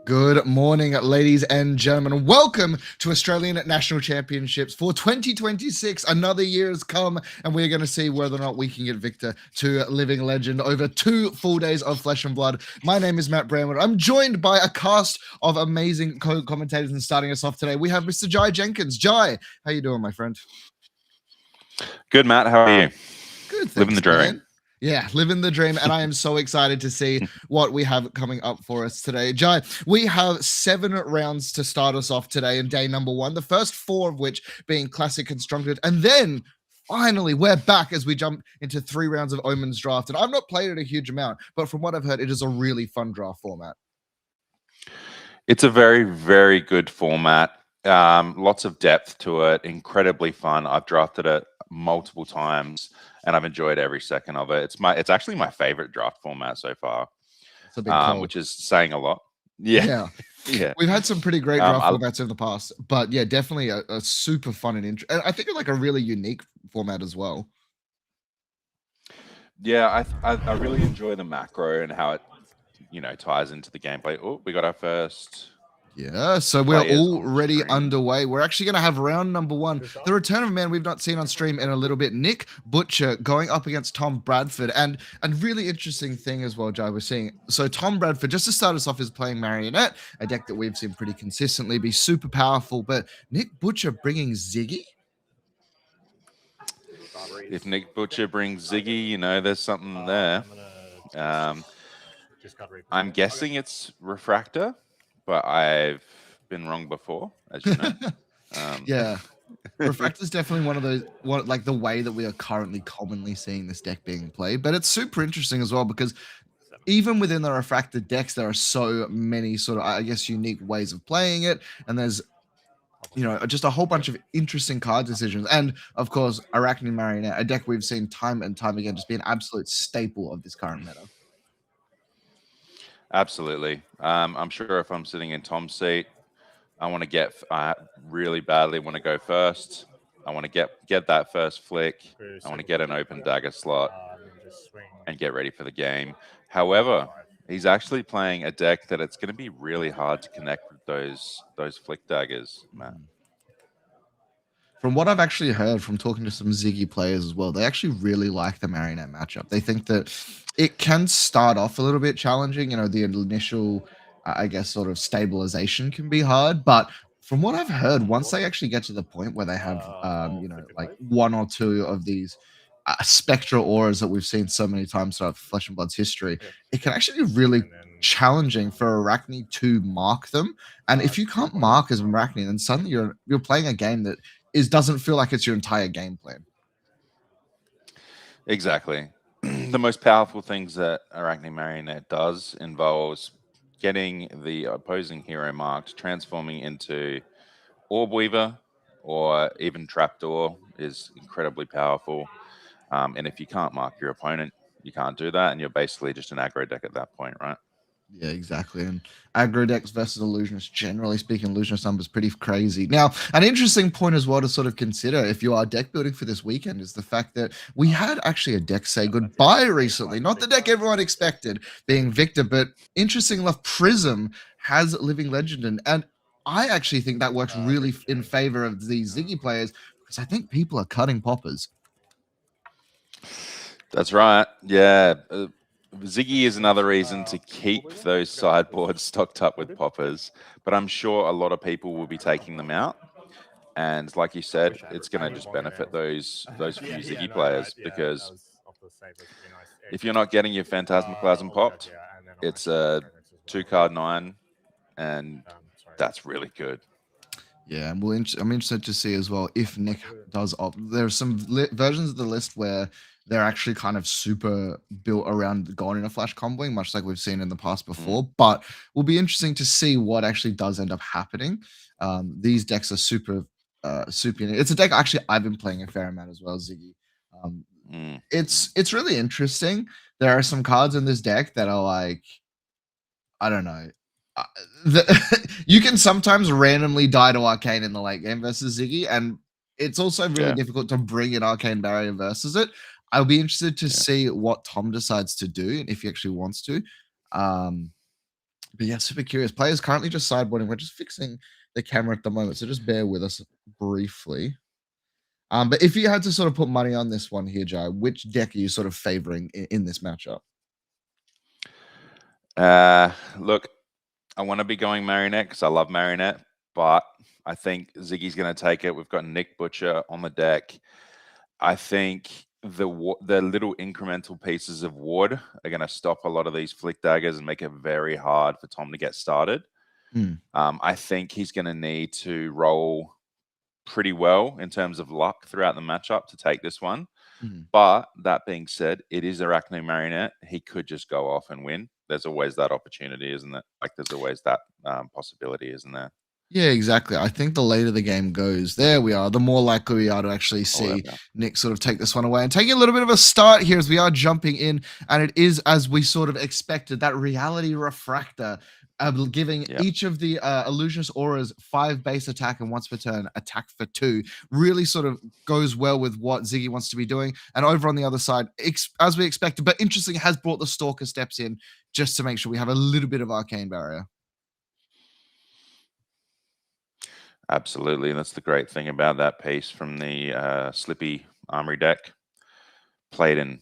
Good morning, ladies and gentlemen. Welcome to Australian National Championships for 2026. Another year has come, and we're going to see whether or not we can get Victor to Living Legend over 2 full days of Flesh and Blood. My name is Matt Bramwood. I'm joined by a cast of amazing co-commentators, and starting us off today, we have Mr. Jai Jenkins. Jai, how you doing, my friend? Good, Matt. How are you? Good, thanks, living the dream. Man. Yeah, living the dream, and I am so excited to see what we have coming up for us today. Jai, we have 7 rounds to start us off today in day number 1, the first 4 of which being Classic Constructed, and then finally we're back as we jump into 3 rounds of Omens Draft. And I've not played it a huge amount, but from what I've heard, it is a really fun draft format. It's a very, very good format. Lots of depth to it, incredibly fun. I've drafted it multiple times, and I've enjoyed every second of it. It's actually my favorite draft format so far, which is saying a lot. Yeah. We've had some pretty great draft formats in the past, but yeah, definitely a super fun and interesting. I think it's like a really unique format as well. Yeah, I really enjoy the macro and how it ties into the gameplay. Oh, we got our first. Yeah, so we're already underway. We're actually going to have round number 1. The return of a man we've not seen on stream in a little bit. Nick Butcher going up against Tom Bradford. And a really interesting thing as well, Jai, we're seeing. So Tom Bradford, just to start us off, is playing Marionette, a deck that we've seen pretty consistently be super powerful. But Nick Butcher bringing Zyggy? If Nick Butcher brings Zyggy, there's something there. I'm guessing it's Refractor, but I've been wrong before, as you know. Yeah, Refractor is definitely one of those, like the way that we are currently commonly seeing this deck being played. But it's super interesting as well because even within the Refractor decks, there are so many sort of, I guess, unique ways of playing it, and there's just a whole bunch of interesting card decisions. And of course, Arakni Marionette, a deck we've seen time and time again just be an absolute staple of this current meta. Absolutely. I'm sure if I'm sitting in Tom's seat, I want to really badly want to go first. I want to get that first flick. I want to get an open dagger slot and get ready for the game. However, he's actually playing a deck that it's going to be really hard to connect with those flick daggers, Matt. From what I've actually heard from talking to some Zyggy players as well, they actually really like the Marionette matchup. They think that it can start off a little bit challenging. The initial, I guess, sort of stabilization can be hard. But from what I've heard, once they actually get to the point where they have, like 1 or 2 of these spectral auras that we've seen so many times throughout Flesh and Blood's history, it can actually be really challenging for Arakni to mark them. And if you can't mark as Arakni, then suddenly you're playing a game that doesn't feel like it's your entire game plan. Exactly. The most powerful things that Arakni Marionette does involves getting the opposing hero marked, transforming into Orb Weaver or even Trapdoor is incredibly powerful. And if you can't mark your opponent, you can't do that, and you're basically just an aggro deck at that point, right? Yeah, exactly. And aggro decks versus illusionists, generally speaking, illusionist numbers pretty crazy. Now, an interesting point as well to sort of consider if you are deck building for this weekend is the fact that we had actually a deck say goodbye recently. Not the deck everyone expected, being Victor, but interesting enough, Prism has Living Legend. And I actually think that works really in favor of these Zyggy players because I think people are cutting poppers. That's right. Yeah. Zyggy is another reason to keep those sideboards stocked up with poppers, but I'm sure a lot of people will be taking them out. And like you said, it's going to just benefit those few Zyggy players because if you're not getting your Phantasmaplasm popped, it's a 2-card 9, and that's really good. Yeah, and I'm interested to see as well if Nick does opt. There's some versions of the list where they're actually kind of super built around going in a flash comboing, much like we've seen in the past Mm, before. But will be interesting to see what actually does end up happening. These decks are super. It's a deck actually I've been playing a fair amount as well, Ziggy. Um, mm, it's really interesting. There are some cards in this deck that are like I don't know. Uh, you can sometimes randomly die to Arcane in the late game versus Ziggy, and it's also really yeah, difficult to bring in Arcane Barrier versus it. I'll be interested to yeah. see what Tom decides to do and if he actually wants to. Um, but yeah, super curious. Players currently just sideboarding. We're just fixing the camera at the moment, so just bear with us briefly. But if you had to sort of put money on this one here, Jai, which deck are you sort of favoring in this matchup? Look, I want to be going Marionette because I love Marionette, but I think Ziggy's going to take it. We've got Nick Butcher on the deck. I think the little incremental pieces of wood are going to stop a lot of these flick daggers and make it very hard for Tom to get started. Hmm. I think he's going to need to roll pretty well in terms of luck throughout the matchup to take this one. Mhm. But that being said, it is Arakni Marionette. He could just go off and win. There's always that opportunity, isn't it? Like there's always that possibility, isn't there? Yeah, exactly. I think the later the game goes, there we are, the more likely we are to actually Oh, see yeah. Nick sort of take this one away and taking a little bit of a start here as we are jumping in. And it is as we sort of expected that reality refractor. Giving Yeah. each of the illusionist auras 5 base attack and once per turn attack for 2 really sort of goes well with what Ziggy wants to be doing. And over on the other side, as we expected, but interesting, has brought the Stalker steps in just to make sure we have a little bit of arcane barrier. Absolutely. That's the great thing about that piece from the Slippy Armory deck. Played in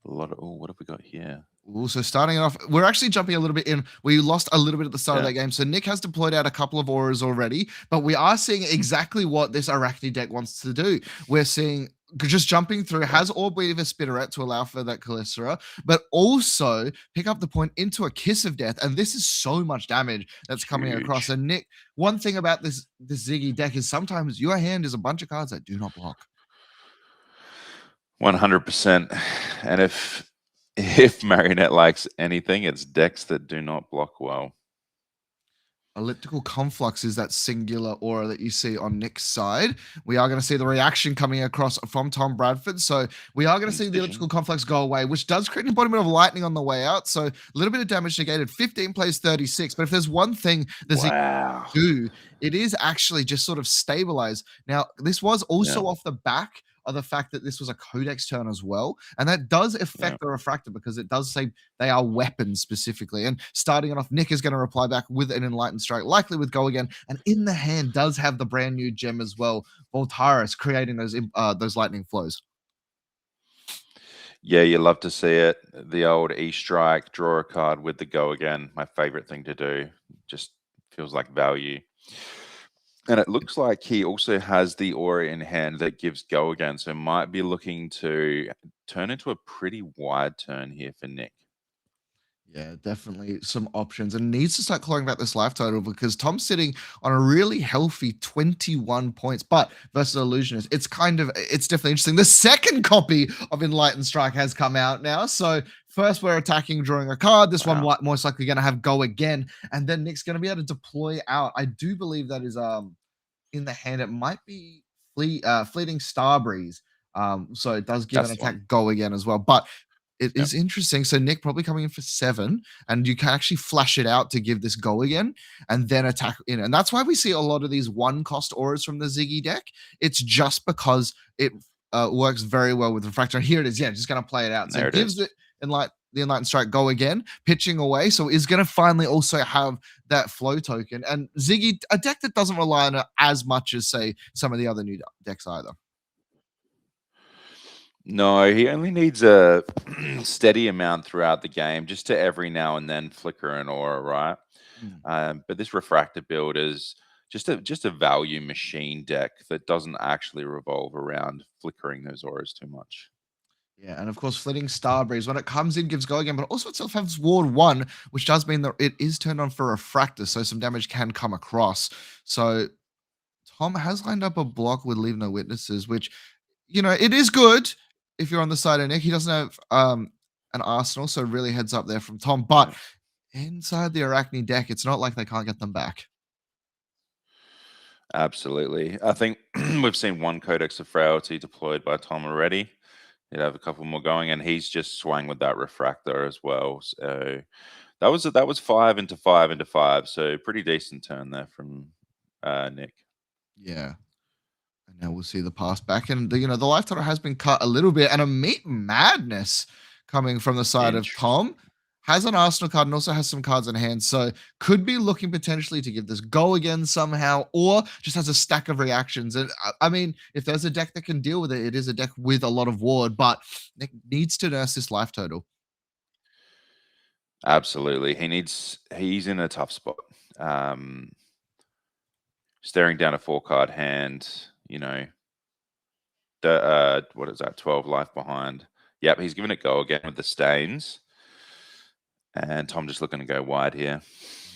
a lot of. Oh, what have we got here? So starting it off, we're actually jumping a little bit in. We lost a little bit at the start of Yeah. that game. So Nick has deployed out a couple of auras already, but we are seeing exactly what this Arakni deck wants to do. We're seeing just jumping through, Yeah. has Orb Weaver Spitteret to allow for that Calistera, but also pick up the point into a Kiss of Death. And this is so much damage that's coming across. Huge. And Nick, one thing about this Ziggy deck is sometimes your hand is a bunch of cards that do not block. 100%. And if Marionette likes anything, it's decks that do not block well. Elliptical Conflux is that singular aura that you see on Nick's side. We are going to see the reaction coming across from Tom Bradford. So we are going to see the Elliptical Conflux go away, which does create an embodiment of lightning on the way out. So a little bit of damage negated. 15 plays 36. But if there's one thing the Wow. do, it is actually just sort of stabilize. Now, this was also Yeah. off the back of the fact that this was a codex turn as well. And that does affect Yeah. the refractor because it does say they are weapons specifically. And starting it off, Nick is going to reply back with an Enlightened Strike, likely with Go Again. And in the hand does have the brand new gem as well, Voltaris, creating those lightning flows. Yeah, you love to see it. The old E-Strike, draw a card with the Go Again. My favorite thing to do. Just feels like value. And it looks like he also has the aura in hand that gives Go Again. So might be looking to turn into a pretty wide turn here for Nick. Yeah, definitely some options and needs to start clawing back this life total because Tom's sitting on a really healthy 21 points. But versus Illusionist, it's definitely interesting. The second copy of Enlightened Strike has come out now. So first we're attacking, drawing a card. This one most likely going to have Go Again. And then Nick's going to be able to deploy out. I do believe that is in the hand. It might be Fleeting Starbreeze. So it does give an attack Go Again as well. But it is interesting. So Nick probably coming in for 7, and you can actually flash it out to give this Go Again and then attack in. And that's why we see a lot of these 1-cost auras from the Ziggy deck. It's just because it works very well with Refractor. And here it is. Yeah, just going to play it out. So it gives it the Enlightened Strike Go Again, pitching away. So is going to finally also have that flow token. And Ziggy, a deck that doesn't rely on it as much as, say, some of the other new decks either. No, he only needs a steady amount throughout the game, just to every now and then flicker an aura, right? But this Refractor build is just a value machine deck that doesn't actually revolve around flickering those auras too much. Yeah, and of course, Flitting Starbreeze, when it comes in, gives Go Again, but also itself has Ward 1, which does mean that it is turned on for Refractor, so some damage can come across. So Tom has lined up a block with Leave No Witnesses, which, it is good if you're on the side of Nick. He doesn't have an arsenal, so really heads up there from Tom. But inside the Arakni deck, it's not like they can't get them back. Absolutely. I think we've seen one Codex of Frailty deployed by Tom already. He'd have a couple more going, and he's just swung with that Refractor as well. So that was 5 into 5 into 5. So pretty decent turn there from Nick. Yeah. And now we'll see the pass back. And, the life total has been cut a little bit. And a Meat Madness coming from the side of Tom. Has an Arsenal card and also has some cards in hand. So could be looking potentially to give this go again somehow, or just has a stack of reactions. And I mean, if there's a deck that can deal with it, it is a deck with a lot of ward, but Nick needs to nurse this life total. Absolutely. He's in a tough spot. Staring down a 4-card hand, what is that? 12 life behind. Yep, he's giving it go again with the stains. And Tom just looking to go wide here.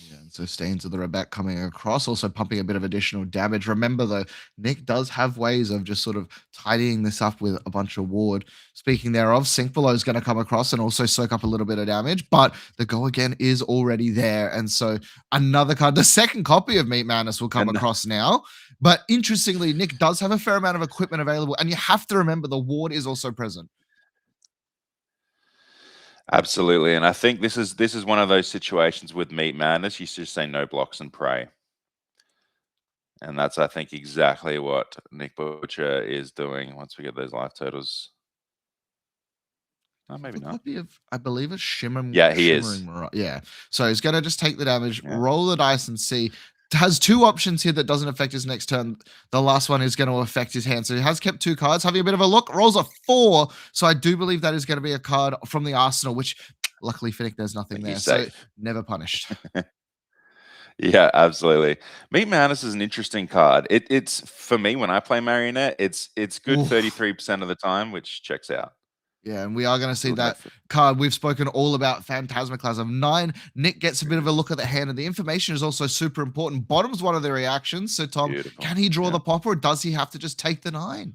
Yeah, and so Stains of the Rebecca coming across, also pumping a bit of additional damage. Remember, though, Nick does have ways of just sort of tidying this up with a bunch of ward. Speaking thereof, Sink Below is going to come across and also soak up a little bit of damage, but the go again is already there. And so another card, the second copy of Meat Madness will come across now. But interestingly, Nick does have a fair amount of equipment available, and you have to remember the ward is also present. Absolutely, and I think this is one of those situations with Meat Madness. You just say no blocks and pray, and that's, I think, exactly what Nick Butcher is doing. Once we get those life totals, oh, maybe not. Copy of, I believe, a shimmering. Yeah, he is. Yeah, so he's gonna just take the damage, roll the dice, and see. Has 2 options here that doesn't affect his next turn. The last one is going to affect his hand. So he has kept 2 cards. Having a bit of a look, rolls a 4. So I do believe that is going to be a card from the Arsenal, which luckily for Nick, there's nothing there. So never punished. Yeah, absolutely. Meat Madness is an interesting card. It's for me, when I play Marionette, it's good 33% of the time, which checks out. Yeah, and we are going to see that card. We've spoken all about Phantasmaclasm 9. Nick gets a bit of a look at the hand, and the information is also super important. Bottom's one of the reactions. So, Tom, can he draw the pop, or does he have to just take the 9? Having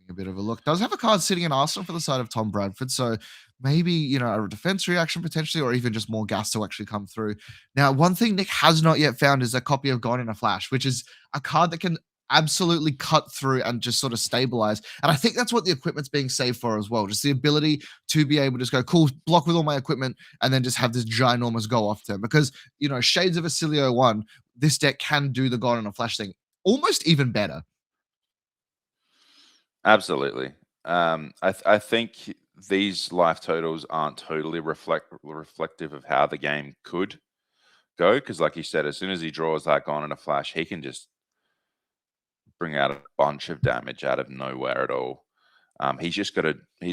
a bit of a look. Does have a card sitting in Arsenal for the side of Tom Bradford. So maybe, a defense reaction potentially, or even just more gas to actually come through. Now, one thing Nick has not yet found is a copy of Gone in a Flash, which is a card that can absolutely cut through and just sort of stabilize. And I think that's what the equipment's being saved for as well. Just the ability to be able to just go, cool, block with all my equipment, and then just have this ginormous go off turn. Because, Shades of Oscilio 1, this deck can do the Gone in a Flash thing almost even better. Absolutely. I think these life totals aren't totally reflective of how the game could go. Because like you said, as soon as he draws that Gone in a Flash, he can just bring out a bunch of damage out of nowhere at all. He's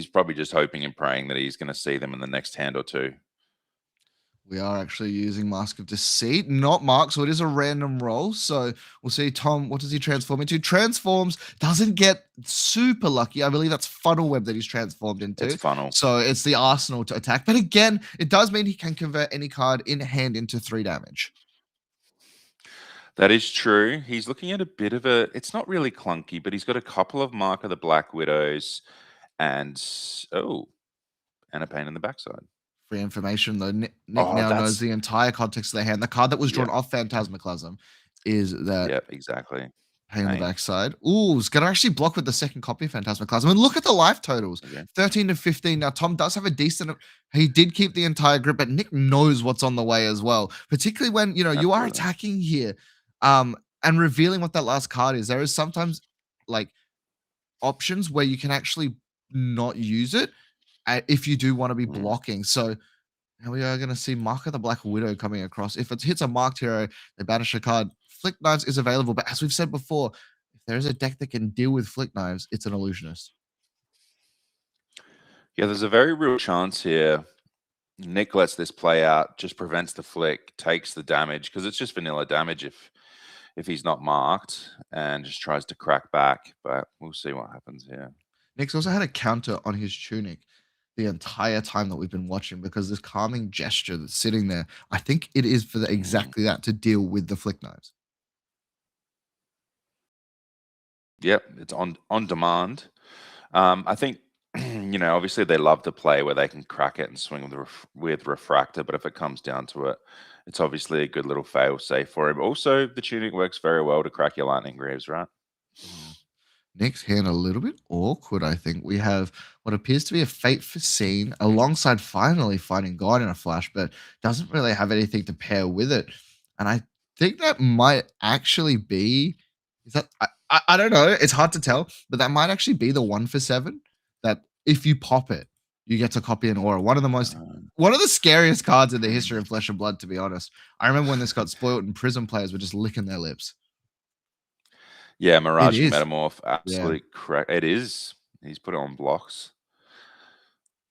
probably just hoping and praying that he's going to see them in the next hand or 2. We are actually using Mask of Deceit, not Mark, so it is a random roll. So we'll see, Tom, what does he transform into? Transforms, doesn't get super lucky. I believe that's Funnel Web that he's transformed into. It's Funnel. So it's the Arsenal to attack. But again, it does mean he can convert any card in hand into 3 damage. That is true. He's looking at a bit of it's not really clunky, but he's got a couple of Mark of the Black Widows and a pain in the backside. Free information, though. Nick now knows the entire context of the hand. The card that was drawn off Phantasmaclasm is that. Yep, exactly. Pain in the backside. Ooh, it's going to actually block with the second copy of Phantasmaclasm. And look at the life totals. 13 to 15. Now, Tom does have a decent... He did keep the entire grip, but Nick knows what's on the way as well. Particularly when, you are attacking here and revealing what that last card is. There is sometimes, options where you can actually not use it if you do want to be blocking. So now we are going to see Mark of the Black Widow coming across. If it hits a marked hero, they banish a card. Flick Knives is available, but as we've said before, if there is a deck that can deal with Flick Knives, it's an Illusionist. Yeah, there's a very real chance here. Nick lets this play out, just prevents the flick, takes the damage, because it's just vanilla damage if he's not marked, and just tries to crack back, but we'll see what happens here. Nick's also had a counter on his tunic the entire time that we've been watching, because this calming gesture that's sitting there, I think it is for exactly that, to deal with the Flick Knives. Yep, it's on demand. I think obviously they love to play where they can crack it and swing with refractor, but if it comes down to it, it's obviously a good little fail safe for him. Also, the tuning works very well to crack your lightning greaves, right? Yeah. Nick's hand a little bit awkward, I think. We have what appears to be a Fate Foreseen alongside finally finding God in a flash, but doesn't really have anything to pair with it. And I think that might actually be is that I don't know, it's hard to tell, but that might actually be the 1 for 7 that if you pop it, you get to copy an aura. One of the scariest cards in the history of Flesh and Blood, to be honest. I remember when this got spoiled and prison players were just licking their lips. Yeah, It Miraging is. Metamorph, absolutely correct. It is. He's put it on blocks.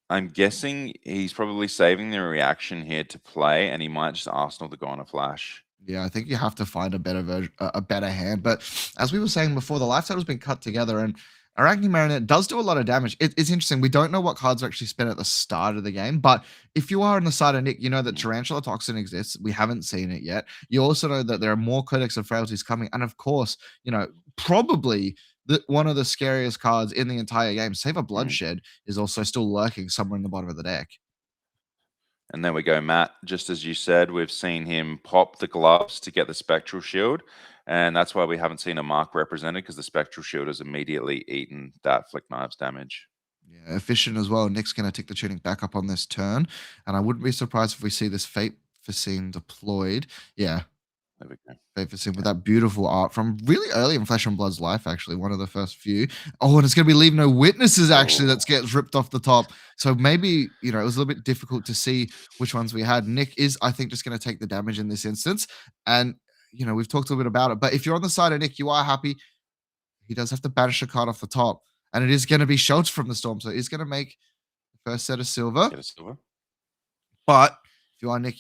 I'm guessing he's probably saving the reaction here to play, and he might just Arsenal to go on a flash. Yeah, I think you have to find a better version, a better hand. But as we were saying before, the life title's been cut together, and Arakni Marionette does do a lot of damage. It's interesting. We don't know what cards are actually spent at the start of the game, but if you are on the side of Nick, you know that Tarantula Toxin exists. We haven't seen it yet. You also know that there are more Codex of Frailties coming, and of course, probably one of the scariest cards in the entire game, Savor Bloodshed, is also still lurking somewhere in the bottom of the deck. And there we go, Matt. Just as you said, we've seen him pop the gloves to get the Spectral Shield. And that's why we haven't seen a mark represented, because the Spectral Shield has immediately eaten that Flick Knives damage. Yeah, efficient as well. Nick's going to tick the tuning back up on this turn. And I wouldn't be surprised if we see this Fate Foreseen deployed. Yeah. There we go. Fate Foreseen with that beautiful art from really early in Flesh and Blood's life, actually. One of the first few. Oh, and it's going to be Leave No Witnesses, actually, that gets ripped off the top. So maybe, it was a little bit difficult to see which ones we had. Nick is, I think, just going to take the damage in this instance. And, we've talked a little bit about it. But if you're on the side of Nick, you are happy. He does have to banish a card off the top. And it is going to be Shelter from the Storm. So he's going to make the first set of silver. Get a silver. But if you are Nick,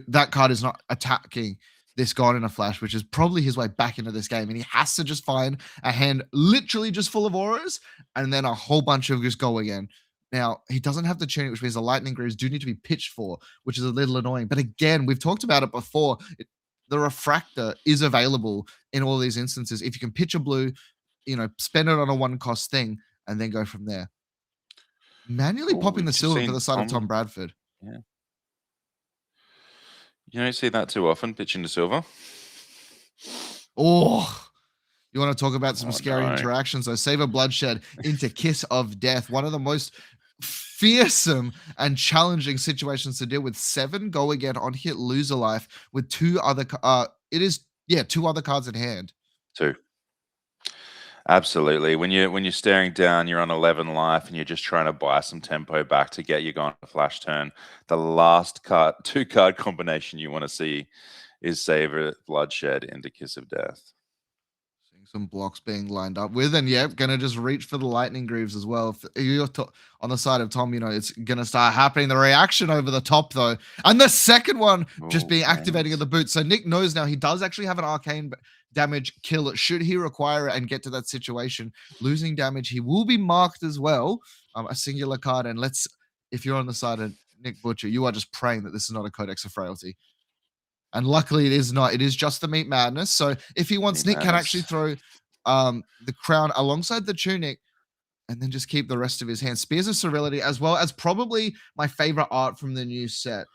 that card is not attacking this God in a flash, which is probably his way back into this game. And he has to just find a hand literally just full of auras and then a whole bunch of just go again. Now, he doesn't have the tuning, which means the lightning greaves do need to be pitched for, which is a little annoying. But again, we've talked about it before. The refractor is available in all these instances. If you can pitch a blue, spend it on a 1-cost thing and then go from there. Manually popping the silver for the side of Tom Bradford. Yeah. You don't see that too often, pitching the silver. Oh, you want to talk about some scary interactions? So Savor Bloodshed into Kiss of Death. One of the most fearsome and challenging situations to deal with. 7 go again on hit, lose a life with 2 other cards in hand. 2. Absolutely. When you're staring down, you're on 11 life, and you're just trying to buy some tempo back to get you going a flash turn. The last 2-card combination you want to see is Savor Bloodshed into Kiss of Death. Seeing some blocks being lined up with, and gonna just reach for the lightning greaves as well. If you're on the side of Tom, it's gonna start happening. The reaction over the top though, and the second one just being activating at the boot. So Nick knows now he does actually have an arcane damage kill should he require it and get to that situation. Losing damage, he will be marked as well, a singular card. And if you're on the side of Nick Butcher, you are just praying that this is not a Codex of Frailty. And luckily it is not. It is just the Meat Madness. So if he wants, Nick can actually throw the crown alongside the tunic and then just keep the rest of his hand. Spears of Sterility, as well as probably my favorite art from the new set,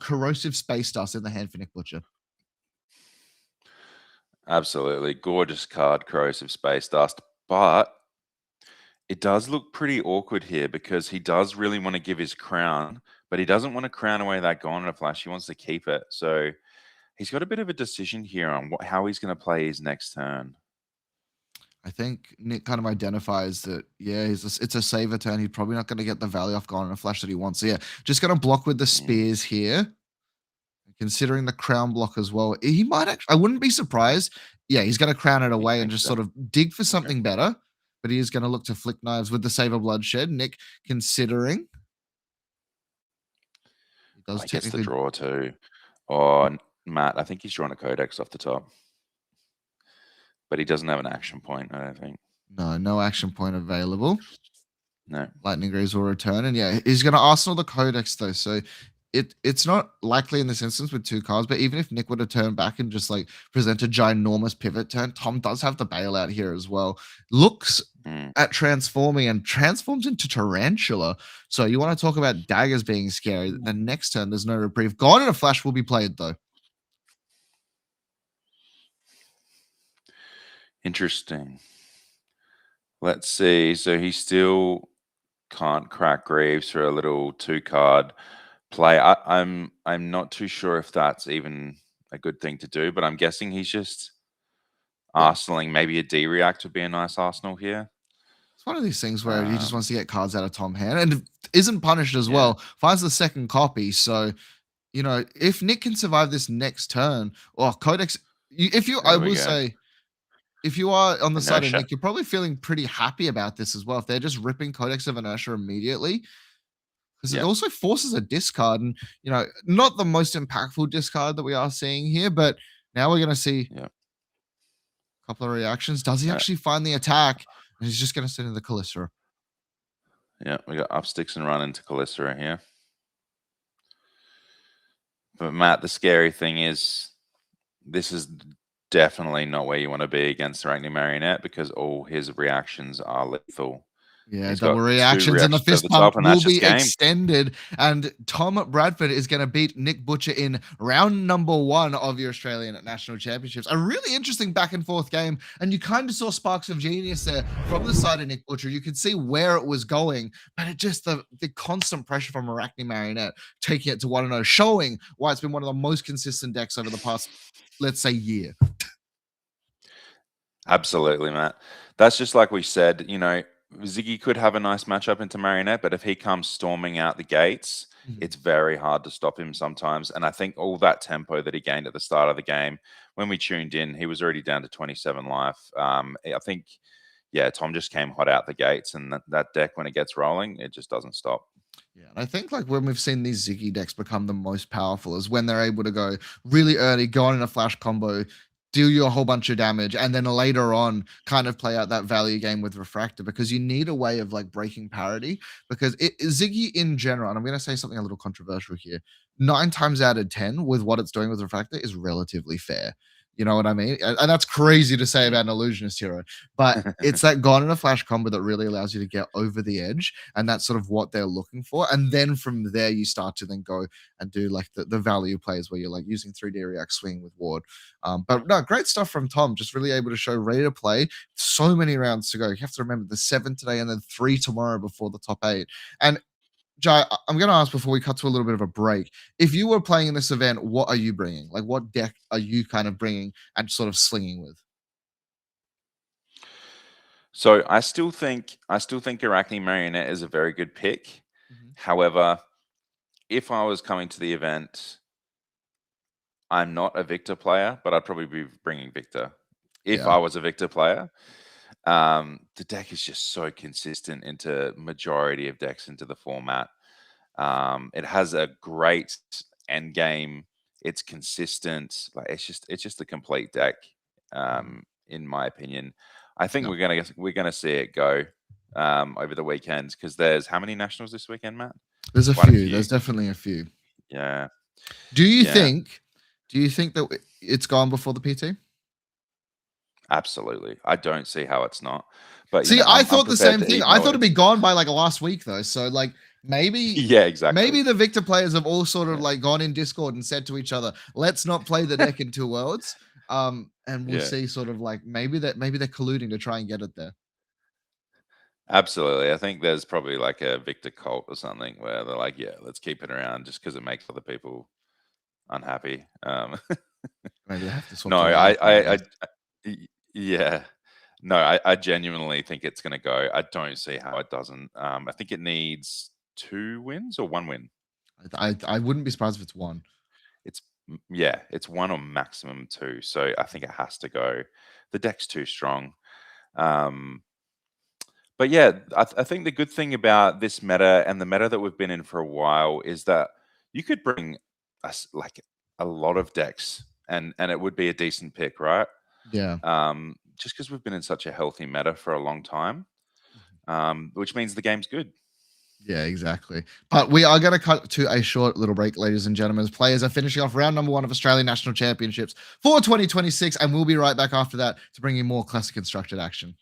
Corrosive Space Dust in the hand for Nick Butcher. Absolutely. Gorgeous card, Corrosive Space Dust. But it does look pretty awkward here, because he does really want to give his crown, but he doesn't want to crown away that Gone in a Flash. He wants to keep it. So he's got a bit of a decision here on how he's going to play his next turn. I think Nick kind of identifies that, it's a saver turn. He's probably not going to get the value off Gone in a Flash that he wants. So just going to block with the spears here. Considering the crown block as well, he might actually, I wouldn't be surprised. He's going to crown it away and just sort of dig for something better, but he is going to look to flick knives with the Savor Bloodshed. Nick, considering he does technically the draw too. Oh, Matt, I think he's drawing a Codex off the top, but he doesn't have an action point, I don't think. No action point available. No. Lightning Greaves will return, and he's going to Arsenal the Codex though, so it's not likely in this instance with 2 cards, but even if Nick were to turn back and just like present a ginormous pivot turn, Tom does have the bailout here as well. Looks at transforming and transforms into Tarantula. So you want to talk about daggers being scary. The next turn, there's no reprieve. Gone in a Flash will be played though. Interesting. Let's see. So he still can't crack Greaves for a little 2-card play. I'm not too sure if that's even a good thing to do, but I'm guessing he's just arsenaling. Maybe a D-React would be a nice arsenal here. It's one of these things where he just wants to get cards out of Tom's hand and isn't punished as well. Finds the second copy. So, you know, if Nick can survive this next turn, or Codex, I will say, if you are on the side of Nick, you're probably feeling pretty happy about this as well. If they're just ripping Codex of Inertia immediately, because it also forces a discard, and you know, not the most impactful discard that we are seeing here, but now we're going to see a couple of reactions. Does he actually find the attack? And he's just going to send in the Calistera. Yeah, we got up sticks and run into Calistera here. But Matt, the scary thing is, this is definitely not where you want to be against Arakni Marionette, because all his reactions are lethal. Yeah, he's double reactions and the fist pump will be extended. And Tom Bradford is going to beat Nick Butcher in round number 1 of your Australian National Championships. A really interesting back and forth game. And you kind of saw sparks of genius there from the side of Nick Butcher. You could see where it was going, but it just the constant pressure from Arakni Marionette taking it to 1-0, showing why it's been one of the most consistent decks over the past, let's say, year. Absolutely, Matt. That's just like we said, you know, Ziggy could have a nice matchup into Marionette, but if he comes storming out the gates, it's very hard to stop him sometimes. And I think all that tempo that he gained at the start of the game, when we tuned in, he was already down to 27 life. I think, Tom just came hot out the gates, and that deck, when it gets rolling, it just doesn't stop. Yeah, and I think like when we've seen these Ziggy decks become the most powerful is when they're able to go really early, go on in a flash combo, deal you a whole bunch of damage, and then later on kind of play out that value game with Refractor, because you need a way of like breaking parity, because Ziggy in general, and I'm going to say something a little controversial here, 9 times out of 10 with what it's doing with Refractor is relatively fair. You know what I mean? And that's crazy to say about an illusionist hero, but it's that gone in a flash combo that really allows you to get over the edge, and that's sort of what they're looking for. And then from there, you start to then go and do like the value plays where you're like using 3D react swing with ward. But no, great stuff from Tom. Just really able to show ready to play. So many rounds to go. You have to remember the 7 today and then 3 tomorrow before the top 8. And Jai, I'm going to ask before we cut to a little bit of a break. If you were playing in this event, what are you bringing? Like, what deck are you kind of bringing and sort of slinging with? So I still think Arakni Marionette is a very good pick. However, if I was coming to the event, I'm not a Victor player, but I'd probably be bringing Victor. If I was a Victor player, the deck is just so consistent into majority of decks into the format. It has a great end game. It's consistent. Like it's just a complete deck. In my opinion, I think we're gonna see it go over the weekends, because there's how many nationals this weekend, Matt? There's a few. There's definitely a few. Yeah. Do you think that it's gone before the PT? Absolutely. I don't see how it's not. But see, I thought the same thing. I thought it'd be gone by like last week though. So like maybe exactly. Maybe the Victor players have all sort of like gone in Discord and said to each other, let's not play the deck in 2 worlds. And we'll see sort of like maybe they're colluding to try and get it there. Absolutely. I think there's probably like a Victor cult or something where they're like, let's keep it around just because it makes other people unhappy. Maybe they have to swap. No, No, I genuinely think it's going to go. I don't see how it doesn't. I think it needs 2 wins or 1 win. I wouldn't be surprised if it's 1. It's 1 or maximum 2. So I think it has to go. The deck's too strong. But yeah, I think the good thing about this meta and the meta that we've been in for a while is that you could bring us like a lot of decks, and it would be a decent pick, right? Yeah. Just because we've been in such a healthy meta for a long time, which means the game's good. Yeah, exactly. But we are going to cut to a short little break, ladies and gentlemen. Players are finishing off round number 1 of Australian National Championships for 2026, and we'll be right back after that to bring you more classic constructed action.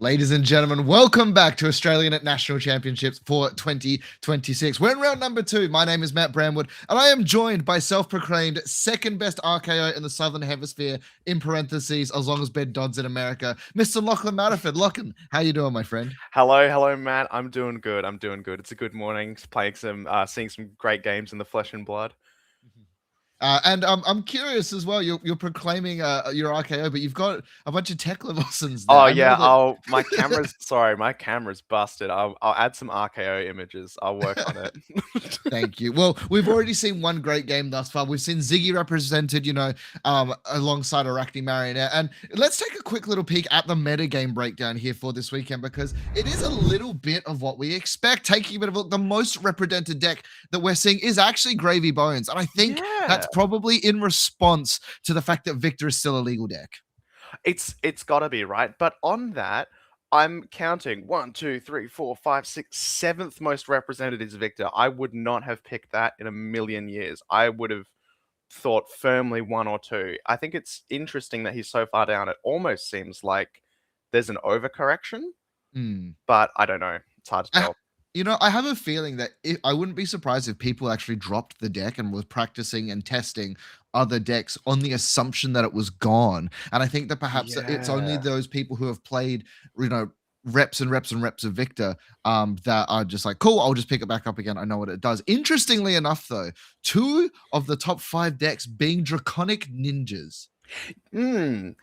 Ladies and gentlemen, welcome back to Australian at National Championships for 2026. We're in round number 2. My name is Matt Bramwood, and I am joined by self-proclaimed second best RKO in the Southern Hemisphere, in parentheses, as long as bed Dodd's in America, Mr. Lachlan Matterford. Lachlan, how you doing, my friend? Hello, Matt. I'm doing good. It's a good morning. Playing seeing some great games in the flesh and blood. And I'm curious as well. You're proclaiming your RKO, but you've got a bunch of tech levels there. Oh yeah. My camera's sorry. My camera's busted. I'll add some RKO images. I'll work on it. Thank you. Well, we've already seen one great game thus far. We've seen Zyggy represented, alongside Arakni Marionette. And let's take a quick little peek at the meta game breakdown here for this weekend, because it is a little bit of what we expect. Taking a bit of a look, the most represented deck that we're seeing is actually Gravy Bones. And I think that's probably in response to the fact that Victor is still a legal deck. It's gotta be, right? But on that, I'm counting 1, 2, 3, 4, 5, 6, 7th most represented is Victor. I would not have picked that in a million years. I would have thought firmly 1 or 2. I think it's interesting that he's so far down. It almost seems like there's an overcorrection, but I don't know. It's hard to tell. I have a feeling that I wouldn't be surprised if people actually dropped the deck and were practicing and testing other decks on the assumption that it was gone. And I think that perhaps it's only those people who have played, reps and reps and reps of Victor that are just like, cool, I'll just pick it back up again. I know what it does. Interestingly enough, though, 2 of the top 5 decks being Draconic Ninjas. And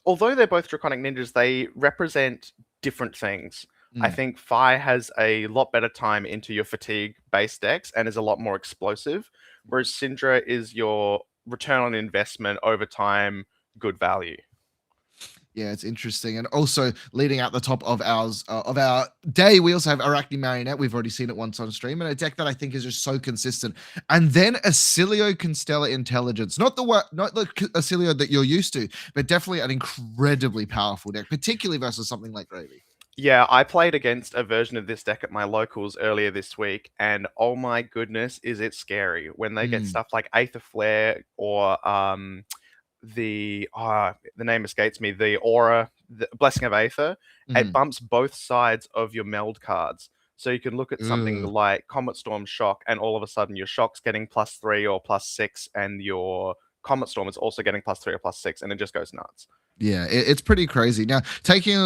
although they're both Draconic Ninjas, they represent different things. I think Fi has a lot better time into your fatigue-based decks and is a lot more explosive, whereas Cindra is your return on investment over time, good value. Yeah, it's interesting. And also leading out the top of our day, we also have Arakni Marionette. We've already seen it once on stream, and a deck that I think is just so consistent. And then Oscilio Constella Intelligence. Not the Oscilio that you're used to, but definitely an incredibly powerful deck, particularly versus something like Gravy. Yeah, I played against a version of this deck at my locals earlier this week, and oh my goodness, is it scary when they get stuff like Aether Flare or the name escapes me, the Aura, the Blessing of Aether. It bumps both sides of your meld cards. So you can look at something like Comet Storm Shock, and all of a sudden your Shock's getting +3 or +6, and your Comet Storm is also getting +3 or +6, and it just goes nuts. Yeah, it's pretty crazy. Now, taking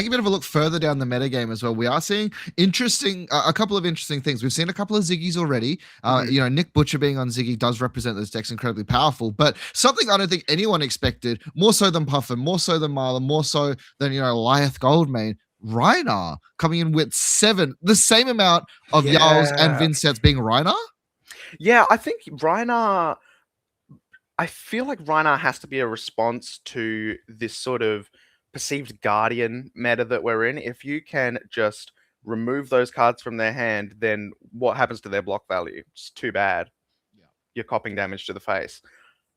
a bit of a look further down the metagame as well, we are seeing a couple of interesting things. We've seen a couple of Ziggies already. Nick Butcher being on Ziggy does represent this deck's incredibly powerful, but something I don't think anyone expected, more so than Puffin, more so than Marlon, more so than, Lyeth Goldmane, Rhinar coming in with 7, the same amount of Yowls and Vynsets being Rhinar? Yeah, I think Rhinar... I feel like Rhinar has to be a response to this sort of perceived guardian meta that we're in. If you can just remove those cards from their hand, then what happens to their block value? It's too bad. You're copping damage to the face.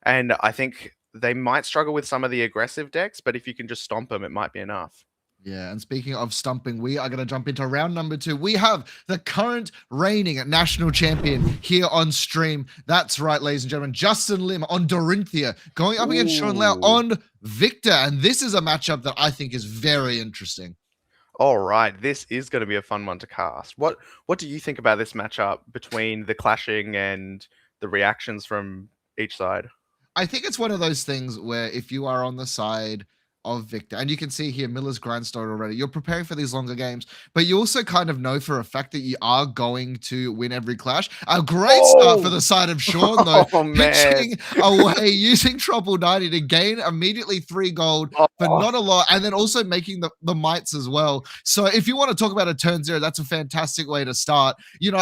And I think they might struggle with some of the aggressive decks, but if you can just stomp them, it might be enough. Yeah, and speaking of stumping, we are going to jump into round number 2. We have the current reigning national champion here on stream. That's right, ladies and gentlemen. Justin Lim on Dorinthea going up against Shaun Leow on Victor. And this is a matchup that I think is very interesting. All right, this is going to be a fun one to cast. What do you think about this matchup between the clashing and the reactions from each side? I think it's one of those things where if you are on the side of Victor, and you can see here Miller's Grindstone already, you're preparing for these longer games, but you also kind of know for a fact that you are going to win every clash. A great start for the side of Shaun, though, pitching away using Trouble 90 to gain immediately 3 gold for not a lot, and then also making the mites as well. So if you want to talk about a turn 0, that's a fantastic way to start.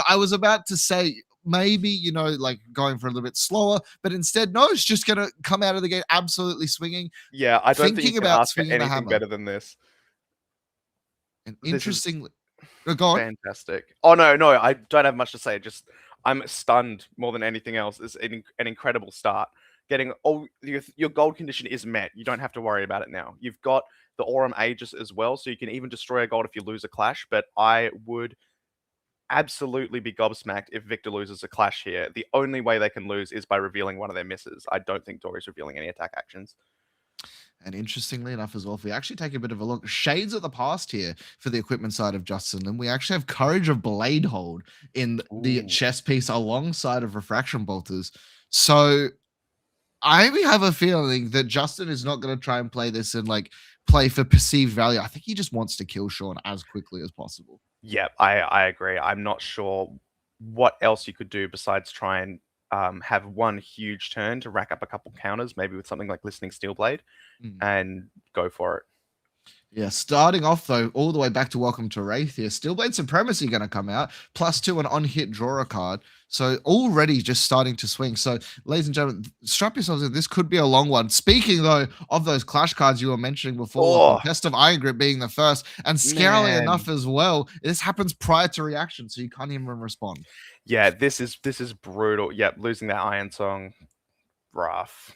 I was about to say maybe, like going for a little bit slower, but instead, no, it's just going to come out of the gate absolutely swinging. Yeah, I don't think you can ask for anything better than this. And interestingly, go on. Fantastic. Oh, no, I don't have much to say. Just, I'm stunned more than anything else. It's an incredible start. Getting your gold condition is met. You don't have to worry about it now. You've got the Aurum Aegis as well, so you can even destroy a gold if you lose a clash, but I would absolutely be gobsmacked if Victor loses a clash here. The only way they can lose is by revealing one of their misses. I don't think Dory's revealing any attack actions. And interestingly enough as well, if we actually take a bit of a look, shades of the past here for the equipment side of Justin, and we actually have Courage of Blade Hold in the Ooh. chess piece alongside of Refraction Bolters. So I have a feeling that Justin is not going to try and play this and like play for perceived value. I think he just wants to kill Shaun as quickly as possible. Yeah, I agree. I'm not sure what else you could do besides try and have one huge turn to rack up a couple counters, maybe with something like Listening Steelblade, and go for it. Yeah, starting off though, all the way back to Welcome to Wraith here. Steelblade Supremacy going to come out, +2 and on-hit draw a card. So already just starting to swing. So ladies and gentlemen, strap yourselves in. This could be a long one. Speaking though of those clash cards you were mentioning before, Test of Iron Grip being the first, and scarily enough as well, this happens prior to reaction, so you can't even respond. Yeah, this is brutal. Yep, losing that Ironsong, rough.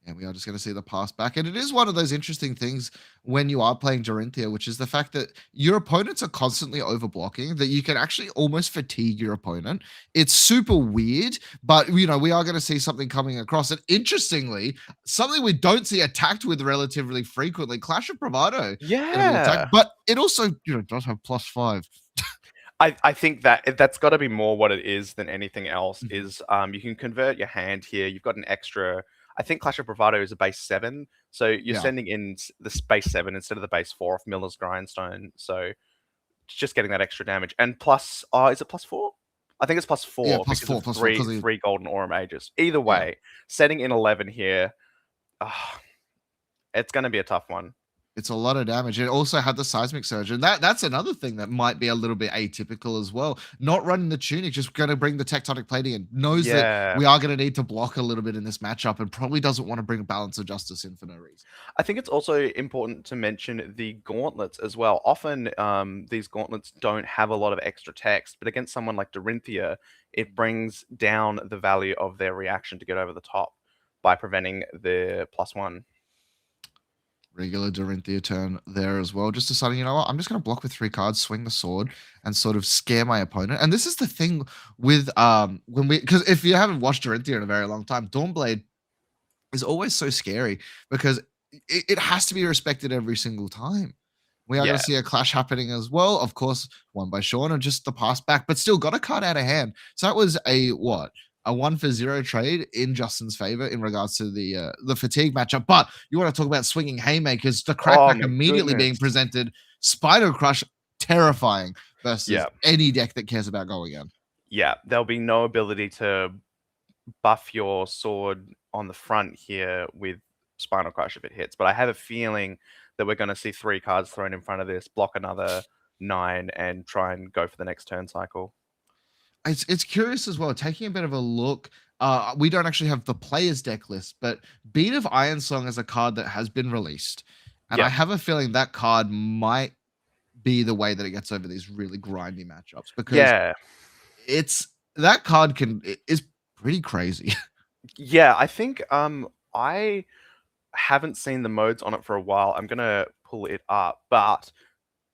And we are just going to see the pass back. And it is one of those interesting things when you are playing Dorinthea, which is the fact that your opponents are constantly overblocking, that you can actually almost fatigue your opponent. It's super weird, but we are going to see something coming across. And interestingly, something we don't see attacked with relatively frequently, Clash of Bravado. Yeah. But it also, does have +5. I think that's got to be more what it is than anything else. Is you can convert your hand here. You've got an extra. I think Clash of Bravado is a base 7, so you're sending in the base 7 instead of the base 4 of Miller's Grindstone. So just getting that extra damage, and plus, is it +4? I think it's +4. Yeah, +4, +4. 3 golden aura mages. Either way, setting in 11 here, it's going to be a tough one. It's a lot of damage. It also had the Seismic Surge, and that's another thing that might be a little bit atypical as well. Not running the Tunic, just going to bring the Tectonic Plating in. Knows that we are going to need to block a little bit in this matchup, and probably doesn't want to bring a Balance of Justice in for no reason. I think it's also important to mention the gauntlets as well. Often these gauntlets don't have a lot of extra text, but against someone like Dorinthea, it brings down the value of their reaction to get over the top by preventing the +1. Regular Dorinthea turn there as well. Just deciding, you know what, I'm just going to block with 3 cards, swing the sword, and sort of scare my opponent. And this is the thing with because if you haven't watched Dorinthea in a very long time, Dawnblade is always so scary because it has to be respected every single time. We are going to see a clash happening as well. Of course, won by Shaun and just the pass back, but still got a card out of hand. So that was a 1-for-0 trade in Justin's favor in regards to the fatigue matchup. But you want to talk about swinging haymakers, the crackback immediately being presented. Spider Crush, terrifying versus any deck that cares about going in. Yeah, there'll be no ability to buff your sword on the front here with Spinal Crush if it hits. But I have a feeling that we're going to see 3 cards thrown in front of this, block another 9, and try and go for the next turn cycle. It's curious as well, taking a bit of a look. We don't actually have the players deck list, but Beat of Ironsong is a card that has been released. And I have a feeling that card might be the way that it gets over these really grindy matchups, because that card is pretty crazy. Yeah, I think I haven't seen the modes on it for a while. I'm gonna pull it up, but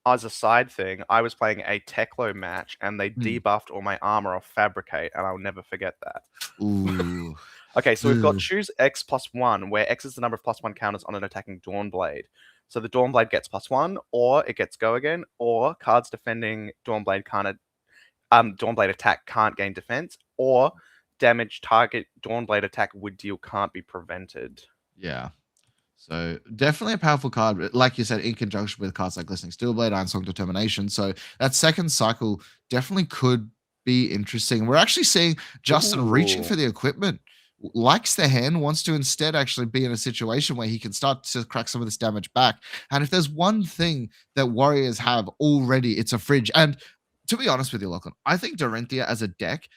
as a side thing, I was playing a Teklo match and they debuffed all my armor off Fabricate, and I'll never forget that. Ooh. Okay, so we've got choose X +1, where X is the number of +1 counters on an attacking Dawnblade. So the Dawnblade gets +1, or it gets Go Again, or cards defending Dawnblade can't Dawnblade attack can't gain defense, or damage target Dawnblade attack would deal can't be prevented. Yeah. So definitely a powerful card, like you said, in conjunction with cards like Glistening Steelblade, Ironsong Determination. So that second cycle definitely could be interesting. We're actually seeing Justin reaching for the equipment, likes the hand, wants to instead actually be in a situation where he can start to crack some of this damage back. And if there's one thing that Warriors have already, it's a fridge. And to be honest with you, Lachlan, I think Dorinthea as a deck,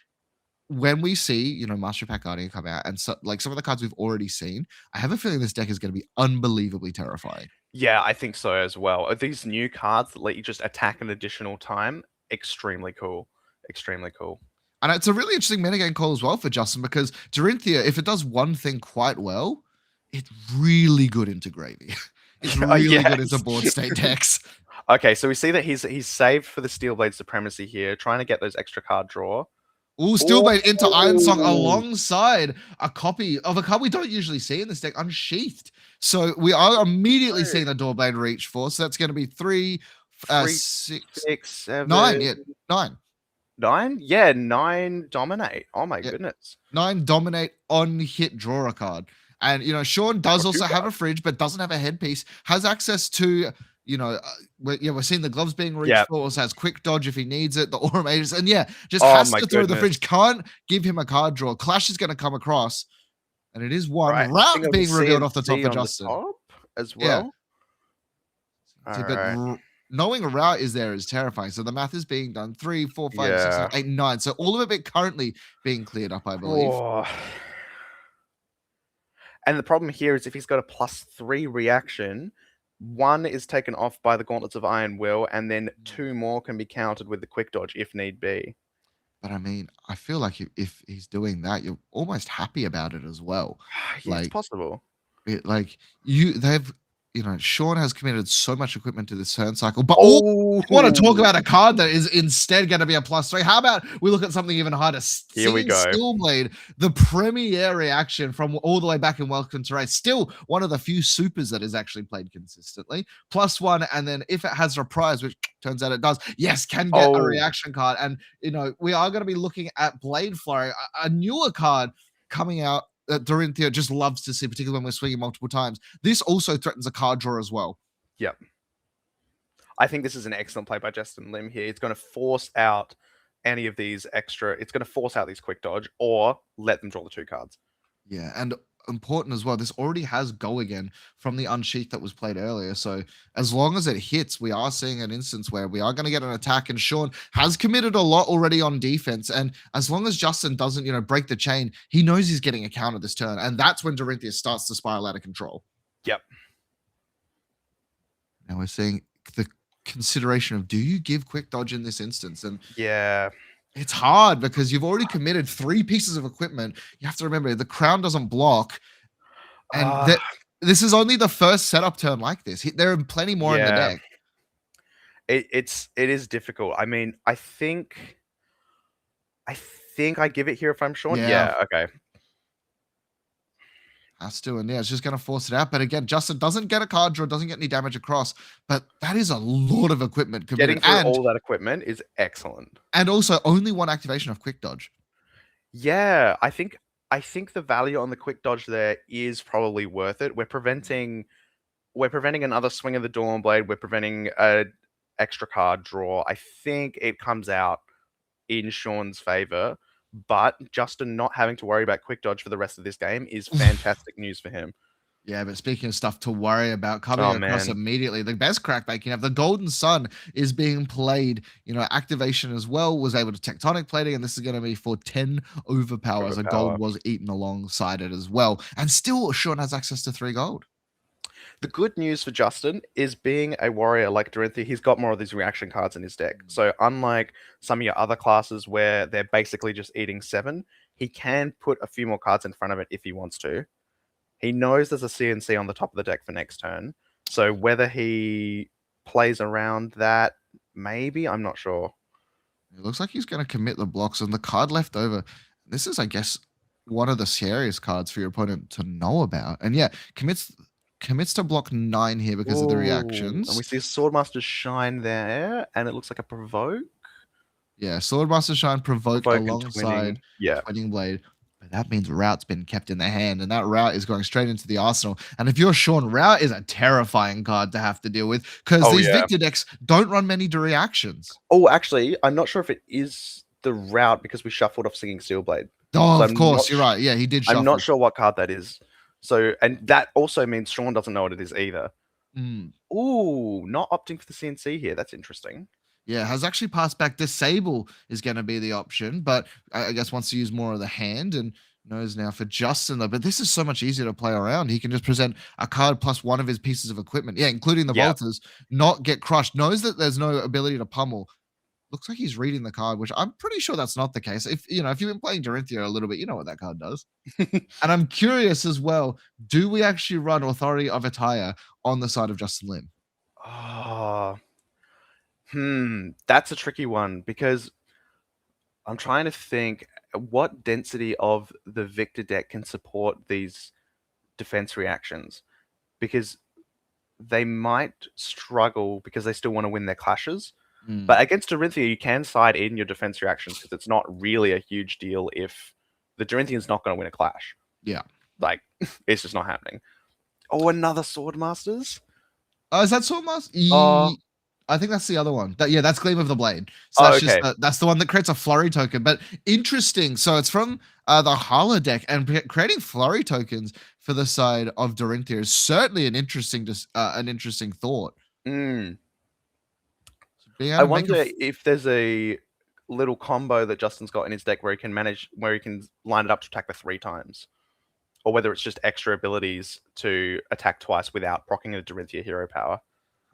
when we see, Master Pack Guardian come out and like some of the cards we've already seen, I have a feeling this deck is going to be unbelievably terrifying. Yeah, I think so as well. These new cards that let you just attack an additional time, extremely cool. Extremely cool. And it's a really interesting metagame call as well for Justin, because Dorinthea, if it does one thing quite well, it's really good into Gravy. It's really good into board state decks. Okay, so we see that he's saved for the Steelblade Supremacy here, trying to get those extra card draw. Ooh, Steelblade into Ironsong Ooh. alongside a copy of a card we don't usually see in this deck, Unsheathed. So we are immediately seeing the Doorblade reach for. So that's going to be 3, 6, 7, 9. Yeah, 9. 9? Yeah, 9 dominate. Oh my goodness. 9 dominate on hit, draw a card. And, you know, Shaun does also have a fridge, but doesn't have a headpiece, has access to, you know, we're seeing the gloves being reached for, also has quick dodge if he needs it, the aura mages, and just has to throw the fridge, can't give him a card draw. Clash is going to come across, and it is one. Right. Route being revealed off the top for Justin. As well. Yeah. Knowing a route is there is terrifying. So the math is being done. 3, 4, 5, 6, 7, 8, 9. So all of it currently being cleared up, I believe. Oh. And the problem here is if he's got a +3 reaction, 1 is taken off by the Gauntlets of Iron Will, and then 2 more can be countered with the quick dodge if need be. But I mean, I feel like if he's doing that, you're almost happy about it as well. Yeah, it's possible. Shaun has committed so much equipment to this turn cycle, but I want to talk about a card that is instead going to be a +3. How about we look at something even harder? Here we go. Steelblade, the premier reaction from all the way back in Welcome to Race. Still one of the few supers that is actually played consistently. +1, and then if it has Reprise, which turns out it does, can get a reaction card. And, you know, we are going to be looking at Blade Flurry, a newer card coming out that Dorinthea just loves to see, particularly when we're swinging multiple times. This also threatens a card draw as well. Yep. I think this is an excellent play by Justin Lim here. It's going to force out any of these extra. It's going to force out these quick dodge or let them draw the 2 cards. Yeah, and important as well, this already has go again from the Unsheath that was played earlier. So as long as it hits, we are seeing an instance where we are going to get an attack, and Shaun has committed a lot already on defense. And as long as Justin doesn't, break the chain, he knows he's getting a counter this turn. And that's when Dorinthea starts to spiral out of control. Yep. Now we're seeing the consideration of, do you give quick dodge in this instance? And yeah, it's hard because you've already committed 3 pieces of equipment. You have to remember the crown doesn't block, and this is only the first setup turn like this. There are plenty more in the deck. It is difficult. I mean, I think I give it here if I'm Shaun. Yeah, okay. Has to, and it's just going to force it out. But again, Justin doesn't get a card draw, doesn't get any damage across, but that is a lot of equipment committed. Getting through all that equipment is excellent. And also only 1 activation of quick dodge. Yeah, I think the value on the quick dodge there is probably worth it. We're preventing another swing of the Dawnblade. We're preventing an extra card draw. I think it comes out in Shaun's favor. But Justin not having to worry about quick dodge for the rest of this game is fantastic news for him. Yeah, but speaking of stuff to worry about, coming across immediately, the best crackback you have, the Golden Sun is being played. Activation as well was able to tectonic plating, and this is going to be for 10 overpower. As a gold was eaten alongside it as well. And still, Shaun has access to 3 gold. The good news for Justin is being a warrior like Dorinthea, he's got more of these reaction cards in his deck. So unlike some of your other classes where they're basically just eating 7, he can put a few more cards in front of it if he wants to. He knows there's a CNC on the top of the deck for next turn. So whether he plays around that, maybe, I'm not sure. It looks like he's going to commit the blocks, and the card left over. This is, I guess, one of the scariest cards for your opponent to know about. And commits to block 9 here because of the reactions. And we see Swordmaster's Shine there, and it looks like a provoke. Yeah, Swordmaster's Shine provoke alongside Twinning Blade. But that means Route's been kept in the hand, and that Route is going straight into the arsenal. And if you're Shaun, Route is a terrifying card to have to deal with because these Victor decks don't run many reactions. Oh, actually, I'm not sure if it is the Route because we shuffled off Singing Steelblade. Oh, of course, you're right. Yeah, he did shuffle. I'm not sure what card that is. So, and that also means Shaun doesn't know what it is either. Ooh, not opting for the CNC here. That's interesting. Yeah, has actually passed back. Disable is going to be the option, but I guess wants to use more of the hand and knows now for Justin though. But this is so much easier to play around. He can just present a card plus 1 of his pieces of equipment. Yeah, including the Volters, not get crushed. Knows that there's no ability to pummel. Looks like he's reading the card, which I'm pretty sure that's not the case. If you've been playing Dorinthea a little bit, you know what that card does. And I'm curious as well, do we actually run Authority of Attire on the side of Justin Lim? That's a tricky one because I'm trying to think what density of the Victor deck can support these defense reactions, because they might struggle because they still want to win their clashes. But against Dorinthea, you can side in your defense reactions because it's not really a huge deal if the Dorinthian's not going to win a clash. Yeah. Like, it's just not happening. Oh, another Swordmasters? Oh, is that Swordmaster? I think that's the other one. That's Gleam of the Blade. So that's okay. that's the one that creates a flurry token. But interesting. So it's from the Hala deck, and creating flurry tokens for the side of Dorinthea is certainly an interesting thought. I wonder if there's a little combo that Justin's got in his deck where he can line it up to attack the 3 times, or whether it's just extra abilities to attack twice without proccing a Dorinthea hero power.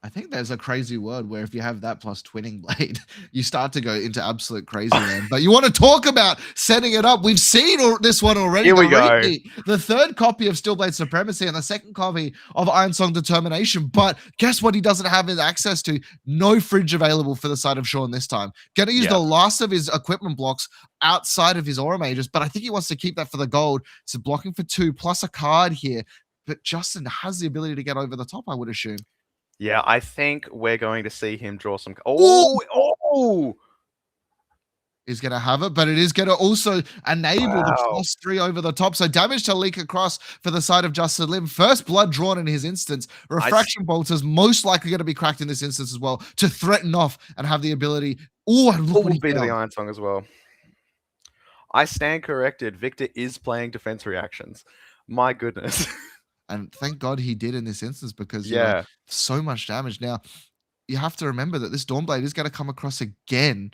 I think there's a crazy word where if you have that plus Twinning Blade, you start to go into absolute crazy land. But you want to talk about setting it up. We've seen this one already. Here we go. The third copy of Steelblade Supremacy and the second copy of Ironsong Determination. But guess what he doesn't have access to? No fridge available for the side of Shaun this time. Going to use the last of his equipment blocks outside of his Aura Mages, but I think he wants to keep that for the gold. So blocking for 2 plus a card here. But Justin has the ability to get over the top, I would assume. Yeah, I think we're going to see him draw some... Oh! Is going to have it, but it is going to also enable the +3 over the top. So damage to leak across for the side of Justin Lim. First blood drawn in his instance. Refraction Bolt is most likely going to be cracked in this instance as well to threaten off and have the ability. And look what he beat the Ironsong as well. I stand corrected. Victor is playing defense reactions. My goodness. And thank God he did in this instance, because so much damage. Now, you have to remember that this Dawnblade is going to come across again,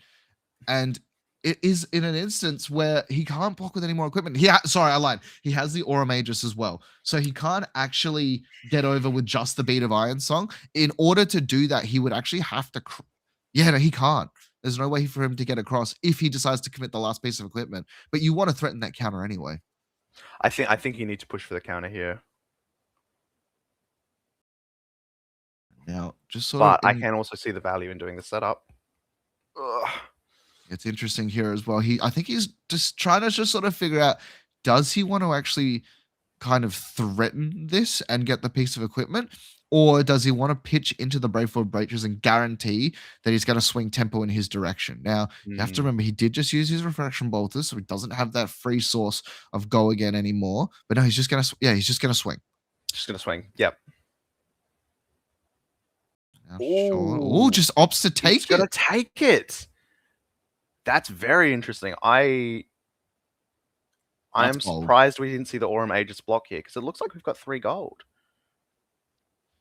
and it is in an instance where he can't block with any more equipment. Sorry, I lied. He has the Aura Magus as well, so he can't actually get over with just the beat of Ironsong. In order to do that, he would actually have to... he can't. There's no way for him to get across if he decides to commit the last piece of equipment. But you want to threaten that counter anyway. I think you need to push for the counter here. Now, I can also see the value in doing the setup. Ugh. It's interesting here as well. I think he's just trying to sort of figure out, does he want to actually kind of threaten this and get the piece of equipment, or does he want to pitch into the Bradfor breaches and guarantee that he's going to swing tempo in his direction? Now, you have to remember, he did just use his Refraction Bolters, so he doesn't have that free source of go again anymore. But no, he's just going to, he's just going to swing. Just going to swing. Yep. Just opts to take it. He's going to take it. That's very interesting. I'm surprised we didn't see the Aura Magus block here, because it looks like we've got 3 gold.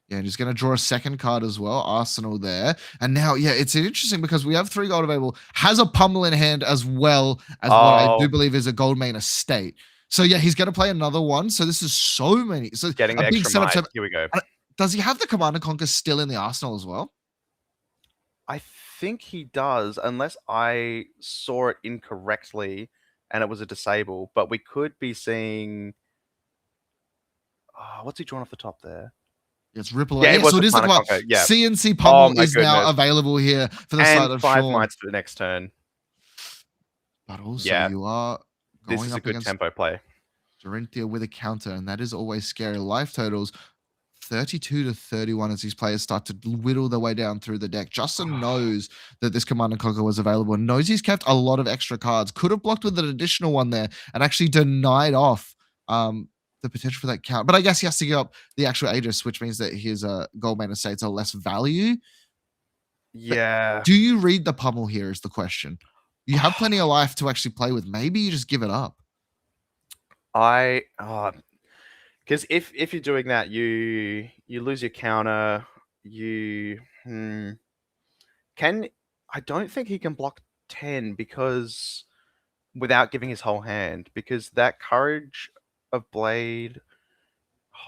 Yeah, and he's going to draw a second card as well. Arsenal there. And now, it's interesting because we have 3 gold available. Has a pummel in hand as well as what I do believe is a Goldmane estate. So, he's going to play another one. So, this is so many. So, getting the extra might. Here we go. Does he have the Command and Conquer still in the arsenal as well? I think he does, unless I saw it incorrectly and it was a disable. But we could be seeing... what's he drawn off the top there? It's Ripple. Yeah, so it is the Command. CNC Pummel is now available here for the side of 5 Shaun. mites for the next turn. But also, you are going this is up a good against tempo play. Dorinthea with a counter, and that is always scary. Life totals 32 to 31 as these players start to whittle their way down through the deck. Justin knows that this Command and Conquer was available and knows he's kept a lot of extra cards. Could have blocked with an additional one there and actually denied off the potential for that count. But I guess he has to give up the actual Aegis, which means that his Goldmane estates are less value. Yeah. But do you read the pummel here is the question. You have plenty of life to actually play with. Maybe you just give it up. Because if you're doing that, you lose your counter. I don't think he can block 10 because without giving his whole hand, because that Courage of Blade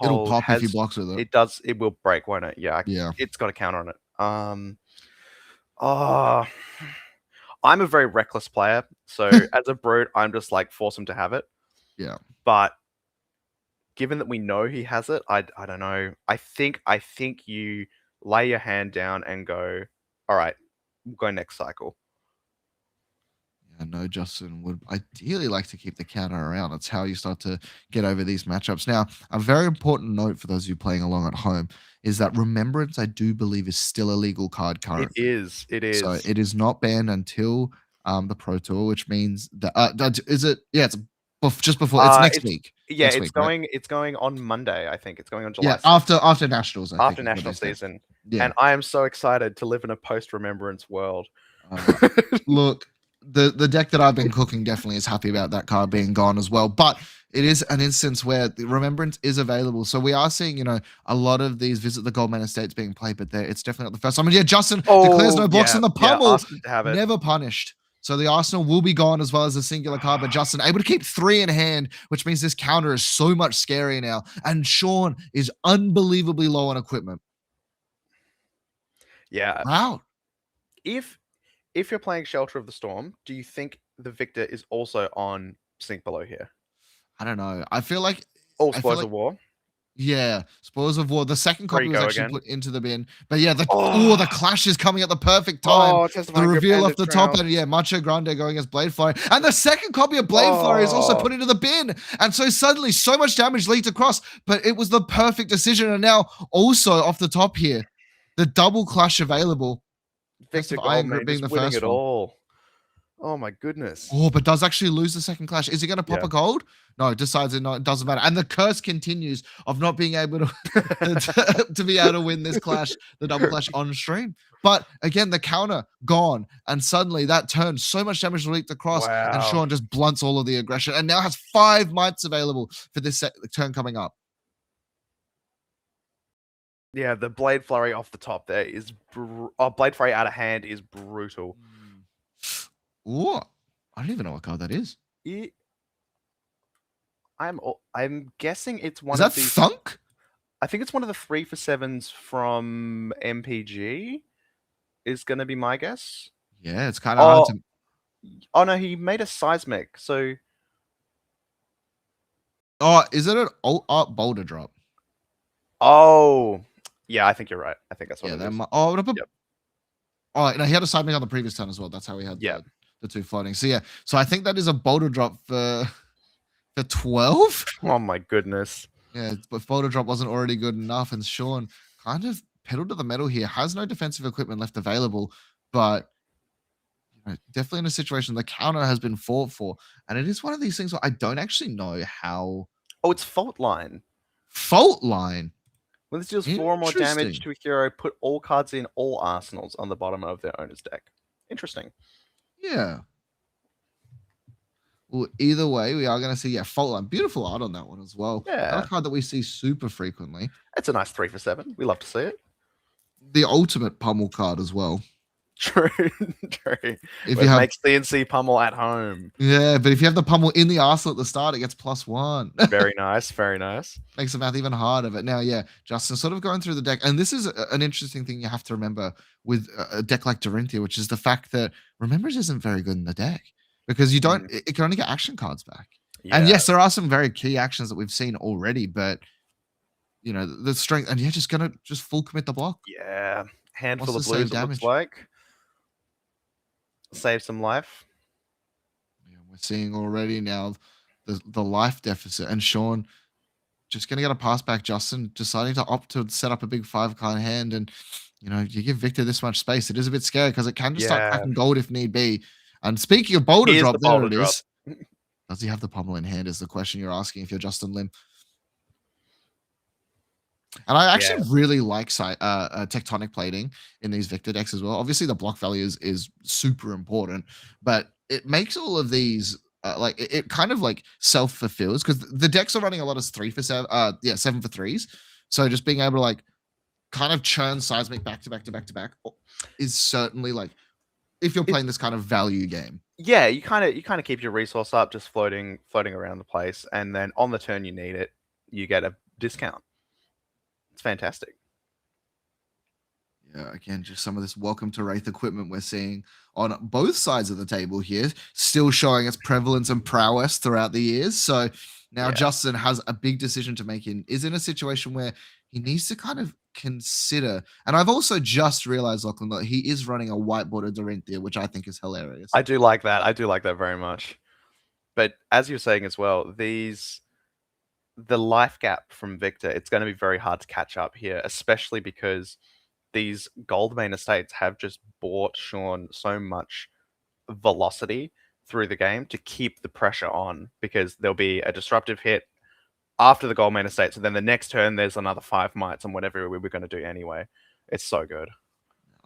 It'll pop if he blocks with it. It will break, won't it? Yeah. It's got a counter on it. I'm a very reckless player, so as a brute, I'm just like force him to have it. Yeah. But given that we know he has it, I don't know. I think you lay your hand down and go, all right, we'll go next cycle. I know Justin would ideally like to keep the counter around. That's how you start to get over these matchups. Now, a very important note for those of you playing along at home is that Remembrance, I do believe, is still a legal card It currently. is. It is. So it is not banned until the Pro Tour, which means that is it? Yeah, it's just before. It's next week. Yeah, Next it's week, right? going. It's going on Monday. I think it's going on July. Yeah, 6th, after Nationals. I think after is what national they said. season. Yeah. And I am so excited to live in a post-remembrance world. Look, the deck that I've been cooking definitely is happy about that card being gone as well. But it is an instance where the Remembrance is available. So we are seeing, a lot of these Visit the Goldmane estates being played, but it's definitely not the first time. And yeah, Justin declares no blocks yeah, on the pummel. ask them to have it. Never punished. So the Arsenal will be gone as well as a singular card, but Justin able to keep 3 in hand, which means this counter is so much scarier now. And Shaun is unbelievably low on equipment. Yeah. Wow. If you're playing Shelter of the Storm, do you think the Victor is also on Sink Below here? I don't know. I feel like All Spoils of War. Yeah, Spoils of War. The second copy was actually again. put into the bin. But yeah, the clash is coming at the perfect time. The reveal off the top, and yeah, Macho Grande going as Blade Flurry. And the second copy of Blade Flurry is also put into the bin. And so suddenly so much damage leaked across, but it was the perfect decision. And now also off the top here, the double clash available. Victor Iron Grip Goldmane being just the winning first it one. all. Oh my goodness. Oh, but does actually lose the second clash. Is he going to pop Yeah. a gold? No, decides it doesn't matter. And the curse continues of not being able to to be able to win this clash, the double clash on stream. But again, the counter gone, and suddenly that turn so much damage leaked across, and Wow. Shaun just blunts all of the aggression, and now has 5 mites available for this turn coming up. Yeah, the Blade Flurry off the top there is Blade Flurry out of hand is brutal. Ooh, I don't even know what card that is. I'm guessing it's one Is of that these. Thunk? I think it's one of the 3-for-7s from MPG. Is going to be my guess. Yeah, it's kind of hard to. Oh no, he made a seismic. So. Oh, is it an alt art boulder drop? Oh, yeah, I think you're right. I think that's what it is. Yep. Oh, no, he had a seismic on the previous turn as well. That's how he had the 2 floating. So yeah, so I think that is a boulder drop for 12. Oh my goodness. Yeah, but boulder drop wasn't already good enough, and Shaun kind of pedal to the metal here. Has no defensive equipment left available, but definitely in a situation the counter has been fought for, and it is one of these things where I don't actually know how. Oh, it's Fault Line. Fault Line. When this deals 4 or more damage to a hero, put all cards in all arsenals on the bottom of their owner's deck. Interesting. Yeah. Well, either way, we are going to see Fault Line. Beautiful art on that one as well. Yeah. Another card that we see super frequently. It's a nice 3-for-7. We love to see it. The ultimate pummel card as well. True. If you make CNC pummel at home. Yeah, but if you have the pummel in the arsenal at the start, it gets +1. Very nice. Very nice. Makes the math even harder. But now, Justin, sort of going through the deck. And this is an interesting thing you have to remember with a deck like Dorinthea, which is the fact that Remembrance isn't very good in the deck. Because you don't, it can only get action cards back. Yeah. And yes, there are some very key actions that we've seen already, but the strength, and just gonna full commit the block. Yeah. Handful of blues, it looks like. Save some life. Yeah, we're seeing already now the life deficit, and Shaun just gonna get a pass back. Justin deciding to opt to set up a big 5-card hand, and you give Victor this much space, it is a bit scary because it can just start cracking gold if need be. And speaking of boulder drop, there it is. Does he have the pummel in hand is the question you're asking if you're Justin Lim. And I actually really like tectonic plating in these Victor decks as well. Obviously, the block value is super important, but it makes all of these it kind of like self-fulfills because the decks are running a lot of 3-for-7, 7-for-3s. So just being able to kind of churn seismic back to back to back to back is certainly if you're playing this kind of value game. Yeah, you kind of keep your resource up, just floating around the place, and then on the turn you need it, you get a discount. It's fantastic. Yeah, again, just some of this welcome to Wraith equipment we're seeing on both sides of the table here, still showing its prevalence and prowess throughout the years. So Now Yeah. Justin has a big decision to make is in a situation where he needs to kind of consider. And I've also just realized, Lachlan, that he is running a white border Dorinthea, which I think is hilarious. I do like that. I do like that very much. But as you're saying as well, the life gap from Victor, it's going to be very hard to catch up here, especially because these Goldmane estates have just bought Shaun so much velocity through the game to keep the pressure on, because there'll be a disruptive hit after the Goldmane estates, and then the next turn there's another 5 mites on whatever we were going to do anyway. It's so good.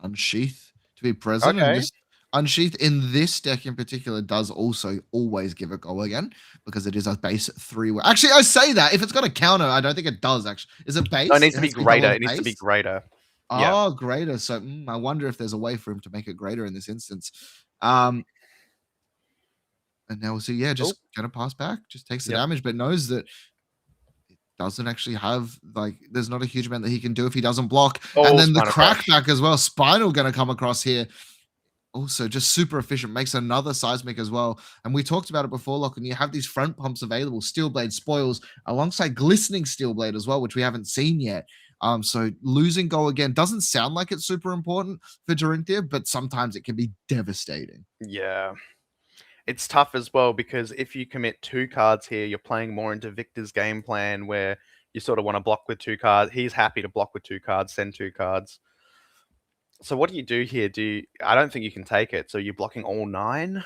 Unsheath to be present, and Okay. this Unsheath in this deck in particular does also always give a go again because it is a base 3. Actually, I say that if it's got a counter, I don't think it does. Actually, is it base? No, it needs to be has double greater. on It needs to be base? greater. Yeah. Oh, greater. So I wonder if there's a way for him to make it greater in this instance. And now we'll see. Yeah, just gonna pass back, just takes the damage, but knows that it doesn't actually have, like, there's not a huge amount that he can do if he doesn't block. And then the Spinal Crush. crackback as well. Spinal gonna come across here. Also, just super efficient, makes another seismic as well. And we talked about it before, Locke, and you have these front pumps available, Steel Blade spoils alongside Glistening Steel Blade as well, which we haven't seen yet. So losing go again doesn't sound like it's super important for Dorinthea, but sometimes it can be devastating. Yeah. It's tough as well, because if you commit 2 cards here, you're playing more into Victor's game plan where you sort of want to block with 2 cards. He's happy to block with 2 cards, send 2 cards. So what do you do here? I don't think you can take it. So you're blocking all 9,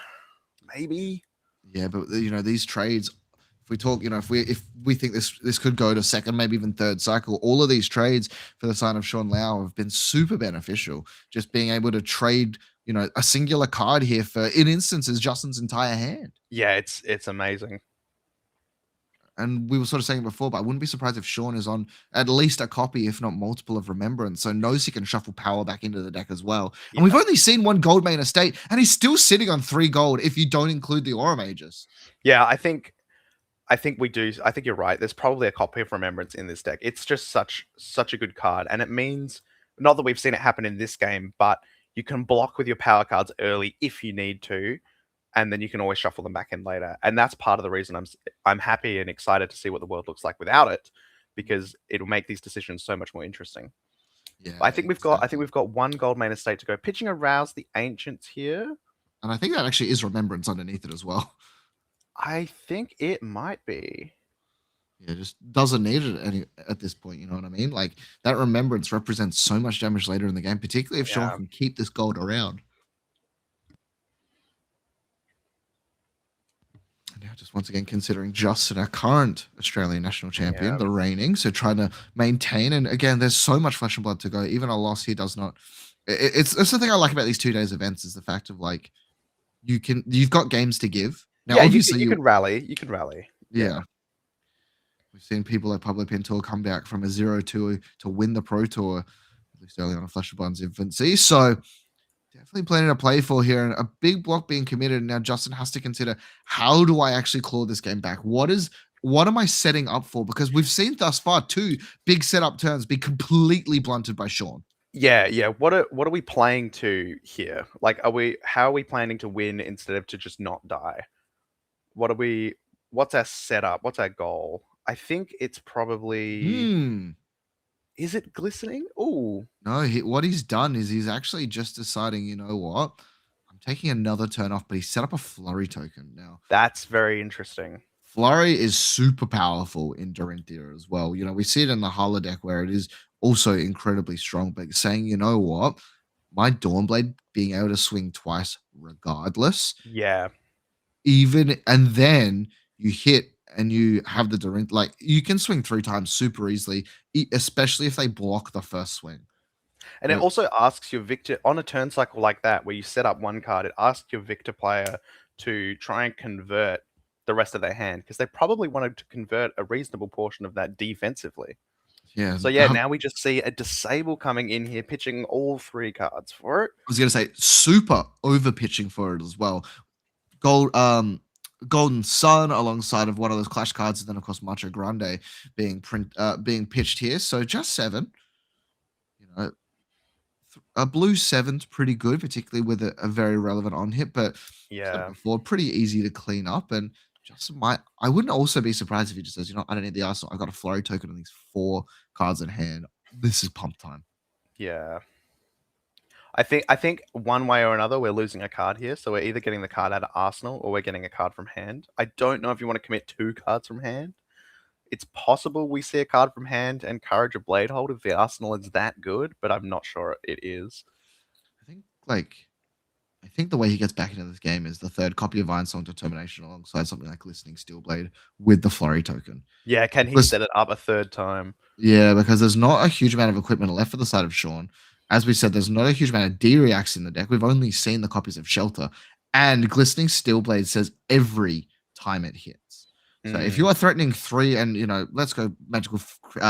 maybe. Yeah, but these trades. If we talk, if we think this could go to second, maybe even third cycle, all of these trades for the sign of Shaun Leow have been super beneficial. Just being able to trade, a singular card here for, in instances, Justin's entire hand. Yeah, it's amazing. And we were sort of saying before, but I wouldn't be surprised if Shaun is on at least a copy, if not multiple, of Remembrance. So knows he can shuffle power back into the deck as well. Yeah. And we've only seen 1 Goldmane estate, and he's still sitting on 3 gold if you don't include the Aura Mages. Yeah, I think we do. I think you're right. There's probably a copy of Remembrance in this deck. It's just such a good card. And it means, not that we've seen it happen in this game, but you can block with your power cards early if you need to, and then you can always shuffle them back in later. And that's part of the reason I'm happy and excited to see what the world looks like without it, because it'll make these decisions so much more interesting. Yeah, I think we've got 1 Goldmane estate to go. Pitching Arouse the Ancients here. And I think that actually is Remembrance underneath it as well. I think it might be. Yeah, just doesn't need it at this point, you know what I mean? Like, that Remembrance represents so much damage later in the game, particularly if Shaun can keep this gold around. And now just once again considering Justin, our current Australian national champion, the reigning, so trying to maintain. And again, there's so much flesh and blood to go. Even a loss here does not. It's the thing I like about these 2 days events is the fact of, like, you've got games to give. Now, obviously, you can rally. You can rally. Yeah. We've seen people like Pablo Pintor come back from a 0-2 to win the Pro Tour, at least early on in Flesh of Blood's infancy. So definitely plenty to play for here, and a big block being committed. Now Justin has to consider, how do I actually claw this game back? What am I setting up for? Because we've seen thus far 2 big setup turns be completely blunted by Shaun. Yeah. What are we playing to here? Like, how are we planning to win instead of to just not die? What's our setup? What's our goal? I think it's probably. Is it Glistening? Oh. No, what he's done is he's actually just deciding, you know what? I'm taking another turn off, but he set up a Flurry token now. That's very interesting. Flurry is super powerful in Dorinthea as well. We see it in the Hala deck where it is also incredibly strong, but saying, you know what? My Dawnblade being able to swing twice regardless. Yeah. And then you hit and you have the Dorinthea, like, you can swing 3 times super easily, especially if they block the first swing. And it also asks your Victor, on a turn cycle like that, where you set up 1 card, it asks your Victor player to try and convert the rest of their hand, because they probably wanted to convert a reasonable portion of that defensively. Yeah. So yeah, now we just see a Disable coming in here, pitching all 3 cards for it. I was going to say super over pitching for it as well. Golden Sun alongside of one of those clash cards, and then of course Macho Grande being pitched here. So just 7. A blue 7's pretty good, particularly with a very relevant on hit, but yeah, before, pretty easy to clean up. And Just I wouldn't also be surprised if he just says, I don't need the Arsenal. I got a flurry token on these 4 cards in hand. This is pump time. Yeah. I think one way or another we're losing a card here. So we're either getting the card out of Arsenal or we're getting a card from hand. I don't know if you want to commit 2 cards from hand. It's possible we see a card from hand and Courage of Bladehold if the Arsenal is that good, but I'm not sure it is. I think the way he gets back into this game is the 3rd copy of Ironsong Determination alongside something like Glistening Steelblade with the flurry token. Yeah, can he set it up a 3rd time? Yeah, because there's not a huge amount of equipment left for the side of Shaun. As we said, there's not a huge amount of D-reacts in the deck. We've only seen the copies of Shelter. And Glistening Steelblade says every time it hits. So if you are threatening 3 and, let's go Magical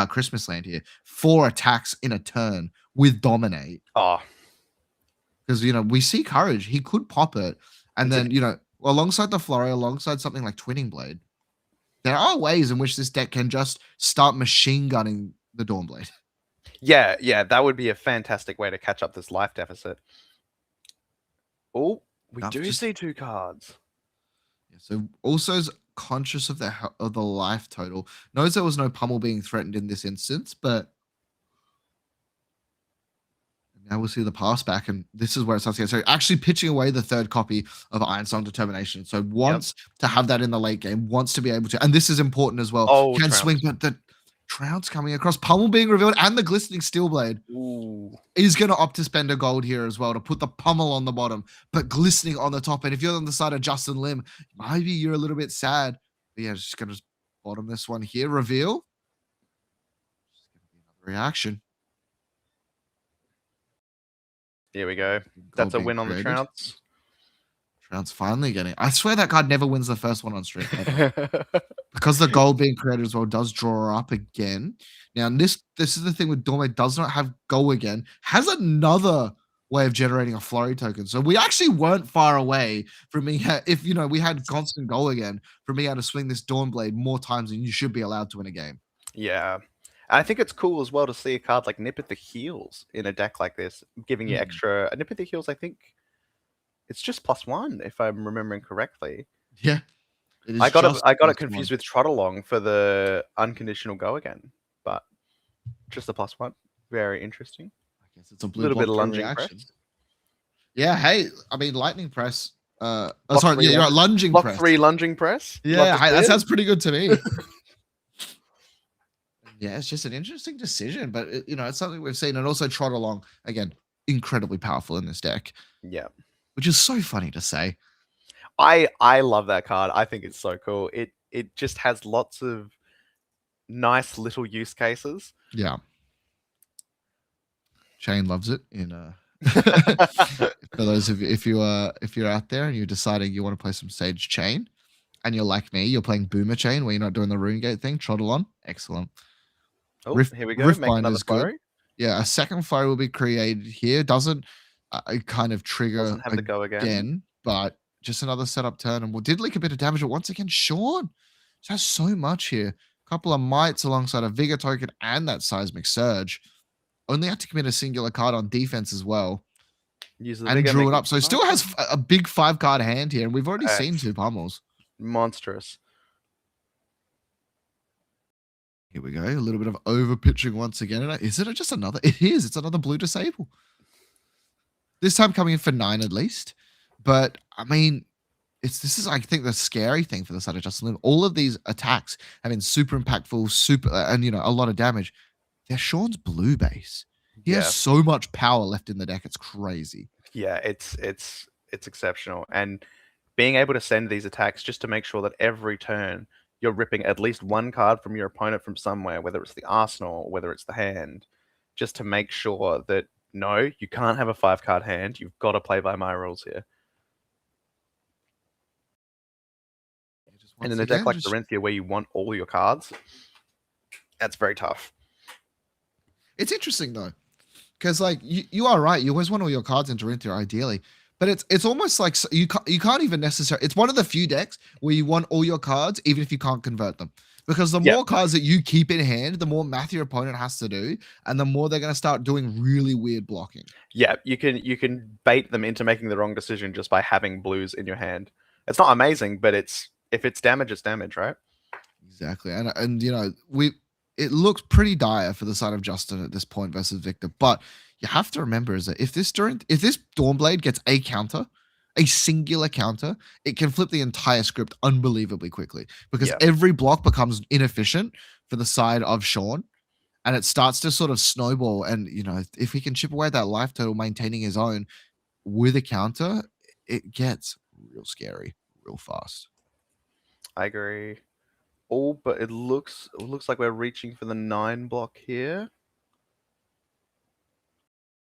Christmas Land here, 4 attacks in a turn with Dominate. Oh. Because, we see Courage. He could pop it. And then, alongside the Flurry, alongside something like Twinning Blade, there are ways in which this deck can just start machine gunning the Dawnblade. Yeah, that would be a fantastic way to catch up this life deficit. Oh, we do see 2 cards. Yeah, so Also's conscious of the life total. Knows there was no pummel being threatened in this instance, but now we'll see the pass back, and this is where it starts to get. So actually pitching away the 3rd copy of Ironsong Determination. So wants to have that in the late game, wants to be able to, and this is important as well. Oh, can swing, but the Trounce coming across, pummel being revealed, and the Glistening Steelblade. Ooh. Is going to opt to spend a gold here as well to put the pummel on the bottom, but Glistening on the top. And if you're on the side of Justin Lim, maybe you're a little bit sad. But yeah, just going to bottom this one here. Reveal. Just going to be another reaction. Here we go. That's a win on the Trounce. Trounce finally getting. I swear that card never wins the first one on stream. Because the gold being created as well does draw her up again. Now, this is the thing with Dorme, does not have go again. Has another way of generating a flurry token. So we actually weren't far away from me. If, we had constant goal again, from being able to swing this Dawnblade more times than you should be allowed to in a game. Yeah. I think it's cool as well to see a card like Nip at the Heels in a deck like this, giving you extra. Nip at the Heels, I think it's just +1, if I'm remembering correctly. Yeah. I got it confused with Trot Along for the unconditional go again, but just a +1. Very interesting. I guess it's a blue little bit of lunging reaction. press. Yeah, hey, I mean lightning press. Block sorry, you're right, lunging block press. 3 lunging press. Yeah, hey, that sounds pretty good to me. Yeah, it's just an interesting decision, but it's something we've seen, and also Trot Along again, incredibly powerful in this deck. Yeah, which is so funny to say. I love that card. I think it's so cool. It just has lots of nice little use cases. Yeah. Shane loves it. For those of you, if you're out there and you're deciding you want to play some Sage Chain, and you're like me, you're playing Boomer Chain where you're not doing the Runegate thing, Trottle on, excellent. Oh, here we go. Make another flurry. Yeah, a second flurry will be created here. Doesn't kind of trigger Doesn't have to go again, but just another setup turn, and we did leak a bit of damage. But once again, Shaun just has so much here. A couple of mites alongside a Vigor token and that Seismic Surge. Only had to commit a singular card on defense as well. And drew it up. So still has a big 5-card hand here, and we've already seen 2 pummels. Monstrous. Here we go. A little bit of over pitching once again. Is it just another? It is. It's another blue disable. This time coming in for 9 at least. But I mean, this is I think the scary thing for the side of Justin Lim. All of these attacks have been super impactful, and a lot of damage. They're Shaun's blue base. He has so much power left in the deck. It's crazy. Yeah, it's exceptional. And being able to send these attacks just to make sure that every turn you're ripping at least 1 card from your opponent from somewhere, whether it's the arsenal, whether it's the hand, just to make sure that, no, you can't have a 5-card hand. You've got to play by my rules here. And in a deck like Dorinthea, where you want all your cards, that's very tough. It's interesting, though, because you are right. You always want all your cards in Dorinthea, ideally. But it's almost like you can't even necessarily. It's one of the few decks where you want all your cards, even if you can't convert them. Because the more cards that you keep in hand, the more math your opponent has to do, and the more they're going to start doing really weird blocking. Yeah, you can bait them into making the wrong decision just by having blues in your hand. It's not amazing, but it's If it's damage, it's damage, right? Exactly. And you know, it looks pretty dire for the side of Justin at this point versus Victor. But you have to remember is that if this Dawnblade gets a counter, a singular counter, it can flip the entire script unbelievably quickly because every block becomes inefficient for the side of Shaun. And it starts to sort of snowball. And, you know, if he can chip away at that life total, maintaining his own with a counter, it gets real scary real fast. I agree. Oh, but it looks like we're reaching for the 9 block here.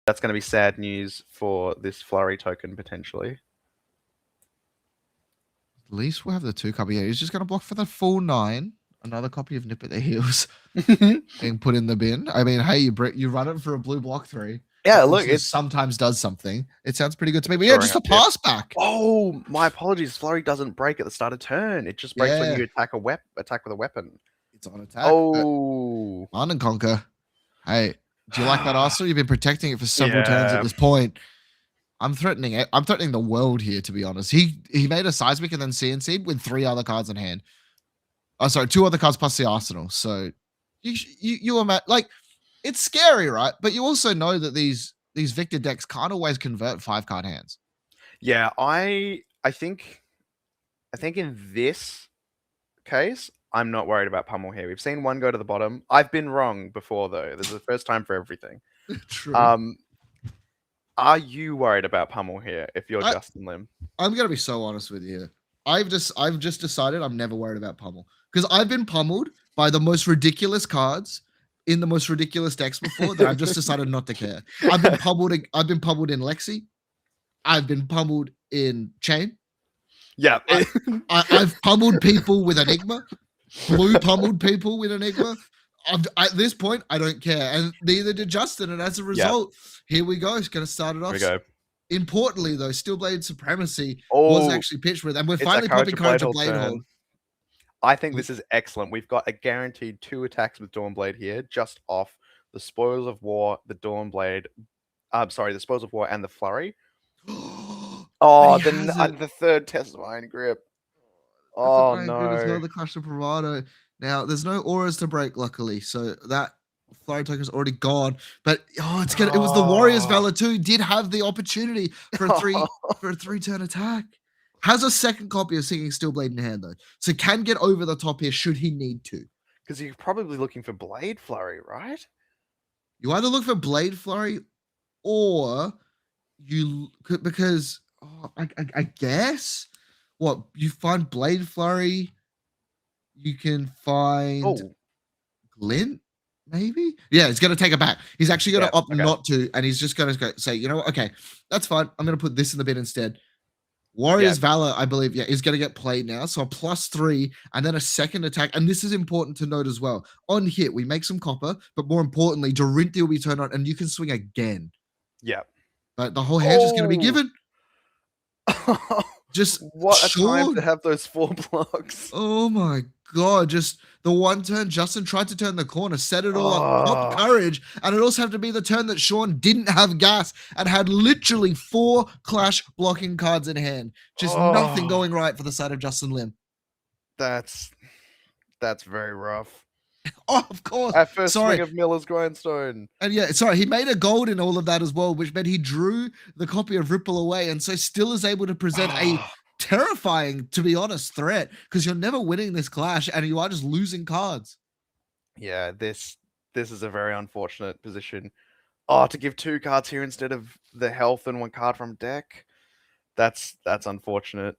That's going to be sad news for this flurry token, potentially. At least we'll have the 2 copy. Yeah, he's just going to block for the full 9. Another copy of Nip at the Heels being put in the bin. I mean, hey, you run it for a blue block 3. Yeah, look, it sometimes does something. It sounds pretty good to me. But yeah, just a pass back. Oh, my apologies. Flurry doesn't break at the start of turn. It just breaks when you attack with a weapon. It's on attack. Oh, on and conquer. Hey, do you like that arsenal? You've been protecting it for several turns at this point. I'm threatening it. I'm threatening the world here, to be honest. He made a seismic and then CNC'd with 3 other cards in hand. Oh, sorry, 2 other cards plus the arsenal. So you like, it's scary, right? But you also know that these Victor decks can't always convert 5-card hands. Yeah, I think in this case, I'm not worried about Pummel here. We've seen one go to the bottom. I've been wrong before, though. This is the first time for everything. True. Are you worried about Pummel here if you're Justin Lim? I'm gonna be so honest with you. I've just decided I'm never worried about Pummel because I've been pummeled by the most ridiculous cards in the most ridiculous decks before that I've just decided not to care. I've been pummeled in Lexi. I've been pummeled in Chain. Yeah. I've pummeled people with Enigma. Blue pummeled people with Enigma. At this point, I don't care. And neither did Justin. And as a result, here we go. It's going to start it off. Here we go. Importantly, though, Steelblade Supremacy was actually pitched with. And we're finally popping Courage of Blade Hold. I think this is excellent. We've got a guaranteed 2 attacks with Dawnblade here, just off the Spoils of War, the Dawnblade. The Spoils of War and the Flurry. The 3rd Testifying Grip. Oh, no. The Clash of Bravado. Now, there's no auras to break, luckily. So that Flurry token is already gone. But, it was the Warrior's Valor too. Did have the opportunity for a 3-turn attack. Has a 2nd copy of Singing Steelblade in hand, though. So can get over the top here should he need to. Because you're probably looking for Blade Flurry, right? You either look for Blade Flurry or you could, because I guess what you find Blade Flurry, you can find Glint, maybe. Yeah, he's gonna take it back. He's actually gonna opt not to, and he's just gonna say, you know what? Okay, that's fine. I'm gonna put this in the bin instead. Warrior's Valor, I believe, is going to get played now. So a +3 and then a 2nd attack. And this is important to note as well. On hit, we make some copper, but more importantly, Dorinthea will be turned on and you can swing again. Yeah. But the whole hand's just going to be given. Just what a time to have those 4 blocks. Oh my God. Just the one turn Justin tried to turn the corner, set it all up, top Courage, and it also had to be the turn that Shaun didn't have gas and had literally 4 clash blocking cards in hand. Just nothing going right for the side of Justin Lim. That's very rough. Oh, of course. At first swing of Miller's Grindstone. And he made a gold in all of that as well, which meant he drew the copy of Ripple away and so still is able to present a terrifying, to be honest, threat because you're never winning this clash and you are just losing cards. Yeah, this is a very unfortunate position. To give 2 cards here instead of the health and 1 card from deck. That's unfortunate.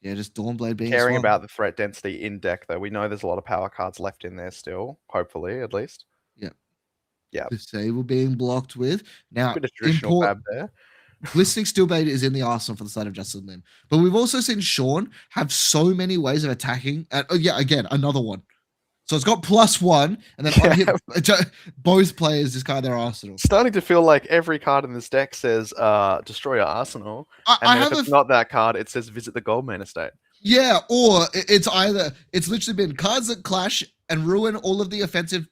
Yeah, just Dawnblade being caring about the threat density in deck, though. We know there's a lot of power cards left in there still, hopefully, at least. Yeah. Disable being blocked with. Now, bit of traditional fab there. Glistening Steelblade is in the arsenal for the side of Justin Lim. But we've also seen Shaun have so many ways of attacking. Again, another one. So it's got +1, and then on hit, both players discard their arsenal. Starting to feel like every card in this deck says destroy your arsenal. If it's not that card, it says visit the Goldmane estate. Yeah, or it's literally been cards that clash and ruin all of the offensive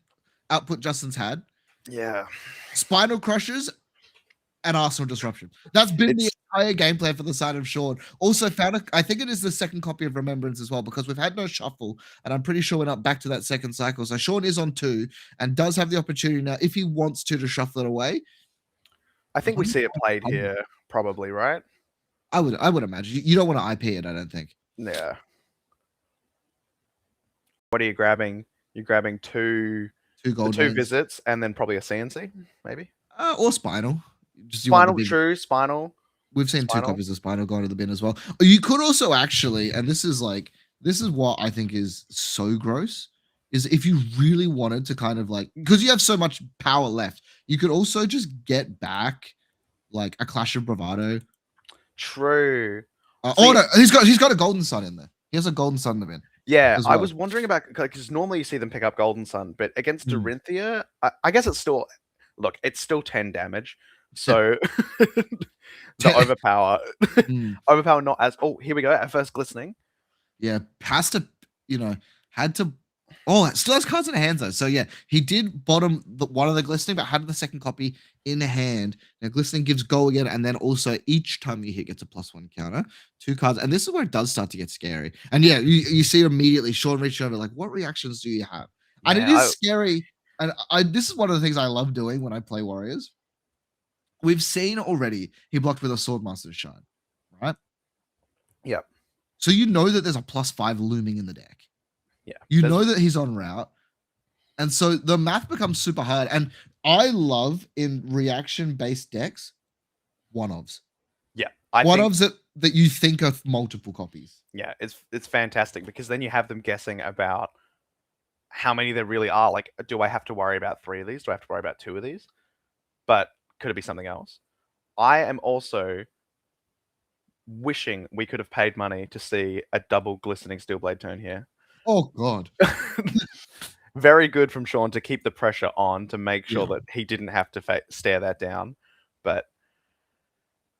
output Justin's had. Yeah. Spinal Crushers and Arsenal disruption. That's been the entire game plan for the side of Shaun. Also found, I think it is the second copy of Remembrance as well, because we've had no shuffle, and I'm pretty sure we're not back to that second cycle. So Shaun is on 2 and does have the opportunity now, if he wants to shuffle it away. I think we see it played here, probably, right? I would imagine. You don't want to IP it, I don't think. Yeah. What are you grabbing? You're grabbing two visits and then probably a CNC, maybe? Or Spinal. Spinal, true, Spinal. We've seen 2 copies of Spinal going to the bin as well. You could also actually, and this is what I think is so gross, is if you really wanted to kind of like, because you have so much power left, you could also just get back like a Clash of Bravado. True. Oh no, he's got a Golden Sun in there. He has a Golden Sun in the bin. Yeah, well. I was wondering about, because normally you see them pick up Golden Sun, but against Dorinthea, I guess it's still, look, it's still 10 damage. So the overpower, overpower not as, oh, here we go, at first glistening. Yeah, has to, had to, still has cards in hands though. So yeah, he did bottom one of the glistening, but had the second copy in hand. Now glistening gives go again, and then also each time you hit gets a +1 counter. 2 cards, and this is where it does start to get scary. And yeah, you see immediately Shaun reach over, like, what reactions do you have? And it is scary. And this is one of the things I love doing when I play Warriors. We've seen already he blocked with a Swordmaster's Shine, right? Yep. So you know that there's a +5 looming in the deck. Yeah. You know that he's on route. And so the math becomes super hard. And I love in reaction-based decks, one-ofs. Yeah. One-ofs that you think of multiple copies. Yeah, it's fantastic, because then you have them guessing about how many there really are. Like, do I have to worry about 3 of these? Do I have to worry about 2 of these? But could it be something else? I am also wishing we could have paid money to see a double glistening Steelblade turn here. Oh, God. Very good from Shaun to keep the pressure on, to make sure that he didn't have to stare that down. But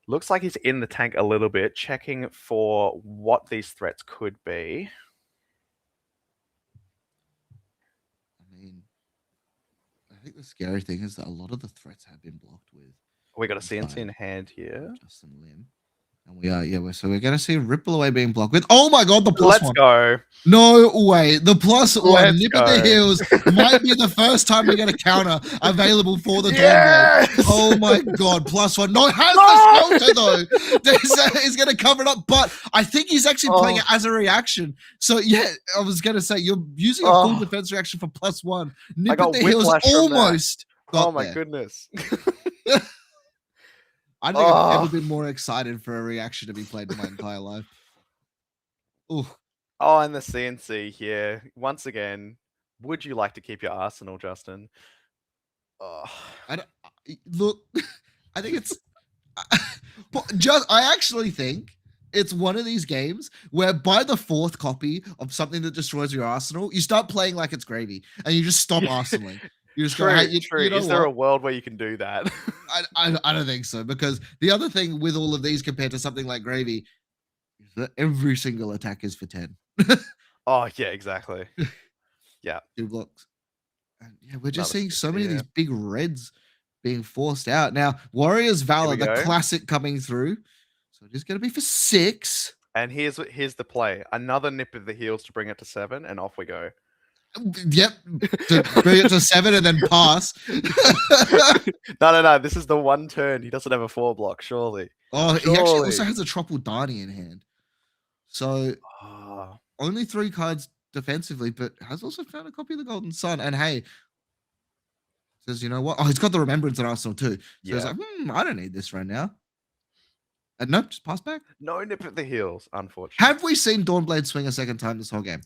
looks like he's in the tank a little bit, checking for what these threats could be. I mean, I think the scary thing is that a lot of the threats have been blocked with. We got a CNC in hand here. Justin Lim. And we are, so we're going to see Ripple Away being blocked with, oh my God, the +1. Let's go. No way. The +1, nip at the heels, might be the first time we get a counter available for the Dawnblade. Oh my God, +1. No, has the shelter though. He's going to cover it up, but I think he's actually playing it as a reaction. So yeah, I was going to say, you're using a full defense reaction for +1. Nip at the heels almost. Oh my goodness. I don't think I've ever been more excited for a reaction to be played in my entire life. Ooh. Oh, and the CNC here. Once again, would you like to keep your arsenal, Justin? Oh. Look, I think it's... I actually think it's one of these games where by the 4th copy of something that destroys your arsenal, you start playing like it's gravy, and you just stop arsenaling. You just true. You know, is there a world where you can do that? I don't think so, because the other thing with all of these compared to something like gravy is that every single attack is for 10. Oh yeah, exactly. Yeah, 2 blocks. And yeah, we're just seeing so many of these big reds being forced out. Now, Warriors Valor, the classic coming through. So it is going to be for 6. And here's the play. Another nip of the heels to bring it to 7, and off we go. Yep, to bring it to 7 and then pass. No. This is the one turn. He doesn't have a 4 block, surely. Oh, he actually also has a Tropple Darnie in hand. So only 3 cards defensively, but has also found a copy of the Golden Sun. And hey, says, you know what? Oh, he's got the Remembrance in Arsenal too. So he's like, I don't need this right now. And nope, just pass back. No nip at the heels, unfortunately. Have we seen Dawnblade swing a second time this whole game?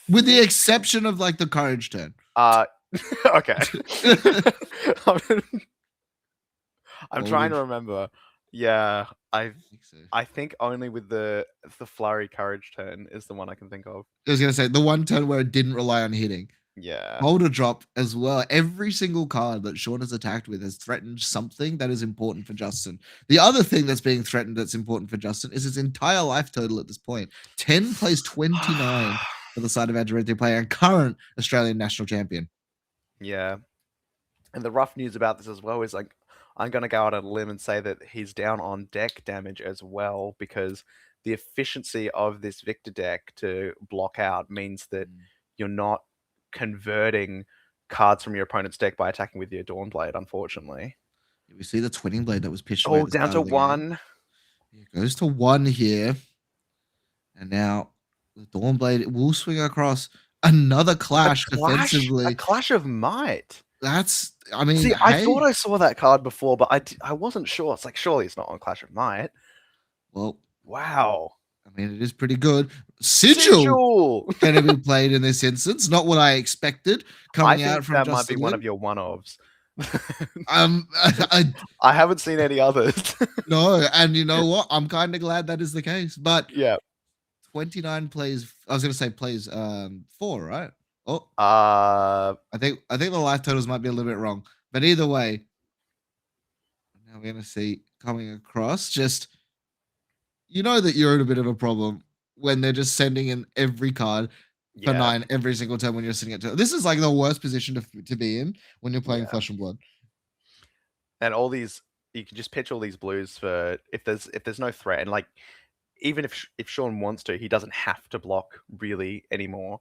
With the exception of like the courage turn. Okay. I'm trying to remember. Yeah, I think only with the flurry courage turn is the one I can think of. I was gonna say the one turn where it didn't rely on hitting. Yeah. Hold a drop as well. Every single card that Shaun has attacked with has threatened something that is important for Justin. The other thing that's being threatened that's important for Justin is his entire life total at this point. 10 plays 29 for the side of our Dorinthea player and current Australian national champion. Yeah. And the rough news about this as well is like, I'm going to go out on a limb and say that he's down on deck damage as well, because the efficiency of this Victor deck to block out means that you're not converting cards from your opponent's deck by attacking with your Dawnblade, unfortunately. We see the Twinning Blade that was pitched away. Oh, down to 1. It goes to 1 here. And now the Dawnblade will swing across. Another clash defensively. A clash of might. That's, I mean, see, I thought I saw that card before, but I wasn't sure. It's like, surely it's not on Clash of Might. Well, wow. I mean, it is pretty good. Sigil going to be played in this instance. Not what I expected coming out from that Justin might be one Lin. of your one-ofs. I haven't seen any others. No, and you know what? I'm kind of glad that is the case. But yeah, 29 plays. I was going to say plays 4, right? Oh, I think the life totals might be a little bit wrong, but either way, now we're going to see coming across. Just you know that you're in a bit of a problem when they're just sending in every card for 9 every single time when you're sitting at 2. This is like the worst position to be in when you're playing Flesh and Blood. And all these, you can just pitch all these blues for if there's no threat, and like even if Shaun wants to, he doesn't have to block really anymore.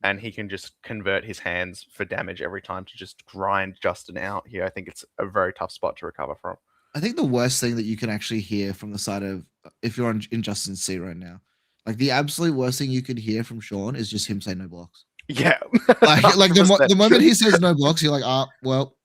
And he can just convert his hands for damage every time to just grind Justin out here. I think it's a very tough spot to recover from. I think the worst thing that you can actually hear from the side of, if you're in Justin's seat right now, like the absolute worst thing you could hear from Shaun is just him say no blocks. Yeah. like the moment he says no blocks, you're like, well.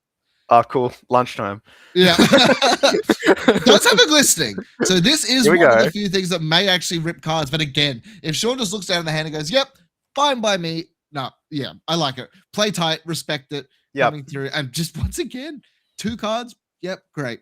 Cool. Lunchtime. Yeah. Don't have a glistening. So this is one of the few things that may actually rip cards. But again, if Shaun just looks down in the hand and goes, yep, fine by me. No, yeah, I like it. Play tight, respect it. Coming through. And just once again, 2 cards. Yep, great.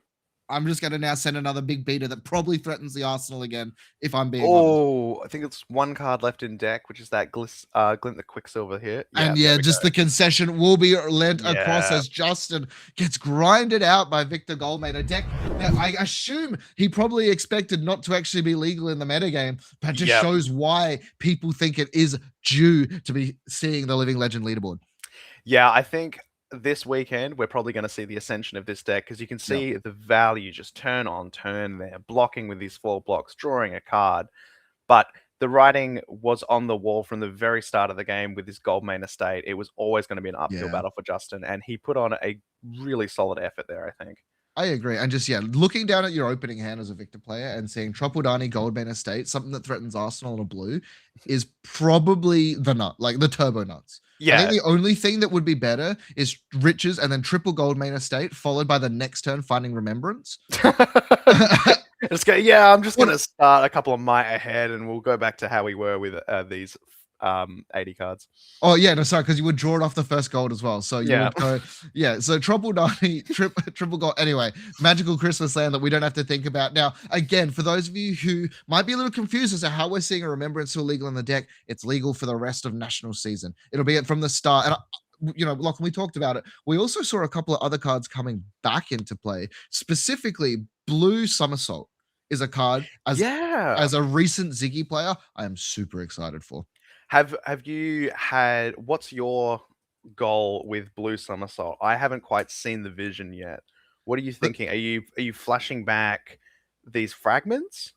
I'm just going to now send another big beater that probably threatens the Arsenal again, if I'm being honest. I think it's 1 card left in deck, which is that Glint the Quicksilver here. And just the concession will be lent across as Justin gets grinded out by Victor Goldmane. A deck that I assume he probably expected not to actually be legal in the metagame, but just shows why people think it is due to be seeing the Living Legend leaderboard. Yeah, I think this weekend we're probably going to see the ascension of this deck, because you can see the value just turn on turn there, blocking with these 4 blocks, drawing a card. But the writing was on the wall from the very start of the game with this Goldmane estate. It was always going to be an uphill battle for Justin, and he put on a really solid effort there, I think. I agree. And just, looking down at your opening hand as a Victor player and seeing Tropodani, Goldmane estate, something that threatens Arsenal and a blue, is probably the nut, like the turbo nuts. Yeah. I think the only thing that would be better is Riches and then triple Goldmane estate, followed by the next turn finding Remembrance. I'm just going to start a couple of might ahead, and we'll go back to how we were with these 80 cards. Oh yeah, no, sorry, because you would draw it off the first gold as well. So you would go, so triple gold. Anyway, magical Christmas land that we don't have to think about. Now, again, for those of you who might be a little confused as to how we're seeing a Remembrance still legal in the deck, it's legal for the rest of national season. It'll be from the start. And like when we talked about it, we also saw a couple of other cards coming back into play. Specifically, Blue Somersault is a card as a recent Ziggy player I am super excited for. Have you had, what's your goal with Blue Somersault? I haven't quite seen the vision yet. What are you thinking? Are you flashing back these fragments?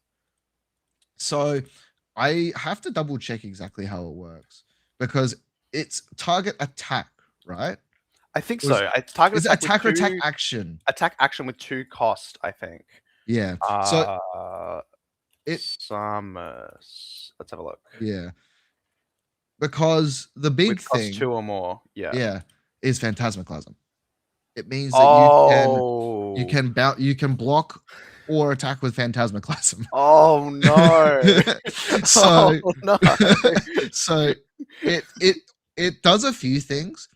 So I have to double check exactly how it works, because it's target attack, right? I think so. It's target attack or attack action. Attack action with 2 cost, I think. Yeah. So let's have a look. Yeah. Because the big thing, 2 or more, is Phantasmaclasm. It means that you can block or attack with Phantasmaclasm. Oh no! So it does a few things,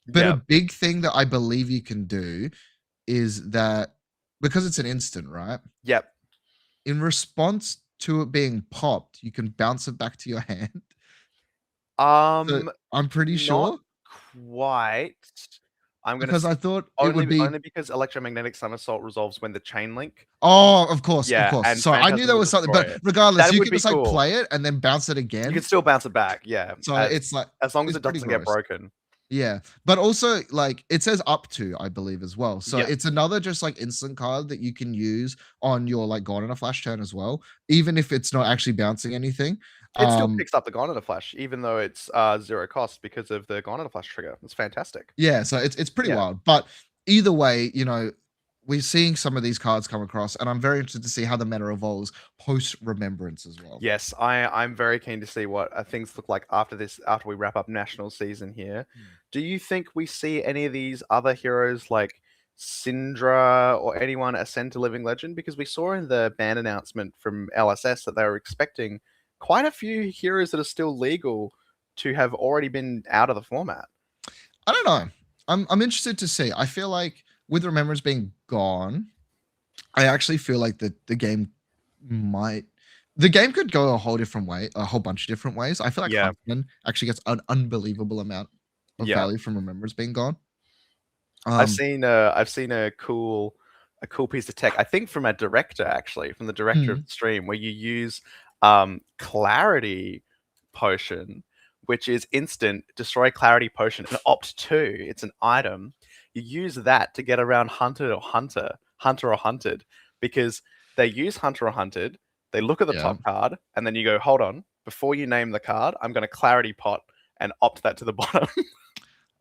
but a big thing that I believe you can do is that, because it's an instant, right? Yep. In response to it being popped, you can bounce it back to your hand. So I'm pretty sure. Quite. I thought it would be only because electromagnetic somersault resolves when the chain link. Oh, of course, of course. Sorry, I knew there was something, but regardless, you can just play it and then bounce it again. You can still bounce it back, yeah. So it's like, as long as it doesn't get broken. Yeah, but also like it says up to, I believe as well. So Yeah. it's another just like instant card that you can use on your like Gone in a Flash turn as well, even if it's not actually bouncing anything. It still picks up the Gone in a Flash, even though it's 0 cost because of the Gone in a Flash trigger. It's fantastic. Yeah, so it's pretty Yeah. wild. But either way, you know, we're seeing some of these cards come across, and I'm very interested to see how the meta evolves post Remembrance as well. Yes, I'm very keen to see what things look like after this, after we wrap up national season here. Do you think we see any of these other heroes like Cindra or anyone ascend to Living Legend? Because we saw in the ban announcement from LSS that they were expecting quite a few heroes that are still legal to have already been out of the format. I don't know. I'm interested to see. I feel like with Remembrance being gone, I actually feel like the game could go a whole different way, a whole bunch of different ways. I feel like Yeah. Huntsman actually gets an unbelievable amount of Yeah. value from Remembrance being gone. I've seen a cool piece of tech, I think from a director actually, from the director of the stream, where you use Clarity Potion, which is instant destroy Clarity Potion and opt 2. It's an item. You use that to get around Hunter or Hunted, because they use Hunter or Hunted, they look at the top card, and then you go, hold on, before you name the card, I'm going to Clarity Pot and opt that to the bottom.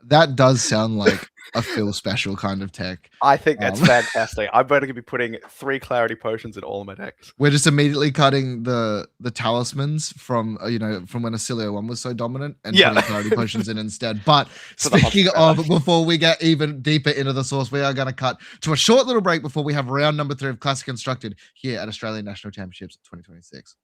That does sound like a Phil special kind of tech. I think that's fantastic. I'm going to be putting 3 Clarity Potions in all of my decks. We're just immediately cutting the talismans from from when Oscilio 1 was so dominant and putting Clarity Potions in instead. But speaking of, before we get even deeper into the source, we are going to cut to a short little break before we have round number 3 of Classic Constructed here at Australian National Championships 2026.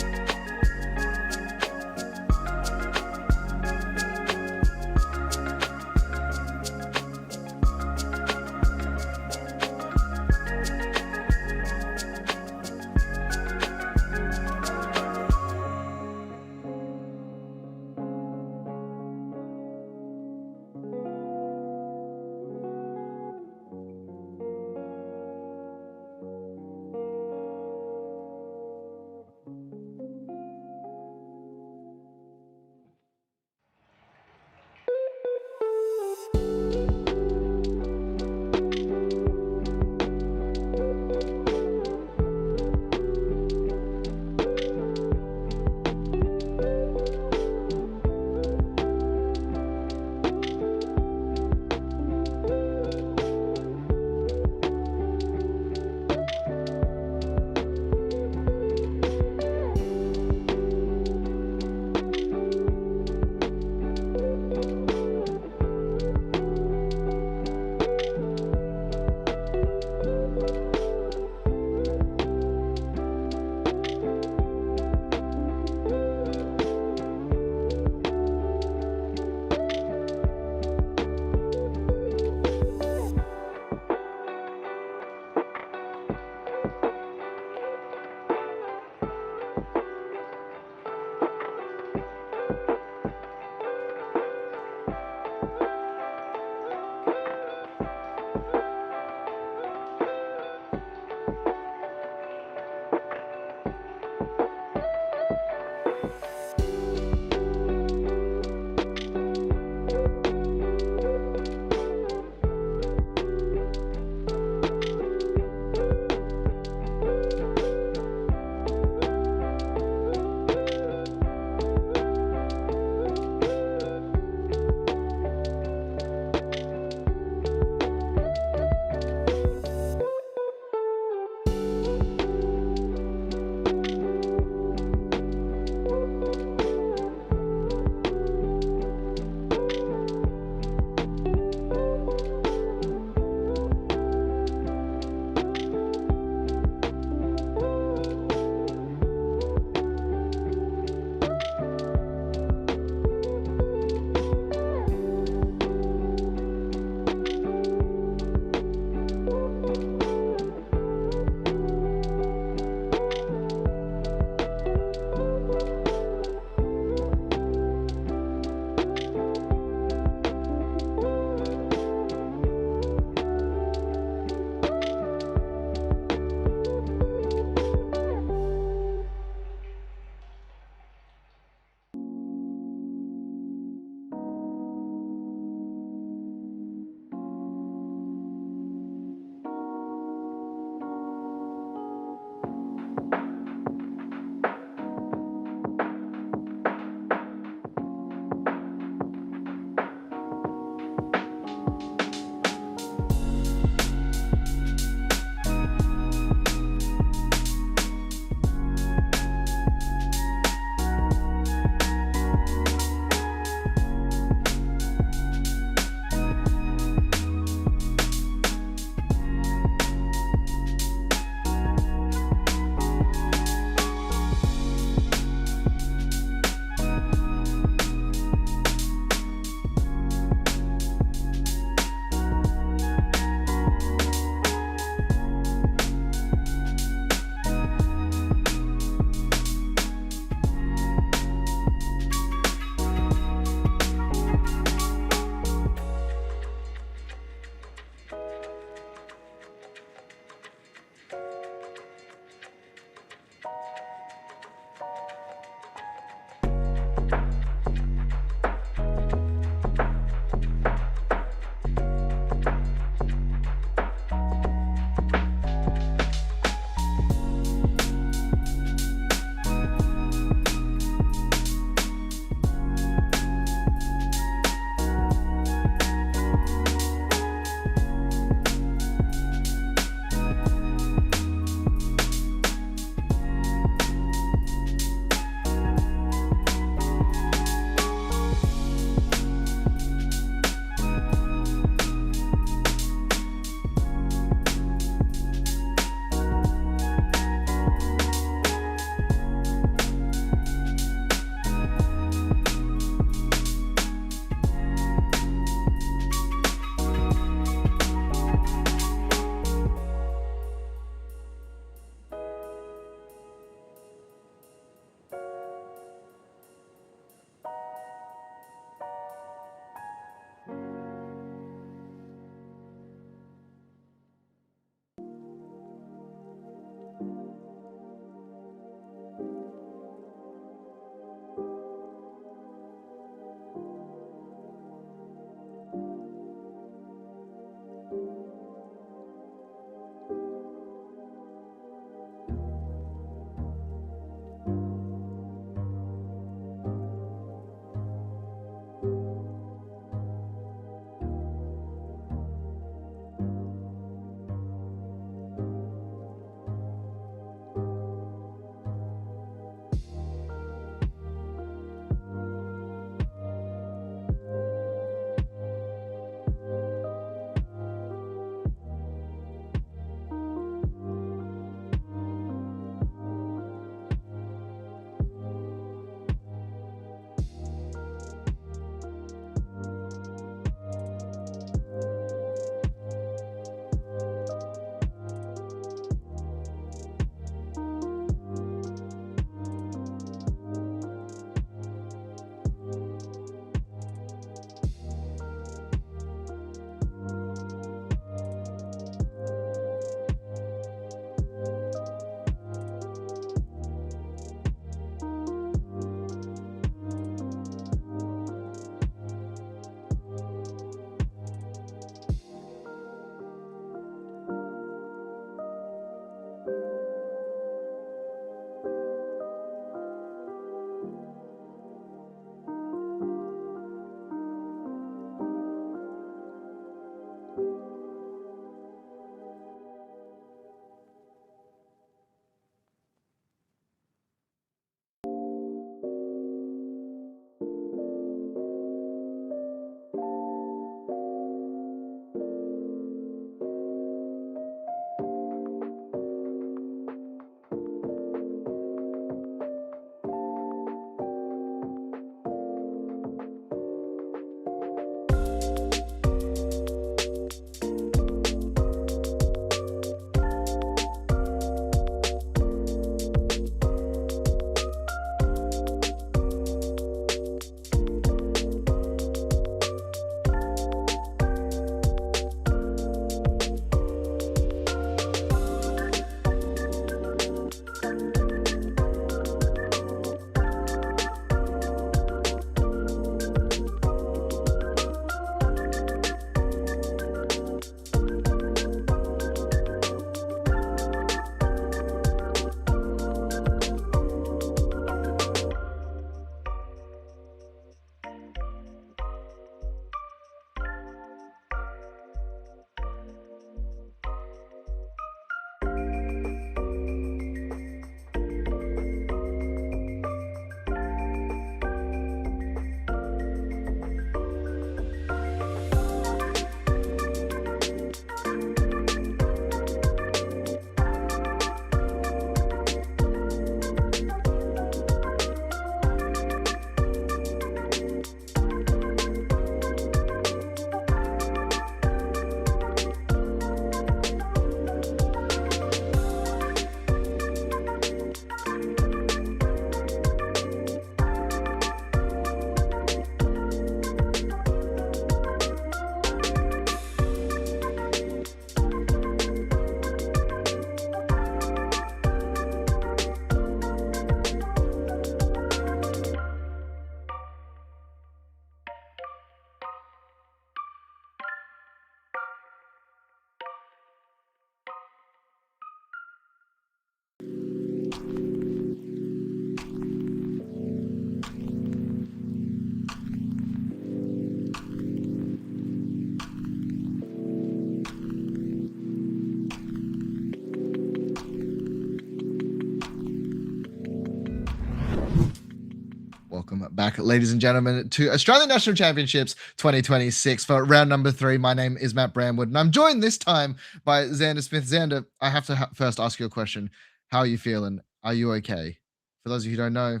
Welcome back, ladies and gentlemen, to Australian National Championships 2026 for round number 3. My name is Matt Bramwood, and I'm joined this time by Xander Smith. Xander, I have to first ask you a question. How are you feeling? Are you okay? For those of you who don't know,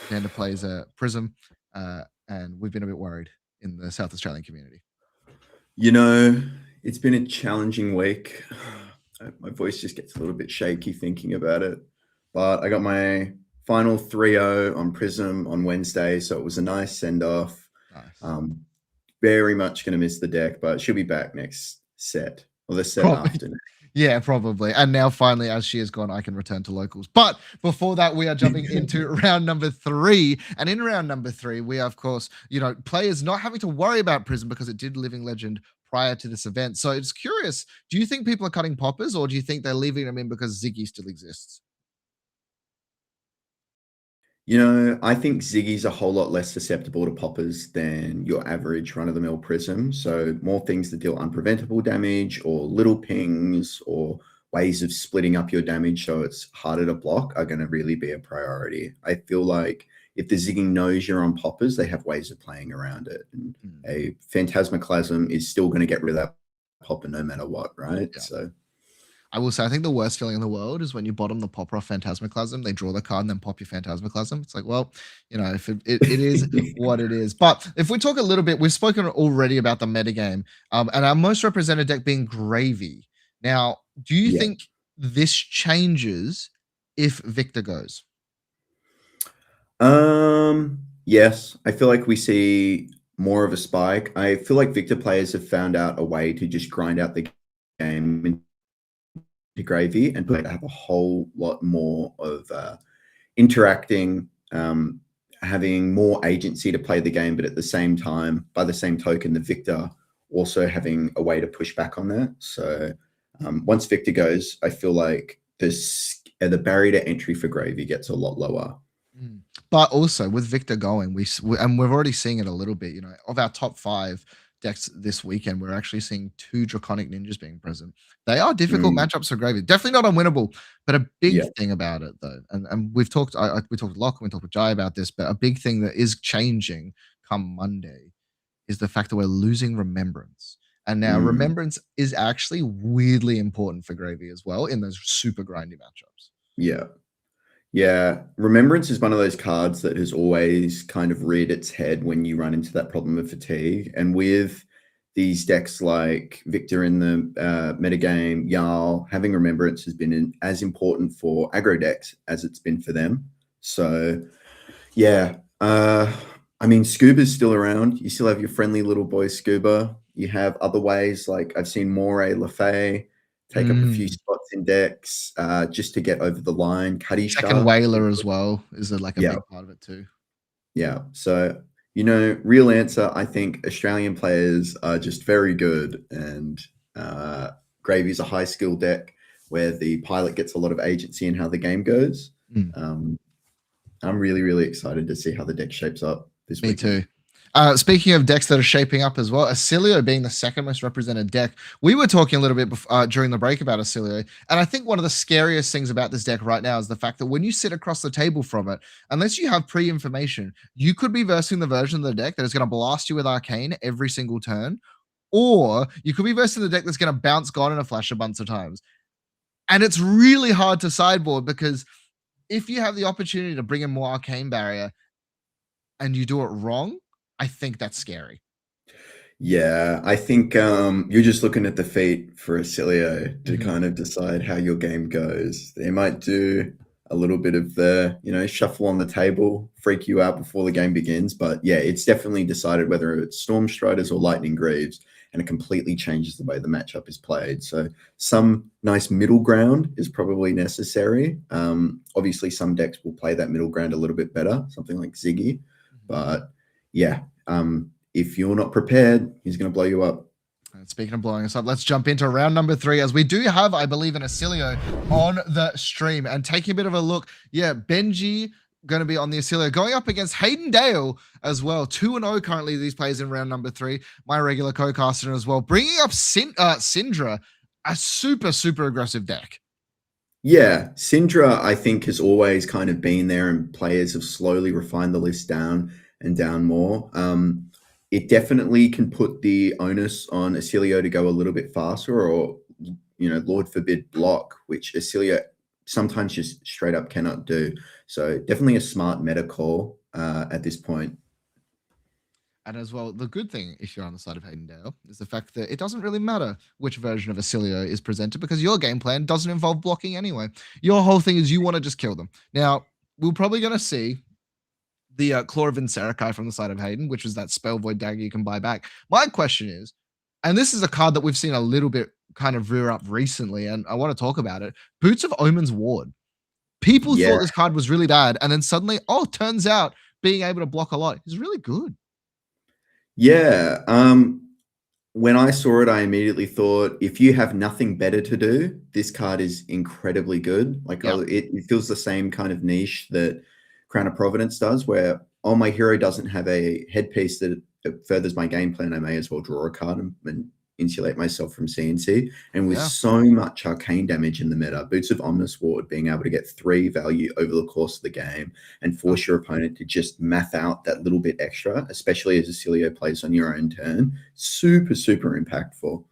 Xander plays Prism, and we've been a bit worried in the South Australian community. You know, it's been a challenging week. My voice just gets a little bit shaky thinking about it, but I got my final 3-0 on Prism on Wednesday, so it was a nice send-off. Nice. Very much going to miss the deck, but she'll be back next set, or the set after. Yeah, probably. And now finally, as she is gone, I can return to locals. But before that, we are jumping into round number 3. And in round number 3, we are, of course, players not having to worry about Prism because it did Living Legend prior to this event. So it's curious, do you think people are cutting poppers, or do you think they're leaving them in because Zyggy still exists? I think Ziggy's a whole lot less susceptible to poppers than your average run-of-the-mill Prism. So more things that deal unpreventable damage or little pings or ways of splitting up your damage so it's harder to block are going to really be a priority. I feel like if the Ziggy knows you're on poppers, they have ways of playing around it. And a Phantasmaclasm is still going to get rid of that popper no matter what, right? Yeah. So I will say, I think the worst feeling in the world is when you bottom the popper off Phantasmaclasm, they draw the card and then pop your Phantasmaclasm. It's like, well, if it is what it is. But if we talk a little bit, we've spoken already about the metagame, and our most represented deck being Gravy. Now, do you think this changes if Victor goes? Yes, I feel like we see more of a spike. I feel like Victor players have found out a way to just grind out the game to Gravy and have a whole lot more of interacting, having more agency to play the game, but at the same time, by the same token, the Victor also having a way to push back on that. So once Victor goes, I feel like the barrier to entry for Gravy gets a lot lower. But also with Victor going, and we're already seeing it a little bit, of our top 5 decks this weekend, we're actually seeing 2 Draconic Ninjas being present. They are difficult matchups for Gravy. Definitely not unwinnable, but a big thing about it though, and we've talked, we talked a lot, we talked with Jai about this, but a big thing that is changing come Monday is the fact that we're losing Remembrance. And now Remembrance is actually weirdly important for Gravy as well in those super grindy matchups. Yeah, Remembrance is one of those cards that has always kind of reared its head when you run into that problem of fatigue. And with these decks like Victor in the metagame, Jarl, having Remembrance has been as important for aggro decks as it's been for them. So, yeah, Scuba's still around. You still have your friendly little boy Scuba. You have other ways, like I've seen Moray Lafay take up a few spots in decks just to get over the line. Cuddy Second Whaler as well is a big part of it too. Yeah. So, real answer, I think Australian players are just very good, and Gravy's a high skill deck where the pilot gets a lot of agency in how the game goes. I'm really, really excited to see how the deck shapes up this week. Me too. Speaking of decks that are shaping up as well, Oscilio being the second most represented deck. We were talking a little bit during the break about Oscilio, and I think one of the scariest things about this deck right now is the fact that when you sit across the table from it, unless you have pre-information, you could be versing the version of the deck that is going to blast you with Arcane every single turn, or you could be versing the deck that's going to bounce God in a flash a bunch of times. And it's really hard to sideboard because if you have the opportunity to bring in more Arcane Barrier and you do it wrong, I think that's scary. Yeah, I think you're just looking at the feet for Oscilio to kind of decide how your game goes. They might do a little bit of the, shuffle on the table, freak you out before the game begins. But yeah, it's definitely decided whether it's Storm Striders or Lightning Greaves, and it completely changes the way the matchup is played. So some nice middle ground is probably necessary. Obviously, some decks will play that middle ground a little bit better, something like Ziggy. But yeah, if you're not prepared, he's going to blow you up. And speaking of blowing us up, let's jump into round number 3, as we do have, I believe, an Oscilio on the stream. And taking a bit of a look, Benji going to be on the Oscilio, going up against Hayden Dale as well. 2-0 currently, these players in round number 3. My regular co-caster as well, bringing up Cindra, a super, super aggressive deck. Yeah, Cindra, I think, has always kind of been there, and players have slowly refined the list down and down more. It definitely can put the onus on Oscilio to go a little bit faster, or, Lord forbid, block, which Oscilio sometimes just straight up cannot do. So definitely a smart meta call at this point. And as well, the good thing, if you're on the side of Hayden Dale, is the fact that it doesn't really matter which version of Oscilio is presented because your game plan doesn't involve blocking anyway. Your whole thing is you want to just kill them. Now, we're probably going to see the Claw of Vynnset from the side of Hayden, which is that spell void dagger you can buy back. My question is, and this is a card that we've seen a little bit kind of rear up recently, and I want to talk about it. Boots of Omen's Ward. People Yeah. thought this card was really bad, and then suddenly, turns out being able to block a lot is really good. Yeah. When I saw it, I immediately thought, if you have nothing better to do, this card is incredibly good. Like, Yeah. it fills the same kind of niche that Crown of Providence does, where, my hero doesn't have a headpiece that furthers my game plan, I may as well draw a card and insulate myself from CNC. And with Yeah. so much arcane damage in the meta, Boots of Omnis Ward being able to get 3 value over the course of the game and force your opponent to just math out that little bit extra, especially as Oscilio plays on your own turn, super, super impactful.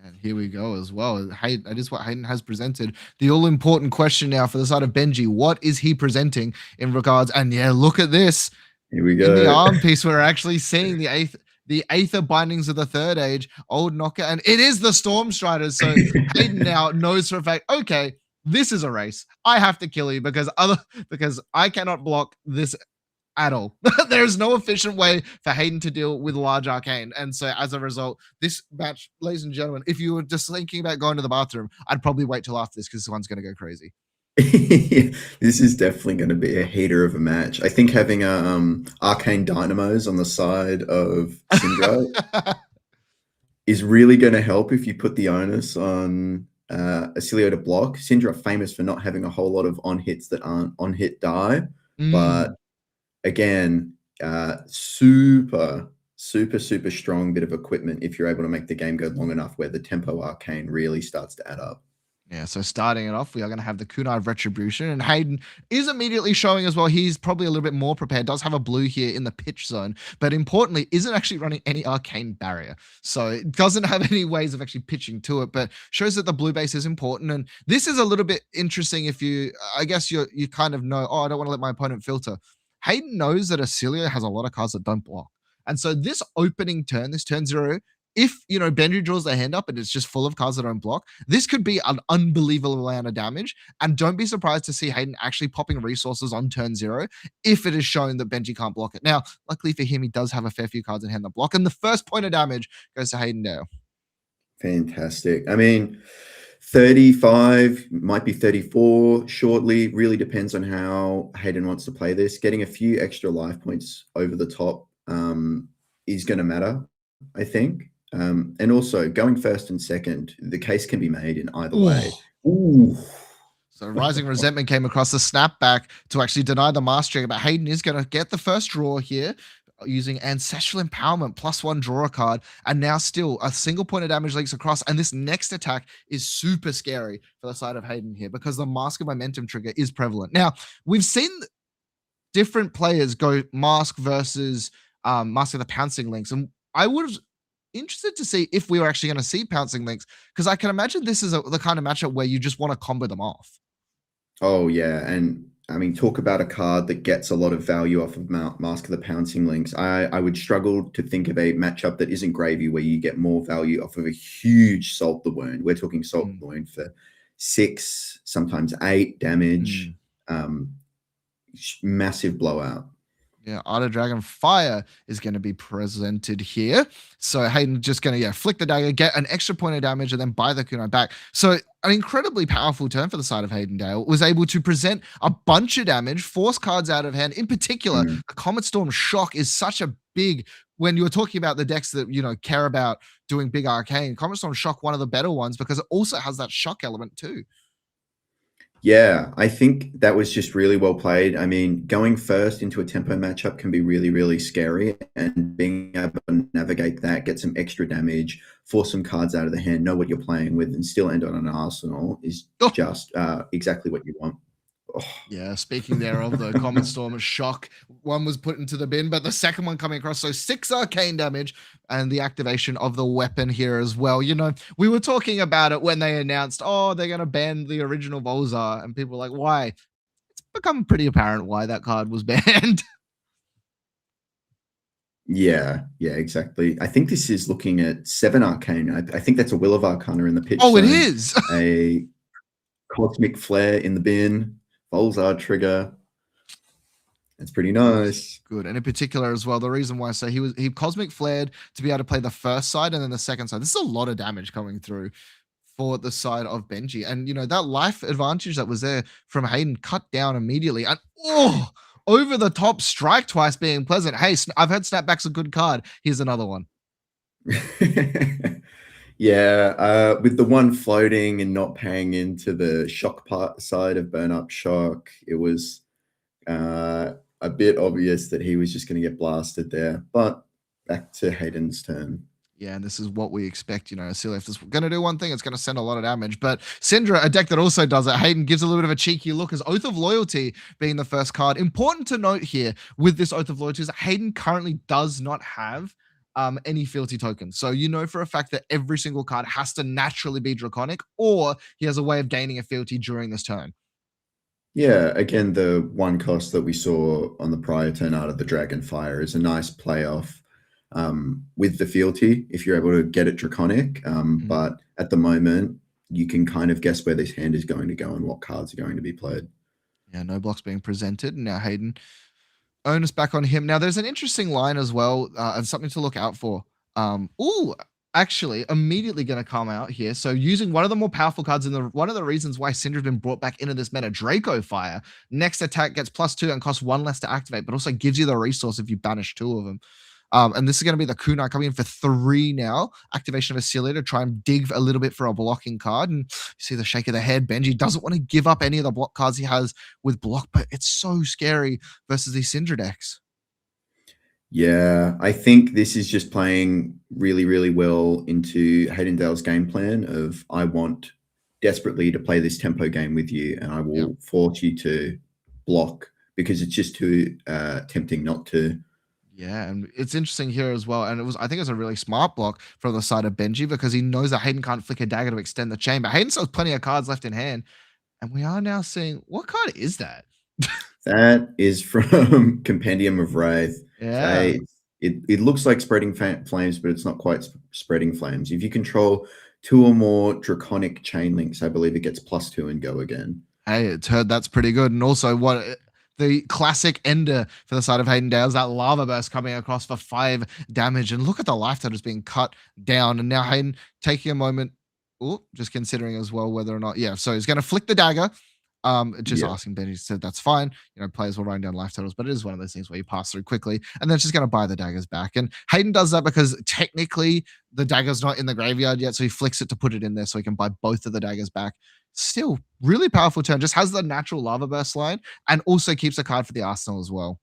And here we go as well. That is what Hayden has presented. The all-important question now for the side of Benji, what is he presenting in regards? And yeah, look at this. Here we In go. the arm piece, we're actually seeing the Aether Bindings of the Third Age, Old Knocker, and it is the Storm Striders. So Hayden now knows for a fact, okay, this is a race. I have to kill you because I cannot block this at all. There's no efficient way for Hayden to deal with large arcane. And so as a result, this match, ladies and gentlemen, if you were just thinking about going to the bathroom, I'd probably wait till after this because this one's going to go crazy. This is definitely going to be a heater of a match. I think having arcane dynamos on the side of Cindra is really going to help if you put the onus on Oscilio to block. Cindra famous for not having a whole lot of on hits that aren't on hit die, but again, super strong bit of equipment if you're able to make the game go long enough where the tempo arcane really starts to add up. Yeah, so starting it off, we are going to have the Kunai of Retribution, and Hayden is immediately showing as well. He's probably a little bit more prepared, does have a blue here in the pitch zone, but importantly, isn't actually running any arcane barrier. So it doesn't have any ways of actually pitching to it, but shows that the blue base is important. And this is a little bit interesting if I guess you kind of know, I don't want to let my opponent filter. Hayden knows that Oscilio has a lot of cards that don't block. And so this opening turn, this turn 0, if Benji draws their hand up and it's just full of cards that don't block, this could be an unbelievable amount of damage. And don't be surprised to see Hayden actually popping resources on turn 0 if it is shown that Benji can't block it. Now, luckily for him, he does have a fair few cards in hand that block, and the first point of damage goes to Hayden Dale. Fantastic. I mean, 35 might be 34 shortly. Really depends on how Hayden wants to play this. Getting a few extra life points over the top is going to matter, I think. And also going first and second, the case can be made in either way. Ooh. So Rising Resentment came across the snapback to actually deny the mastery, but Hayden is going to get the first draw here using Ancestral Empowerment, +1 draw a card, and now still a single point of damage leaks across, and this next attack is super scary for the side of Hayden here because the Mask of Momentum trigger is prevalent. Now, we've seen different players go Mask versus Mask of the Pouncing Links, and I would have interested to see if we were actually going to see Pouncing Links, because I can imagine this is the kind of matchup where you just want to combo them off. Oh, yeah, and I mean, talk about a card that gets a lot of value off of Mask of the Pouncing Links. I would struggle to think of a matchup that isn't gravy where you get more value off of a huge Salt the Wound. We're talking Salt the Wound for 6, sometimes 8 damage. Massive blowout. Yeah, Art of Dragon Fire is going to be presented here. So Hayden just going to flick the dagger, get an extra point of damage, and then buy the kunai back. So an incredibly powerful turn for the side of Hayden Dale. Was able to present a bunch of damage, force cards out of hand. In particular, the Comet Storm Shock is such a big, when you're talking about the decks that care about doing big arcane, Comet Storm Shock one of the better ones because it also has that shock element too. Yeah, I think that was just really well played. I mean, going first into a tempo matchup can be really, really scary, and being able to navigate that, get some extra damage, force some cards out of the hand, know what you're playing with, and still end on an arsenal is just exactly what you want. Oh. Yeah, speaking there of the Common Storm shock, one was put into the bin, but the second one coming across, so 6 arcane damage and the activation of the weapon here as well. You know, we were talking about it when they announced, oh, they're going to ban the original Volzar, and people were like, why? It's become pretty apparent why that card was banned. Yeah, exactly. I think this is looking at 7 arcane. I think that's a Will of Arcana in the pitch. Oh, zone. it is! A Cosmic Flare in the bin. Volzar trigger. That's pretty nice. Good. And in particular as well, the reason why I say he Cosmic Flared to be able to play the first side and then the second side. This is a lot of damage coming through for the side of Benji. And, you know, that life advantage that was there from Hayden cut down immediately. And, over the top strike twice being pleasant. Hey, I've heard Snapback's a good card. Here's another one. Yeah, with the one floating and not paying into the shock part side of Burn Up Shock, it was a bit obvious that he was just going to get blasted there. But back to Hayden's turn. Yeah, and this is what we expect, you know. Oscilio, if it's going to do one thing, it's going to send a lot of damage. But Cindra, a deck that also does it, Hayden gives a little bit of a cheeky look as Oath of Loyalty being the first card. Important to note here with this Oath of Loyalty is that Hayden currently does not have any fealty tokens. So you know for a fact that every single card has to naturally be Draconic, or he has a way of gaining a fealty during this turn. Yeah, again, the one cost that we saw on the prior turn out of the Dragonfire is a nice playoff with the fealty if you're able to get it Draconic. But at the moment, you can kind of guess where this hand is going to go and what cards are going to be played. Yeah, no blocks being presented. Now Hayden, onus back on him. Now there's an interesting line as well and something to look out for. Actually immediately going to come out here. So using one of the more powerful cards in one of the reasons why Cindra's been brought back into this meta, Draco Fire. Next attack gets +2 and costs 1 less to activate, but also gives you the resource if you banish 2 of them. And this is going to be the Kunai coming in for 3 now. Activation of Oscilio to try and dig a little bit for a blocking card. And you see the shake of the head. Benji doesn't want to give up any of the block cards he has with block, but it's so scary versus these Cindra decks. Yeah, I think this is just playing really, really well into Hayden Dale's game plan of I want desperately to play this tempo game with you and I will force you to block because it's just too tempting not to. Yeah, and it's interesting here as well. And I think it was a really smart block from the side of Benji because he knows that Hayden can't flick a dagger to extend the chain, but Hayden still has plenty of cards left in hand. And we are now seeing, what card is that? That is from Compendium of Wraith. Yeah. It looks like spreading flames, but it's not quite spreading flames. If you control 2 or more Draconic chain links, I believe it gets +2 and go again. Hey, it's heard that's pretty good. And also the classic ender for the side of Hayden Dale's that lava burst coming across for 5 damage. And look at the life that is being cut down. And now Hayden taking a moment, just considering as well whether or not, so he's going to flick the dagger. Asking Benji said that's fine. You know, players will write down life totals, but it is one of those things where you pass through quickly and then it's just going to buy the daggers back. And Hayden does that because technically the dagger's not in the graveyard yet, so he flicks it to put it in there so he can buy both of the daggers back. Still, really powerful turn. Just has the natural lava burst line and also keeps a card for the arsenal as well.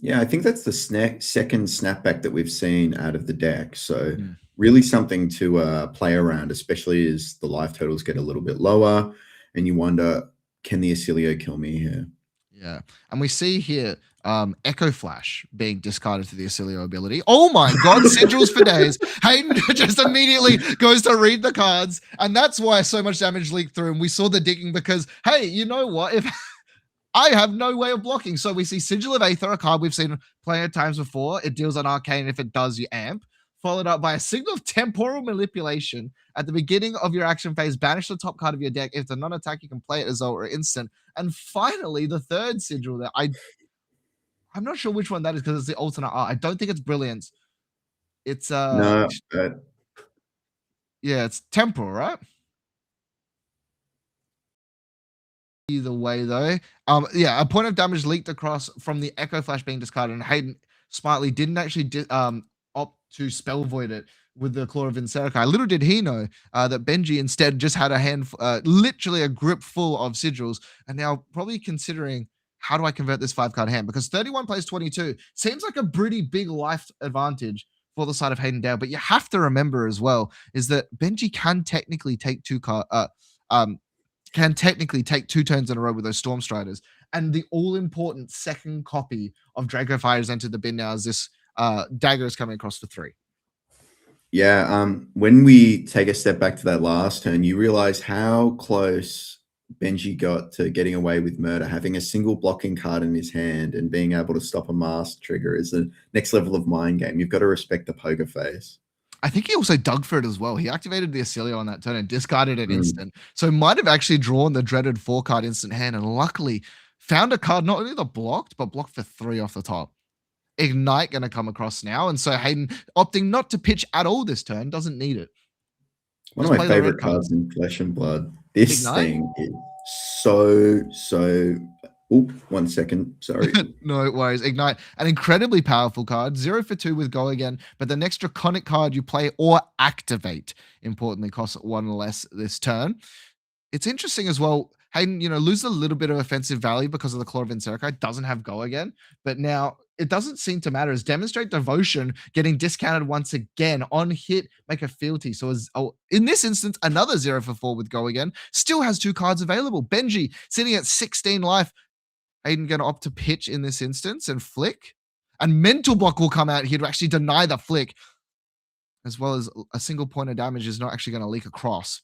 Yeah, I think that's the second snapback that we've seen out of the deck. So really something to play around, especially as the life totals get a little bit lower. And you wonder, can the Oscilio kill me here? Yeah. And we see here Echo Flash being discarded to the Oscilio ability. Oh my God, sigils for days. Hayden just immediately goes to read the cards. And that's why so much damage leaked through. And we saw the digging because, hey, you know what? If I have no way of blocking. So we see Sigil of Aether, a card we've seen plenty of times before. It deals on Arcane. If it does, you amp. Followed up by a signal of temporal manipulation. At the beginning of your action phase, banish the top card of your deck. If it's a non-attack, you can play it as ult or instant. And finally, the third sigil that I'm not sure which one that is because it's the alternate art. I don't think it's Brilliance. It's no, it's temporal, right? Either way, though, a point of damage leaked across from the Echo Flash being discarded, and Hayden smartly didn't actually opt to spell void it with the Claw of Vynnset. Little did he know that Benji instead just had a hand, literally a grip full of sigils, and now probably considering, how do I convert this 5-card hand? Because 31 plays 22 seems like a pretty big life advantage for the side of Hayden Dale. But you have to remember as well is that Benji can technically take two turns in a row with those Storm Striders. And the all-important second copy of Draco Fire has entered the bin now as this dagger is coming across for 3. Yeah, when we take a step back to that last turn, you realize how close Benji got to getting away with murder. Having a single blocking card in his hand and being able to stop a mask trigger is the next level of mind game. You've got to respect the poker face. I think he also dug for it as well. He activated the Oscilio on that turn and discarded it instant. So might have actually drawn the dreaded 4-card instant hand, and luckily found a card not only blocked, but blocked for 3 off the top. Ignite going to come across now, and so Hayden opting not to pitch at all this turn, doesn't need it. One of my favorite cards in Flesh and Blood. This Ignite? thing is so. Oh, 1 second. Sorry. No worries. Ignite, an incredibly powerful card. 0 for 2 with Go Again, but the next Draconic card you play or activate, importantly, costs 1 less this turn. It's interesting as well. Hayden, loses a little bit of offensive value because of the Claw of Vynnset. Doesn't have Go Again, but now it doesn't seem to matter as Demonstrate Devotion getting discounted once again on hit, make a fealty. So in this instance, another 0 for 4 with Go Again, still has 2 cards available. Benji sitting at 16 life. Hayden going to opt to pitch in this instance and flick, and Mental Block will come out here to actually deny the flick, as well as a single point of damage is not actually going to leak across.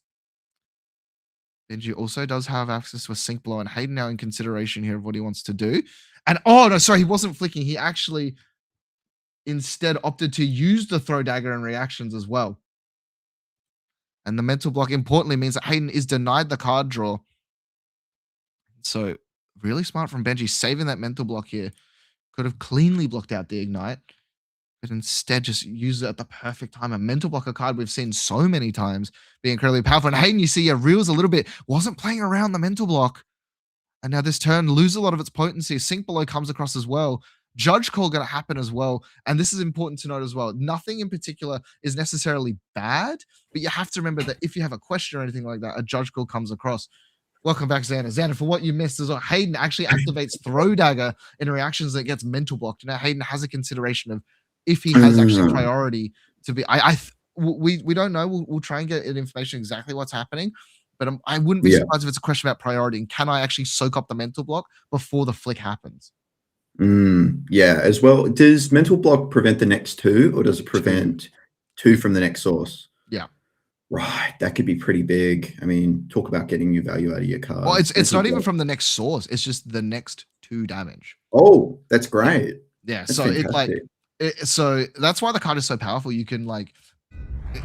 Benji also does have access to a Sync Blow, and Hayden now in consideration here of what he wants to do. And oh no, sorry, he wasn't flicking. He actually instead opted to use the Throw Dagger and reactions as well. And the Mental Block importantly means that Hayden is denied the card draw. So really smart from Benji, saving that Mental Block here. Could have cleanly blocked out the Ignite, but instead just used it at the perfect time. A Mental Block, a card we've seen so many times, be incredibly powerful. And Hayden, you see, reels a little bit, wasn't playing around the Mental Block. And now this turn loses a lot of its potency. Sync Below comes across as well. Judge Call going to happen as well. And this is important to note as well. Nothing in particular is necessarily bad, but you have to remember that if you have a question or anything like that, a Judge Call comes across. Welcome back, Xander. Xander, for what you missed, is Hayden actually activates Throw Dagger in reactions that gets Mental Blocked. Now, Hayden has a consideration of if he has actually priority to be. We don't know. We'll try and get information exactly what's happening, but I wouldn't be surprised if it's a question about priority. And can I actually soak up the Mental Block before the flick happens? Yeah, as well. Does Mental Block prevent the next 2, or does it prevent 2 from the next source? Yeah. Right, that could be pretty big. I mean, talk about getting your value out of your card. Well, it's not even from the next source. It's just the next 2 damage. Oh, that's great. Yeah, that's so fantastic. So that's why the card is so powerful. You can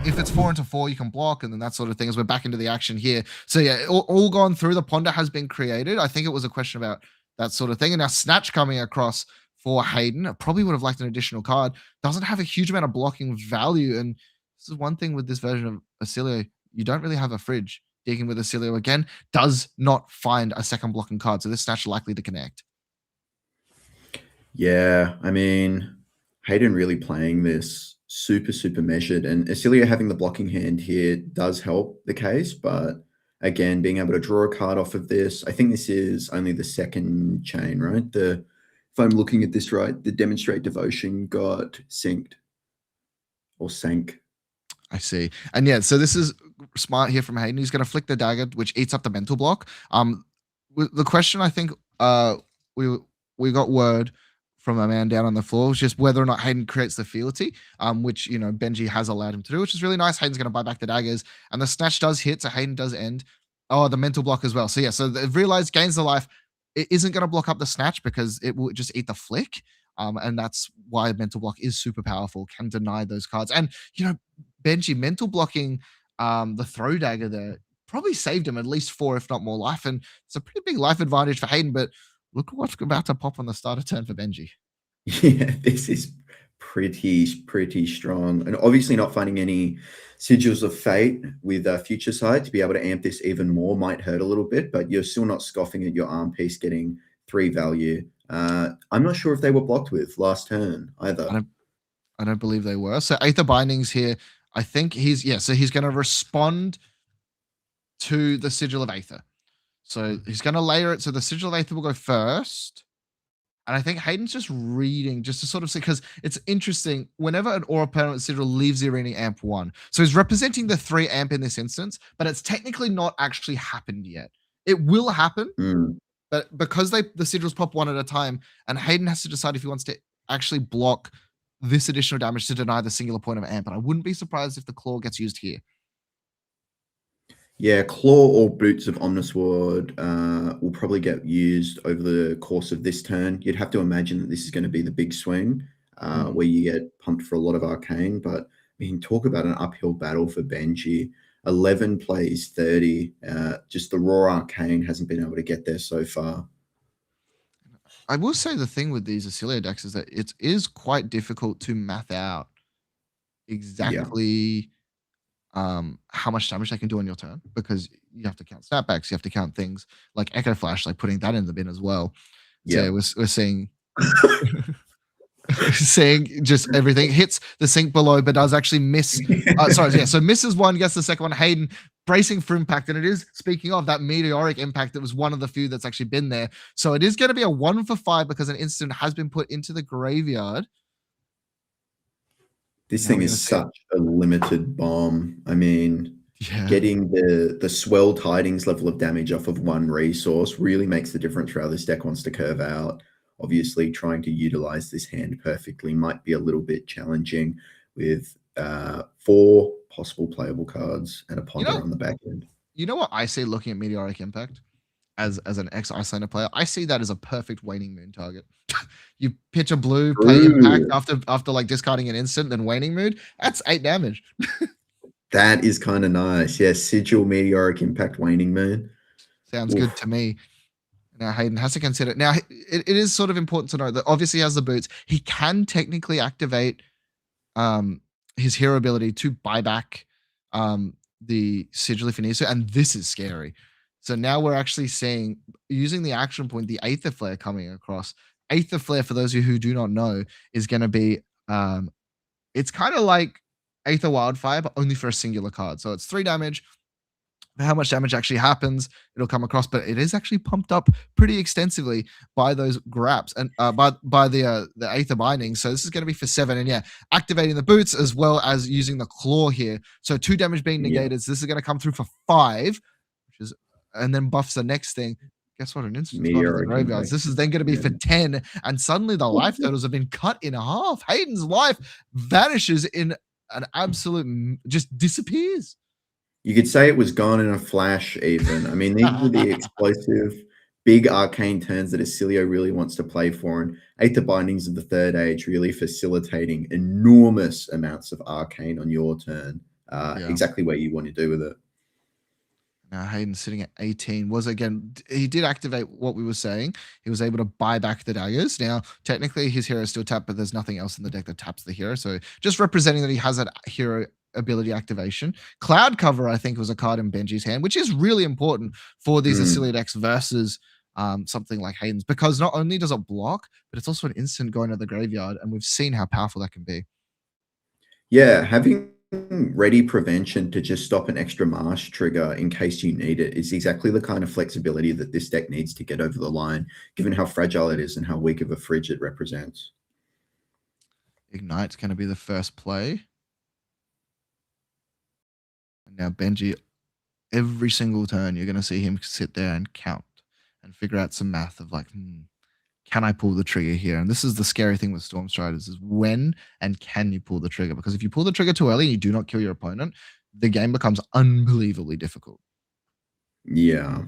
if it's 4 into 4, you can block, and then that sort of thing. As we're back into the action here. So yeah, all gone through. The Ponder has been created. I think it was a question about that sort of thing. And now Snatch coming across for Hayden. I probably would have liked an additional card. Doesn't have a huge amount of blocking value, and this is one thing with this version of Oscilio. You don't really have a fridge. Digging with Oscilio again does not find a second blocking card, so this Snatch likely to connect. Yeah, I mean, Hayden really playing this super measured, and Oscilio having the blocking hand here does help the case, but again, being able to draw a card off of this, I think this is only the second chain, right? If I'm looking at this right, the Demonstrate Devotion got synced or sank. I see. And yeah, so this is smart here from Hayden. He's going to flick the dagger, which eats up the Mental Block. The question, I think, we got word from a man down on the floor was just whether or not Hayden creates the fealty, which Benji has allowed him to do, which is really nice. Hayden's going to buy back the daggers, and the Snatch does hit, so Hayden does end. Oh, the Mental Block as well. So yeah, so they've realized gains the life. It isn't going to block up the Snatch because it will just eat the flick. And that's why Mental Block is super powerful, can deny those cards. And, Benji Mental Blocking the Throw Dagger there probably saved him at least 4, if not more life. And it's a pretty big life advantage for Hayden, but look at what's about to pop on the starter turn for Benji. Yeah, this is pretty strong. And obviously not finding any Sigils of Fate with Future Sight to be able to amp this even more might hurt a little bit, but you're still not scoffing at your arm piece getting 3 value. I'm not sure if they were blocked with last turn either. I don't believe they were. So Aether Bindings here I think he's going to respond to the Sigil of Aether. So he's going to layer it. So the Sigil of Aether will go first. And I think Hayden's just reading just to sort of see, because it's interesting. Whenever an Aura permanent Sigil leaves the arena amp 1, so he's representing the 3 amp in this instance, but it's technically not actually happened yet. It will happen, but because the Sigils pop 1 at a time, and Hayden has to decide if he wants to actually block this additional damage to deny the singular point of amp. And I wouldn't be surprised if the Claw gets used here. Yeah, Claw or Boots of Omnisword will probably get used over the course of this turn. You'd have to imagine that this is going to be the big swing where you get pumped for a lot of Arcane. But we can talk about an uphill battle for Benji. 11 plays 30. Just the raw Arcane hasn't been able to get there so far. I will say the thing with these Oscilio decks is that it is quite difficult to math out exactly how much damage they can do on your turn, because you have to count snapbacks, you have to count things like Echo Flash, like putting that in the bin as well. So we're seeing seeing just everything hits the sink below, but does actually miss. So misses one, gets the second one. Hayden bracing for impact, and it is, speaking of that meteoric impact, that was one of the few that's actually been there. So it is going to be a 1 for 5 because an instant has been put into the graveyard. This thing is such a limited bomb. I mean, getting the swell tidings level of damage off of one resource really makes the difference for how this deck wants to curve out. Obviously, trying to utilize this hand perfectly might be a little bit challenging with 4 possible playable cards and a ponder on the back end. You know what I see looking at Meteoric Impact as an ex-Icelander player? I see that as a perfect Waning Moon target. You pitch a blue, play Impact after like discarding an instant, then Waning Moon. That's 8 damage. That is kind of nice. Yeah, Sigil, Meteoric Impact, Waning Moon. Sounds good to me. Now Hayden has to consider. Now it is sort of important to know that obviously he has the boots. He can technically activate his hero ability to buy back the Sigil if he needs to, and this is scary. So now we're actually seeing, using the action point, the Aether Flare coming across. Aether Flare, for those of you who do not know, is going to be it's kind of like Aether Wildfire, but only for a singular card. So it's 3 damage. How much damage actually happens, it'll come across, but it is actually pumped up pretty extensively by those graps and by the Aether Binding. So this is going to be for 7, and activating the boots as well as using the claw here. So 2 damage being negated. So this is going to come through for 5, which is, and then buffs the next thing. Guess what? An instant gone to the graveyards. This is then going to be for 10, and suddenly the life totals have been cut in half. Hayden's life vanishes in an absolute, just disappears. You could say it was gone in a flash, even. I mean, these are the explosive, big arcane turns that Oscilio really wants to play for. And Aether Bindings of the Third Age really facilitating enormous amounts of arcane on your turn. Exactly what you want to do with it. Now, Hayden sitting at 18 was, again, he did activate what we were saying. He was able to buy back the daggers. Now, technically, his hero is still tapped, but there's nothing else in the deck that taps the hero. So just representing that he has that hero ability activation. Cloud Cover, I think, was a card in Benji's hand, which is really important for these Oscilio decks versus something like Hayden's, because not only does it block, but it's also an instant going to the graveyard, and we've seen how powerful that can be. Yeah, having ready prevention to just stop an extra marsh trigger in case you need it is exactly the kind of flexibility that this deck needs to get over the line, given how fragile it is and how weak of a fridge it represents. Ignite's going to be the first play. And now Benji, every single turn, you're going to see him sit there and count and figure out some math of like, can I pull the trigger here? And this is the scary thing with Storm Striders, is when and can you pull the trigger? Because if you pull the trigger too early and you do not kill your opponent, the game becomes unbelievably difficult. Yeah.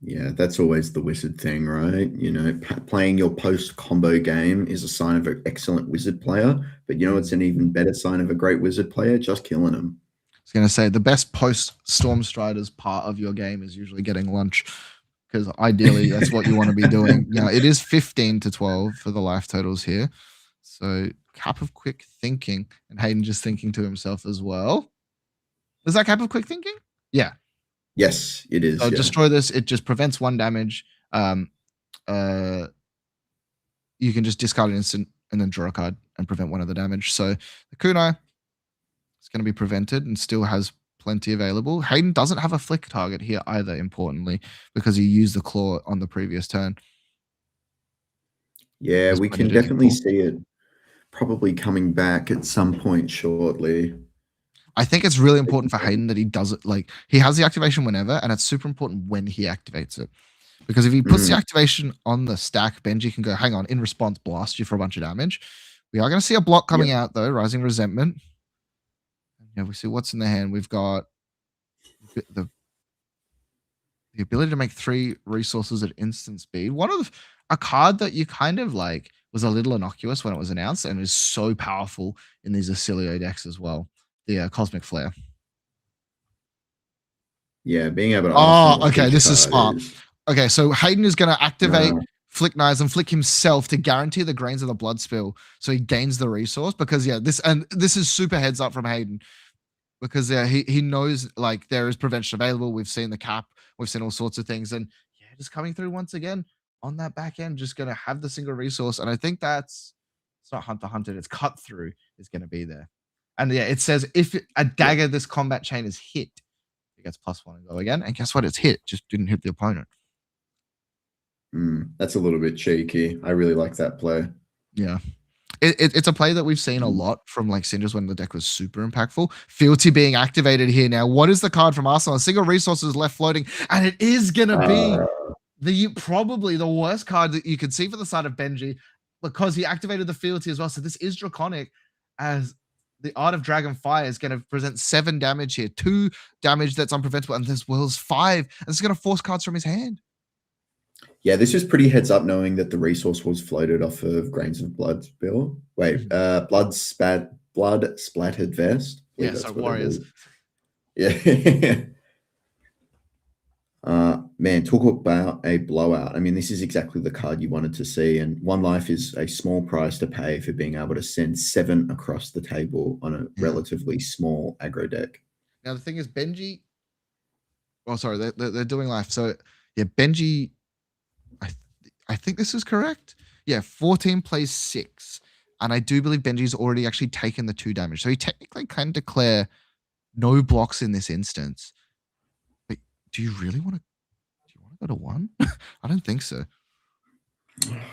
Yeah, that's always the wizard thing, right? You know, playing your post-combo game is a sign of an excellent wizard player, but you know it's an even better sign of a great wizard player? Just killing them. I was going to say, the best post-Storm Striders part of your game is usually getting lunch, because ideally that's what you want to be doing. Now, it is 15-12 for the life totals here. So, Cap of Quick Thinking, and Hayden just thinking to himself as well. Is that Cap of Quick Thinking? Yeah. Yes, it is. So destroy this. It just prevents 1 damage. You can just discard an instant and then draw a card and prevent 1 of the damage. So the kunai, It's going to be prevented and still has plenty available. Hayden doesn't have a flick target here either, importantly, because he used the claw on the previous turn. Yeah, There's we plenty can to definitely pull. see it probably coming back at some point shortly. I think it's really important for Hayden that he does it, like, he has the activation whenever, and it's super important when he activates it. Because if he puts the activation on the stack, Benji can go, hang on, in response, blast you for a bunch of damage. We are going to see a block coming out, though, Rising Resentment. Yeah, we see what's in the hand. We've got the ability to make 3 resources at instant speed. A card that you kind of like was a little innocuous when it was announced and is so powerful in these Oscilio decks as well. The Cosmic Flare. Yeah, being able to ask Oh, okay, this is smart. Okay, so Hayden is going to activate Flick Knives and flick himself to guarantee the grains of the blood spill, so he gains the resource. Because this is super heads up from Hayden, because he knows like there is prevention available. We've seen the cap, we've seen all sorts of things, and yeah, just coming through once again on that back end, just going to have the single resource. And I think it's not hunted, it's cut through is going to be there. And yeah, it says if a dagger this combat chain is hit, it gets +1 and go again. And guess what? It's hit, just didn't hit the opponent. That's a little bit cheeky. I really like that play. Yeah. It's a play that we've seen a lot from like Cindra's when the deck was super impactful. Fealty being activated here now. What is the card from Arsenal? A single resource is left floating, and it is going to be probably the worst card that you could see for the side of Benji, because he activated the Fealty as well. So this is draconic, as the Art of Dragon Fire is going to present 7 damage here, 2 damage that's unpreventable, and this Will's 5, and it's going to force cards from his hand. Yeah, this was pretty heads up, knowing that the resource was floated off of Grains of Blood Spill. Wait, blood splattered vest. Yeah, so Warriors. Yeah. Man, talk about a blowout. I mean, this is exactly the card you wanted to see, and 1 life is a small price to pay for being able to send 7 across the table on a relatively small aggro deck. Now the thing is, Benji. Oh, sorry, they're doing life. So yeah, Benji. I think this is correct. Yeah, 14 plays 6. And I do believe Benji's already actually taken the 2 damage. So he technically can declare no blocks in this instance. But do you really want to go to 1? I don't think so.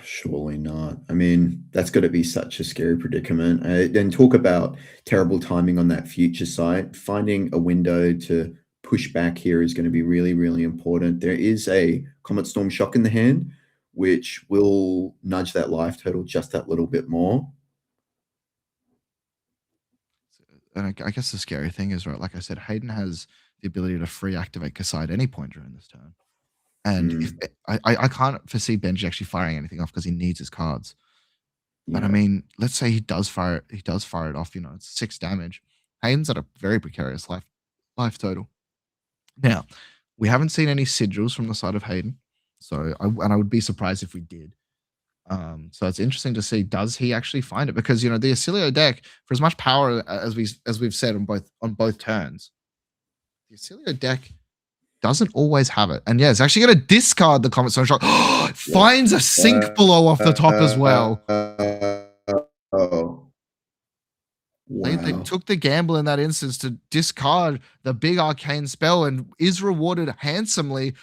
Surely not. I mean, that's got to be such a scary predicament. Then talk about terrible timing on that future site. Finding a window to push back here is going to be really, really important. There is a Comet Storm Shock in the hand, which will nudge that life total just that little bit more. And I guess the scary thing is, right, like I said, Hayden has the ability to free activate Kasai at any point during this turn. And if I can't foresee Benji actually firing anything off because he needs his cards. Yeah. But I mean, let's say he does fire it off, it's 6 damage. Hayden's at a very precarious life total. Now, we haven't seen any sigils from the side of Hayden. So I would be surprised if we did. So it's interesting to see, does he actually find it? Because the Oscilio deck, for as much power as we've said on both turns, the Oscilio deck doesn't always have it. And yeah, it's actually going to discard the Comet Storm Shock. Finds a sink below off the top as well. Wow. They took the gamble in that instance to discard the big arcane spell and is rewarded handsomely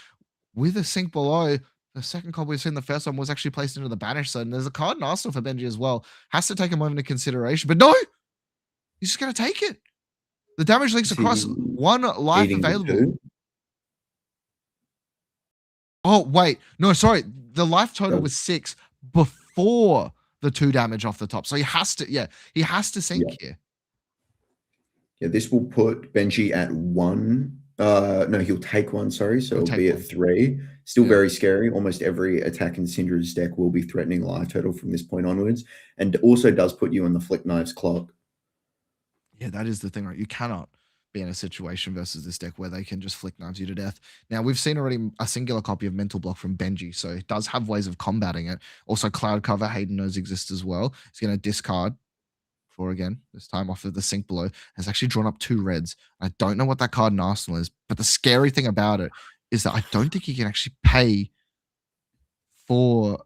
with a sink below. The second card we've seen, the first one, was actually placed into the banish zone. There's a card in Arsenal for Benji as well. Has to take a moment of consideration, but no, he's just going to take it. The damage links across, 1 life available. Oh, wait. No, sorry. The life total was 6 before the 2 damage off the top. So he has to sink here. Yeah, this will put Benji at 1. No, he'll take 1, sorry. So it'll be at 3. Still very scary. Almost every attack in Cindra's deck will be threatening life total from this point onwards. And also does put you on the Flick Knives clock. Yeah, that is the thing, right? You cannot be in a situation versus this deck where they can just Flick Knives you to death. Now, we've seen already a singular copy of Mental Block from Benji, so it does have ways of combating it. Also, Cloud Cover, Hayden knows exists as well. He's going to discard for, again, this time off of the sink below. Has actually drawn up 2 reds. I don't know what that card in Arsenal is, but the scary thing about it is that I don't think he can actually pay for...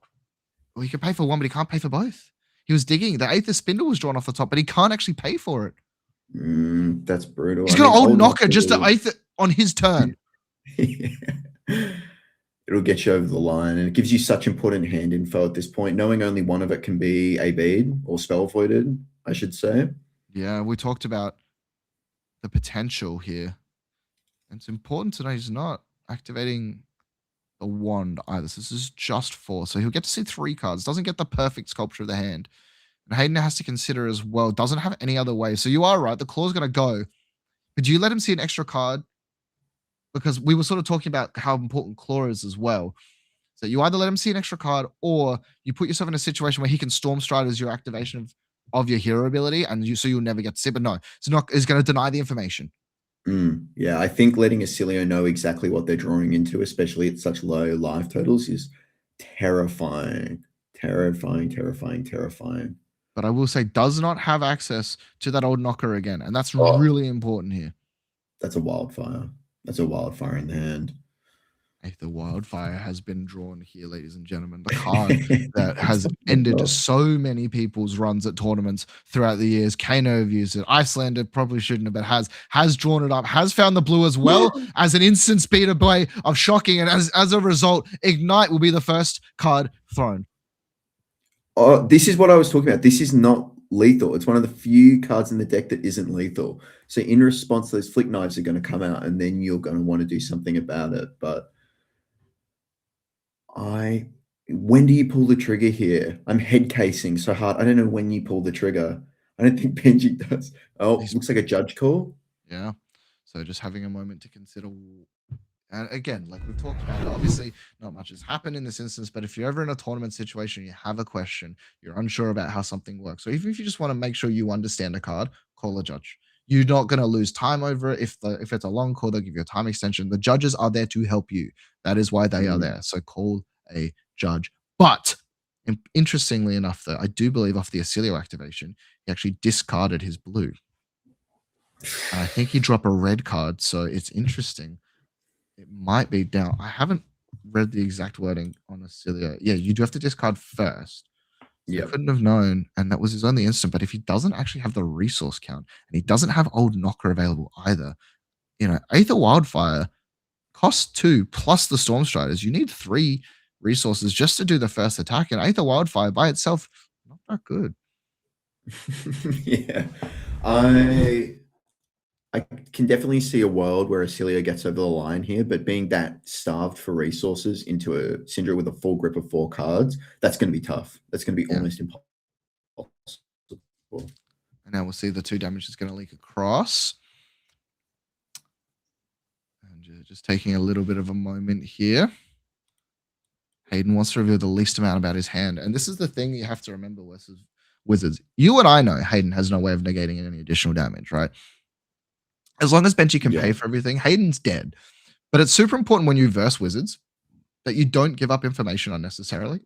Well, he can pay for 1, but he can't pay for both. He was digging. The Aether Spindle was drawn off the top, but he can't actually pay for it. That's brutal. He's I got mean, an old old knocker just to will- eighth on his turn. It'll get you over the line, and it gives you such important hand info at this point, knowing only one of it can be a bead or spell voided, I should say. Yeah, we talked about the potential here. And it's important to know he's not activating the wand either. So this is just 4. So he'll get to see 3 cards. Doesn't get the perfect sculpture of the hand. And Hayden has to consider as well. Doesn't have any other way. So you are right. The claw's going to go. But do you let him see an extra card? Because we were sort of talking about how important claw is as well. So you either let him see an extra card, or you put yourself in a situation where he can Storm Stride as your activation of your hero ability, and so you'll never get to see. But no, it's going to deny the information. Yeah, I think letting Oscilio know exactly what they're drawing into, especially at such low life totals, is terrifying. Terrifying. But I will say, does not have access to that old knocker again, and that's Oh. really important here. That's a wildfire. That's a wildfire in the hand. The wildfire has been drawn here, ladies and gentlemen. The card that has ended so many people's runs at tournaments throughout the years. Kano have used it. Icelander probably shouldn't have, but has drawn it up, has found the blue as well as an instant speed away of shocking. And as a result, Ignite will be the first card thrown. Oh, this is what I was talking about. This is not lethal. It's one of the few cards in the deck that isn't lethal. So in response, those flick knives are going to come out, and then you're going to want to do something about it. But when do you pull the trigger here? I'm head casing so hard. I don't know when you pull the trigger. I don't think Benji does. Oh, looks like a judge call. Yeah. So just having a moment to consider. And again, like we've talked about, obviously not much has happened in this instance, but if you're ever in a tournament situation, you have a question, you're unsure about how something works. So even if you just want to make sure you understand a card, call a judge. You're not going to lose time over it. If it's a long call, they'll give you a time extension. The judges are there to help you. That is why they are there. So call a judge. But interestingly enough, though, I do believe off the Oscilio activation, he actually discarded his blue. And I think he dropped a red card. So it's interesting. It might be down. I haven't read the exact wording on Oscilio. Yeah, you do have to discard first. So he couldn't have known, and that was his only instant. But if he doesn't actually have the resource count, and he doesn't have old knocker available either, Aether Wildfire costs 2 plus the Storm Striders. You need 3 resources just to do the first attack, and Aether Wildfire by itself, not that good. Yeah. I can definitely see a world where Oscilio gets over the line here, but being that starved for resources into a Cindra with a full grip of 4 cards, that's going to be tough. That's going to be almost impossible. And now we'll see the 2 damage is going to leak across. And just taking a little bit of a moment here. Hayden wants to reveal the least amount about his hand. And this is the thing you have to remember, Wizards. You and I know Hayden has no way of negating any additional damage, right? As long as Benji can pay for everything, Hayden's dead. But it's super important when you verse Wizards that you don't give up information unnecessarily.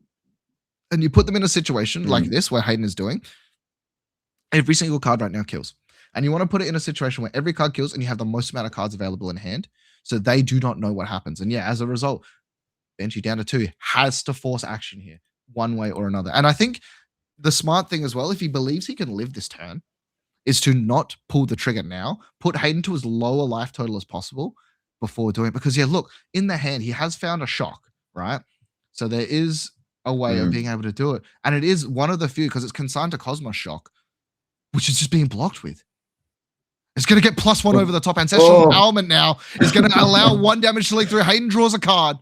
And you put them in a situation like this where Hayden is doing. Every single card right now kills. And you want to put it in a situation where every card kills and you have the most amount of cards available in hand. So they do not know what happens. And yeah, as a result, Benji down to 2 has to force action here one way or another. And I think the smart thing as well, if he believes he can live this turn, is to not pull the trigger now, put Hayden to as low a life total as possible before doing it. Because yeah, look, in the hand, he has found a shock, right? So there is a way of being able to do it. And it is one of the few, because it's consigned to Cosmos Shock, which is just being blocked with. It's going to get +1 over the top. Ancestral Empowerment now is going to allow 1 damage to leak through. Hayden draws a card.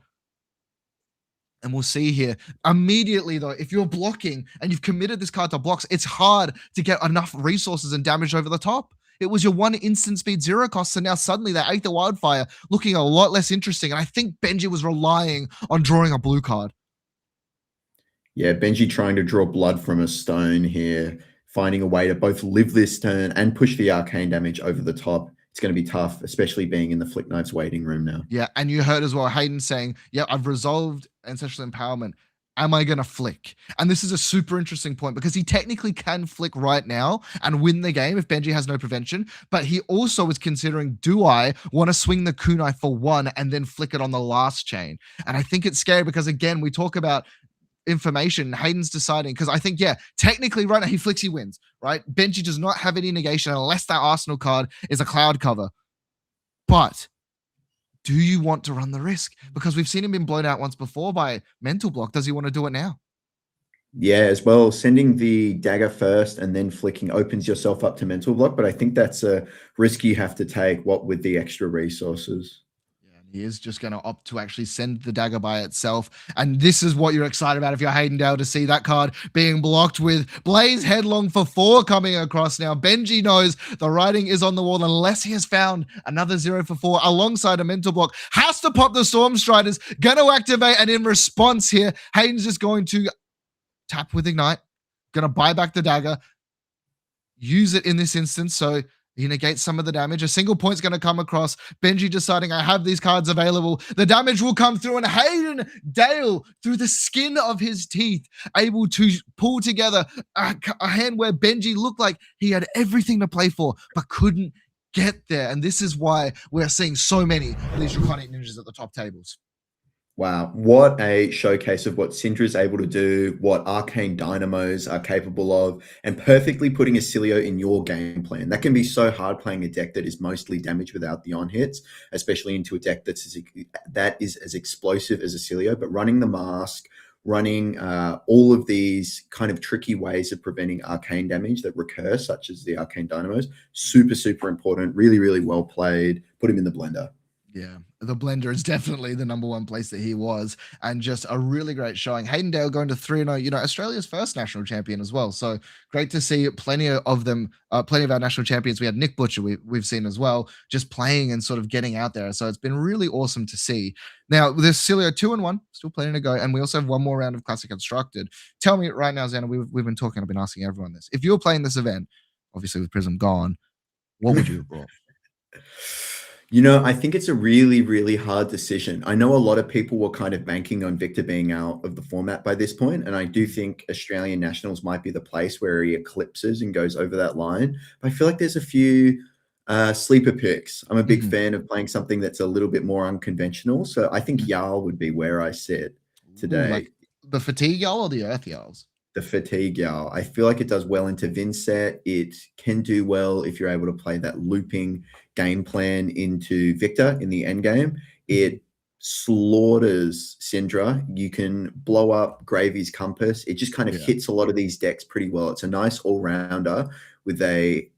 And we'll see here immediately, though, if you're blocking and you've committed this card to blocks, it's hard to get enough resources and damage over the top. It was your 1 instant speed 0 cost. So now suddenly that Aether Wildfire looking a lot less interesting. And I think Benji was relying on drawing a blue card. Yeah, Benji trying to draw blood from a stone here, finding a way to both live this turn and push the arcane damage over the top. It's going to be tough, especially being in the Flick Knives waiting room now. Yeah, and you heard as well Hayden saying, yeah, I've resolved Ancestral Empowerment. Am I going to flick? And this is a super interesting point because he technically can flick right now and win the game if Benji has no prevention. But he also is considering, do I want to swing the kunai for 1 and then flick it on the last chain? And I think it's scary because, again, we talk about information. Hayden's deciding, because I think, technically right now he flicks, he wins, right? Benji does not have any negation unless that Arsenal card is a cloud cover. But do you want to run the risk? Because we've seen him being blown out once before by mental block. Does he want to do it now? Yeah, as well, sending the dagger first and then flicking opens yourself up to mental block, but I think that's a risk you have to take, what with the extra resources. Yeah, he is just going to opt to actually send the dagger by itself, and this is what you're excited about if you're Hayden Dale, to see that card being blocked with Blaze Headlong for 4 coming across. Now, Benji knows the writing is on the wall unless he has found another 0 for 4 alongside a mental block. Has to pop the Storm Striders, going to activate, and in response here, Hayden's just going to tap with Ignite, gonna buy back the dagger, use it in this instance so he negates some of the damage. A single point's gonna come across. Benji deciding, I have these cards available. The damage will come through, and Hayden Dale, through the skin of his teeth, able to pull together a hand where Benji looked like he had everything to play for, but couldn't get there. And this is why we're seeing so many of these Draconic Ninjas at the top tables. Wow, what a showcase of what Cindra is able to do, what Arcane Dynamos are capable of, and perfectly putting Oscilio in your game plan. That can be so hard playing a deck that is mostly damaged without the on-hits, especially into a deck that is as explosive as Oscilio, but running the mask, running all of these kind of tricky ways of preventing arcane damage that recur, such as the Arcane Dynamos, super, super important, really, really well played. Put him in the blender. Yeah, the blender is definitely the number one place that he was, and just a really great showing. Hayden Dale going to 3-0, Australia's first national champion as well. So great to see plenty of them, plenty of our national champions. We had Nick Butcher, we've seen as well, just playing and sort of getting out there. So it's been really awesome to see. Now, with Oscilio 2-1, still plenty to go, and we also have one more round of Classic Constructed. Tell me right now, Xana, we've been talking, I've been asking everyone this. If you were playing this event, obviously with Prism gone, what would you have brought? I think it's a really, really hard decision. I know a lot of people were kind of banking on Victor being out of the format by this point, and I do think Australian Nationals might be the place where he eclipses and goes over that line. But I feel like there's a few sleeper picks. I'm a big fan of playing something that's a little bit more unconventional, so I think Jarl would be where I sit today. Like the Fatigue Jarl or the Earth Jarls? The Fatigue Jarl. I feel like it does well into Vynnset. It can do well if you're able to play that looping game plan into Victor in the end game. It slaughters Cindra. You can blow up Gravy's Compass. It just kind of hits a lot of these decks pretty well. It's a nice all-rounder with a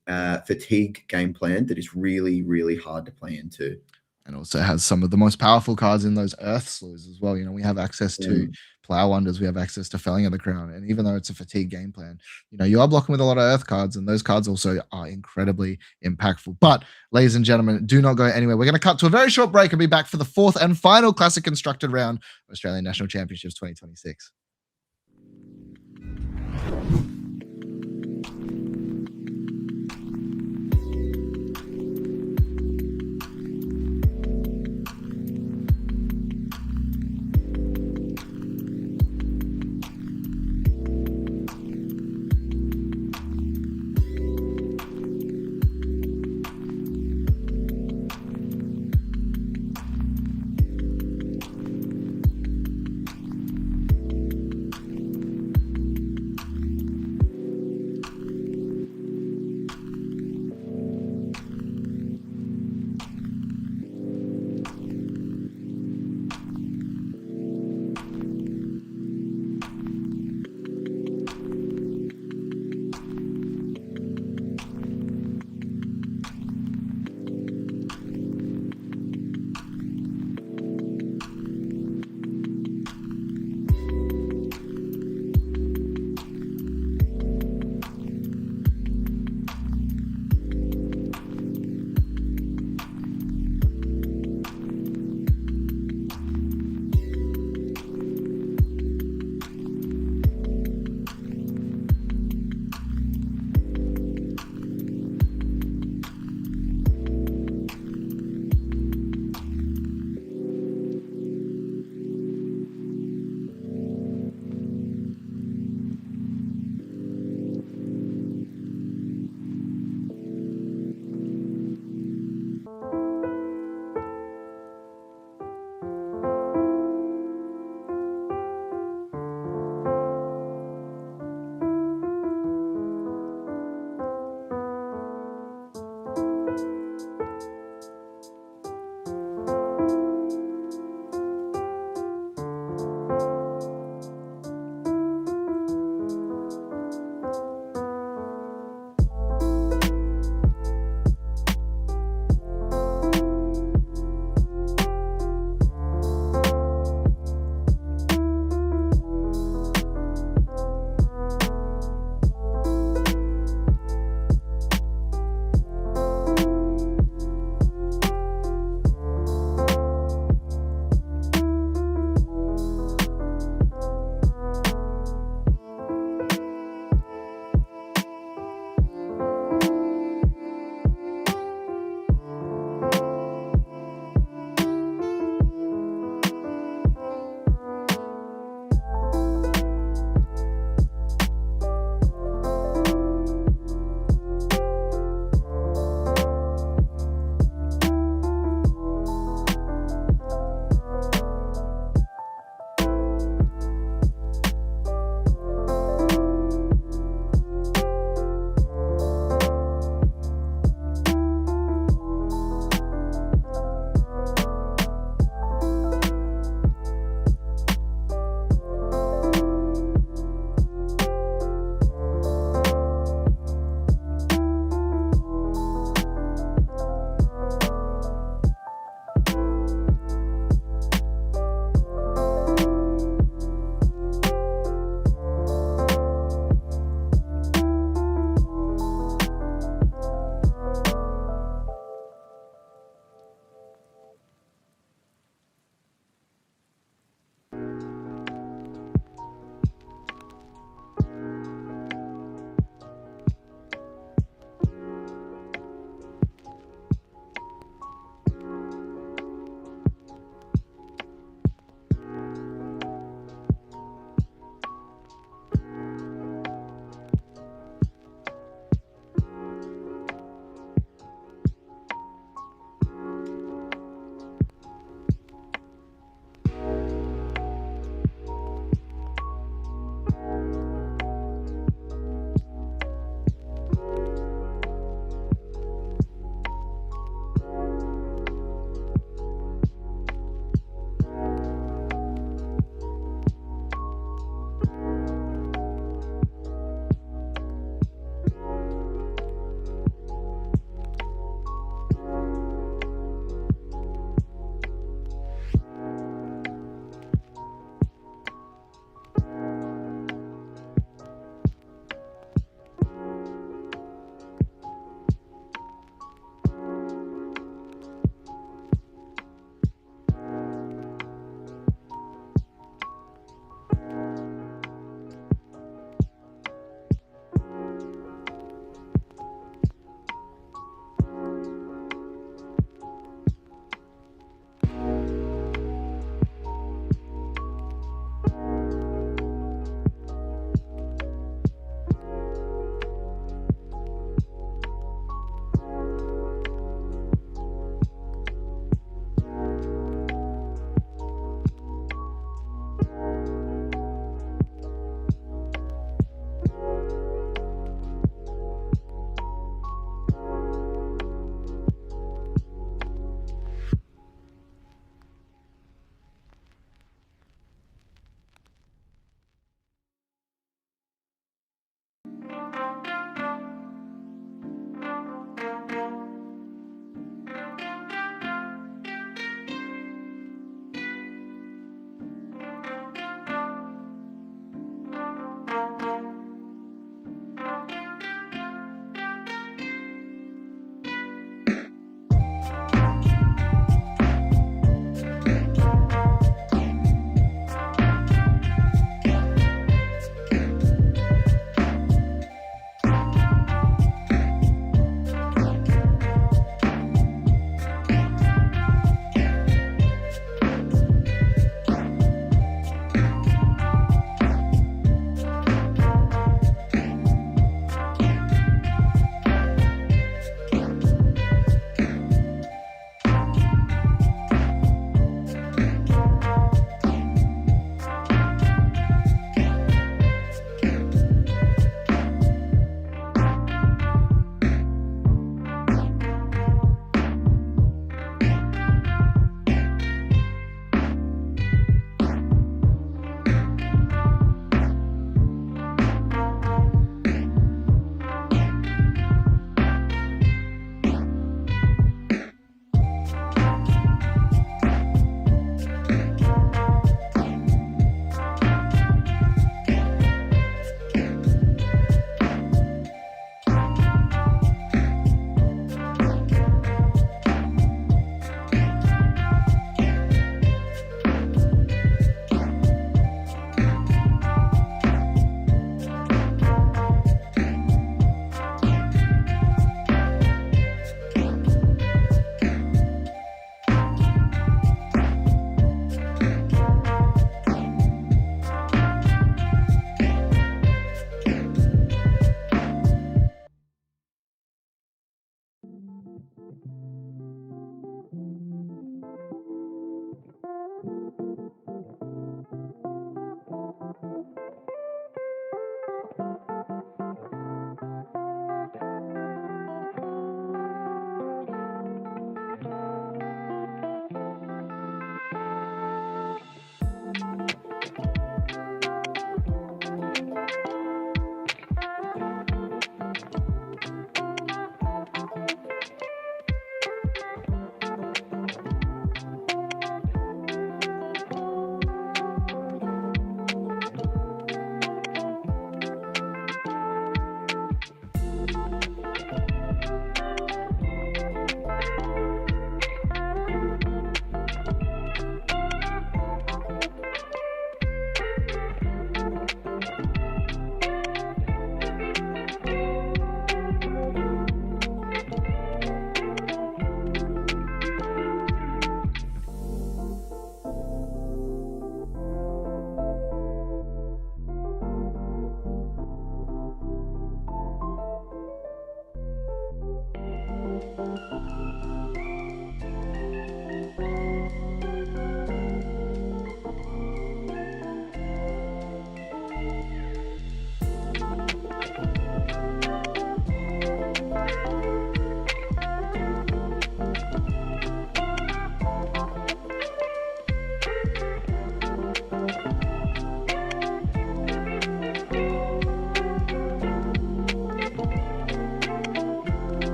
fatigue game plan that is really, really hard to play into. And also has some of the most powerful cards in those Earth Slews as well. We have access to Plow Wonders, we have access to Felling of the Crown, and even though it's a fatigue game plan, you are blocking with a lot of Earth cards, and those cards also are incredibly impactful. But, ladies and gentlemen, do not go anywhere. We're going to cut to a very short break and be back for the 4th and final Classic Constructed round of Australian National Championships 2026.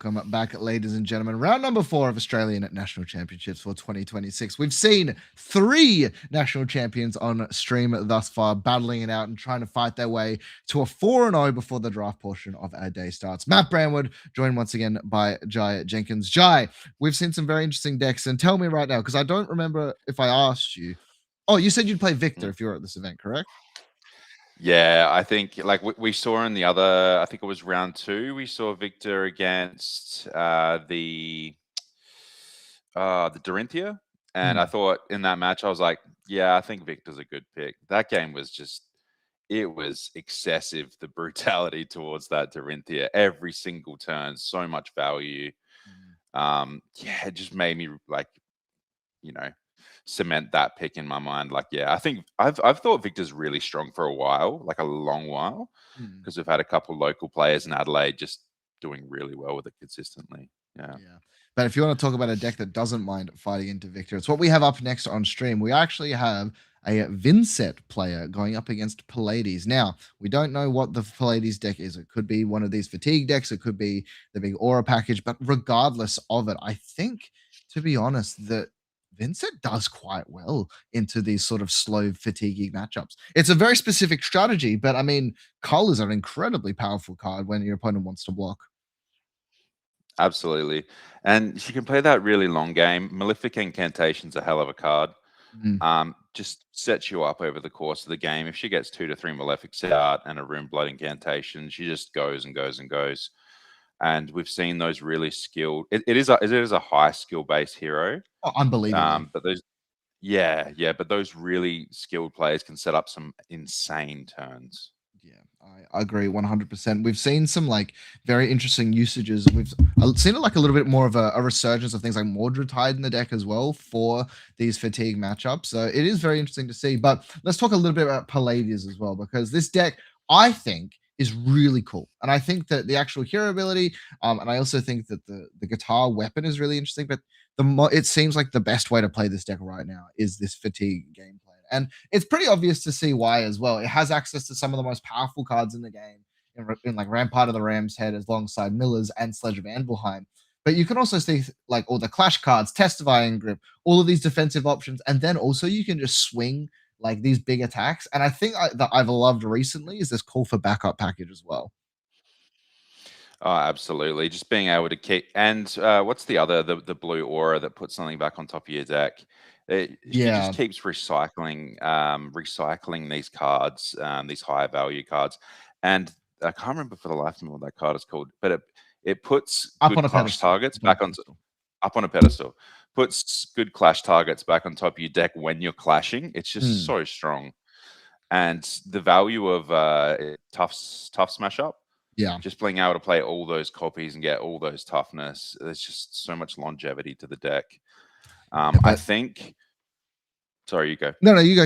Welcome back, ladies and gentlemen. Round number 4 of Australian National Championships for 2026. We've seen 3 national champions on stream thus far, battling it out and trying to fight their way to a 4-0 before the draft portion of our day starts. Matt Bramwood, joined once again by Jai Jenkins. Jai, we've seen some very interesting decks, and tell me right now, because I don't remember if I asked you. Oh, you said you'd play Victor if you were at this event, correct? Yeah, I think like we saw in the other, I think it was round 2, we saw Victor against the Dorinthea. And I thought in that match, I was like, yeah, I think Victor's a good pick. That game was just, it was excessive, the brutality towards that Dorinthea. Every single turn, so much value. Yeah, it just made me like, you know, cement that pick in my mind. Like, yeah, I think I've thought Victor's really strong for a while, like a long while, because we've had a couple local players in Adelaide just doing really well with it consistently. Yeah. But if you want to talk about a deck that doesn't mind fighting into Victor, it's what we have up next on stream. We actually have a Vynnset player going up against Pleiades. Now, we don't know what the Pleiades deck is. It could be one of these fatigue decks. It could be the big Aura package. But regardless of it, I think, to be honest, that Vynnset does quite well into these sort of slow, fatiguing matchups. It's a very specific strategy, but I mean, Cull is an incredibly powerful card when your opponent wants to block. Absolutely. And she can play that really long game. Malefic Incantation's a hell of a card. Just sets you up over the course of the game. If she gets 2 to 3 Malefics out and a Rune Blood Incantation, she just goes and goes and goes. And we've seen those really skilled. It is a high skill based hero. Oh, unbelievable. But those, but those really skilled players can set up some insane turns. Yeah, I agree 100%. We've seen some like very interesting usages. We've seen it like a little bit more of a resurgence of things like Mordred Tide in the deck as well for these fatigue matchups. So it is very interesting to see. But let's talk a little bit about Pleiades as well, because this deck, I think, is really cool. And I think that the actual hero ability, and I also think that the guitar weapon is really interesting. But it seems like the best way to play this deck right now is this fatigue gameplay. And it's pretty obvious to see why as well. It has access to some of the most powerful cards in the game, in like Rampart of the Ram's Head alongside Miller's and Sledge of Anvilheim. But you can also see like all the Clash cards, Testifying Grip, all of these defensive options. And then also you can just swing like these big attacks. And I think that I've loved recently is this Call for Backup package as well. Oh, absolutely. Just being able to keep, and what's the other, the blue aura that puts something back on top of your deck? She just keeps recycling these cards, these higher value cards. And I can't remember for the life of me what that card is called, but it puts good clash targets back on up on a pedestal. Puts good clash targets back on top of your deck when you're clashing. It's just so strong. And the value of tough smash up. Yeah. Just being able to play all those copies and get all those toughness. There's just so much longevity to the deck. I think. Sorry, you go. No, you go.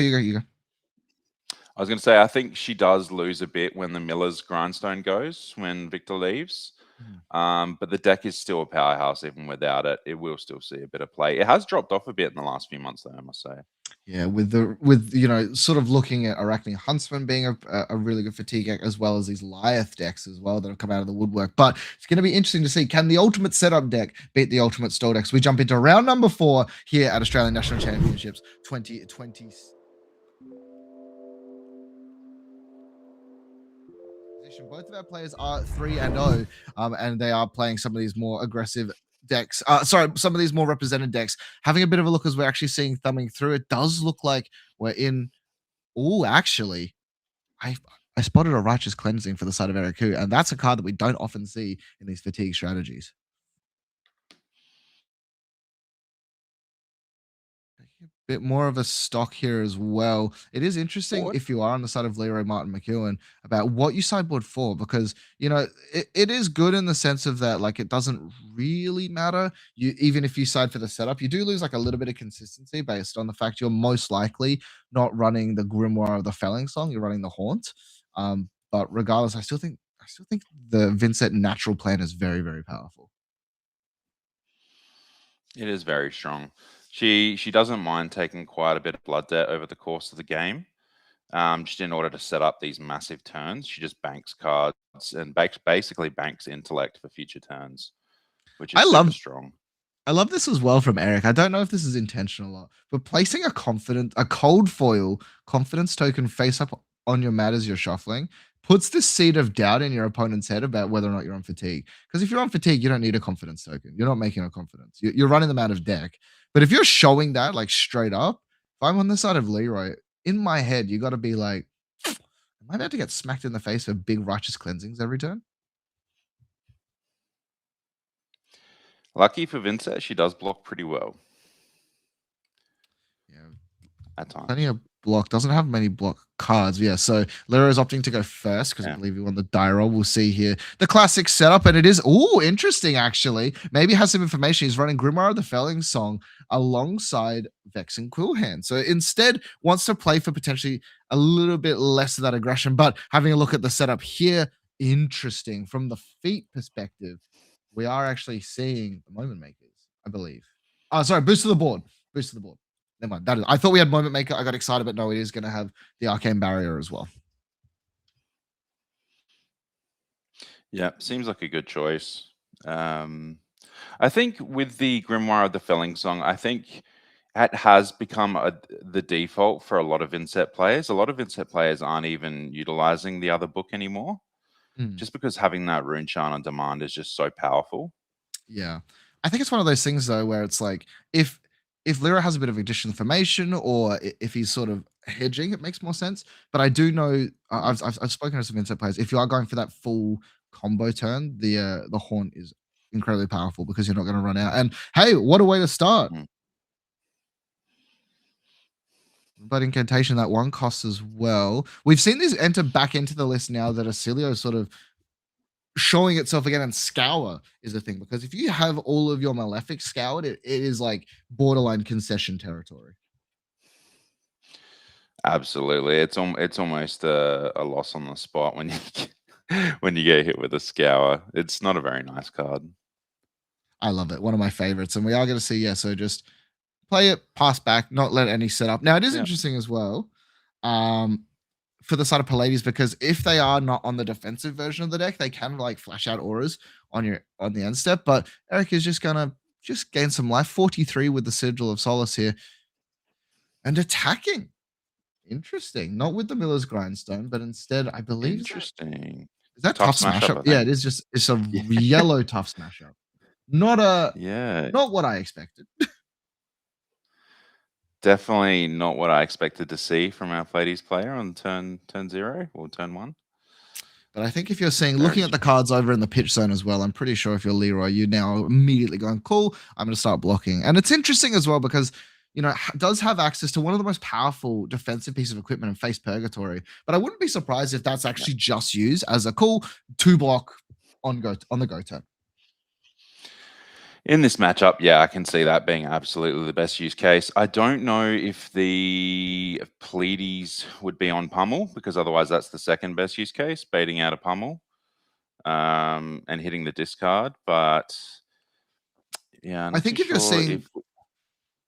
I was going to say, I think she does lose a bit when the Miller's Grindstone goes, when Victor leaves. But the deck is still a powerhouse even without it. It will still see a bit of play. It has dropped off a bit in the last few months, though, I must say. Yeah, with you know, sort of looking at Arakni Huntsman being a really good fatigue deck, as well as these Lyeth decks as well that have come out of the woodwork. But it's going to be interesting to see, can the ultimate setup deck beat the ultimate stall decks? We jump into round number 4 here at Australian National Championships 2020. Both of our players are 3-0, and they are playing some of these more aggressive decks. Some of these more represented decks. Having a bit of a look as we're actually seeing thumbing through, it does look like we're in. Oh, actually, I spotted a Righteous Cleansing for the side of Eriku, and that's a card that we don't often see in these fatigue strategies. A bit more of a stock here as well. It is interesting if you are on the side of Leroy Martin-McEwen about what you sideboard for, because you know it is good in the sense of that, like, it doesn't really matter. Even if you side for the setup, you do lose like a little bit of consistency based on the fact you're most likely not running the Grimoire of the Felling Song, you're running the Haunt. But regardless, I still think the Vynnset natural plan is very, very powerful. It is very strong. She doesn't mind taking quite a bit of blood debt over the course of the game, just in order to set up these massive turns. She just banks cards and basically banks intellect for future turns. which I is love super strong. I love this as well from Eric. I don't know if this is intentional or not, but placing a cold foil confidence token face up on your mat as you're shuffling puts the seed of doubt in your opponent's head about whether or not you're on fatigue. Because if you're on fatigue, you don't need a confidence token. You're not making a confidence. You're running them out of deck. But if you're showing that like straight up, if I'm on the side of Leroy, in my head, you got to be like, am I about to get smacked in the face for big righteous cleansings every turn? Lucky for Vynnset, she does block pretty well Yeah. at times. Plenty of block. Doesn't have many block cards. Yeah, so Leroy is opting to go first because I Yeah. believe he won the die roll. We'll see here. The classic setup, and it is, interesting actually. Maybe has some information. He's running Grimoire of the Felling Song alongside Vex and Quillhand. So instead wants to play for potentially a little bit less of that aggression, but having a look at the setup here, interesting. From the feet perspective, we are actually seeing the Moment Makers, I believe. Oh, sorry, boost to the board. Boost to the board. Never mind. That is, I thought we had Moment Maker. I got excited, but no, it is going to have the Arcane Barrier as well. Yeah, seems like a good choice. I think with the Grimoire of the Felling Song, I think it has become the default for a lot of Vynnset players. A lot of Vynnset players aren't even utilizing the other book anymore, just because having that Rune Shard on demand is just so powerful. Yeah. I think it's one of those things, though, where it's like, if Leroy has a bit of additional information or if he's sort of hedging, it makes more sense. But I do know, I've spoken to some Vynnset players, if you are going for that full combo turn, the Haunt is incredibly powerful because you're not going to run out. And hey, what a way to start. But incantation, that one costs as well. We've seen this enter back into the list now that Oscilio is sort of showing itself again, and Scour is the thing, because if you have all of your Malefic scoured, it is like borderline concession territory. Absolutely, it's almost a loss on the spot when you when you get hit with a Scour. It's not a very nice card. I love it. One of my favorites, and we are going to see, yeah, so just play it, pass back, not let any setup. Now, it is interesting as well for the side of Pleiades, because if they are not on the defensive version of the deck, they can like flash out auras on the end step. But Eric is just going to gain some life. 43 with the Sigil of Solace here. And attacking. Interesting. Not with the Miller's Grindstone, but instead, I believe. Interesting. Is that tough smash up? Yeah, it is just, it's a yellow tough smash up. Not what I expected. Definitely not what I expected to see from our Pleiades player on turn 0 or turn 1. But I think if you're seeing, looking at the cards over in the pitch zone as well, I'm pretty sure if you're Leroy, you're now immediately going, cool, I'm going to start blocking. And it's interesting as well because, you know, it does have access to one of the most powerful defensive pieces of equipment in Face Purgatory. But I wouldn't be surprised if that's actually just used as a cool 2-block on the go turn. In this matchup, yeah, I can see that being absolutely the best use case. I don't know if the Pleiades would be on Pummel, because otherwise that's the second best use case, baiting out a Pummel and hitting the discard. But yeah, I think if you're seeing,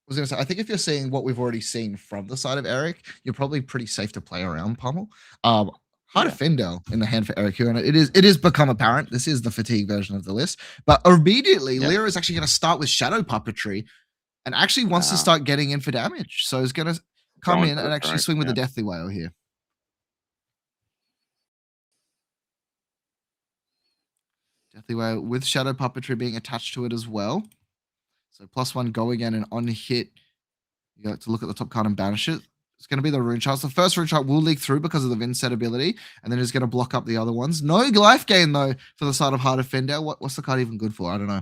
I think if you're seeing what we've already seen from the side of Eric, you're probably pretty safe to play around Pummel. Heart of Findel in the hand for Eric here, and it is become apparent. This is the fatigue version of the list, but immediately Leroy is actually going to start with Shadow Puppetry, and actually wants to start getting in for damage. So he's going to come in and actually swing with the Deathly Wail here. Deathly Wail with Shadow Puppetry being attached to it as well. So +1 go again, and on hit, you got to look at the top card and banish it. It's going to be the Rune Shard. The first Rune Shard will leak through because of the Vynnset ability, and then it's going to block up the other ones. No life gain, though, for the side of Heart of Findel. What's the card even good for? I don't know.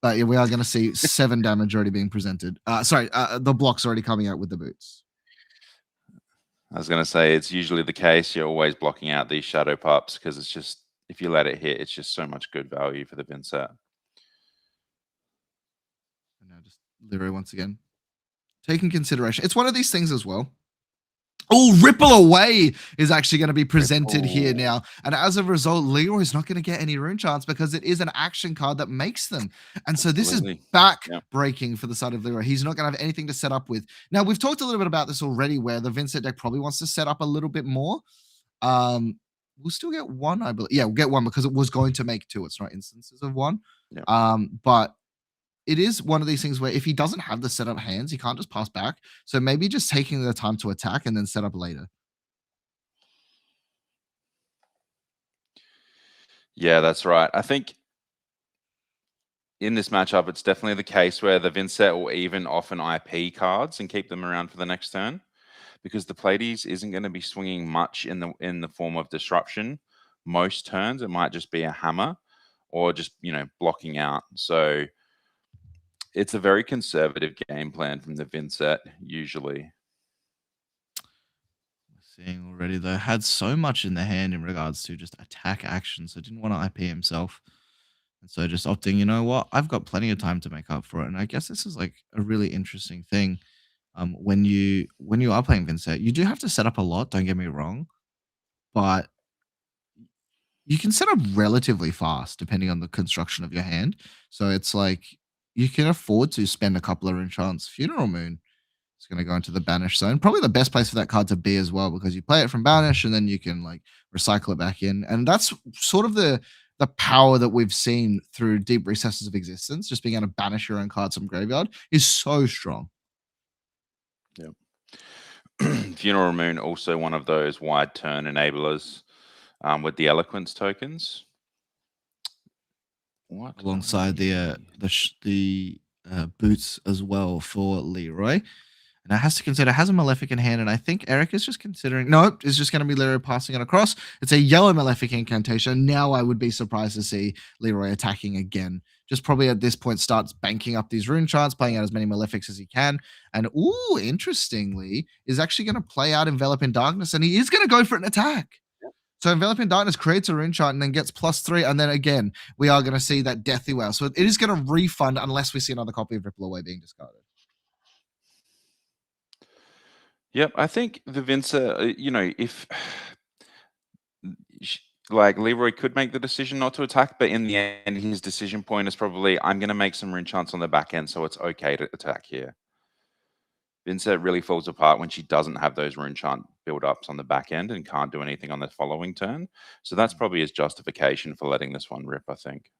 But yeah, we are going to see 7 damage already being presented. The block's already coming out with the boots. I was going to say, it's usually the case. You're always blocking out these Shadow Pups because it's just, if you let it hit, it's just so much good value for the Vynnset. And now just Leroy once again. Taking consideration. It's one of these things as well. Oh, Ripple Away is actually going to be presented here now. And as a result, Leroy is not going to get any Rune Shards because it is an action card that makes them. And so this is back-breaking for the side of Leroy. He's not going to have anything to set up with. Now, we've talked a little bit about this already, where the Vynnset deck probably wants to set up a little bit more. we'll still get one, I believe. Yeah, we'll get one because it was going to make two. It's not instances of one. Yeah. But it is one of these things where if he doesn't have the setup hands, he can't just pass back. So maybe just taking the time to attack and then set up later. Yeah, that's right. I think in this matchup, it's definitely the case where the Vynnset will even often IP cards and keep them around for the next turn, because the Pleiades isn't going to be swinging much in the form of disruption. Most turns, it might just be a hammer or just blocking out. So it's a very conservative game plan from the Vynnset usually. Seeing already though, had so much in the hand in regards to just attack action, so didn't want to IP himself. And so just opting, you know what, I've got plenty of time to make up for it. And I guess this is like a really interesting thing. When you are playing Vynnset, you do have to set up a lot, don't get me wrong, but you can set up relatively fast depending on the construction of your hand. So it's like you can afford to spend a couple of enchants. Funeral Moon is going to go into the banish zone. Probably the best place for that card to be as well, because you play it from banish and then you can like recycle it back in. And that's sort of the power that we've seen through deep recesses of existence. Just being able to banish your own cards from graveyard is so strong. Yeah. Funeral Moon also one of those wide turn enablers with the Eloquence tokens. What Alongside the boots as well for Leroy. And it has to consider, has a Malefic in hand, and I think Eric is just considering, nope, it's just going to be Leroy passing it across. It's a yellow Malefic incantation. Now I would be surprised to see Leroy attacking again. Just probably at this point starts banking up these rune charts, playing out as many Malefics as he can. And ooh, interestingly, is actually going to play out Envelop in Darkness, and he is going to go for an attack. So Envelop in Darkness creates a rune chart and then gets +3. And then again, we are going to see that Deathly Wail. So it is going to refund unless we see another copy of Ripple Away being discarded. Yep, I think the Vynnset, if like Leroy could make the decision not to attack, but in the end, his decision point is probably, I'm going to make some rune chants on the back end, so it's okay to attack here. Vynnset really falls apart when she doesn't have those rune chant build-ups on the back end and can't do anything on the following turn. So that's probably his justification for letting this one rip, I think.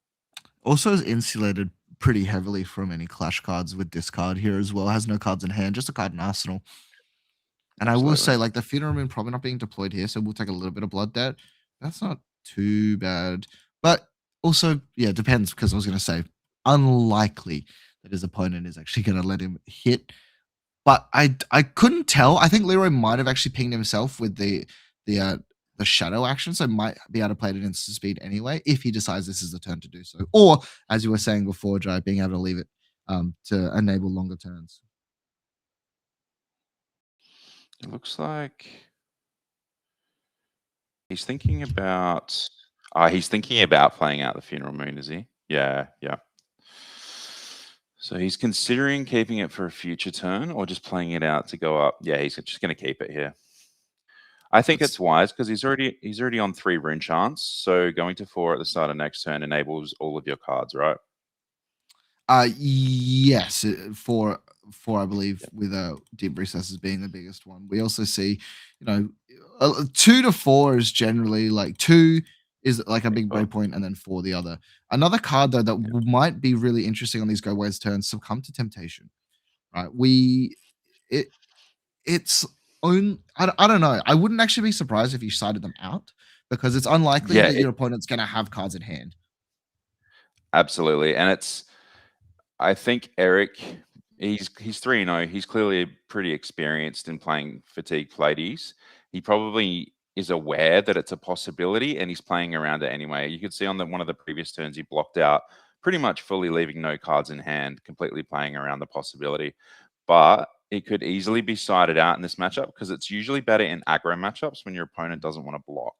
Also is insulated pretty heavily from any clash cards with this card here as well. Has no cards in hand, just a card in arsenal. And I will say, like, the Funeral Moon probably not being deployed here, so we'll take a little bit of blood debt. That's not too bad. But also, yeah, depends, because I was going to say, unlikely that his opponent is actually going to let him hit. But I couldn't tell. I think Leroy might have actually pinged himself with the shadow action, so might be able to play it at instant speed anyway, if he decides this is the turn to do so. Or, as you were saying before, Jai, being able to leave it to enable longer turns. It looks like he's thinking about playing out the Funeral Moon, is he? Yeah. So he's considering keeping it for a future turn or just playing it out to go up. Yeah, he's just going to keep it here. I think it's wise because he's already on 3 rune chants. So going to 4 at the start of next turn enables all of your cards, right? Yes, for I believe, with deep recesses being the biggest one. We also see, 2 to 4 is generally like 2 is like a big breakpoint, and then 4 the other. Another card though that might be really interesting on these go ways turns, Succumb to Temptation. Right? It's own. I don't know. I wouldn't actually be surprised if you sided them out, because it's unlikely that your opponent's going to have cards in hand. Absolutely, and I think Eric, he's 3-0. He's clearly pretty experienced in playing Fatigue Pleiades. He probably is aware that it's a possibility, and he's playing around it anyway. You could see on one of the previous turns, he blocked out pretty much fully, leaving no cards in hand, completely playing around the possibility. But it could easily be sided out in this matchup, because it's usually better in aggro matchups when your opponent doesn't want to block.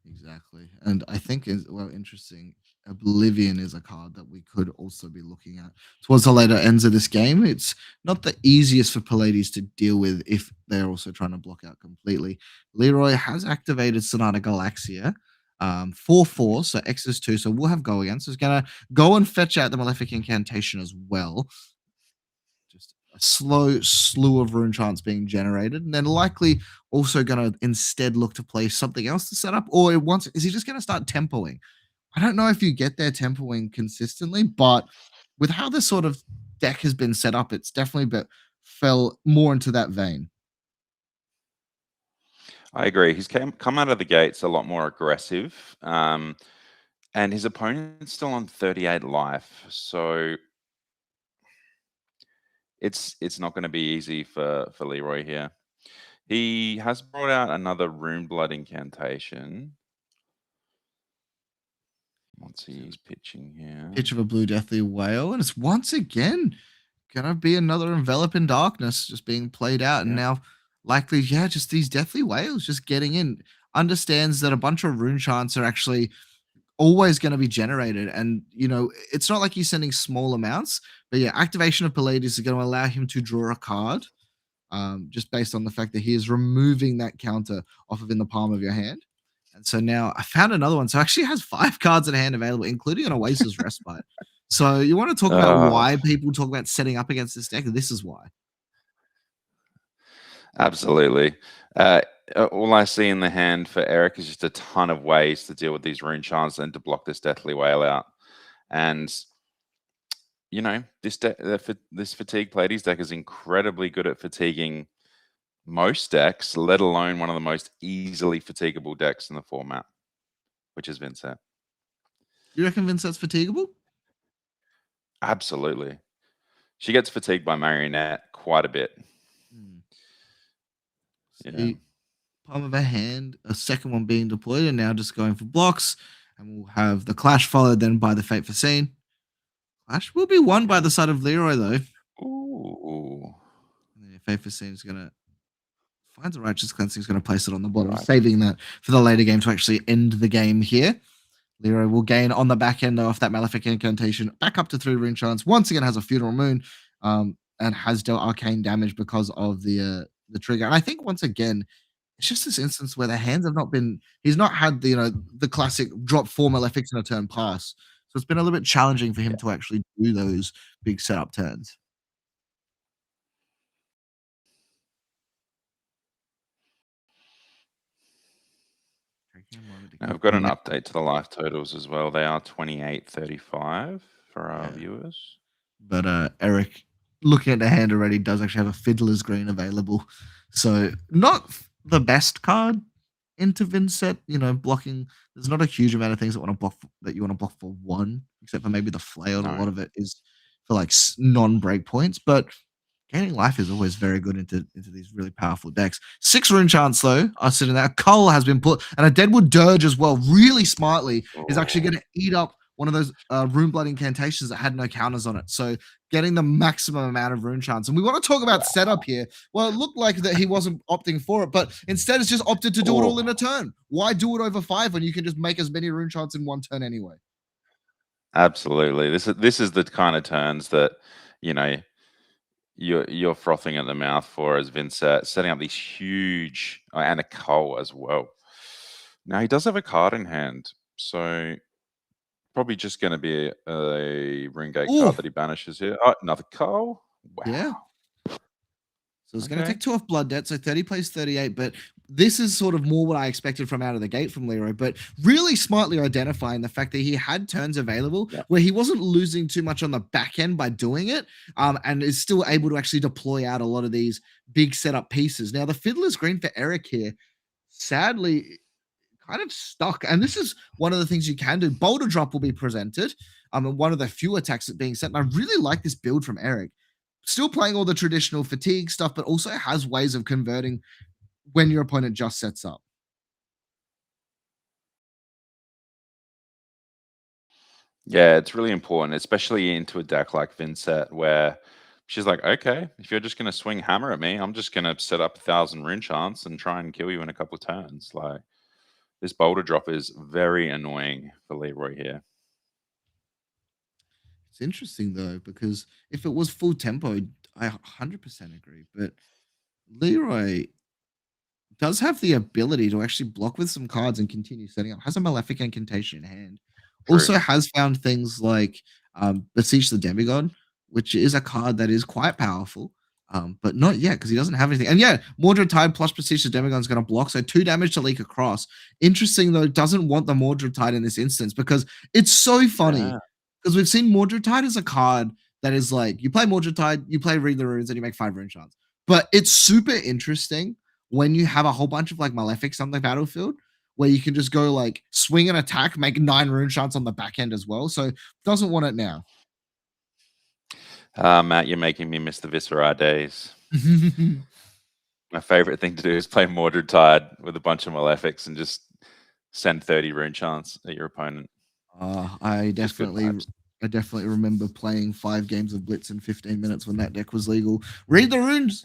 Exactly. And I think interesting, Oblivion is a card that we could also be looking at towards the later ends of this game. It's not the easiest for Pleiades to deal with if they're also trying to block out completely. Leroy has activated Sonata Galaxia, 4/4, so X is 2, so we'll have go again. So it's gonna go and fetch out the Malefic Incantation as well. Just a slow slew of rune chants being generated, and then likely also going to instead look to play something else to set up, or is he just going to start tempoing? I don't know if you get there tempoing consistently, but with how this sort of deck has been set up, it's definitely fell more into that vein. I agree. He's come out of the gates a lot more aggressive, and his opponent's still on 38 life, so it's not going to be easy for Leroy here. He has brought out another Rune Blood incantation. What's he's pitching here? Pitch of a blue deathly whale, and it's once again gonna be another envelop in darkness just being played out, and now likely, just these deathly whales just getting in. Understands that a bunch of rune chants are actually always going to be generated, and it's not like he's sending small amounts, but activation of Pleiades is going to allow him to draw a card, just based on the fact that he is removing that counter off of in the palm of your hand. And so now I found another one. So actually has 5 cards in hand available, including an Oasis Respite. So you want to talk about why people talk about setting up against this deck? This is why. Absolutely. All I see in the hand for Eric is just a ton of ways to deal with these rune chants and to block this Deathly Whale out. And this Fatigue Pleiades deck is incredibly good at fatiguing most decks, let alone one of the most easily fatigable decks in the format, which is Vynnset. You reckon Vynnset's fatigable? Absolutely. She gets fatigued by Marionette quite a bit. Palm of a hand, a second one being deployed, and now just going for blocks. And we'll have the Clash followed then by the Fate Foreseen. Clash will be won by the side of Leroy, though. Ooh. And the Fate Foreseen is going to find the Righteous Cleansing, is going to place it on the bottom, saving that for the later game to actually end the game here. Leroy will gain on the back end, though, off that Malefic Incantation, back up to 3 rune chants. Once again, has a Funeral Moon, and has dealt arcane damage because of the trigger. And I think once again, it's just this instance where the hands have not been. He's not had the classic drop 4 Malefics in a turn pass, so it's been a little bit challenging for him to actually do those big setup turns. I've got an update to the life totals as well. They are 28.35 for our viewers. But Eric, looking at the hand already, does actually have a Fiddler's Green available. So not the best card into Vynnset, blocking. There's not a huge amount of things that you want to block for 1, except for maybe the flail. No. A lot of it is for like non-break points, but gaining life is always very good into these really powerful decks. 6 rune chants, though, are sitting there. Cull has been put, and a Deadwood Dirge as well, really smartly, is actually going to eat up one of those Rune Blood incantations that had no counters on it. So getting the maximum amount of rune chants. And we want to talk about setup here. Well, it looked like that he wasn't opting for it, but instead it's just opted to do it all in a turn. Why do it over 5 when you can just make as many rune chants in 1 turn anyway? Absolutely. This is the kind of turns that, you're frothing at the mouth for as Vynnset, setting up these huge, and a Cull as well. Now, he does have a card in hand, so probably just going to be a Ringate card that he banishes here. Oh, another Cull? Wow. Yeah. So it's going to take 2 off Blood Debt, so 30 plays 38, but this is sort of more what I expected from out of the gate from Leroy, but really smartly identifying the fact that he had turns available where he wasn't losing too much on the back end by doing it, and is still able to actually deploy out a lot of these big setup pieces. Now, the Fiddler's Green for Eric here, sadly, kind of stuck, and this is one of the things you can do. Boulder Drop will be presented, and one of the few attacks that being set, and I really like this build from Eric. Still playing all the traditional fatigue stuff, but also has ways of converting when your opponent just sets up. Yeah, it's really important, especially into a deck like Vynnset, where she's like, okay, if you're just going to swing hammer at me, I'm just going to set up 1,000 rune chants and try and kill you in a couple of turns. Like, this Boulder Drop is very annoying for Leroy here. It's interesting, though, because if it was full tempo, I 100% agree. But Leroy does have the ability to actually block with some cards and continue setting up. Has a Malefic Incantation in hand. True. Also has found things like Beseech the Demigod, which is a card that is quite powerful. But not yet because he doesn't have anything. And yeah, Mordred Tide plus Prestigious Demigon's going to block. So 2 damage to leak across. Interesting though, doesn't want the Mordred Tide in this instance because it's so funny. Because we've seen Mordred Tide as a card that is like, you play Mordred Tide, you play Read the Runes, and you make 5 rune shards. But it's super interesting when you have a whole bunch of like Malefics on the battlefield where you can just go like swing and attack, make 9 rune shards on the back end as well. So doesn't want it now. Matt, you're making me miss the Viscera days. My favorite thing to do is play Mordred Tide with a bunch of Malefics and just send 30 rune chants at your opponent. I definitely remember playing 5 games of Blitz in 15 minutes when that deck was legal. Read the runes.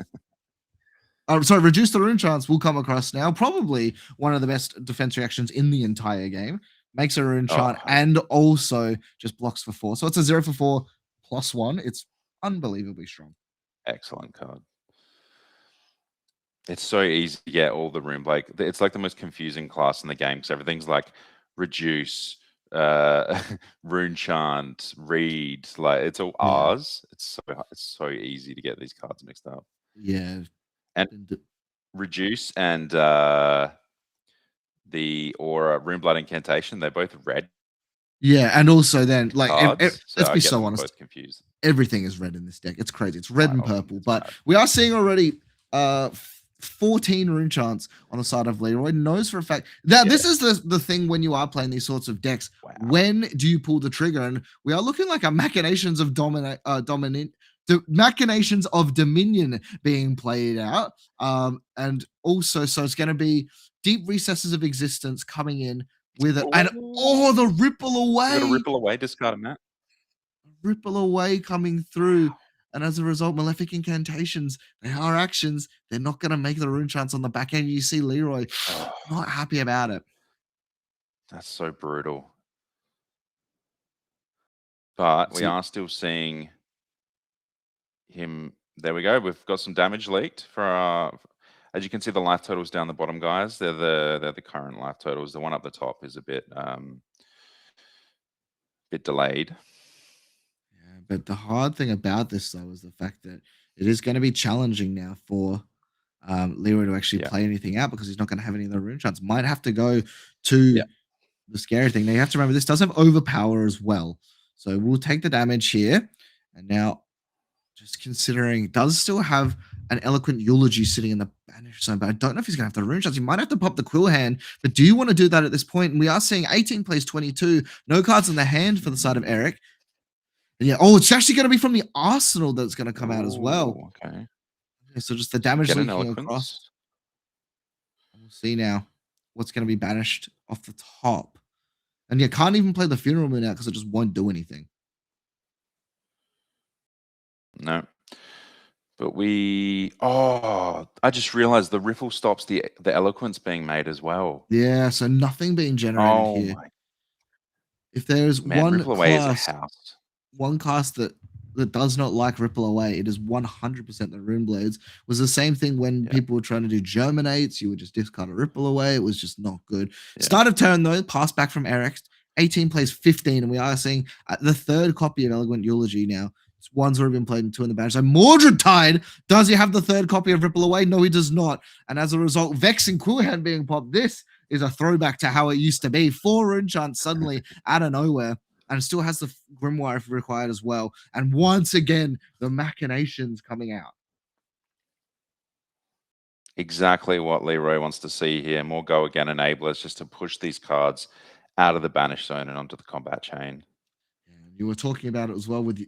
Sorry, reduce the rune chance will come across now. Probably one of the best defense reactions in the entire game. Makes a rune chant and also just blocks for 4. So it's a 0 for 4 +1. It's unbelievably strong. Excellent card. It's so easy to get all the rune. Like it's like the most confusing class in the game because everything's like reduce, rune chant, read. Like it's all R's. It's so easy to get these cards mixed up. Yeah. And reduce and the Aura Rune Blood Incantation, they're both red. Yeah, and also then like let's be so honest. Both confused. Everything is red in this deck. It's crazy. It's red and purple, but we are seeing already 14 rune chants on the side of Leroy. Knows for a fact that this is the thing when you are playing these sorts of decks. When do you pull the trigger? And we are looking like a machinations of machinations of dominion being played out. And also, so it's going to be deep recesses of existence coming in with it. And the ripple away. You got a ripple away, discard a Matt. Ripple away coming through. And as a result, Malefic Incantations, they are actions. They're not going to make the rune chants on the back end. You see Leroy not happy about it. That's so brutal. But we are still seeing him. There we go. We've got some damage leaked for our. As you can see, the life totals down the bottom, guys. They're the current life totals. The one up the top is a bit delayed. Yeah, but the hard thing about this though is the fact that it is going to be challenging now for Leroy to actually play anything out because he's not going to have any of the rune chants. Might have to go to the scary thing. Now you have to remember this does have overpower as well. So we'll take the damage here. And now just considering does still have an Eloquent Eulogy sitting in the banish zone, but I don't know if he's going to have the rune shots. He might have to pop the Quill Hand, but do you want to do that at this point? And we are seeing 18 plays 22, no cards in the hand for the side of Eric. And it's actually going to be from the Arsenal that's going to come out as well. Okay. So just the damage leaking across. We'll see now what's going to be banished off the top. And can't even play the Funeral Moon out because it just won't do anything. No. But I just realized the riffle stops the eloquence being made as well. Yeah, so nothing being generated here. If there's one cast that does not like Ripple Away, it is 100% the Rune Blades. Was the same thing when people were trying to do Germinates. You would just discard a Ripple Away. It was just not good. Start of turn though, pass back from Eric. 18 plays 15, and we are seeing the 3rd copy of Eloquent Eulogy now. One's already been played and 2 in the banish. So Mordred Tide, does he have the 3rd copy of Ripple Away? No, he does not. And as a result, Vex and Quill Hand being popped. This is a throwback to how it used to be. 4 rune chants suddenly out of nowhere. And still has the Grimoire if required as well. And once again, the machinations coming out. Exactly what Leroy wants to see here. More go again enablers just to push these cards out of the banish zone and onto the combat chain. You were talking about it as well with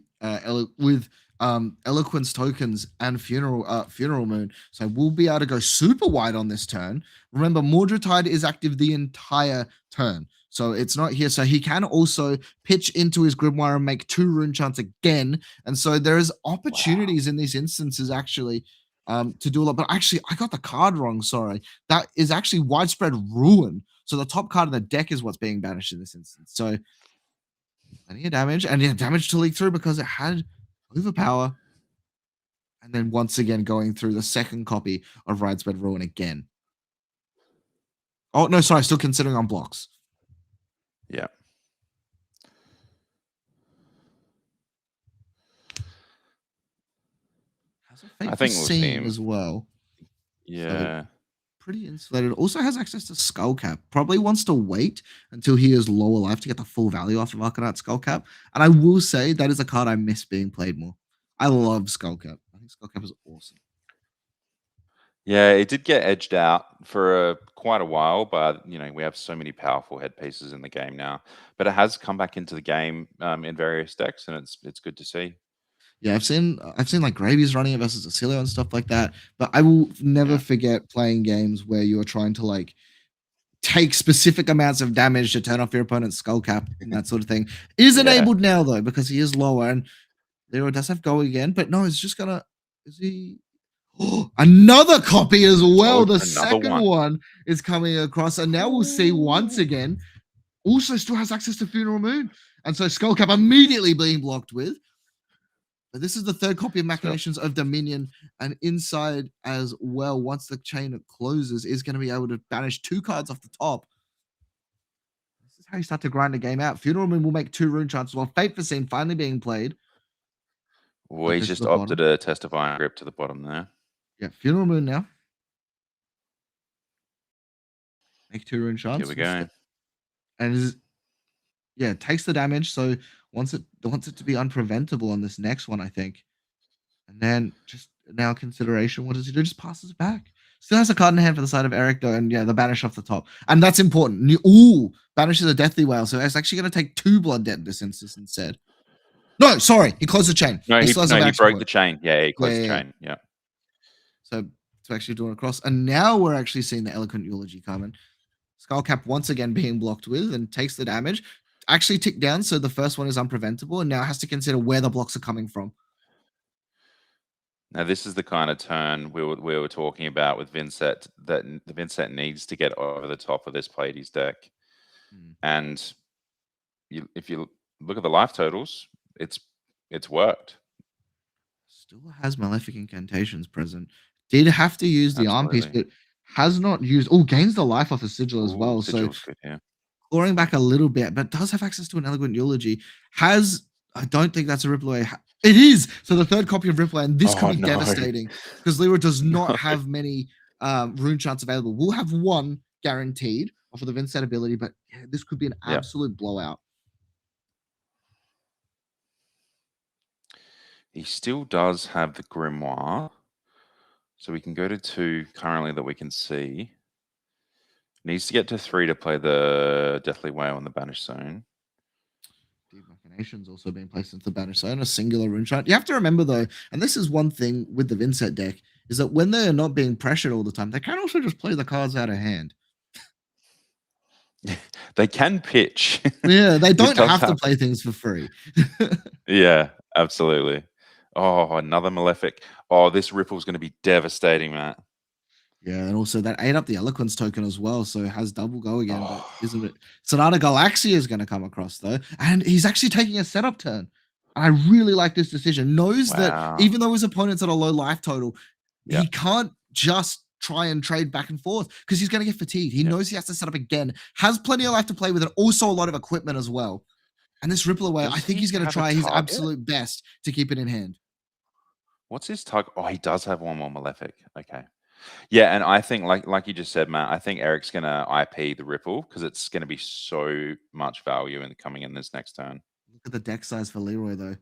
Eloquence tokens and Funeral Moon. So we'll be able to go super wide on this turn. Remember, Mordred Tide is active the entire turn. So it's not here. So he can also pitch into his Grimoire and make 2 rune chants again. And so there is opportunities in these instances actually to do a lot. But actually, I got the card wrong. Sorry. That is actually Widespread Ruin. So the top card of the deck is what's being banished in this instance. So plenty of damage, and damage to leak through because it had overpower. And then once again going through the 2nd copy of Widespread Ruin again. Oh, no, sorry, still considering on blocks. Yeah. Also, Fate I for think we'll see Seeing him. as well. Yeah. Pretty insulated. Also has access to Skullcap. Probably wants to wait until he is lower life to get the full value off of Arcanite Skullcap. And I will say that is a card I miss being played more. I love Skullcap. I think Skullcap is awesome. Yeah, it did get edged out for quite a while, but we have so many powerful headpieces in the game now. But it has come back into the game in various decks, and it's good to see. Yeah, I've seen like Gravies running it versus Oscilio and stuff like that. But I will never Yeah. forget playing games where you're trying to like take specific amounts of damage to turn off your opponent's Skullcap and that sort of thing. Is Yeah. enabled now though, because he is lower, and Leroy does have go again, but no, it's just gonna is he another copy as well. Oh, The another second one is coming across, and now we'll see once again. Also, still has access to Funeral Moon, and so Skullcap immediately being blocked with. But this is the third copy of Machinations of Dominion, and inside as well, once the chain closes, is going to be able to banish 2 cards off the top. This is how you start to grind the game out. Funeral Moon will make 2 rune chances, while Fate for Scene finally being played. Well, he's Goes to just the opted bottom. a Testifying Grip to the bottom there. Yeah, Funeral Moon now. Make 2 rune chance. Here we go. And takes the damage. So wants it to be unpreventable on this next one, I think. And then just now consideration, what does he do? Just passes it back. Still has a card in hand for the side of Eric though, and yeah, the banish off the top. And that's important. Ooh, banishes a Deathly Whale. So it's actually going to take 2 blood debt in this instance instead. No, sorry, he closed the chain. No, he still has a back broke support. the chain. Yeah, he closed the Yeah. chain. Yeah. So to actually do it across. And now we're actually seeing the Eloquent Eulogy coming. Skullcap once again being blocked with and takes the damage. Actually ticked down, so the first one is unpreventable, and now has to consider where the blocks are coming from. Now, this is the kind of turn we were talking about with Vynnset, that the Vynnset needs to get over the top of this Pleiades deck. And if you look at the life totals, it's worked. Still has Malefic Incantations present. Did have to use the arm piece, but has not used. Oh, gains the life off a Sigil as well. Sigil's So good, yeah. Clawing back a little bit, but does have access to an Eloquent Eulogy. I don't think that's a Ripple Away. It is. So the third copy of Ripple Away, and this could be devastating because Leroy does not have many rune charts available. We'll have 1 guaranteed off of the Vynnset ability, but yeah, this could be an absolute blowout. He still does have the Grimoire. So we can go to 2 currently that we can see. Needs to get to 3 to play the Deathly Whale in the Banish Zone. Deep Machinations also being placed into the Banish Zone, a singular rune chart. You have to remember though, and this is one thing with the Vynnset deck, is that when they're not being pressured all the time, they can also just play the cards out of hand. They can pitch. Yeah, they don't have to play things for free. Yeah, absolutely. Oh, another Malefic. Oh, this Ripple's going to be devastating, Matt. Yeah, and also that ate up the Eloquence token as well, so it has double go again. But isn't it? Sonata Galaxia is going to come across though, and he's actually taking a setup turn. And I really like this decision. Knows that even though his opponent's at a low life total, he can't just try and trade back and forth because he's going to get fatigued. He knows he has to set up again. Has plenty of life to play with, and also a lot of equipment as well. And this Ripple Away, I think he's going to try his absolute best to keep it in hand. What's his target? Oh, he does have 1 more Malefic. Okay. Yeah, and I think, like you just said, Matt, I think Eric's going to IP the Ripple because it's going to be so much value in coming in this next turn. Look at the deck size for Leroy, though.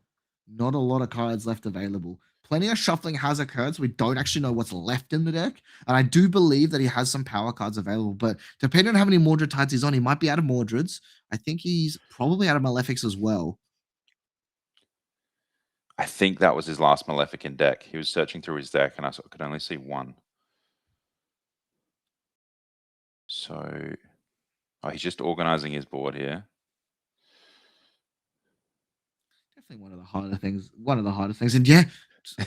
Not a lot of cards left available. Plenty of shuffling has occurred, so we don't actually know what's left in the deck. And I do believe that he has some power cards available, but depending on how many Mordred tides he's on, he might be out of Mordreds. I think he's probably out of Malefics as well. I think that was his last Malefic in deck. He was searching through his deck, and I could only see 1. So, he's just organizing his board here. Definitely one of the harder things. And yeah,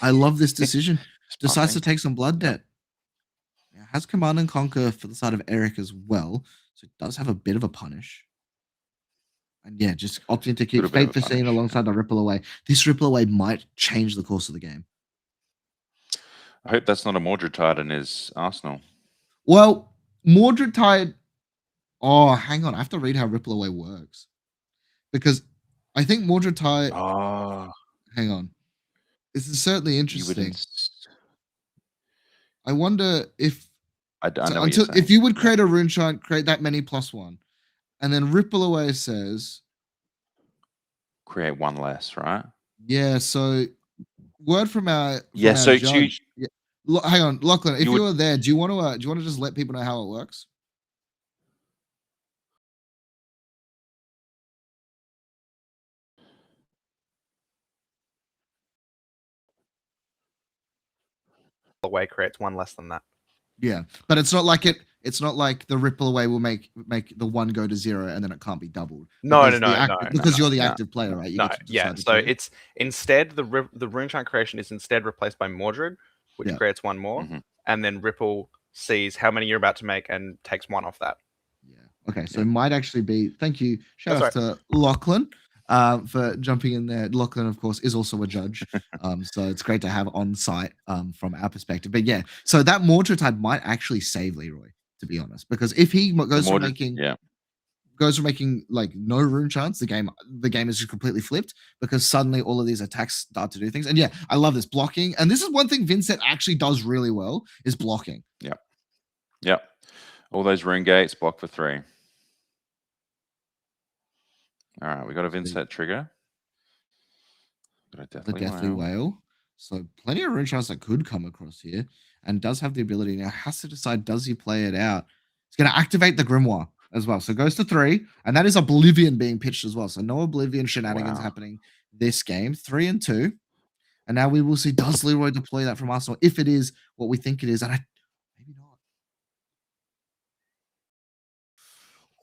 I love this decision. Decides to take some blood debt. Now, has Command and Conquer for the side of Eric as well. So it does have a bit of a punish. And yeah, just opting to keep Fate for Seeing alongside the Ripple Away. This Ripple Away might change the course of the game. I hope that's not a Mordred Tide in his arsenal. Well, Mordred Tide. Oh, hang on. I have to read how Ripple Away works. Because I think Mordred Tide. Oh. Hang on. This is certainly interesting. I wonder if I know what until you're if saying. you would create a rune shine, create that many +1, and then Ripple Away says, Create one less, right? yeah. So word from our Yeah, so do you, judge. Yeah. Hang on, Lachlan. If you you would were there, do you want to just let people know how it works? Away creates one less than that. Yeah, but it's not like it's not like the Ripple Away will make the one go to 0 and then it can't be doubled. No, Because because you're the no, active player, right? You No, get to yeah. decide the So trigger. it's instead the runeshine creation is instead replaced by Mordred, which Yeah. creates one more, Mhm. and then Ripple sees how many you're about to make and takes one off that. Yeah. Okay, so it might actually be. Thank you. Shout That's out to Lachlan for jumping in there. Lachlan, of course, is also a judge, so it's great to have on site from our perspective. But yeah, so that Mordred type might actually save Leroy, to be honest, because if he goes from making like no rune chance, the game is just completely flipped because suddenly all of these attacks start to do things. And yeah, I love this blocking. And this is one thing Vynnset actually does really well is blocking. Yep. All those rune gates block for 3. All right, we got a Vynnset trigger. Got a The Deathly Whale. So plenty of rune chance that could come across here, and does have the ability now. Has to decide, does he play it out? He's going to activate the Grimoire as well. So goes to 3, and that is Oblivion being pitched as well. So no Oblivion shenanigans happening this game. 3 and 2. And now we will see, does Leroy deploy that from Arsenal? If it is what we think it is, and maybe not.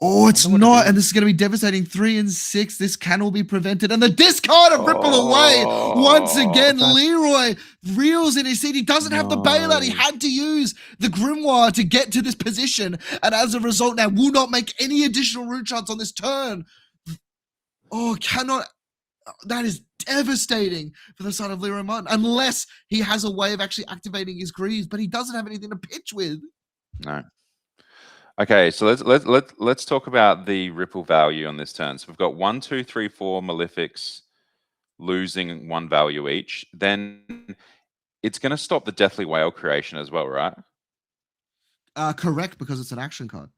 Oh, it's not, and this is going to be devastating. 3 and 6. This can all be prevented, and the discard of Ripple Away once again. Leroy reels in his seat. He doesn't have the bailout. He had to use the Grimoire to get to this position, and as a result, now will not make any additional rune shots on this turn. Oh, cannot. That is devastating for the side of Leroy Martin, unless he has a way of actually activating his greaves, but he doesn't have anything to pitch with. No. Okay, so let's talk about the ripple value on this turn. So we've got 1, 2, 3, 4 Malefics losing 1 value each. Then it's going to stop the Deathly Whale creation as well, right? Correct, because it's an action card.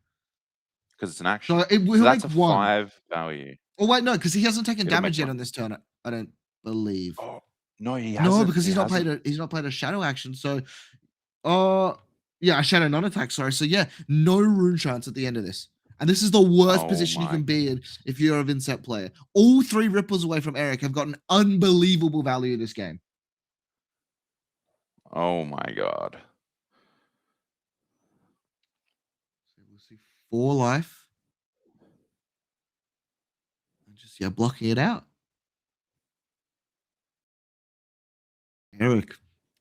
Because it's an action. So that's a 5 value. Oh wait, no, because he hasn't taken It'll damage make yet on this turn. I don't believe. Oh no, he hasn't. No, because he's not played a shadow action. So, yeah, a shadow non-attack. Sorry. So yeah, no rune chance at the end of this, and this is the worst position you can be in if you're a Vynnset player. All 3 ripples away from Eric have gotten unbelievable value this game. Oh my god. So we'll see 4 life. Just blocking it out. Eric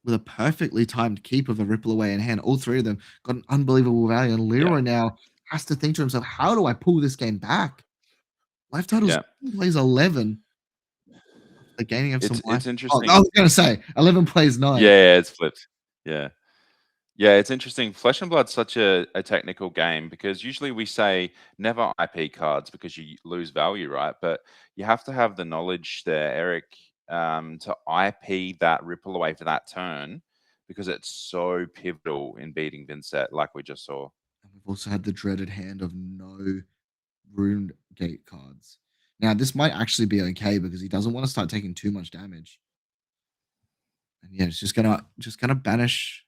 with a perfectly timed keep of a Ripple Away in hand. All 3 of them got an unbelievable value, and Leroy now has to think to himself, how do I pull this game back? Life totals plays 11. The gaining of some life. It's interesting. I was going to say 11 plays 9. Yeah, it's flipped. Yeah, it's interesting. Flesh and Blood's such a technical game because usually we say never IP cards because you lose value, right? But you have to have the knowledge there, Eric, to IP that Ripple Away for that turn because it's so pivotal in beating Vynnset like we just saw. And we've also had the dreaded hand of no rune gate cards. Now, this might actually be okay because he doesn't want to start taking too much damage. And yeah, it's just gonna banish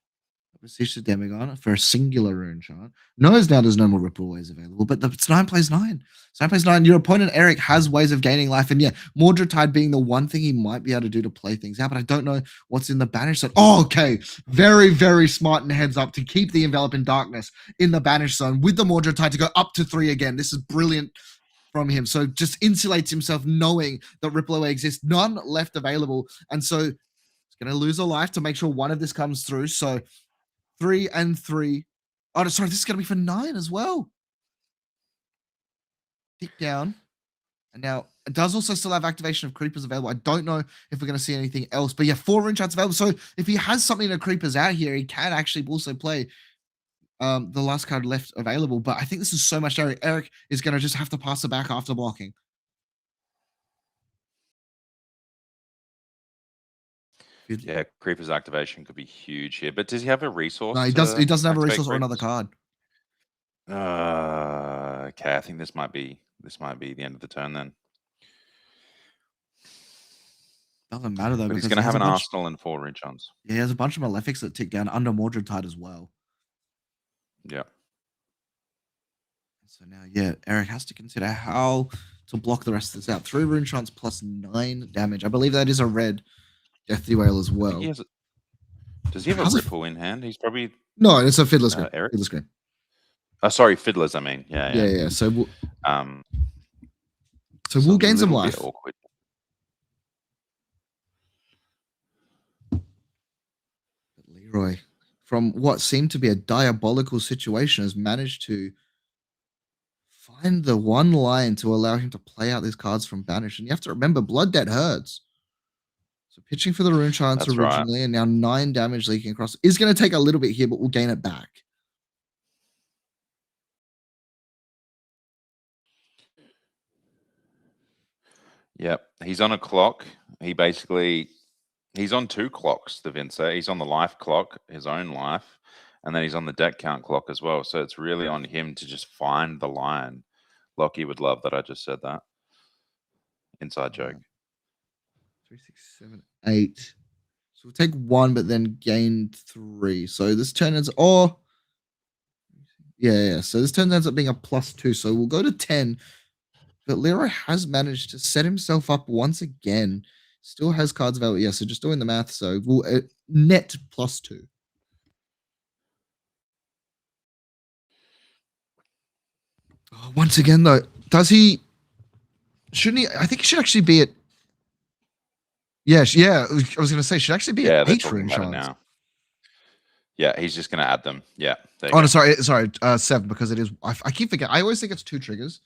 Beseech the Demigod for a singular rune shot. Knows now there's no more Ripple Ways available, but it's 9 plays 9. So 9 plays 9. Your opponent, Eric, has ways of gaining life. And yeah, Mordred Tide being the one thing he might be able to do to play things out, but I don't know what's in the banish zone. Oh, okay. Very, very smart and heads up to keep the Envelop in Darkness in the banish zone with the Mordred Tide to go up to 3 again. This is brilliant from him. So just insulates himself knowing that Ripple Away exists. None left available. And so he's going to lose a life to make sure one of this comes through. So 3 and 3. Oh, sorry, this is going to be for 9 as well. Tick down. And now it does also still have activation of creepers available. I don't know if we're going to see anything else. But yeah, 4 rune shots available. So if he has something to creepers out here, he can actually also play the last card left available. But I think this is so much Eric. Eric is going to just have to pass it back after blocking. Yeah, Creeper's activation could be huge here. But does he have a resource? No, he does. He doesn't have a activate resource or another Creepers? card. Okay, I think this might be the end of the turn then. Doesn't matter though, But he's because going to he have has an a bunch. Arsenal and 4 Rinchons. Yeah, he has a bunch of Malefics that tick down under Mordred Tide as well. Yeah. So now, yeah, Eric has to consider how to block the rest of this out. 3 Rune Chance plus 9 damage. I believe that is a red Deathly Whale as I think well. he has does he have a How's it- Ripple in hand? He's probably... No, it's a Fiddler's Scream. Eric? Fiddler's Scream. Sorry, Fiddlers, I mean. Yeah. So we'll, so we'll gain some little bit life. awkward. Leroy, from what seemed to be a diabolical situation, has managed to find the one line to allow him to play out these cards from Banish. And you have to remember, Blood Debt hurts. So pitching for the Rune Chance That's originally, right. and now 9 damage leaking across. Is going to take a little bit here, but we'll gain it back. Yep, he's on a clock. He's on 2 clocks, the Vynnset. He's on the life clock, his own life, and then he's on the deck count clock as well. So it's really on him to just find the line. Lockie would love that I just said that. Inside joke. 3, 6, 7, 8. So we'll take 1, but then gain 3. So this turn ends. Yeah. So this turn ends up being a +2. So we'll go to 10. But Leroy has managed to set himself up once again. Still has cards available. Yeah, so just doing the math. So we'll net +2. Once again, though, does he? Shouldn't he? I think he should actually be at. Yeah. I was going to say, should actually be at they're 8 talking Rune about it Chance. now. Yeah, he's just going to add them. Yeah. Oh, no, sorry, 7, because it is. I keep forgetting. I always think it's 2 triggers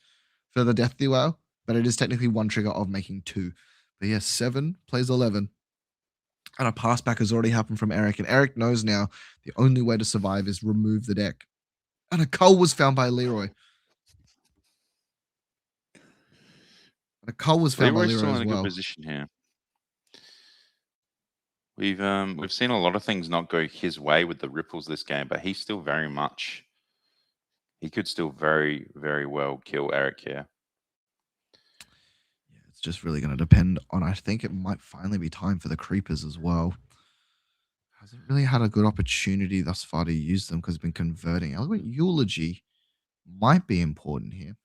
for the Death Duel, but it is technically 1 trigger of making 2. But yes, 7 plays 11. And a pass back has already happened from Eric. And Eric knows now the only way to survive is remove the deck. And a cull was found by Leroy. And a cull was found Leroy's by still Leroy in as a well. good position here. We've seen a lot of things not go his way with the ripples this game, but he's still very much. He could still very, very well kill Eric here. Yeah, it's just really going to depend on. I think it might finally be time for the creepers as well. Hasn't really had a good opportunity thus far to use them because he's been converting. Eloquent Eulogy might be important here.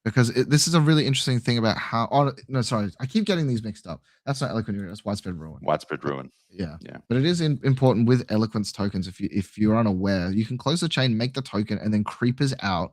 Because this is a really interesting thing about how. Oh, no, sorry. I keep getting these mixed up. That's not Eloquent Ruin. That's Widespread Ruin. Widespread Ruin. Yeah. Yeah. But it is important with Eloquence tokens. If you're unaware, you can close the chain, make the token, and then creepers out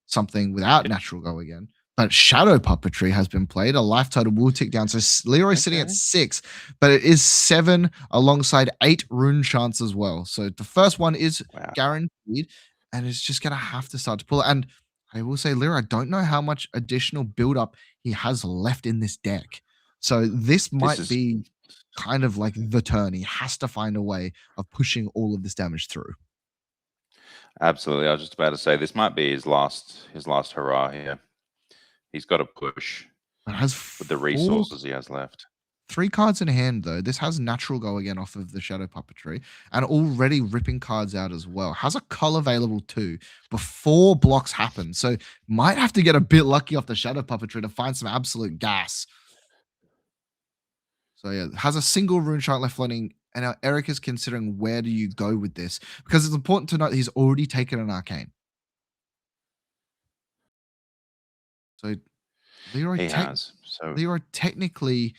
something without natural go again. But Shadow Puppetry has been played. A life total will tick down. So Leroy's sitting at 6, but it is 7 alongside 8 Rune Chance as well. So the first one is guaranteed, and it's just going to have to start to pull it. And I will say, Leroy, I don't know how much additional build-up he has left in this deck. So this might be kind of like the turn. He has to find a way of pushing all of this damage through. Absolutely. I was just about to say this might be his last hurrah here. He's got to push with the resources he has left. 3 cards in hand, though. This has natural go again off of the Shadow Puppetry and already ripping cards out as well. Has a cull available too before blocks happen. So might have to get a bit lucky off the Shadow Puppetry to find some absolute gas. So yeah, has a single Rune Shot left floating. And now Eric is considering where do you go with this? Because it's important to note he's already taken an Arcane. So Leroy technically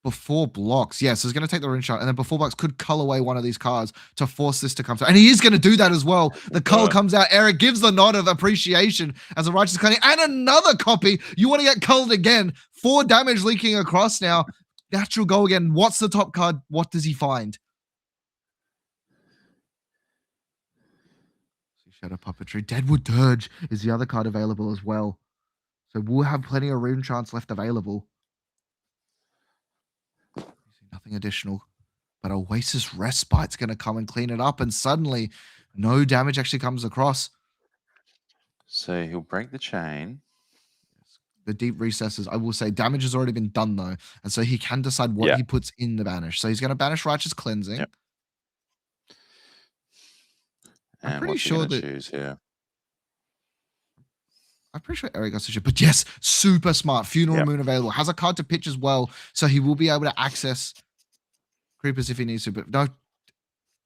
before blocks, yes, is going to take the Rune Shot, and then before blocks could cull away one of these cards to force this to come through. And he is going to do that as well. The cull comes out. Eric gives the nod of appreciation as a Righteous Cunning, and another copy. You want to get culled again. 4 damage leaking across now. Natural go again. What's the top card? What does he find? Shadow Puppetry. Deadwood Dirge is the other card available as well. So we'll have plenty of Rune Chance left available. Nothing additional. But Oasis Respite's going to come and clean it up. And suddenly, no damage actually comes across. So he'll break the chain. the deep recesses, I will say damage has already been done though, and so he can decide what he puts in the banish. So he's going to banish Righteous Cleansing. Yep. I'm And pretty what's he sure gonna that choose here? I'm pretty sure Eric got to shoot, but yes, super smart. Funeral Yep. Moon available, has a card to pitch as well, so he will be able to access creepers if he needs to. But no,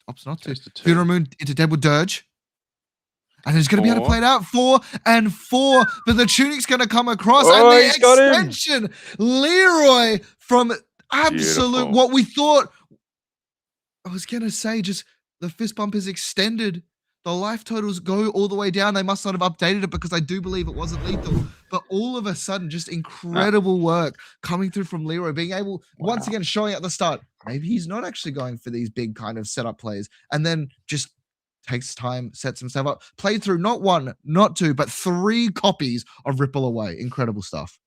opts not to. Goes to 2. Funeral Moon into Deadwood Dirge. And he's going to be able to 4. play it out 4 and 4, but the tunic's going to come across Oh, and the he's got him. extension. Leroy from absolute, Beautiful. what we thought, I was going to say, just the fist bump is extended. The life totals go all the way down. They must not have updated it because I do believe it wasn't lethal. But all of a sudden, just incredible work coming through from Leroy, being able, once again, showing at the start, maybe he's not actually going for these big kind of setup plays. And then just takes time, sets himself up, played through not 1, not 2, but 3 copies of Ripple Away. Incredible stuff.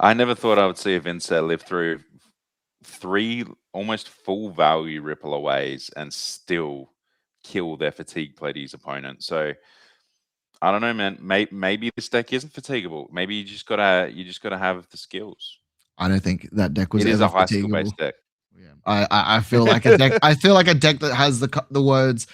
I never thought I would see a Vynnset live through 3 almost full value Ripple Aways and still kill their fatigue Pleiades opponent. So I don't know, man. Maybe this deck isn't fatigable. Maybe you just gotta have the skills. I don't think that deck was It is ever a high skill fatigable. based deck. Yeah, I feel like a deck. I feel like a deck that has the words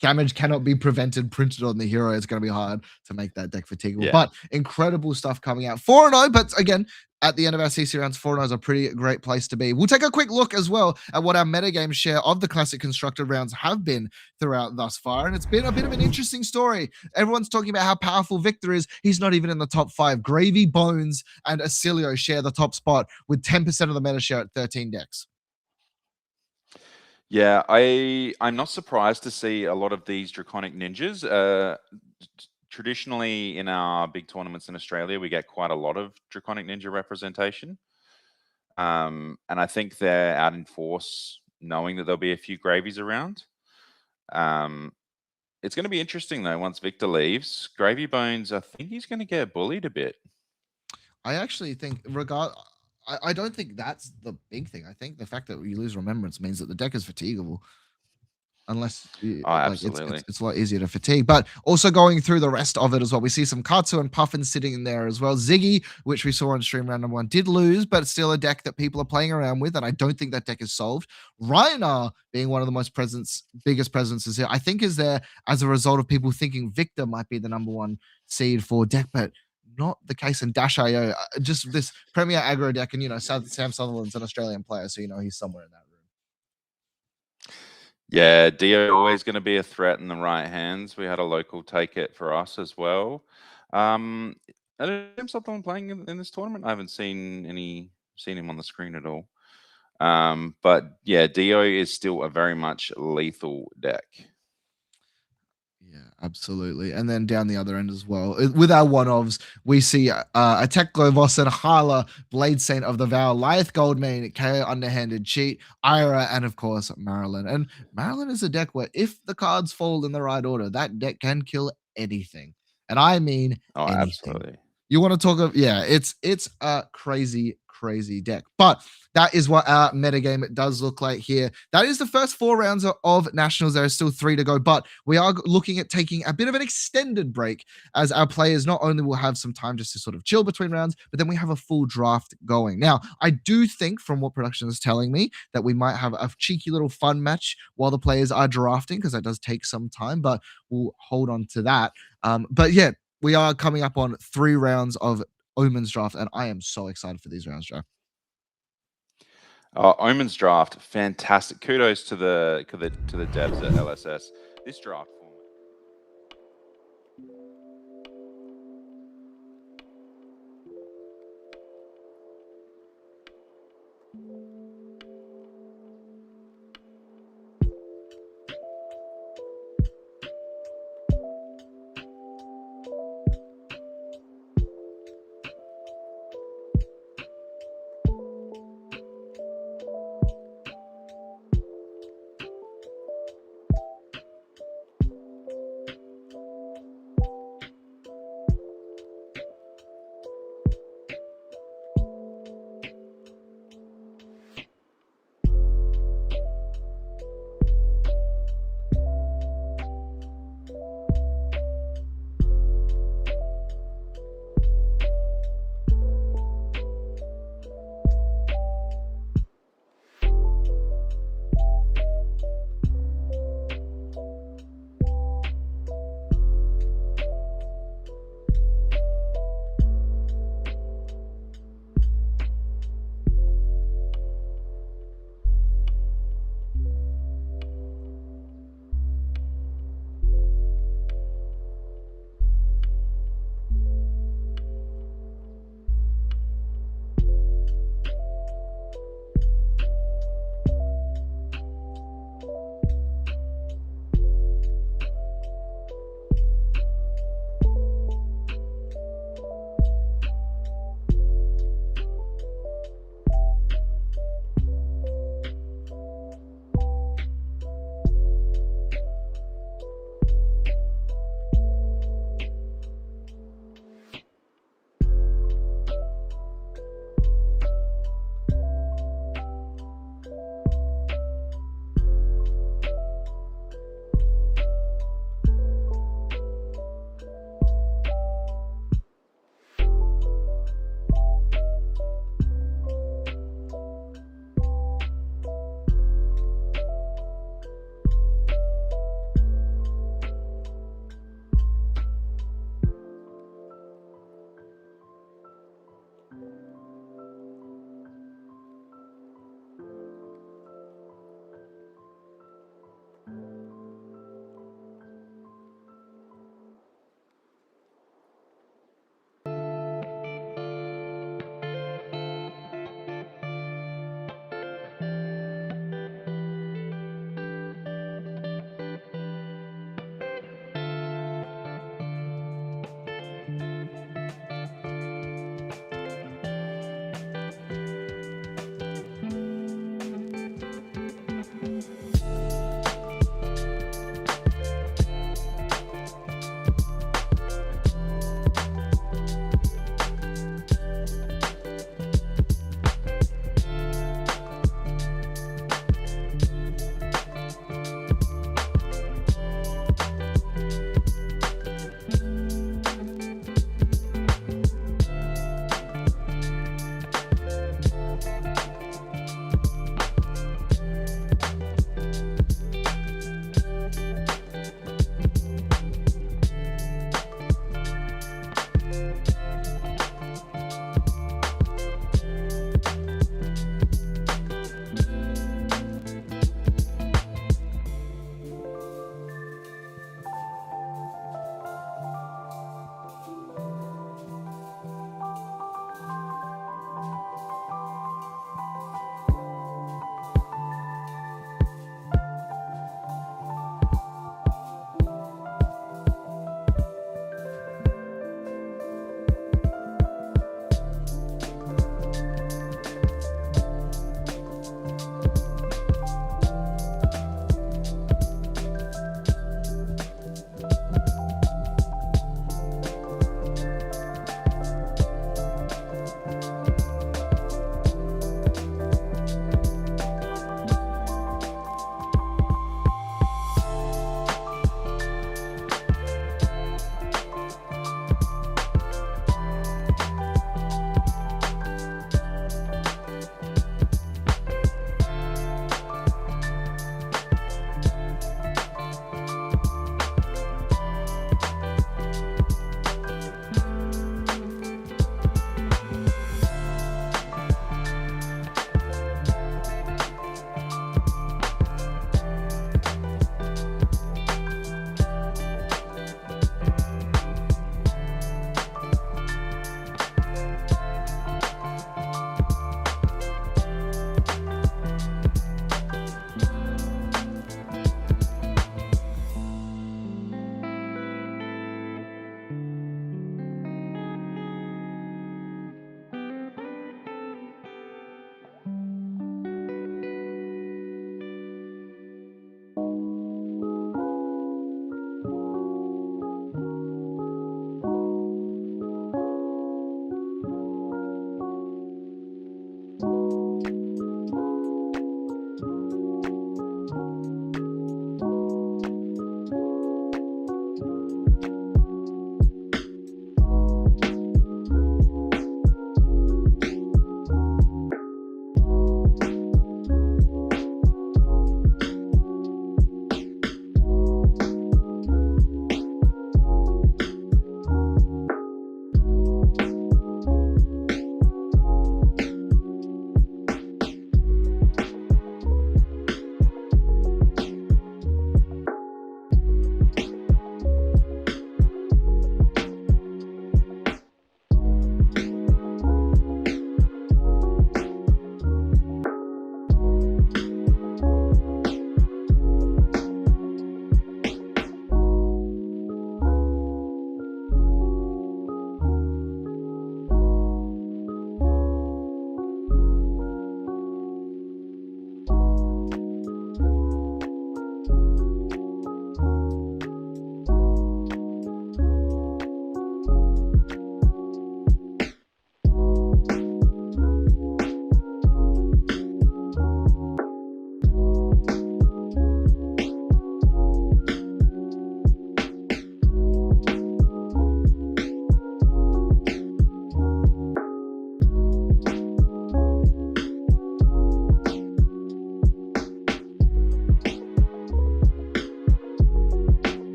damage cannot be prevented printed on the hero. It's going to be hard to make that deck fatigable. Yeah. But incredible stuff coming out. 4-0, but again, at the end of our CC rounds, 4-0 is a pretty great place to be. We'll take a quick look as well at what our metagame share of the classic constructed rounds have been throughout thus far. And it's been a bit of an interesting story. Everyone's talking about how powerful Victor is. He's not even in the top 5. Gravy, Bones, and Oscilio share the top spot with 10% of the meta share at 13 decks. Yeah, I'm not surprised to see a lot of these Draconic Ninjas. Traditionally, in our big tournaments in Australia, we get quite a lot of Draconic Ninja representation. And I think they're out in force, knowing that there'll be a few gravies around. It's going to be interesting, though, once Victor leaves. Gravy Bones, I think he's going to get bullied a bit. I actually think, I don't think that's the big thing. I think the fact that you lose Remembrance means that the deck is fatigable. Unless absolutely. It's a lot easier to fatigue. But also going through the rest of it as well, we see some Katsu and Puffin sitting in there as well. Ziggy, which we saw on stream round number 1, did lose, but it's still a deck that people are playing around with, and I don't think that deck is solved. Rhinar being one of the biggest presences here, I think is there as a result of people thinking Victor might be the number 1 seed for deck, but not the case in Dash.io. Just this premier aggro deck, and Sam Sutherland's an Australian player, so he's somewhere in that room. Yeah, Dio always going to be a threat in the right hands. We had a local take it for us as well. I don't Sutherland playing in this tournament. I haven't seen him on the screen at all. But yeah, Dio is still a very much lethal deck. Yeah, absolutely. And then down the other end as well, with our one-ofs, we see Attack Glovos and Hala, Blade Saint of the Vow, Lyeth Goldmane, KO Underhanded Cheat, Ira, and of course, Marilyn. And Marilyn is a deck where if the cards fall in the right order, that deck can kill anything. And I mean anything. Absolutely. You want to talk of, it's a crazy deck. But that is what our metagame does look like here. That is the first 4 rounds of Nationals. There are still 3 to go, but we are looking at taking a bit of an extended break as our players not only will have some time just to sort of chill between rounds, but then we have a full draft going. Now, I do think from what production is telling me that we might have a cheeky little fun match while the players are drafting, because that does take some time, but we'll hold on to that. But yeah, we are coming up on 3 rounds of Omen's draft, and I am so excited for these rounds, Joe. Omen's draft, fantastic. Kudos to the devs at LSS. This draft format.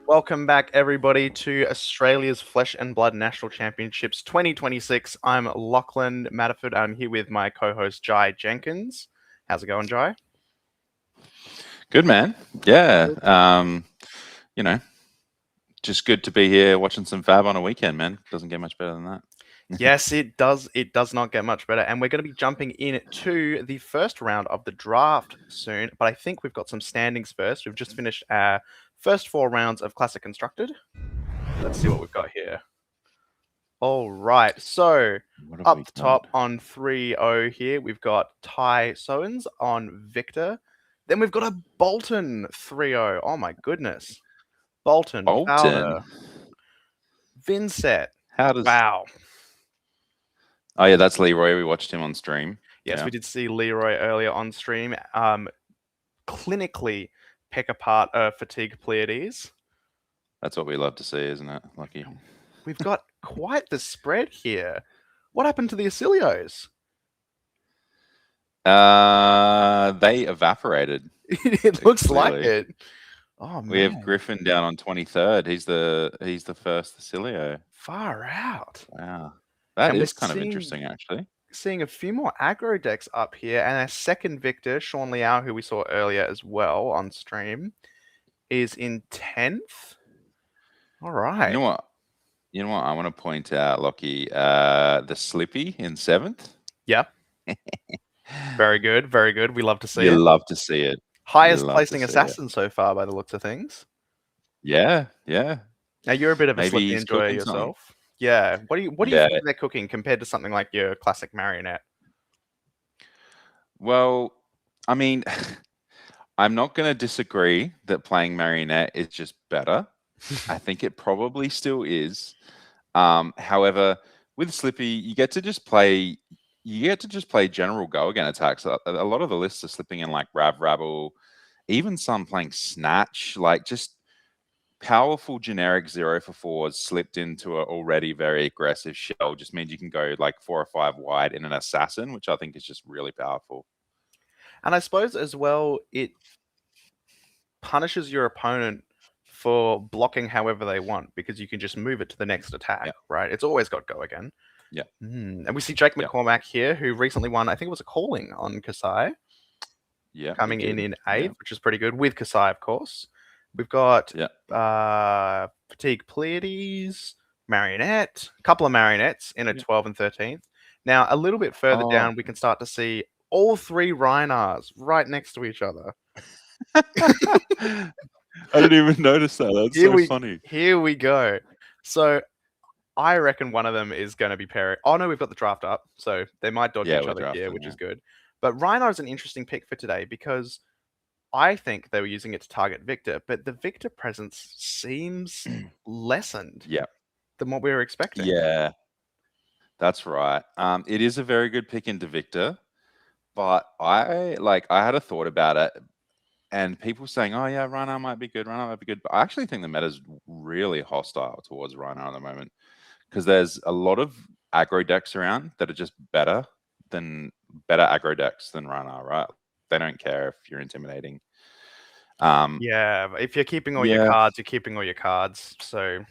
Welcome back, everybody, to Australia's Flesh and Blood National Championships 2026. I'm Lachlan Matterford. I'm here with my co-host, Jai Jenkins. How's it going, Jai? Good, man. Yeah. You know, just good to be here watching some Fab on a weekend, man. Doesn't get much better than that. Yes, it does. It does not get much better. And we're going to be jumping in to the first round of the draft soon. But I think we've got some standings first. We've just finished our first 4 rounds of Classic Constructed. Let's see what we've got here. All right. So up the top on 3-0 here, we've got Ty Soens on Victor. Then we've got a Bolton 3-0. Oh, my goodness. Bolton. Fowler, Vynnset. How does... Wow. Oh, yeah, that's Leroy. We watched him on stream. Yes, yeah. We did see Leroy earlier on stream. Clinically pick apart Fatigue Pleiades. That's what we love to see, isn't it? Lucky. We've got quite the spread here. What happened to the Oscilios? They evaporated. It looks like it. Oh man. We have Griffin down on 23rd. He's the first Oscilio. Far out. Wow. That is kind of interesting, actually. Seeing a few more aggro decks up here, and our second victor, Shaun Leow, who we saw earlier as well on stream, is in 10th. All right. You know what? I want to point out, Lockie, the Slippy in 7th. Yeah. Very good. Very good. We love to see it. You love to see it. Highest placing assassin so far by the looks of things. Yeah, yeah. Now you're a bit of a Slippy enjoyer yourself. Something. Yeah. What do you think they're cooking compared to something like your classic Marionette? Well, I mean, I'm not going to disagree that playing Marionette is just better. I think it probably still is. However, with Slippy, you get to just play general go again attacks. A lot of the lists are slipping in like Rabble, even some playing Snatch, like just powerful generic 0-for-4s slipped into an already very aggressive shell. Just means you can go like 4 or 5 wide in an assassin, which I think is just really powerful. And I suppose as well, it punishes your opponent for blocking however they want, because you can just move it to the next attack, right? It's always got go again. Yeah. And we see Jake McCormack here, who recently won, I think it was a calling on Kasai. Yeah. Coming in 8th, which is pretty good, with Kasai, of course. We've got Fatigue Pleiades, Marionette, a couple of Marionettes in a 12th and 13th. Now, a little bit further down, we can start to see all 3 Reinars right next to each other. I didn't even notice that. That's funny. Here we go. So I reckon one of them is going to be pairing. Oh, no, we've got the draft up. So they might dodge each other here, which is good. But Reinar is an interesting pick for today because I think they were using it to target Victor, but the Victor presence seems lessened than what we were expecting. Yeah, that's right. It is a very good pick into Victor, but I had a thought about it. And people saying, oh, yeah, Reinar might be good. But I actually think the meta's really hostile towards Reinar at the moment because there's a lot of aggro decks around that are just better aggro decks than Reinar, right? They don't care if you're intimidating. If you're keeping all your cards, you're keeping all your cards. So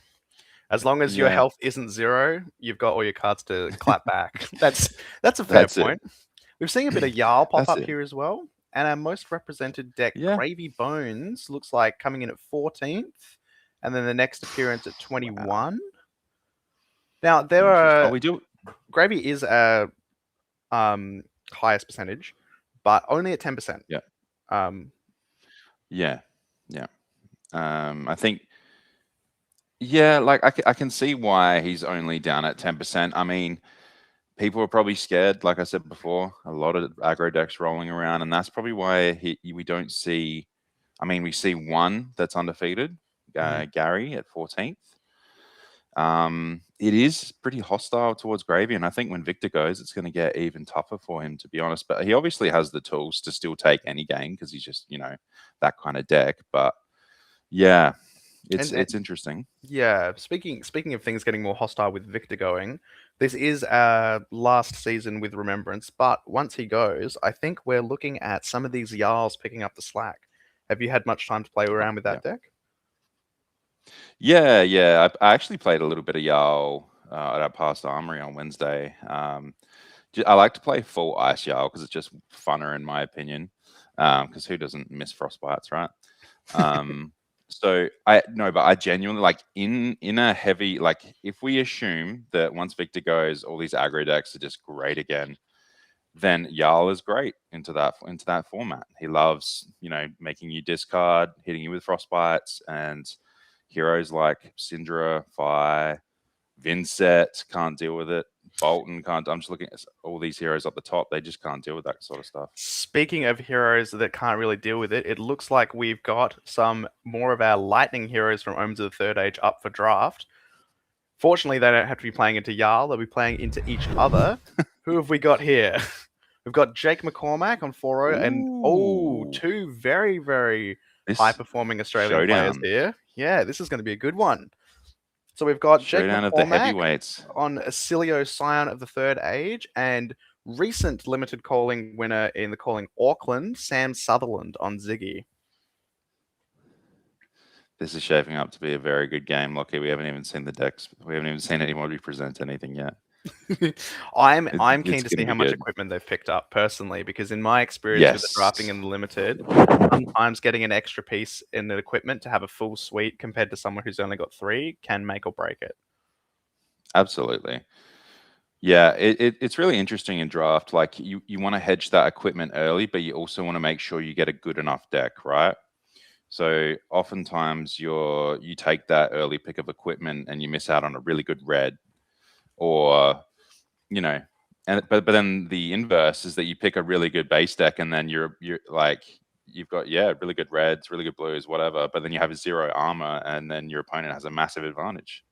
as long as your health isn't 0, you've got all your cards to clap back. That's a fair point. We've seen a bit of Jarl pop up here as well. And our most represented deck, Gravy Bones, looks like coming in at 14th. And then the next appearance at 21. Wow. Now, there are... Gravy is a highest percentage, but only at 10%. Yeah. I think... Yeah, like I can see why he's only down at 10%. I mean... People are probably scared, like I said before, a lot of aggro decks rolling around, and that's probably why we don't see... I mean, we see one that's undefeated, Gary at 14th. It is pretty hostile towards Gravy, and I think when Victor goes, it's going to get even tougher for him, to be honest. But he obviously has the tools to still take any game because he's just, that kind of deck. But yeah, it's interesting. Yeah, speaking of things getting more hostile with Victor going, this is our last season with Remembrance, but once he goes, I think we're looking at some of these Jarls picking up the slack. Have you had much time to play around with that deck? Yeah, yeah. I actually played a little bit of Jarl at our past armory on Wednesday. I like to play full ice Jarl because it's just funner in my opinion. Because who doesn't miss frostbites, right? So but I genuinely like in a heavy, like if we assume that once Victor goes, all these aggro decks are just great again, then Jarl is great into that format. He loves, making you discard, hitting you with frostbites, and heroes like Cindra, Vynnset can't deal with it. Bolton can't. I'm just looking at all these heroes up the top. They just can't deal with that sort of stuff. Speaking of heroes that can't really deal with it, it looks like we've got some more of our lightning heroes from Omens of the Third Age up for draft. Fortunately, they don't have to be playing into Jarl. They'll be playing into each other. Who have we got here? We've got Jake McCormack on 4-0 and two very, very high-performing Australian players here. Yeah, this is going to be a good one. So we've got Jake Showdown McCormack of the heavyweights on Oscilio, Scion of the Third Age, and recent limited calling winner in the calling Auckland, Sam Sutherland on Zyggy. This is shaping up to be a very good game, Lockie. We haven't even seen the decks. We haven't even seen anybody present anything yet. I'm keen to see how much equipment they've picked up personally, because in my experience with the drafting and the limited, sometimes getting an extra piece in the equipment to have a full suite compared to someone who's only got 3 can make or break it. Absolutely. Yeah, it's really interesting in draft. Like you want to hedge that equipment early, but you also want to make sure you get a good enough deck, right? So oftentimes you take that early pick of equipment and you miss out on a really good red, or but then the inverse is that you pick a really good base deck and then you're like you've got really good reds, really good blues, whatever, but then you have 0 armor and then your opponent has a massive advantage.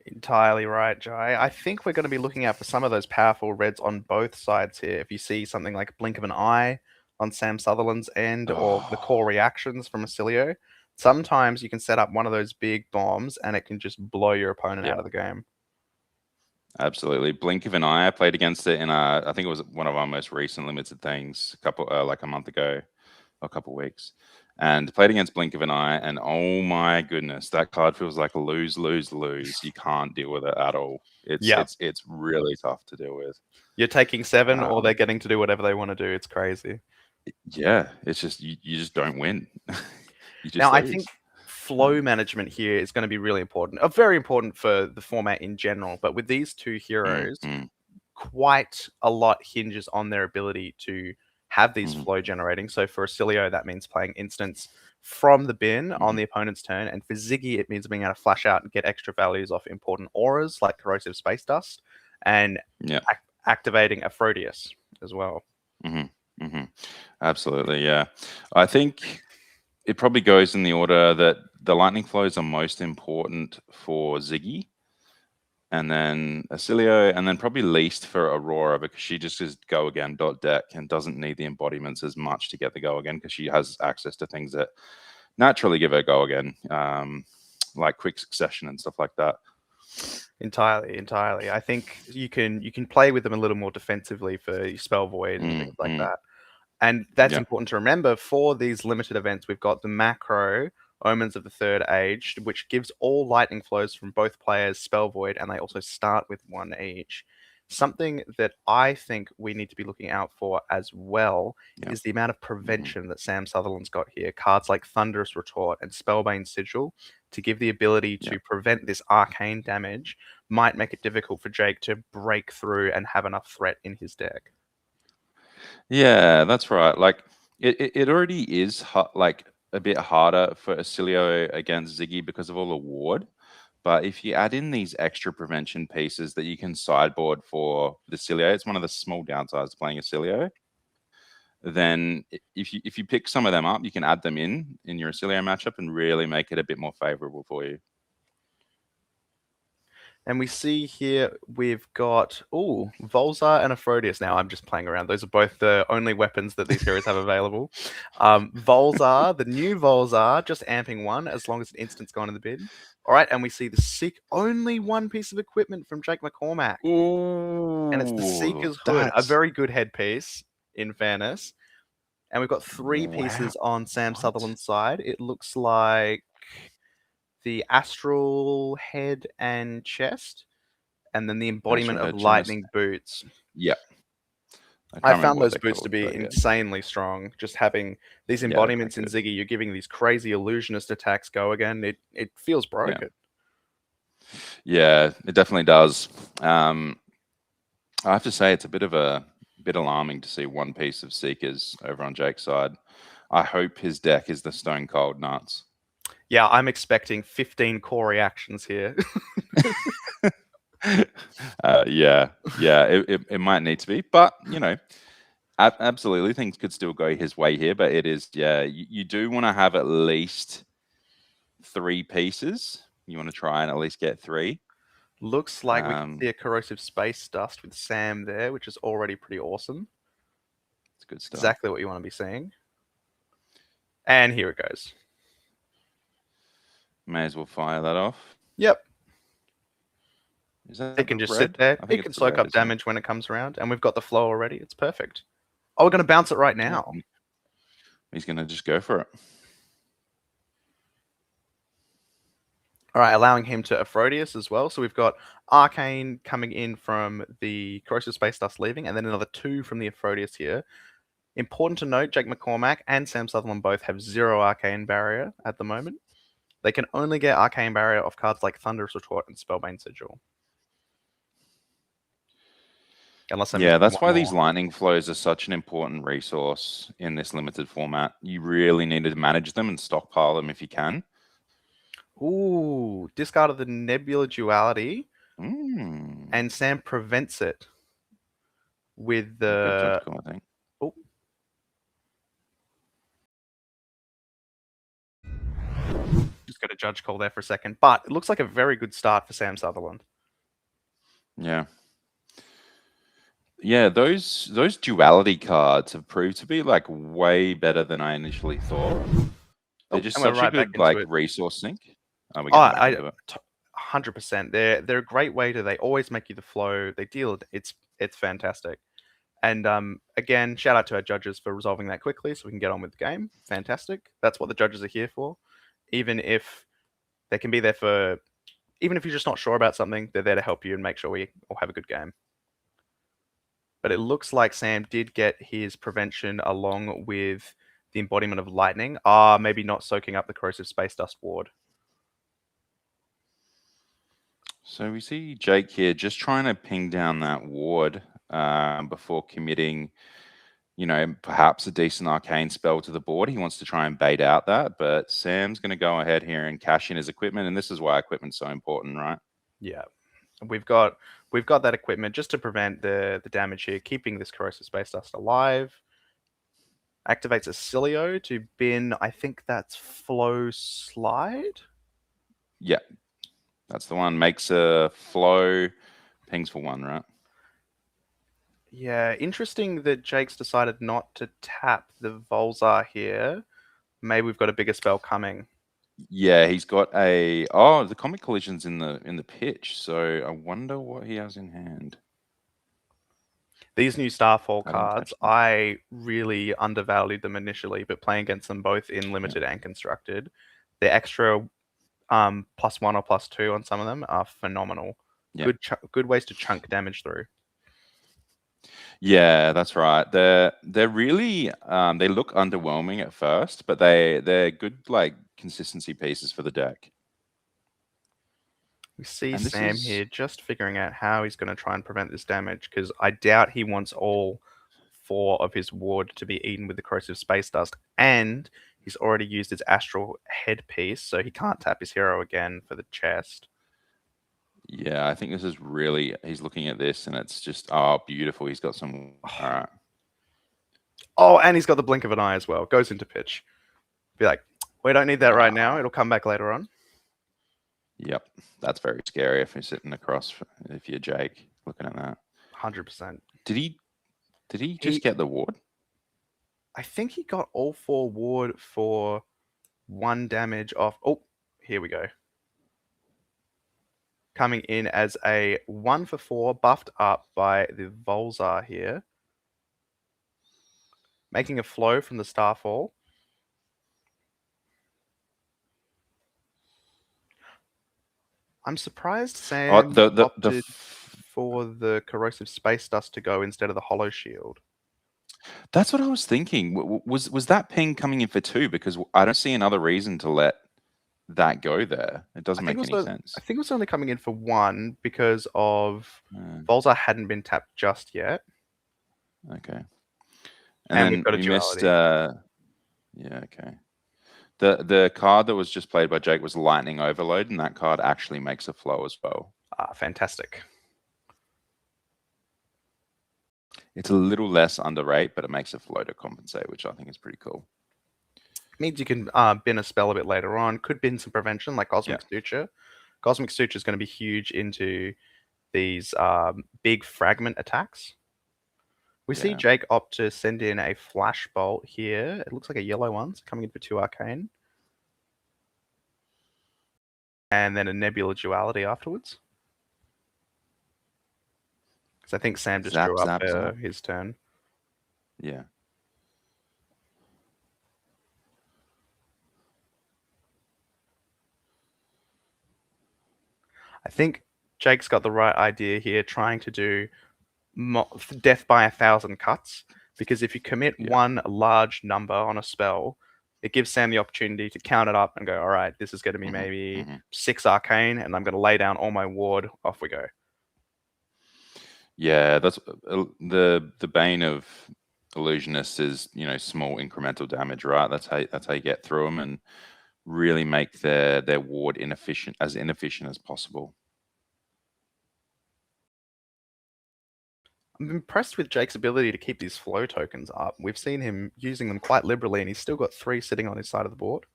Entirely right, Jai. I think we're going to be looking out for some of those powerful reds on both sides here. If you see something like Blink of an Eye on Sam Sutherland's end, or the core reactions from Oscilio, sometimes you can set up one of those big bombs and it can just blow your opponent out of the game. Absolutely. Blink of an Eye, I played against it in I think it was one of our most recent limited things, like a month ago, or a couple weeks, and played against Blink of an Eye, and oh my goodness, that card feels like a lose. You can't deal with it at all. It's really tough to deal with. You're taking 7 or they're getting to do whatever they want to do. It's crazy. Yeah, it's just you just don't win. Now, I think flow management here is going to be really important. Very important for the format in general, but with these two heroes, quite a lot hinges on their ability to have these flow generating. So for Oscilio, that means playing instants from the bin on the opponent's turn, and for Zyggy, it means being able to flash out and get extra values off important auras like Corrosive Space Dust, and activating Aphrodisias as well. Absolutely, yeah. I think it probably goes in the order that the lightning flows are most important for Zyggy, and then Oscilio, and then probably least for Aurora, because she just is go again .deck and doesn't need the embodiments as much to get the go again, because she has access to things that naturally give her go again, like quick succession and stuff like that. Entirely. I think you can play with them a little more defensively for Spell Void and things like that. And that's important to remember for these limited events. We've got the macro Omens of the Third Age, which gives all lightning flows from both players Spell Void, and they also start with 1 each. Something that I think we need to be looking out for as well is the amount of prevention that Sam Sutherland's got here. Cards like Thunderous Retort and Spellbane Sigil, to give the ability to prevent this arcane damage, might make it difficult for Jake to break through and have enough threat in his deck. Yeah, that's right. Like it already is like a bit harder for Oscilio against Zyggy because of all the ward. But if you add in these extra prevention pieces that you can sideboard for the Oscilio, it's one of the small downsides to playing Oscilio. Then if you pick some of them up, you can add them in your Oscilio matchup and really make it a bit more favorable for you. And we see here we've got, Volzar and Aphrodisias. Now I'm just playing around. Those are both the only weapons that these heroes have available. Volzar, the new Volzar, just amping 1 as long as an instant's gone in the bin. All right, and we see the Seek, only 1 piece of equipment from Jake McCormack. And it's the Seeker's Hood, a very good headpiece, in fairness. And we've got 3 pieces on Sam Sutherland's side. It looks like the astral head and chest, and then the embodiment Astral of head, lightning chest. boots. Yep. I can't remember found what those they're boots to called, be but yeah. insanely strong. Just having these Yeah, they're quite embodiments in good. Ziggy, you're giving these crazy illusionist attacks go again. It feels broken. Yeah, it definitely does. I have to say it's a bit alarming to see one piece of Seekers over on Jake's side. I hope his deck is the Stone Cold Nuts. Yeah, I'm expecting 15 core reactions here. Yeah, it might need to be, but you know, absolutely things could still go his way here. But it is, yeah, you do want to have at least 3 pieces. You want to try and at least get 3. Looks like we can see a corrosive space dust with Sam there, which is already pretty awesome. It's good stuff. Exactly what you want to be seeing. And here it goes. May as well fire that off. Yep. Is that It can just red? sit there. I think It can it's the soak red, up isn't it? damage when it comes around. And we've got the flow already. It's perfect. Oh, we're going to bounce it right now. He's going to just go for it. All right, allowing him to Aphrodisias as well. So we've got Arcane coming in from the Corrosive Space Dust leaving, and then another 2 from the Aphrodisias here. Important to note, Jake McCormack and Sam Sutherland both have 0 Arcane Barrier at the moment. They can only get Arcane Barrier off cards like Thunderous Retort and Spellbane Sigil. Unless I'm Yeah, that's missing why one these more. lightning flows are such an important resource in this limited format. You really need to manage them and stockpile them if you can. Ooh, discard of the Nebula Duality, Mm. and Sam prevents it with Good the... judge call, I think. Oh. Just got a judge call there for a second, but it looks like a very good start for Sam Sutherland. Yeah. Yeah, those duality cards have proved to be like way better than I initially thought. They're just and we're such a right back good into like it. resource sink. Oh, we're getting back into it. 100%. They're a great way to. They always make you the flow. They deal. It's fantastic. And again, shout out to our judges for resolving that quickly, so we can get on with the game. Fantastic. That's what the judges are here for. Even if they can be there for, even if you're just not sure about something, they're there to help you and make sure we all have a good game. But it looks like Sam did get his prevention along with the embodiment of lightning. Maybe not soaking up the corrosive space dust ward. So we see Jake here just trying to ping down that ward before committing, you know, perhaps a decent arcane spell to the board. He wants to try and bait out that, but Sam's going to go ahead here and cash in his equipment, and this is why equipment's so important, right? Yeah. We've got that equipment just to prevent the damage here, keeping this corrosive space dust alive. Activates Oscilio to bin, I think that's Flow Slide? Yeah, that's the one. Makes a flow, pings for 1, right? Yeah, interesting that Jake's decided not to tap the Volzar here. Maybe we've got a bigger spell coming. Yeah, he's got the Comic Collision's in the pitch, so I wonder what he has in hand. These new Starfall I didn't cards, touch them. I really undervalued them initially, but playing against them both in Limited and Constructed, the extra +1 or +2 on some of them are phenomenal. Yeah. Good ways to chunk damage through. Yeah, that's right. They're really they look underwhelming at first, but they're good like consistency pieces for the deck. We see And this Sam is- here just figuring out how he's going to try and prevent this damage, because I doubt he wants all 4 of his ward to be eaten with the corrosive space dust, and he's already used his astral headpiece, so he can't tap his hero again for the chest. Yeah, I think this is really, he's looking at this and it's just, oh, beautiful. He's got some, all right. Oh, and he's got the blink of an eye as well. Goes into pitch. Be like, we don't need that right now. It'll come back later on. Yep, that's very scary if you're sitting across, if you're Jake, looking at that. 100%. Did he just get the ward? I think he got all 4 ward for 1 damage off. Oh, here we go. Coming in as a 1 for 4, buffed up by the Volzar here. Making a flow from the Starfall. I'm surprised Sam Oh, the opted for the corrosive space dust to go instead of the hollow shield. That's what I was thinking. Was that ping coming in for 2? Because I don't see another reason to let that go there. It doesn't make any sense. I think it was only coming in for 1 because of Hmm. Volzar hadn't been tapped just yet. Okay. And then we've got a we missed. duality. Yeah. Okay. The card that was just played by Jake was Lightning Overload, and that card actually makes a flow as well. Ah, fantastic. It's a little less underrate, but it makes a flow to compensate, which I think is pretty cool. Means you can bin a spell a bit later on. Could bin some prevention like Cosmic Suture. Cosmic Suture is going to be huge into these big fragment attacks. We see Jake opt to send in a Flash Bolt here. It looks like a yellow one, so coming in for 2 Arcane. And then a Nebula Duality afterwards. Because I think Sam just drew up his turn. Yeah. I think Jake's got the right idea here, trying to do death by 1,000 cuts. Because if you commit one large number on a spell, it gives Sam the opportunity to count it up and go, all right, this is going to be maybe 6 Arcane, and I'm going to lay down all my ward. Off we go. Yeah, that's the bane of illusionists is, small incremental damage, right? That's how you get through them and really make their ward inefficient as possible. I'm impressed with Jake's ability to keep these flow tokens up. We've seen him using them quite liberally, and he's still got 3 sitting on his side of the board.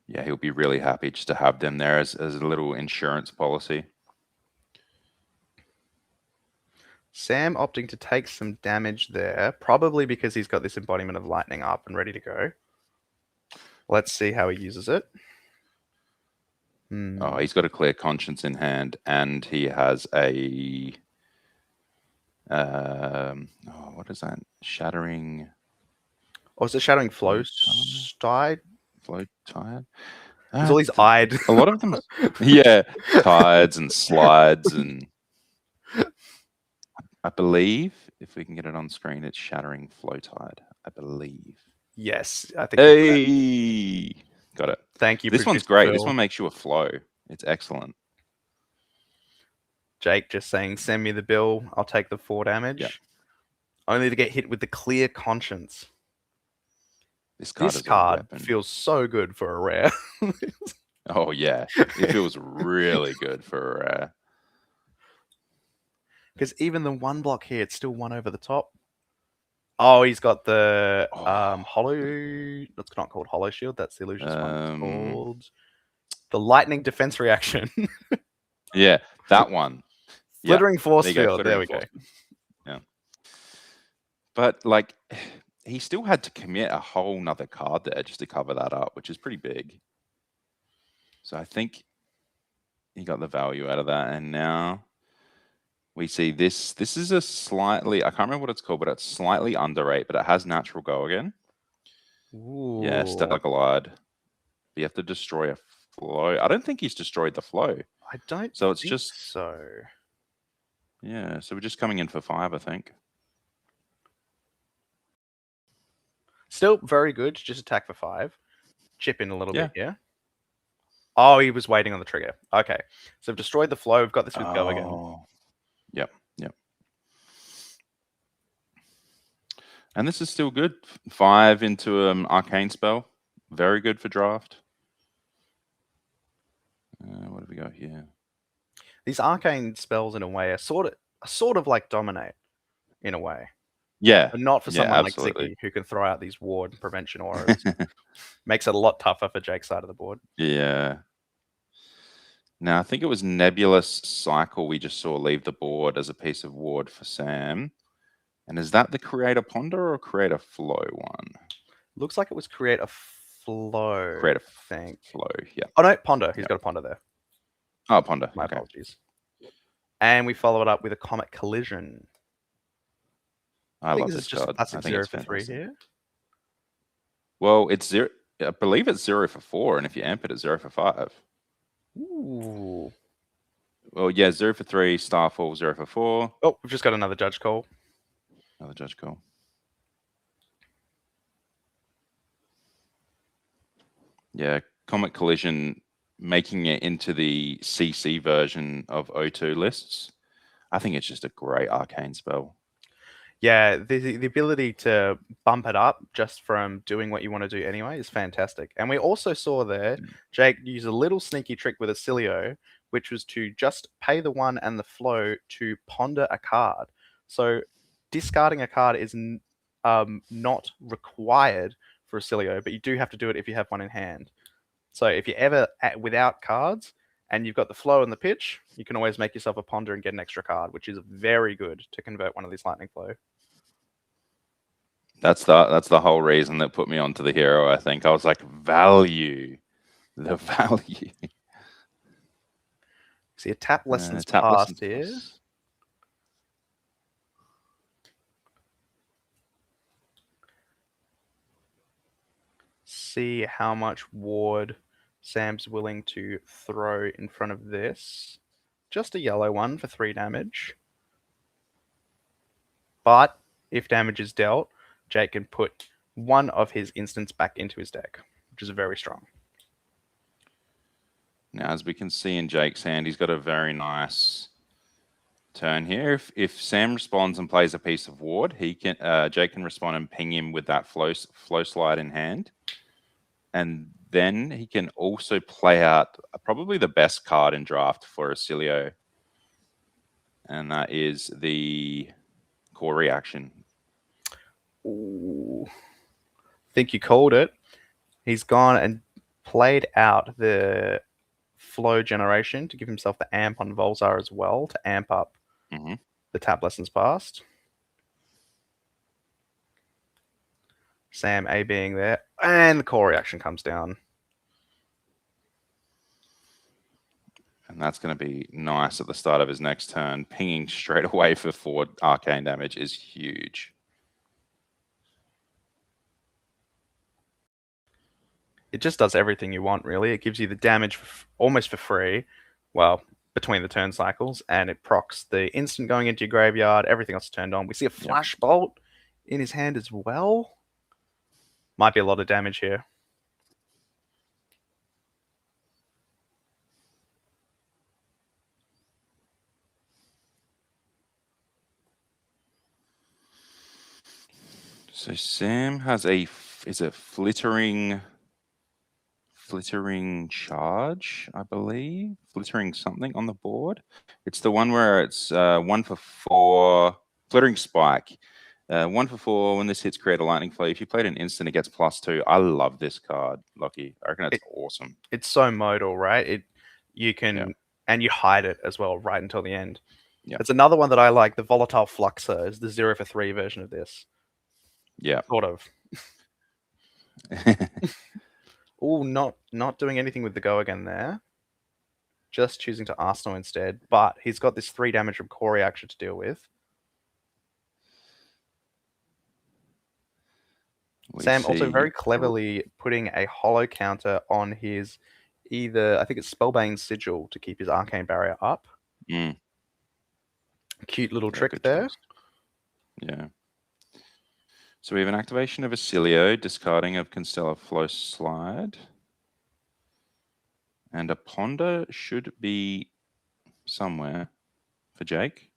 Yeah, he'll be really happy just to have them there as a little insurance policy. Sam opting to take some damage there, probably because he's got this embodiment of lightning up and ready to go. Let's see how he uses it. Oh, he's got a clear conscience in hand, and he has a... what is that? Shattering... Oh, is it Shattering Flow Tide? Flow Tide? There's all these eyed. A lot of them... Yeah, tides and slides and... I believe, if we can get it on screen, it's Shattering Flow Tide. I believe. Yes, I think. Hey! Got it. Thank you. This one's great. This one makes you a flow. It's excellent. Jake just saying, send me the bill. I'll take the 4 damage. Yep. Only to get hit with the Clear Conscience. This card feels so good for a rare. Oh, yeah. It feels really good for a rare. Because even the 1 block here, it's still 1 over the top. Oh, he's got the hollow... That's not called Hollow Shield. That's the illusionist one. It's called the Lightning Defense Reaction. Yeah, that one. Flittering Force Field. There we go. Yeah. But, he still had to commit a whole nother card there just to cover that up, which is pretty big. So I think he got the value out of that. And now... we see this. This is a slightly, I can't remember what it's called, but it's slightly underrate, but it has natural go again. Ooh. Yeah, Stellar Glide. But you have to destroy a flow. I don't think he's destroyed the flow. I don't So it's think just so. Yeah, so we're just coming in for 5, I think. Still very good. Just attack for 5. Chip in a little bit here. Oh, he was waiting on the trigger. Okay. So we've destroyed the flow. We've got this with go again. Yep. And this is still good. 5 into an arcane spell. Very good for draft. What have we got here? These arcane spells, in a way, are sort of like Dominate, in a way. Yeah. But not for someone like Zyggy, who can throw out these ward and prevention auras. Makes it a lot tougher for Jake's side of the board. Yeah. Now, I think it was Nebulous Cycle we just saw leave the board as a piece of ward for Sam. And is that the Create a Ponder or Create a Flow one? Looks like it was Create a Flow. Create a Flow, yeah. Oh, no, Ponder. He's got a Ponder there. Oh, Ponder. My apologies. And we follow it up with a Comet Collision. I love this just card. That's 0 for 3 here. Well, it's 0. I believe it's 0 for 4, and if you amp it, it's 0 for 5. Ooh. Well, yeah, 0 for 3, Starfall, 0 for 4. Oh, we've just got another judge call. Another judge call. Yeah, Comet Collision making it into the CC version of O2 lists. I think it's just a great arcane spell. Yeah, the ability to bump it up just from doing what you want to do anyway is fantastic. And we also saw there Jake use a little sneaky trick with Oscilio, which was to just pay the 1 and the flow to ponder a card. So discarding a card is not required for Oscilio, but you do have to do it if you have one in hand. So if you're ever without cards and you've got the flow and the pitch, you can always make yourself a ponder and get an extra card, which is very good to convert one of these lightning flow. That's the whole reason that put me onto the hero, I think. I was like, value. The value. See a tap lessons passed here. See how much ward Sam's willing to throw in front of this. Just a yellow one for 3 damage. But if damage is dealt, Jake can put one of his instants back into his deck, which is very strong. Now, as we can see in Jake's hand, he's got a very nice turn here. If Sam responds and plays a piece of ward, he can Jake can respond and ping him with that flow slide in hand. And then he can also play out probably the best card in draft for Oscilio. And that is the core reaction. Ooh. Think you called it. He's gone and played out the flow generation to give himself the amp on Volzar as well to amp up the tap lessons past. Sam A being there, and the core reaction comes down. And that's going to be nice at the start of his next turn. Pinging straight away for 4 arcane damage is huge. It just does everything you want, really. It gives you the damage almost for free, well, between the turn cycles, and it procs the instant going into your graveyard. Everything else is turned on. We see a flash bolt in his hand as well. Might be a lot of damage here. So Sam has is a flittering charge, I believe. Flittering something on the board. It's the one where it's 1 for 4, flittering spike. 1 for 4, when this hits, create a lightning flow. If you played an instant, it gets +2. I love this card, Lockie. I reckon it's awesome. It's so modal, right? You can, and you hide it as well right until the end. Yeah. It's another one that I like. The Volatile Fluxer is the 0 for 3 version of this. Yeah. Sort of. Oh, not doing anything with the go again there. Just choosing to Arsenal instead. But he's got this 3 damage from core reaction to deal with. Sam also very cleverly putting a hollow counter on his I think it's Spellbane Sigil to keep his arcane barrier up. Cute little trick there. Choice. Yeah. So we have an activation of Oscilio, discarding of Constella Flow Slide. And a ponder should be somewhere for Jake.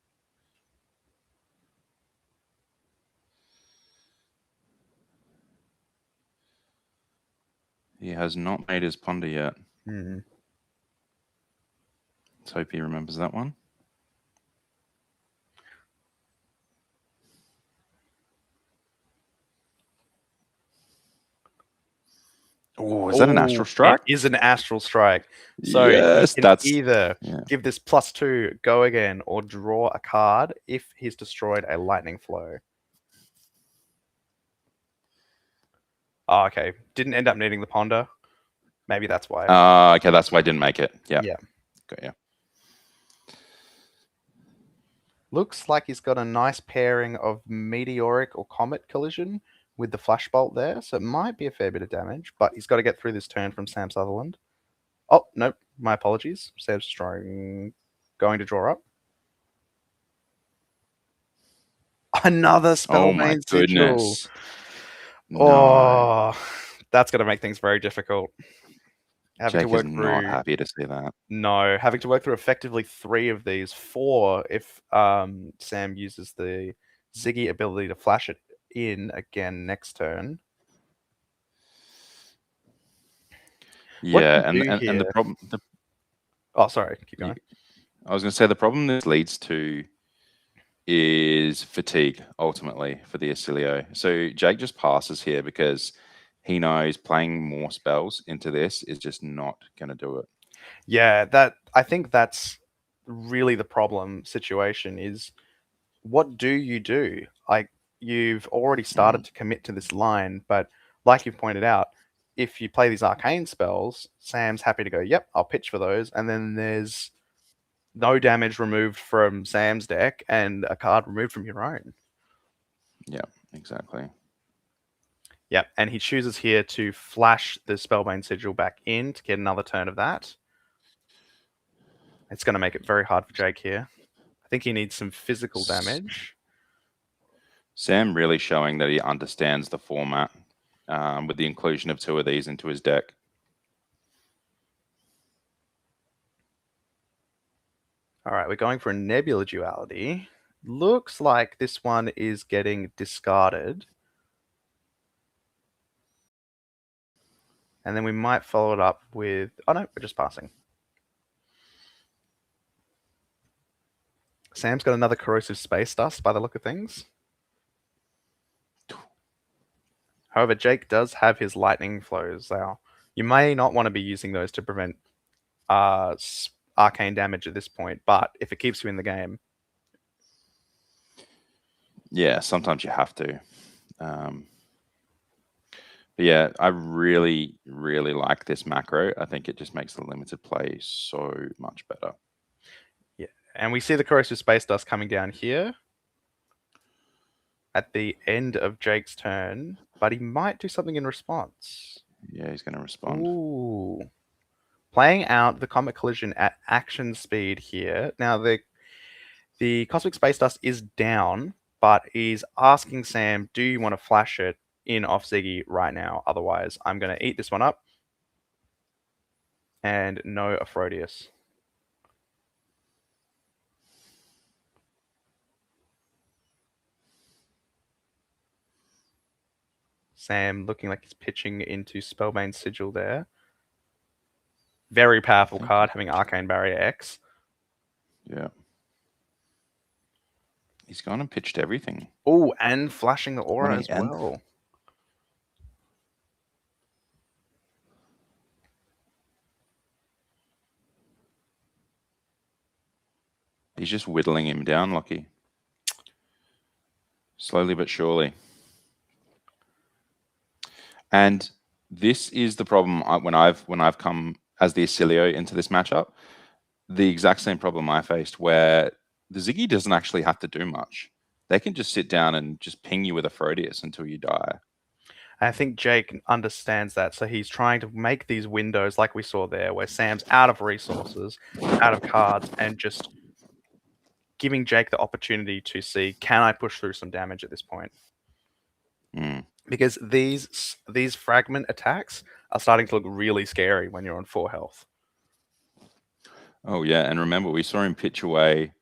He has not made his ponder yet. Let's hope he remembers that one. Oh, is that an Astral Strike? It is an Astral Strike. So yes, that's either give this +2, go again, or draw a card if he's destroyed a lightning flow. Oh, okay. Didn't end up needing the ponder. Maybe that's why. Okay, that's why I didn't make it. Yeah. Okay, yeah. Looks like he's got a nice pairing of meteoric or comet collision with the flash bolt there, so it might be a fair bit of damage, but he's got to get through this turn from Sam Sutherland. Oh, no, my apologies. Sam's going to draw up. Another Oh my Spellbane Sigil. goodness. No. Oh, that's going to make things very difficult. Having Jake to work is through... not happy to see that. No, having to work through effectively 3 of these, 4 if Sam uses the Ziggy ability to flash it in again next turn. Yeah, and the problem... Oh, sorry, keep going. I was going to say the problem this leads to is fatigue, ultimately, for the Oscilio. So Jake just passes here because he knows playing more spells into this is just not going to do it. Yeah, I think that's really the problem situation is what do you do? Like, you've already started to commit to this line, but like you've pointed out, if you play these arcane spells, Sam's happy to go, yep, I'll pitch for those, and then there's no damage removed from Sam's deck and a card removed from your own. Yeah, exactly. Yep, and he chooses here to flash the Spellbane Sigil back in to get another turn of that. It's going to make it very hard for Jake here. I think he needs some physical damage. Sam really showing that he understands the format with the inclusion of 2 of these into his deck. All right, we're going for a Nebula Duality. Looks like this one is getting discarded. And then we might follow it up with... Oh, no, we're just passing. Sam's got another Corrosive Space Dust by the look of things. However, Jake does have his Lightning Flows now. You may not want to be using those to prevent arcane damage at this point, but if it keeps you in the game... Yeah, sometimes you have to. But yeah, I really, really like this macro. I think it just makes the limited play so much better. Yeah, and we see the Corrosive Space Dust coming down here at the end of Jake's turn, but he might do something in response. Yeah, he's going to respond. Ooh. Playing out the Comet Collision at action speed here. Now, the Cosmic Space Dust is down, but he's asking Sam, do you want to flash it in off Ziggy right now? Otherwise, I'm going to eat this one up. And no Aphrodisias. Sam looking like he's pitching into Spellbane Sigil there. Very powerful card, having Arcane Barrier X. Yeah. He's gone and pitched everything. Oh, and flashing the Aura as well. He's just whittling him down, Lockie. Slowly but surely. And this is the problem when I've come as the Oscilio into this matchup. The exact same problem I faced, where the Ziggy doesn't actually have to do much. They can just sit down and just ping you with Aphrodisias until you die. I think Jake understands that, so he's trying to make these windows like we saw there, where Sam's out of resources, out of cards, and just giving Jake the opportunity to see, can I push through some damage at this point? Because these fragment attacks are starting to look really scary when you're on 4 health. Oh yeah, and remember we saw him pitch away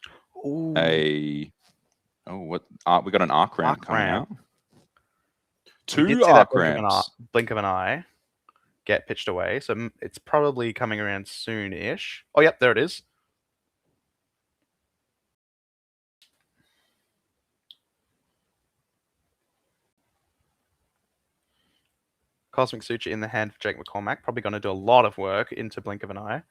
we got an arc ramp coming out. 2 arc ramps. Blink of an eye get pitched away, so it's probably coming around soon-ish. Oh, yep, there it is. Cosmic Suture in the hand for Jake McCormack. Probably going to do a lot of work into Blink of an Eye.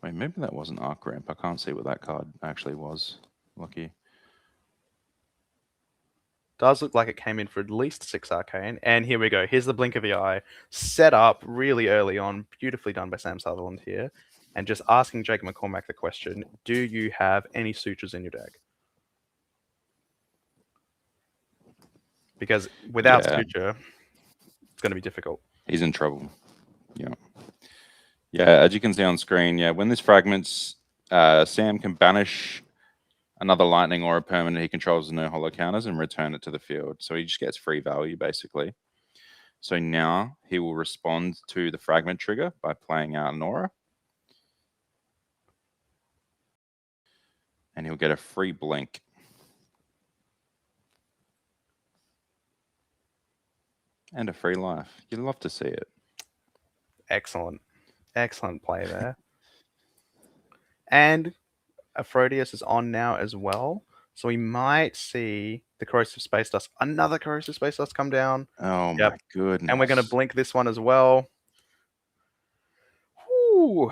Wait, maybe that wasn't Arc Ramp. I can't see what that card actually was. Lucky. Does look like it came in for at least 6 Arcane. And here we go. Here's the Blink of the Eye. Set up really early on. Beautifully done by Sam Sutherland here. And just asking Jake McCormack the question, do you have any sutures in your deck? Because without suture, going to be difficult. He's in trouble. Yeah. Yeah, as you can see on screen, when this fragments, Sam can banish another lightning or a permanent he controls with no hollow counters and return it to the field. So he just gets free value, basically. So now he will respond to the fragment trigger by playing out an aura. And he'll get a free blink. And a free life. You'd love to see it. Excellent. Excellent play there. And Aphrodite is on now as well. So we might see the Corrosive Space Dust, another Corrosive Space Dust come down. Oh my goodness. And we're going to blink this one as well. Whew.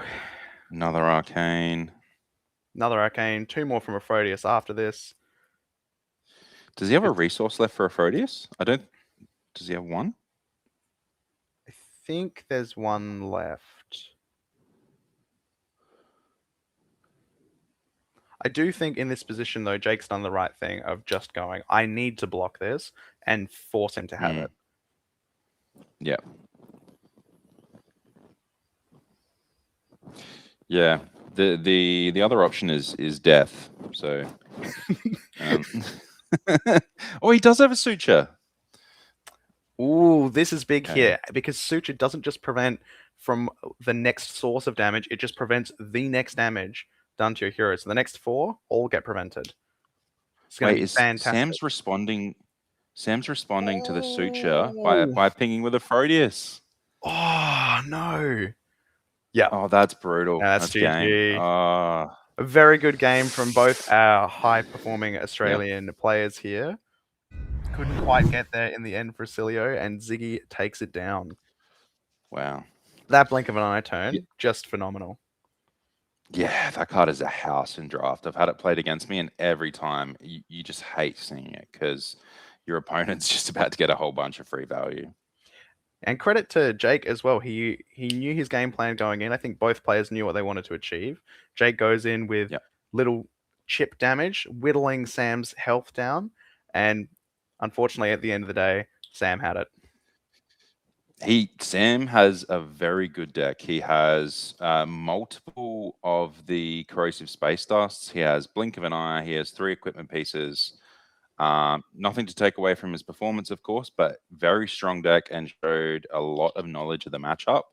Another Arcane. Another Arcane. 2 more from Aphrodite after this. Does he have a resource left for Aphrodite? Does he have one? I think there's one left. I do think in this position, though, Jake's done the right thing of just going, I need to block this and force him to have it. Yeah. Yeah. The other option is death. So oh, he does have a suture. Ooh, this is big here because suture doesn't just prevent from the next source of damage, it just prevents the next damage done to your hero. So the next 4 all get prevented. It's going to be fantastic. Sam's responding to the suture by pinging with Aphrodite. Oh no. Yeah. Oh, that's brutal. No, that's GG. Oh. A very good game from both our high-performing Australian players here. Couldn't quite get there in the end for Oscilio, and Zyggy takes it down. Wow. That blink of an eye turn, just phenomenal. Yeah, that card is a house in draft. I've had it played against me, and every time you just hate seeing it because your opponent's just about to get a whole bunch of free value. And credit to Jake as well. He knew his game plan going in. I think both players knew what they wanted to achieve. Jake goes in with little chip damage, whittling Sam's health down. And unfortunately, at the end of the day, Sam had it. Sam has a very good deck. He has multiple of the Corrosive Space Dusts. He has Blink of an Eye. He has 3 equipment pieces. Nothing to take away from his performance, of course, but very strong deck and showed a lot of knowledge of the matchup.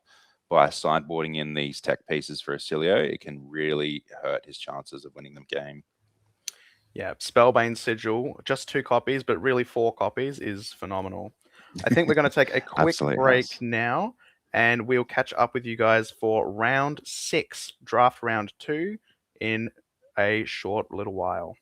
By sideboarding in these tech pieces for Oscilio, it can really hurt his chances of winning the game. Yeah, Spellbane Sigil, just 2 copies, but really 4 copies is phenomenal. I think we're going to take a quick break now, and we'll catch up with you guys for round 6, draft round 2, in a short little while.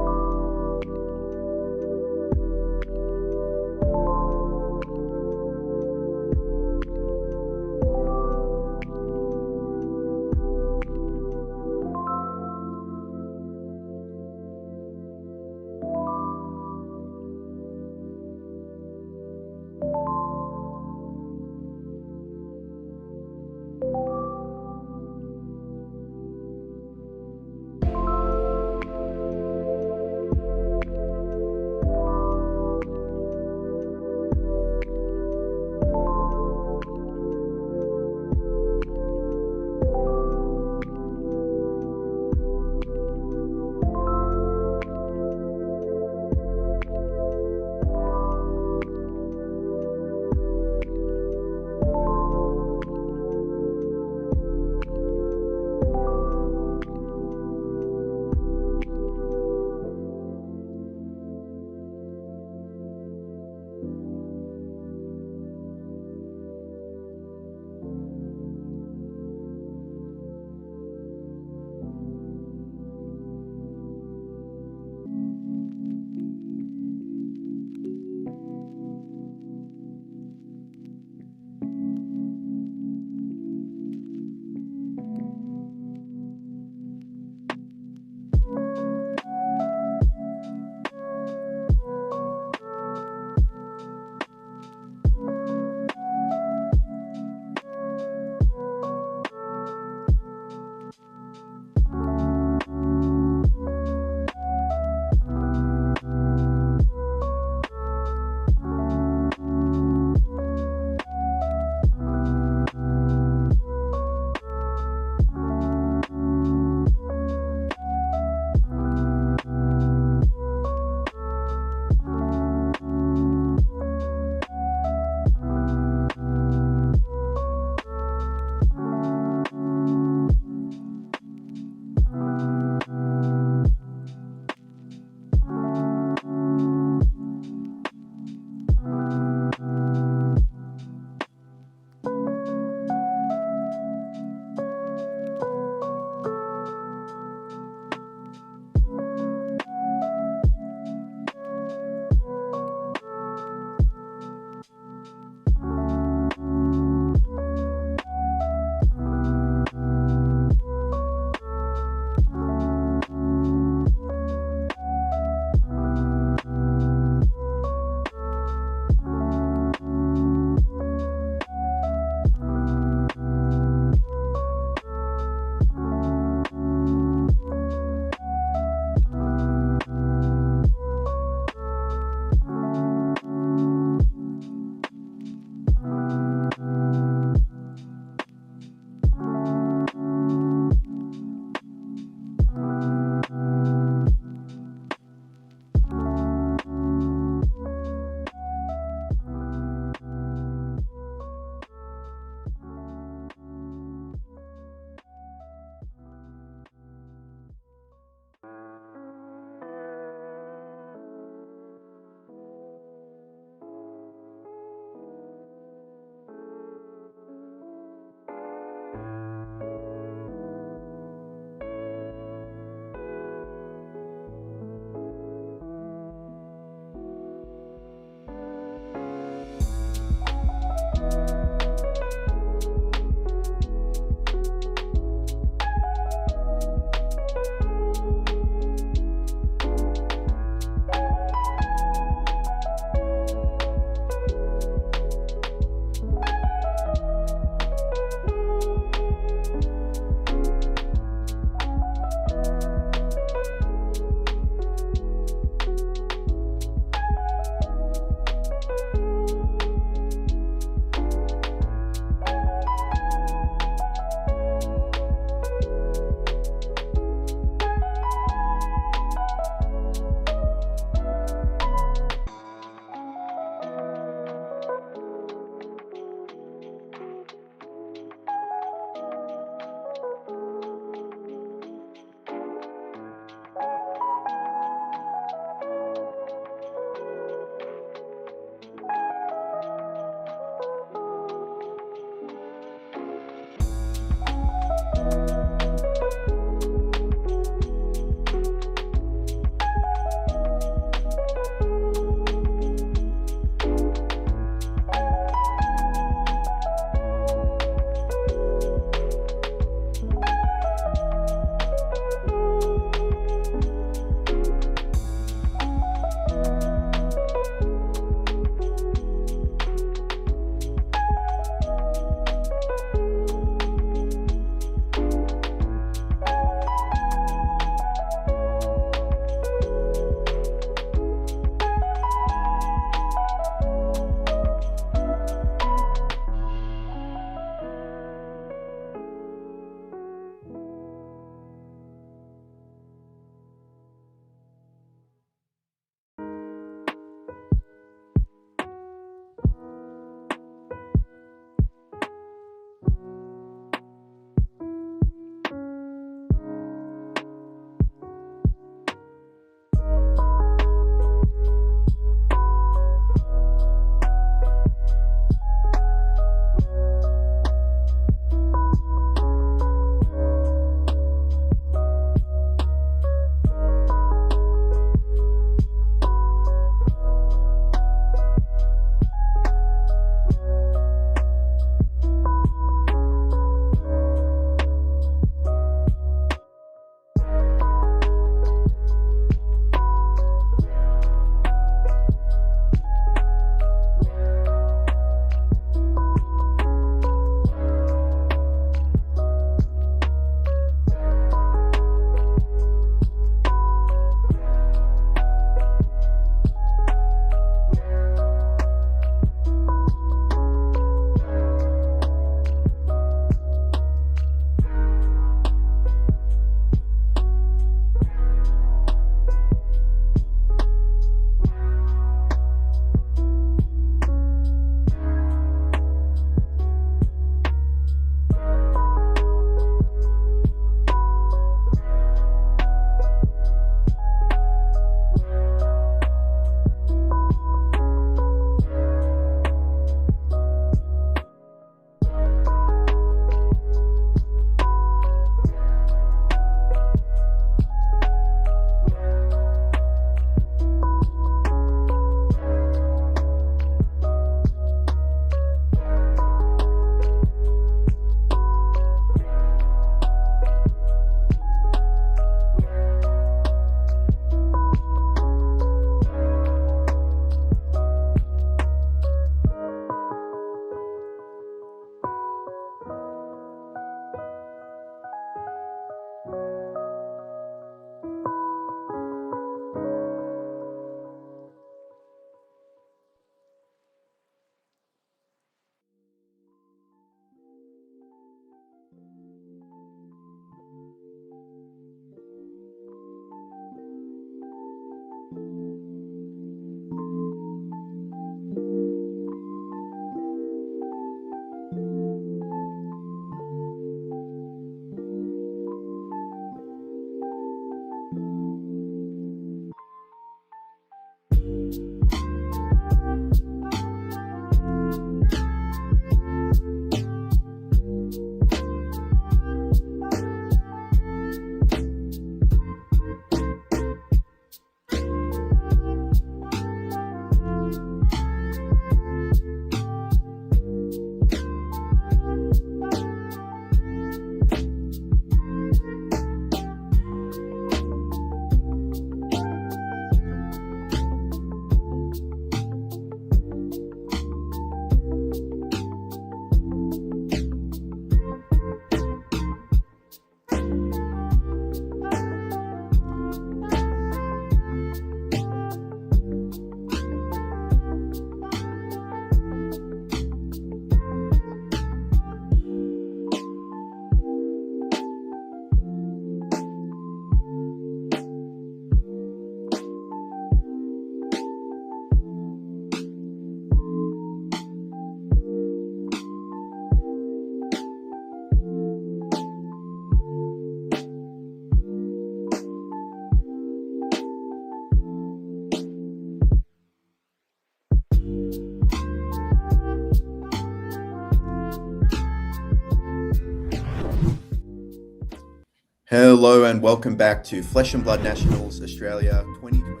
Hello and welcome back to Flesh and Blood Nationals Australia 2020.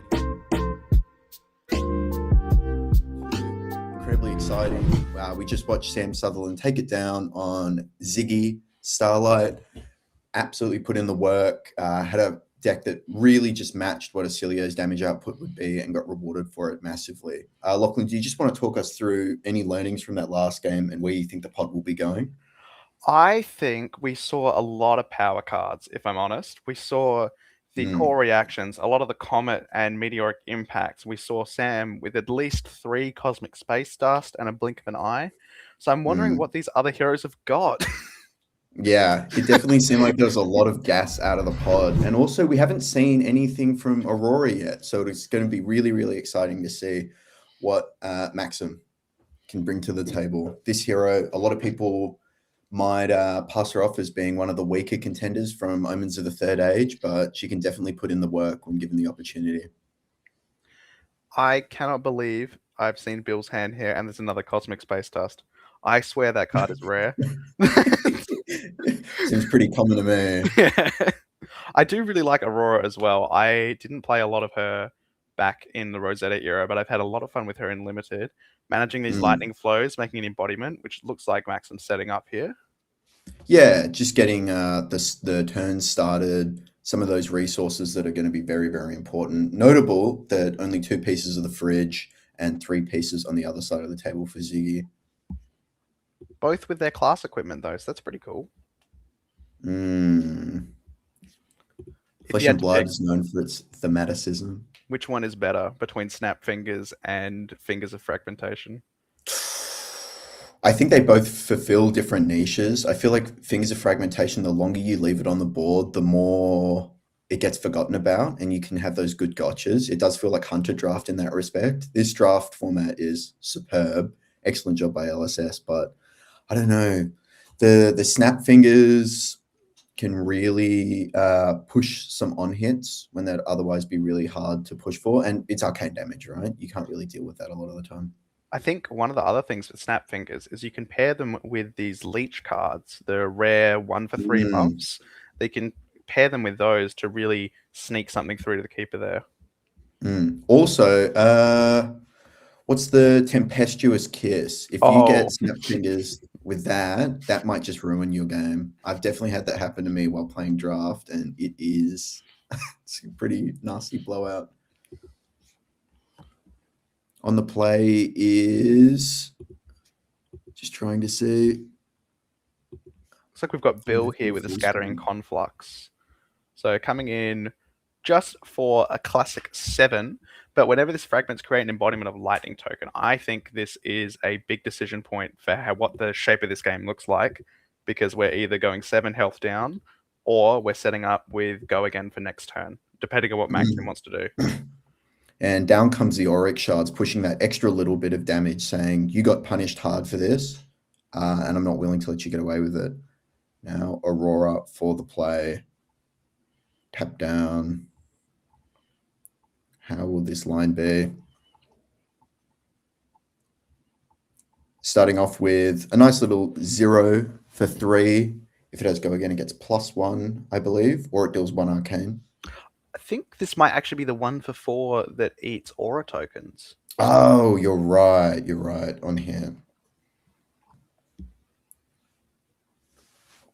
Incredibly exciting. We just watched Sam Sutherland take it down on Zyggy. Starlight absolutely put in the work, had a deck that really just matched what Oscilio's damage output would be and got rewarded for it massively. Lachlan, do you just want to talk us through any learnings from that last game and where you think the pod will be going? I think we saw a lot of power cards, if I'm honest. We saw the core reactions, a lot of the comet and meteoric impacts. We saw Sam with at least 3 cosmic space dust and a blink of an eye. So I'm wondering what these other heroes have got. Yeah, it definitely seemed like there was a lot of gas out of the pod. And also, we haven't seen anything from Aurora yet. So it's going to be really, really exciting to see what Maxim can bring to the table. This hero, a lot of people might pass her off as being one of the weaker contenders from Omens of the Third Age, but she can definitely put in the work when given the opportunity. I cannot believe I've seen Bill's hand here, and there's another cosmic space dust. I swear that card is rare. Seems pretty common to me. Yeah. I do really like Aurora as well. I didn't play a lot of her back in the Rosetta era, but I've had a lot of fun with her in Limited. Managing these lightning flows, making an embodiment, which looks like Maxim's setting up here. Yeah, just getting the turns started, some of those resources that are going to be very, very important. Notable that only 2 pieces of the fridge and 3 pieces on the other side of the table for Ziggy. Both with their class equipment, though, so that's pretty cool. Flesh and Blood is known for its thematicism. Which one is better between Snap Fingers and Fingers of Fragmentation? I think they both fulfill different niches. I feel like Fingers of Fragmentation, the longer you leave it on the board, the more it gets forgotten about, and you can have those good gotchas. It does feel like Hunter Draft in that respect. This draft format is superb. Excellent job by LSS, but I don't know. The Snap Fingers can really push some on hits when they'd otherwise be really hard to push for. And it's arcane damage, right? You can't really deal with that a lot of the time. I think one of the other things with Snap Fingers is you can pair them with these leech cards, the rare 1-for-3 buffs. They can pair them with those to really sneak something through to the keeper there. Also, what's the Tempestuous Kiss? If you get Snap Fingers with that, that might just ruin your game. I've definitely had that happen to me while playing draft, and it's a pretty nasty blowout. On the play is just trying to see. Looks like we've got Bill here with a Scattering Conflux. So coming in just for a classic 7, but whenever this fragments create an embodiment of lightning token, I think this is a big decision point for what the shape of this game looks like, because we're either going 7 health down or we're setting up with go again for next turn, depending on what Maxim wants to do. And down comes the Auric Shards, pushing that extra little bit of damage, saying, you got punished hard for this, and I'm not willing to let you get away with it. Now, Aurora for the play. Tap down. How will this line be? Starting off with a nice little 0 for 3. If it has go again, it gets +1, I believe, or it deals 1 arcane. I think this might actually be the 1-for-4 that eats aura tokens. Oh, you're right. You're right on here.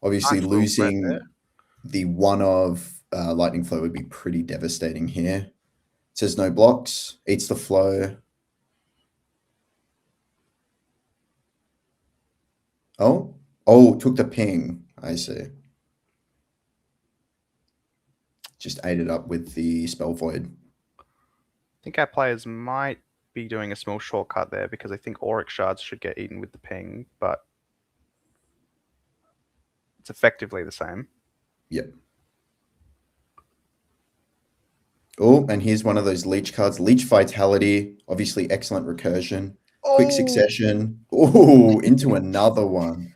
Obviously, losing the 1 of Lightning Flow would be pretty devastating here. It says no blocks, eats the flow. Oh, took the ping. I see. Just ate it up with the Spell Void. I think our players might be doing a small shortcut there because I think Auric Shards should get eaten with the ping, but it's effectively the same. Yep. Oh, and here's one of those leech cards. Leech Vitality, obviously excellent recursion. Quick succession. Oh, into another one.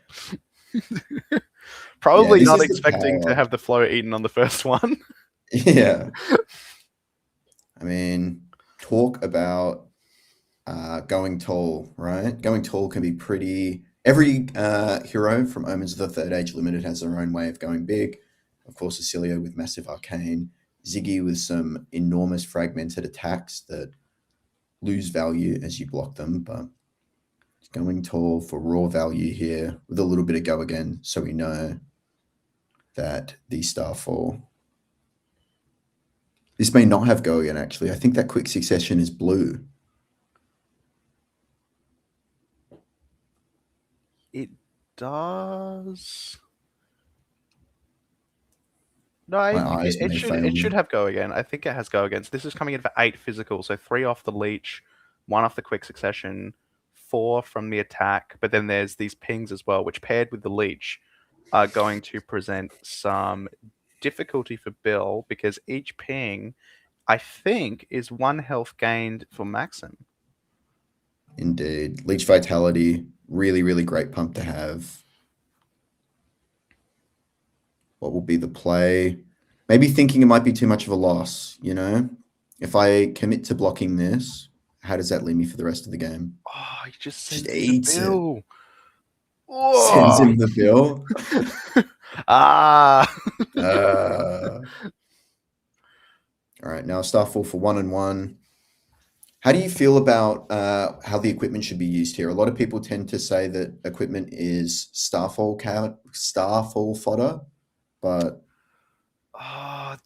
Probably not expecting to have the flow eaten on the first one. Yeah. I mean, talk about going tall, right? Going tall can be pretty... Every hero from Omens of the Third Age Limited has their own way of going big. Of course, Oscilio with massive arcane. Zyggy with some enormous fragmented attacks that lose value as you block them, but he's going tall for raw value here with a little bit of go again, so we know that the Starfall. This may not have go again, actually. I think that quick succession is blue. It does. No, I My eyes think may it fail me. should have go again. I think it has go again. So this is coming in for 8 physical, so 3 off the leech, 1 off the quick succession, 4 from the attack, but then there's these pings as well, which paired with the leech are going to present some difficulty for Bill because each ping, I think, is 1 health gained for Maxim. Indeed. Leech Vitality, really, really great pump to have. What will be the play? Maybe thinking it might be too much of a loss, you know? If I commit to blocking this, how does that leave me for the rest of the game? Oh, he just Just sends eats the it. bill. Sends Oh. him the bill. Ah. All right, now Starfall for 1 and 1. How do you feel about how the equipment should be used here? A lot of people tend to say that equipment is Starfall fodder, but I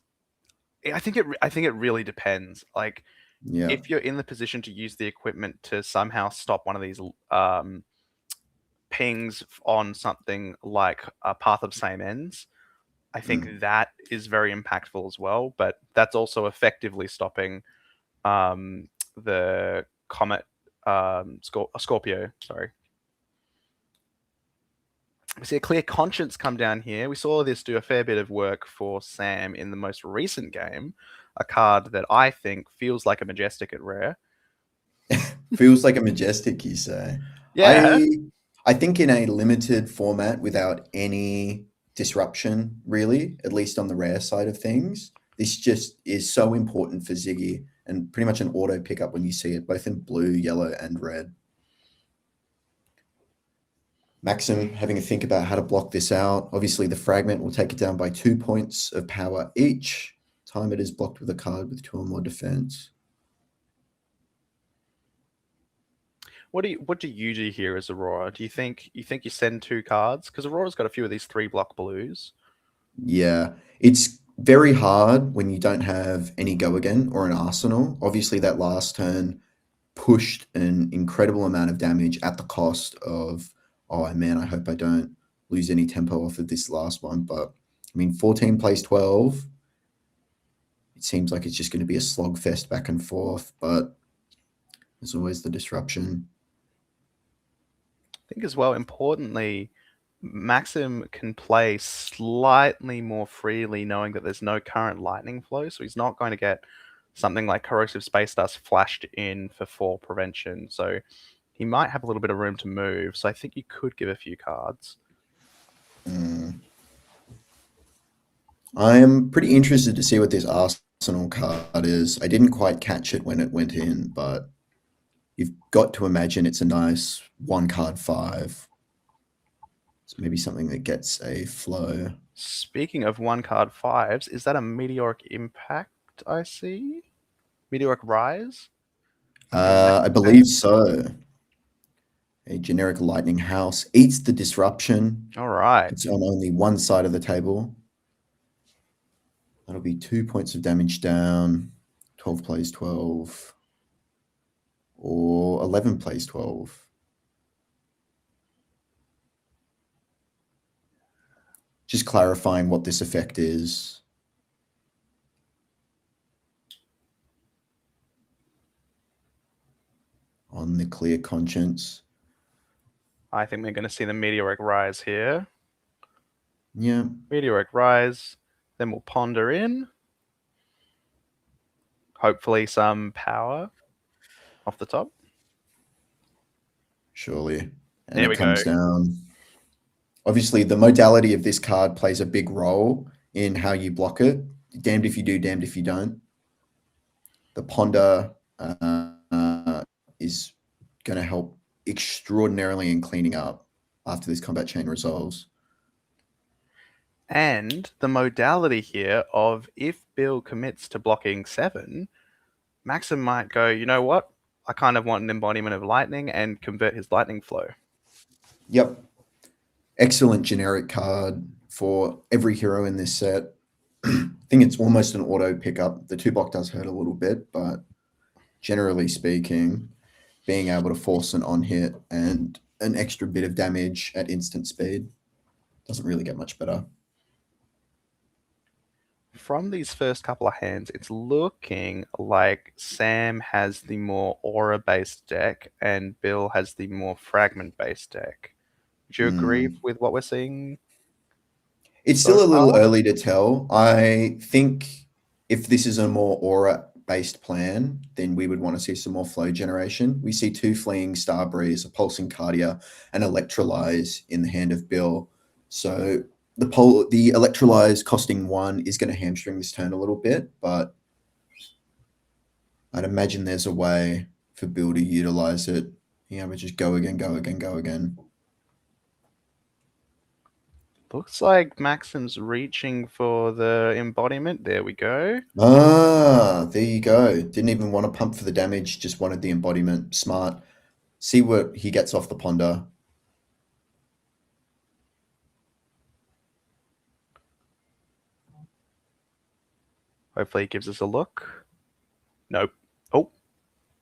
think it really depends. Like, yeah, if you're in the position to use the equipment to somehow stop one of these pings on something like a Path of Same Ends, I think that is very impactful as well. But that's also effectively stopping the Comet Scorpio. Sorry. We see a Clear Conscience come down here. We saw this do a fair bit of work for Sam in the most recent game. A card that I think feels like a Majestic at rare. feels like a Majestic, you say? Yeah. I think in a limited format without any disruption, really, at least on the rare side of things, this just is so important for Zyggy and pretty much an auto pickup when you see it, both in blue, yellow, and red. Maxim having a think about how to block this out. Obviously, the fragment will take it down by 2 points of power each time it is blocked with a card with 2 or more defense. What do you do here as Aurora? Do you think you send 2 cards? Because Aurora's got a few of these 3-block blues. Yeah, it's very hard when you don't have any go again or an arsenal. Obviously, that last turn pushed an incredible amount of damage at the cost of, oh man, I hope I don't lose any tempo off of this last one. But I mean, 14 plays 12. It seems like it's just going to be a slogfest back and forth, but there's always the disruption. I think as well, importantly, Maxim can play slightly more freely knowing that there's no current lightning flow, so he's not going to get something like Corrosive Space Dust flashed in for 4 prevention. So he might have a little bit of room to move. So I think you could give a few cards. I am pretty interested to see what this Arsenal card is. I didn't quite catch it when it went in, but you've got to imagine it's a nice 1-card 5. It's maybe something that gets a flow. Speaking of 1-card 5s, is that a Meteoric Impact I see? Meteoric Rise? I believe so. A generic Lightning House eats the disruption. All right. It's on only one side of the table. That'll be 2 points of damage down. 12 plays 12. Or 11 plays 12. Just clarifying what this effect is. On the Clear Conscience. I think we're going to see the Meteoric Rise here. Yeah. Meteoric Rise. Then we'll ponder in. Hopefully some power off the top. Surely. And there it we comes go. down. Obviously, the modality of this card plays a big role in how you block it. Damned if you do, damned if you don't. The ponder is going to help extraordinarily in cleaning up after this combat chain resolves. And the modality here of if Bill commits to blocking 7, Maxim might go, you know what? I kind of want an embodiment of lightning and convert his lightning flow. Yep. Excellent generic card for every hero in this set. I think it's almost an auto pickup. The 2-block does hurt a little bit, but generally speaking, being able to force an on-hit and an extra bit of damage at instant speed doesn't really get much better. From these first couple of hands, it's looking like Sam has the more aura-based deck and Bill has the more fragment-based deck. Do you agree with what we're seeing? It's still a little early to tell. I think if this is a more aura-based plan, then we would want to see some more flow generation. We see 2 Fleeing Starbreeze, a Pulsing Cardia, and Electrolyze in the hand of Bill. So the Electrolyze costing 1 is going to hamstring this turn a little bit, but I'd imagine there's a way for Bill to utilize it. You know, just go again, go again, go again. Looks like Maxim's reaching for the embodiment. There we go. Ah, there you go. Didn't even want to pump for the damage, just wanted the embodiment. Smart. See what he gets off the ponder. Hopefully he gives us a look. Nope.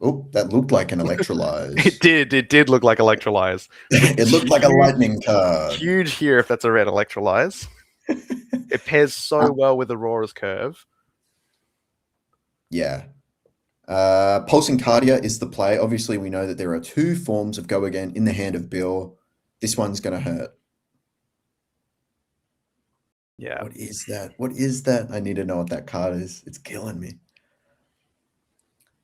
Oh, that looked like an Electrolyze. It did look like Electrolyze. It looked like a lightning card. Huge here if that's a red Electrolyze. It pairs so well with Aurora's curve. Yeah. Pulsing Cardia is the play. Obviously, we know that there are 2 forms of Go Again in the hand of Bill. This one's going to hurt. Yeah. What is that? What is that? I need to know what that card is. It's killing me.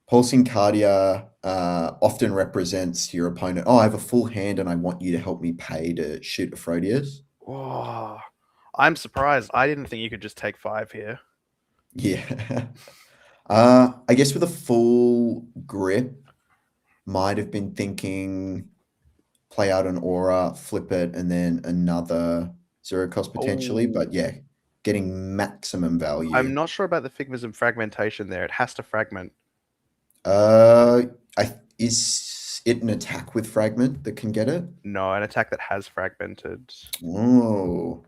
Pulsing Cardia often represents your opponent. Oh, I have a full hand and I want you to help me pay to shoot Aphroditeus. Oh, I'm surprised. I didn't think you could just take 5 here. Yeah. I guess with a full grip, might have been thinking play out an aura, flip it, and then another 0 cost potentially. But yeah, getting maximum value. I'm not sure about the Figmas and fragmentation there. It has to fragment. Is it an attack with fragment that can get it? No, an attack that has fragmented. Oh.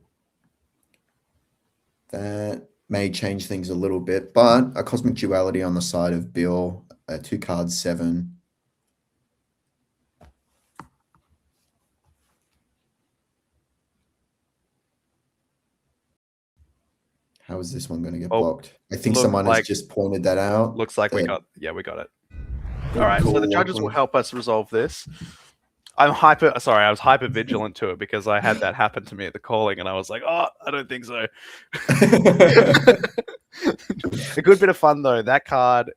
That may change things a little bit, but a Cosmic Duality on the side of Bill, 2 cards, 7. How is this one going to get blocked? I think someone has just pointed that out. Looks like we got it. All right, so the judges will help us resolve this. I was hyper vigilant to it because I had that happen to me at the calling and I was like, oh, I don't think so. A good bit of fun though. That card,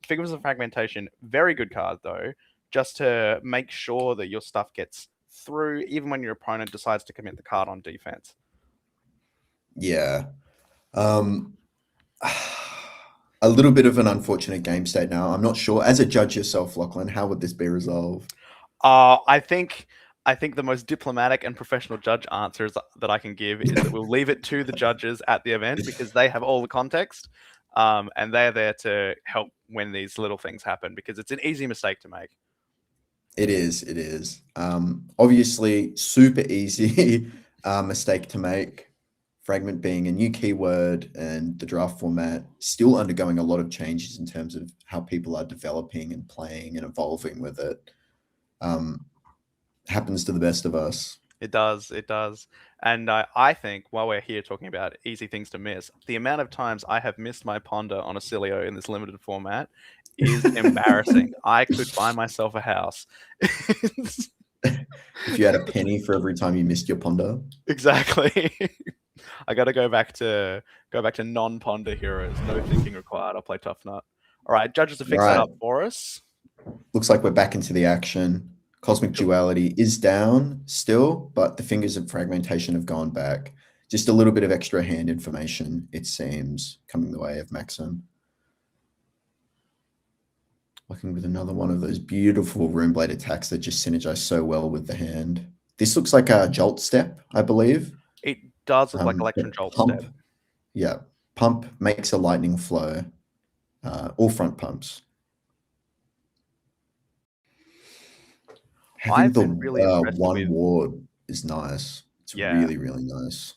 Figures of Fragmentation, very good card though, just to make sure that your stuff gets through even when your opponent decides to commit the card on defense. Yeah. A little bit of an unfortunate game state now. I'm not sure. As a judge yourself, Lachlan, how would this be resolved? I think the most diplomatic and professional judge answers that I can give is that we'll leave it to the judges at the event because they have all the context, and they're there to help when these little things happen because it's an easy mistake to make. It is. Obviously, super easy mistake to make. Fragment being a new keyword and the draft format still undergoing a lot of changes in terms of how people are developing and playing and evolving with it. Happens to the best of us. It does. And I think while we're here talking about easy things to miss, the amount of times I have missed my ponder on Oscilio in this limited format is embarrassing. I could buy myself a house. If you had a penny for every time you missed your ponder. Exactly. I got to go back to non-ponder heroes. No thinking required. I'll play Tough Nut. All right, judges have fixed that up for us. Looks like we're back into the action. Cosmic Duality is down still, but the Fingers of Fragmentation have gone back. Just a little bit of extra hand information, it seems, coming the way of Maxim. Looking with another one of those beautiful Runeblade attacks that just synergize so well with the hand. This looks like a Jolt Step, I believe. It does look like But Electron Jolt pump, step. yeah, pump makes a lightning flow. All front pumps. Having I've the been really impressed one with. ward is nice. It's Yeah. really, really nice.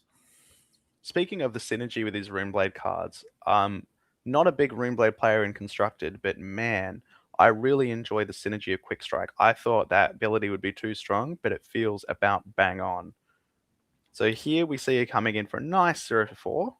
Speaking of the synergy with these Runeblade cards, not a big Runeblade player in Constructed, but man, I really enjoy the synergy of Quick Strike. I thought that ability would be too strong, but it feels about bang on. So here we see it coming in for a nice 0 for 4.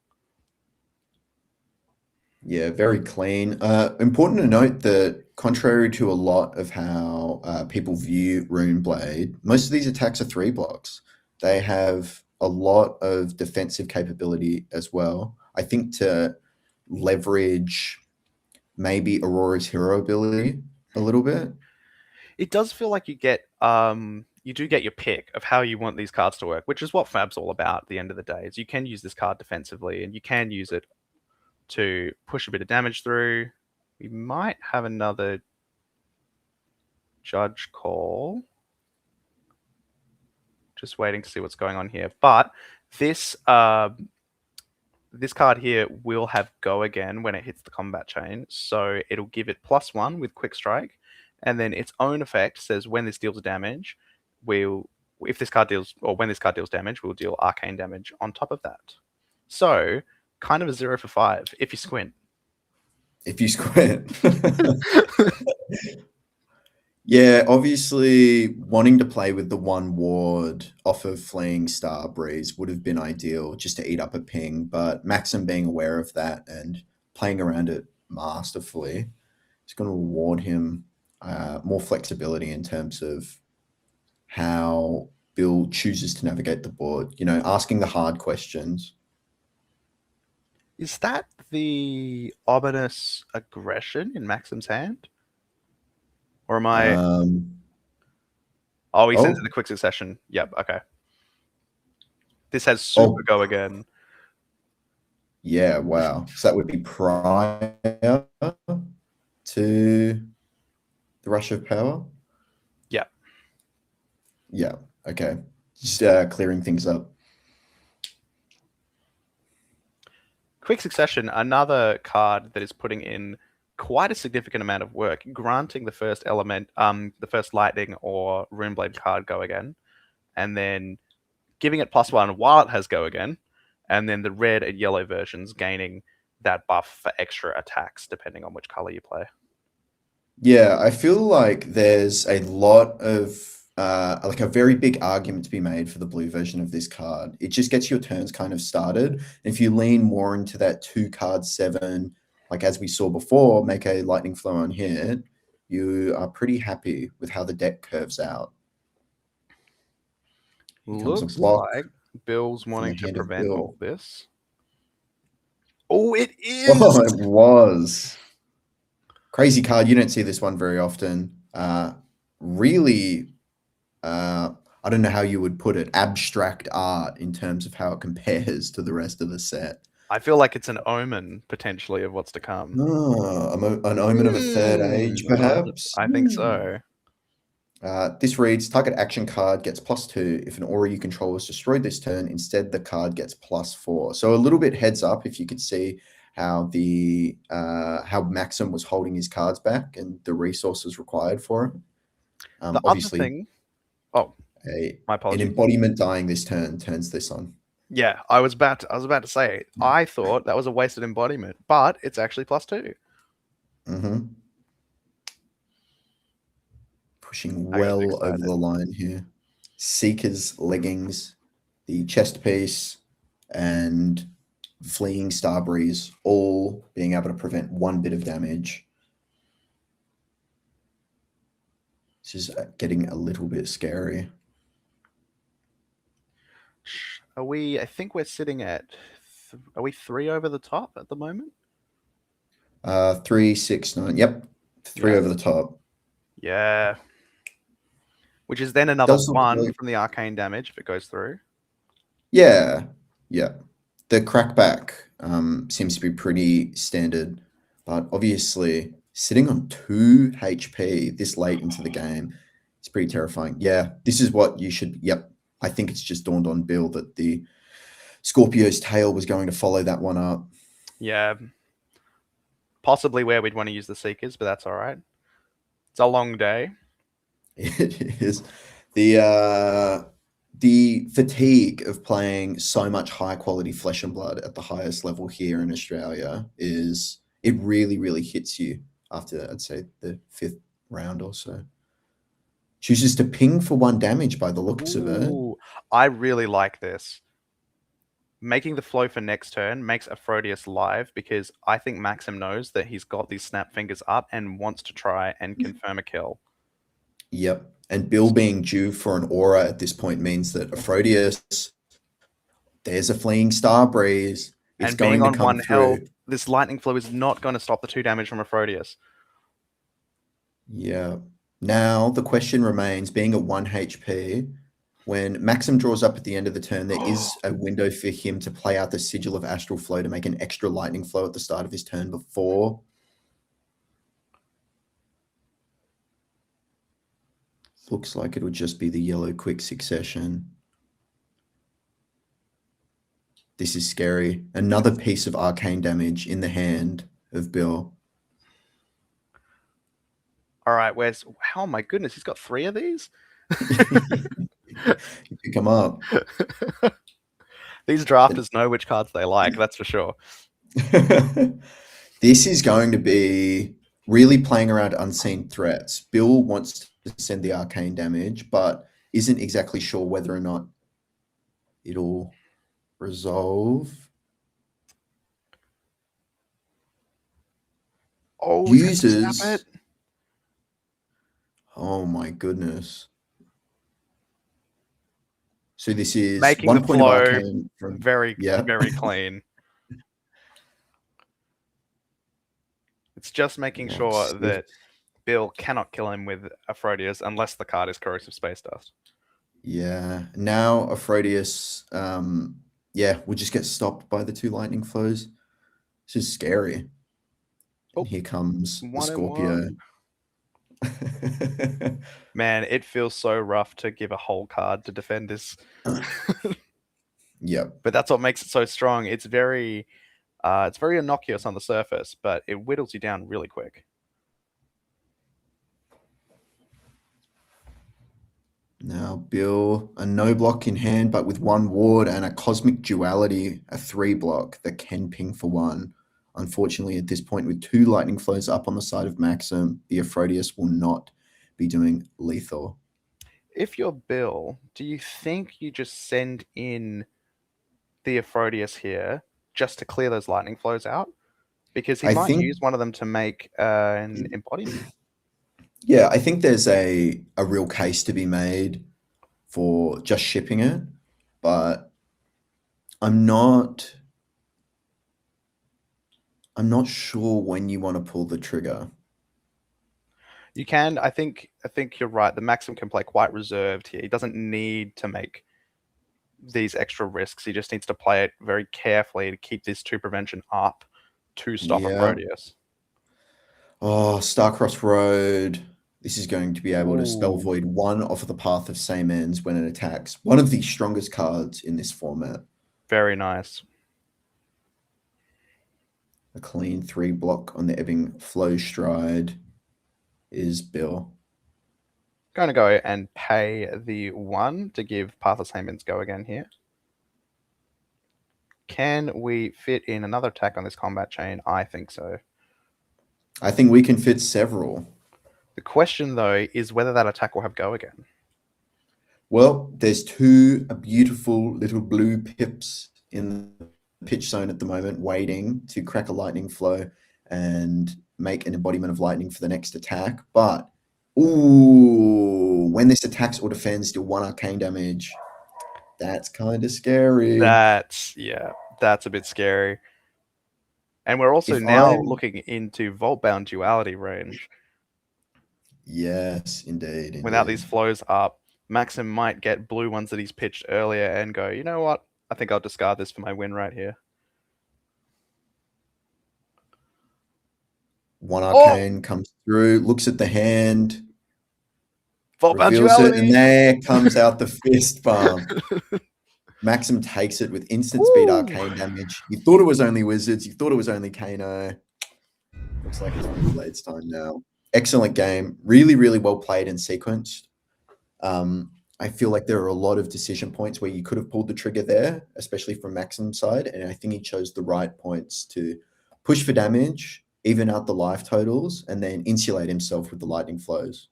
Yeah, very clean. Important to note that contrary to a lot of how people view Runeblade, most of these attacks are 3 blocks. They have a lot of defensive capability as well. I think to leverage maybe Aurora's hero ability a little bit. It does feel like you do get your pick of how you want these cards to work, which is what Fab's all about at the end of the day. Is you can use this card defensively, and you can use it to push a bit of damage through. We might have another judge call. Just waiting to see what's going on here. But this this card here will have Go Again when it hits the combat chain. So it'll give it +1 with Quick Strike. And then its own effect says when this deals damage, when this card deals damage, we'll deal arcane damage on top of that. So kind of a 0 for 5 if you squint. If you squint. Yeah, obviously wanting to play with the 1 ward off of Fleeing Starbreeze would have been ideal just to eat up a ping, but Maxim being aware of that and playing around it masterfully is going to reward him more flexibility in terms of how Bill chooses to navigate the board, asking the hard questions. Is that the ominous aggression in Maxim's hand? Or am I... he sends in the quick succession. Yep, okay. This has super Go Again. Yeah, wow. So that would be prior to the Rush of Power? Yeah. Yeah, okay. Just clearing things up. Quick Succession, another card that is putting in quite a significant amount of work, granting the first element, the first lightning or Runeblade card Go Again, and then giving it +1 while it has Go Again, and then the red and yellow versions gaining that buff for extra attacks depending on which color you play. Yeah, I feel like there's a lot of like a very big argument to be made for the blue version of this card. It just gets your turns kind of started. If you lean more into that 2-card 7, like as we saw before, make a lightning flow on hit, you are pretty happy with how the deck curves out. Looks like Bill's wanting to prevent all this. Oh, it is! Oh, it was. Crazy card. You don't see this one very often. Really, I don't know how you would put it, abstract art in terms of how it compares to the rest of the set. I feel like it's an omen, potentially, of what's to come. Oh, an omen of a third age, perhaps? I think so. This reads, target action card gets +2 if an aura you control is destroyed this turn. Instead, the card gets +4. So a little bit heads up if you could see how how Maxim was holding his cards back and the resources required for him. The obviously, other thing... Oh, my apologies. An embodiment dying this turn turns this on. Yeah, I was about to say, I thought that was a wasted embodiment, but it's actually +2. Mm-hmm. Pushing well over the line here. Seeker's leggings, the chest piece, and Fleeing Starbreeze, all being able to prevent 1 bit of damage. This is getting a little bit scary. I think we're sitting at, are we 3 over the top at the moment? 3, 6, 9. Yep. 3 over the top. Yeah. Which is then another 1 from the arcane damage if it goes through. Yeah. Yeah. The crackback seems to be pretty standard, but obviously sitting on 2 HP this late into the game is pretty terrifying. Yeah, this is what you should... Yep. I think it's just dawned on Bill that the Scorpio's tail was going to follow that one up. Yeah. Possibly where we'd want to use the Seekers, but that's all right. It's a long day. It is. The fatigue of playing so much high quality flesh and blood at the highest level here in Australia it really, really hits you after, I'd say, the 5th round or so. Chooses to ping for 1 damage by the looks of it. I really like this. Making the flow for next turn makes Aphrodis live because I think Maxim knows that he's got these snap fingers up and wants to try and confirm a kill. Yep. And Bill being due for an aura at this point means that Aphrodis, there's a fleeing star breeze. It's and going being to on come 1 through. health, this lightning flow is not going to stop the 2 damage from Aphrodis. Yeah. Now the question remains, being at 1 HP, when Maxim draws up at the end of the turn, there is a window for him to play out the Sigil of Astral Flow to make an extra lightning flow at the start of his turn before. Looks like it would just be the yellow quick succession. This is scary. Another piece of arcane damage in the hand of Bill. All right, oh my goodness, he's got 3 of these? You pick them up. These drafters know which cards they like, that's for sure. This is going to be really playing around unseen threats. Bill wants to send the arcane damage, but isn't exactly sure whether or not it'll resolve. Oh, uses. Oh my goodness. So this is making 1 the point of flow arcane from very clean. It's just making sure that Bill cannot kill him with Aphrodis unless the card is Corrosive Space Dust. Yeah. Now Aphrodis, will just get stopped by the 2 lightning flows. This is scary. Oh, here comes the Scorpio. Man, it feels so rough to give a whole card to defend this. Yep. But that's what makes it so strong. It's very innocuous on the surface, but it whittles you down really quick. Now Bill, a no block in hand, but with 1 ward and a Cosmic Duality, a 3 block that can ping for 1. Unfortunately, at this point, with 2 lightning flows up on the side of Maxim, the Aphrodis will not be doing lethal. If you're Bill, do you think you just send in the Aphrodis here just to clear those lightning flows out? Because he might use one of them to make an embodiment. Yeah, I think there's a real case to be made for just shipping it, but I'm not sure when you want to pull the trigger. You can. I think you're right. The Maxim can play quite reserved here. He doesn't need to make these extra risks. He just needs to play it very carefully to keep this 2 prevention up to stop Aphrodis. Oh, Starcross Road. This is going to be able to spell void 1 off of the Path of Same Ends when it attacks. One of the strongest cards in this format. Very nice. A clean 3 block on the Ebbing Flow Stride is Bill. Going to go and pay the 1 to give Path of Same Ends go again here. Can we fit in another attack on this combat chain? I think so. I think we can fit several. The question, though, is whether that attack will have go again. Well, there's 2 beautiful little blue pips in the pitch zone at the moment, waiting to crack a lightning flow and make an embodiment of lightning for the next attack. But, when this attacks or defends, deal 1 arcane damage. That's kind of scary. That's a bit scary. And we're also looking into Vault-bound duality range. Yes, indeed. Without these flows up, Maxim might get blue ones that he's pitched earlier and go, you know what? I think I'll discard this for my win right here. 1 arcane comes through, looks at the hand, Vault-bound reveals duality. it, and there comes out the fist bump. Maxim takes it with instant speed arcane damage. You thought it was only wizards. You thought it was only Kano. Looks like it's Blade's time now. Excellent game. Really, really well played and sequenced. I feel like there are a lot of decision points where you could have pulled the trigger there, especially from Maxim's side. And I think he chose the right points to push for damage, even out the life totals, and then insulate himself with the lightning flows.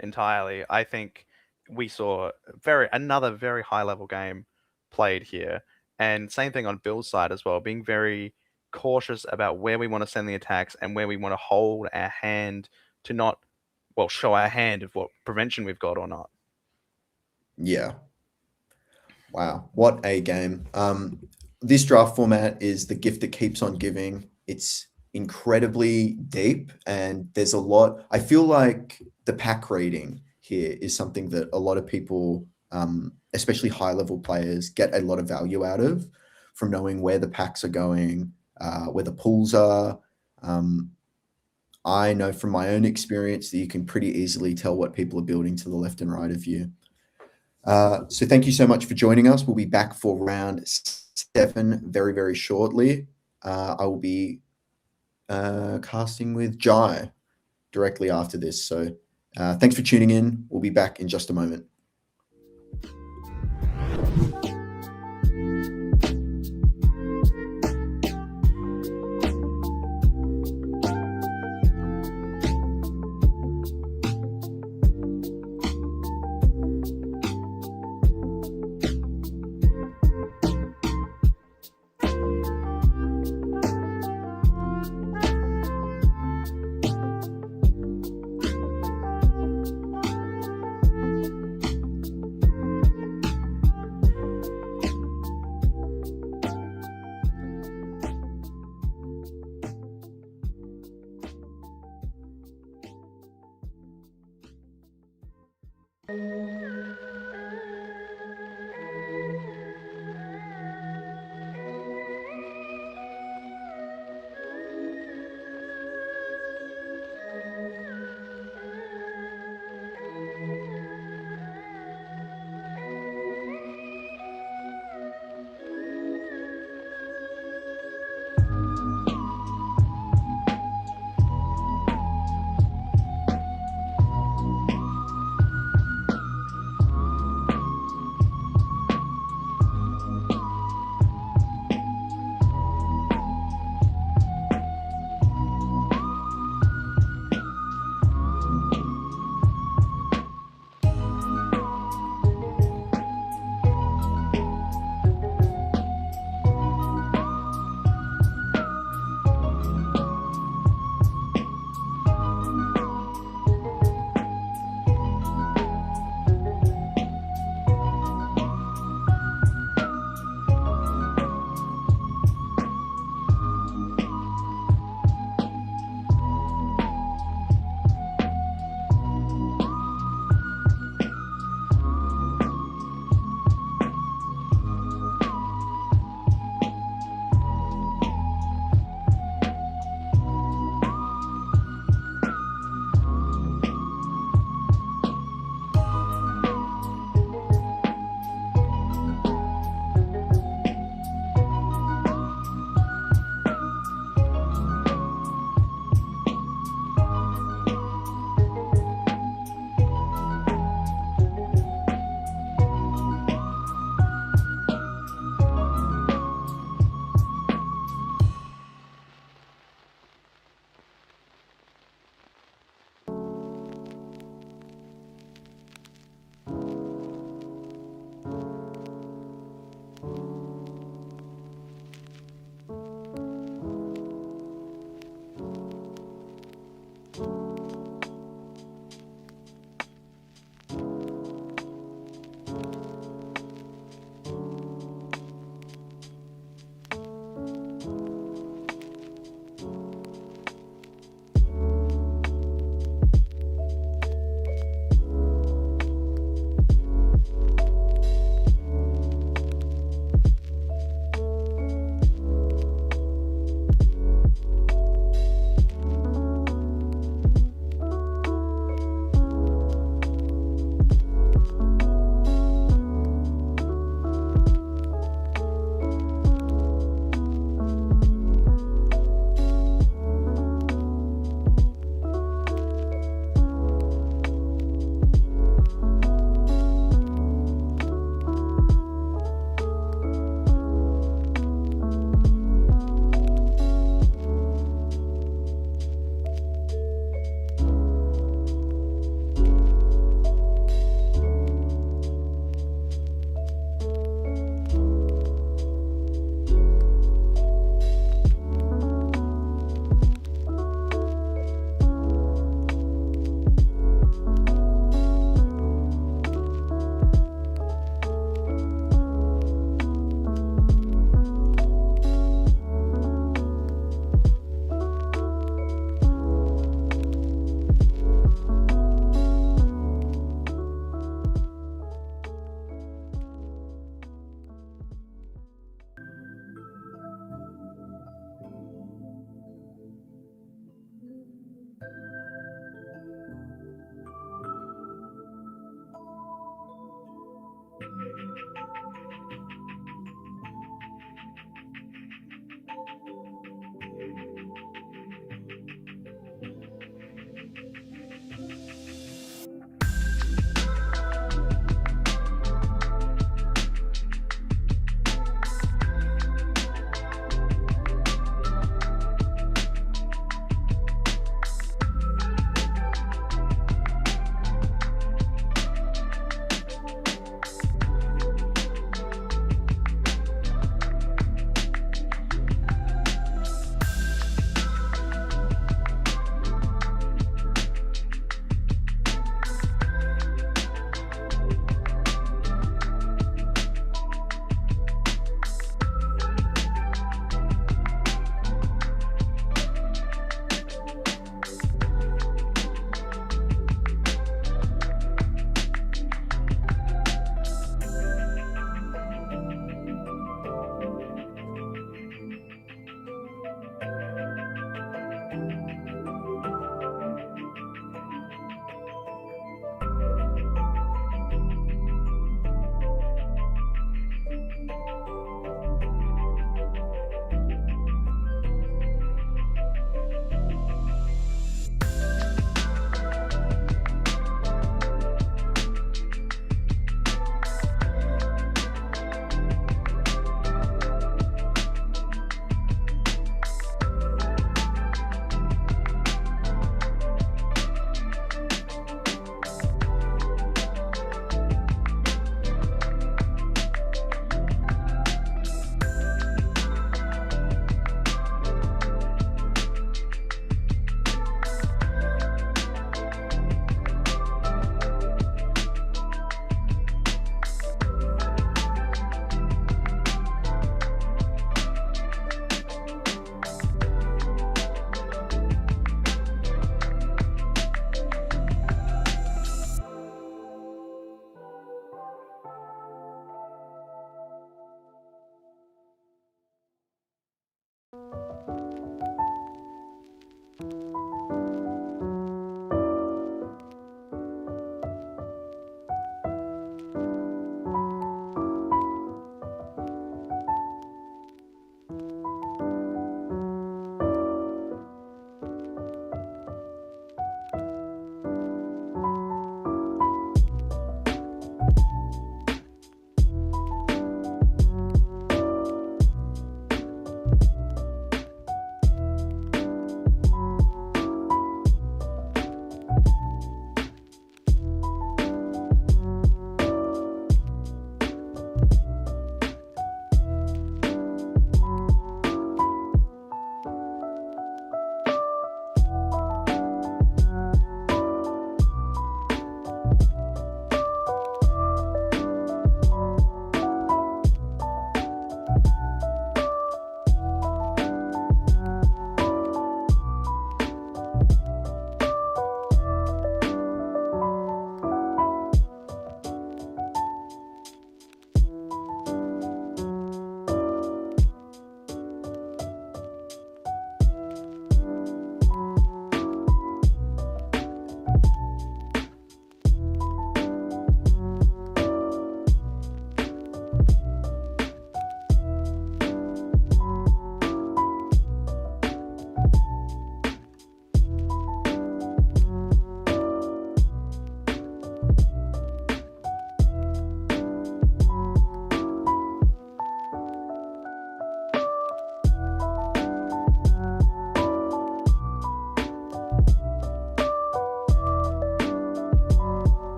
Entirely. I think we saw another very high level game played here. And same thing on Bill's side as well, being very cautious about where we want to send the attacks and where we want to hold our hand to not, well, show our hand of what prevention we've got or not. Yeah. Wow. What a game. This draft format is the gift that keeps on giving. It's incredibly deep and there's a lot. I feel like the pack reading here is something that a lot of people, especially high level players, get a lot of value out of, from knowing where the packs are going, where the pools are. I know from my own experience that you can pretty easily tell what people are building to the left and right of you. So thank you so much for joining us. We'll be back for round 7 very, very shortly. I will be casting with Jai directly after this. So thanks for tuning in. We'll be back in just a moment.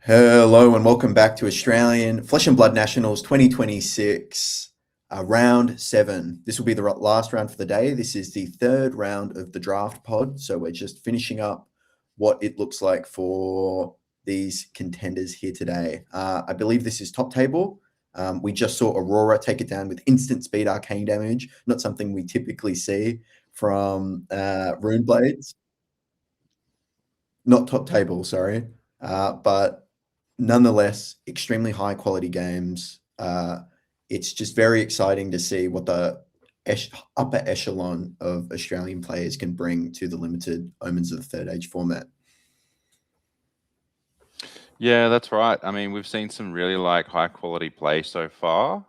Hello and welcome back to Australian Flesh and Blood Nationals 2026, round 7. This will be the last round for the day. This is the third round of the draft pod, so we're just finishing up what it looks like for these contenders here today. I believe this is top table. We just saw Aurora take it down with instant speed arcane damage, not something we typically see from Rune Blades. Not top table, sorry. But nonetheless, extremely high quality games. It's just very exciting to see what the upper echelon of Australian players can bring to the limited Omens of the Third Age format. Yeah, that's right. I mean, we've seen some really high quality play so far.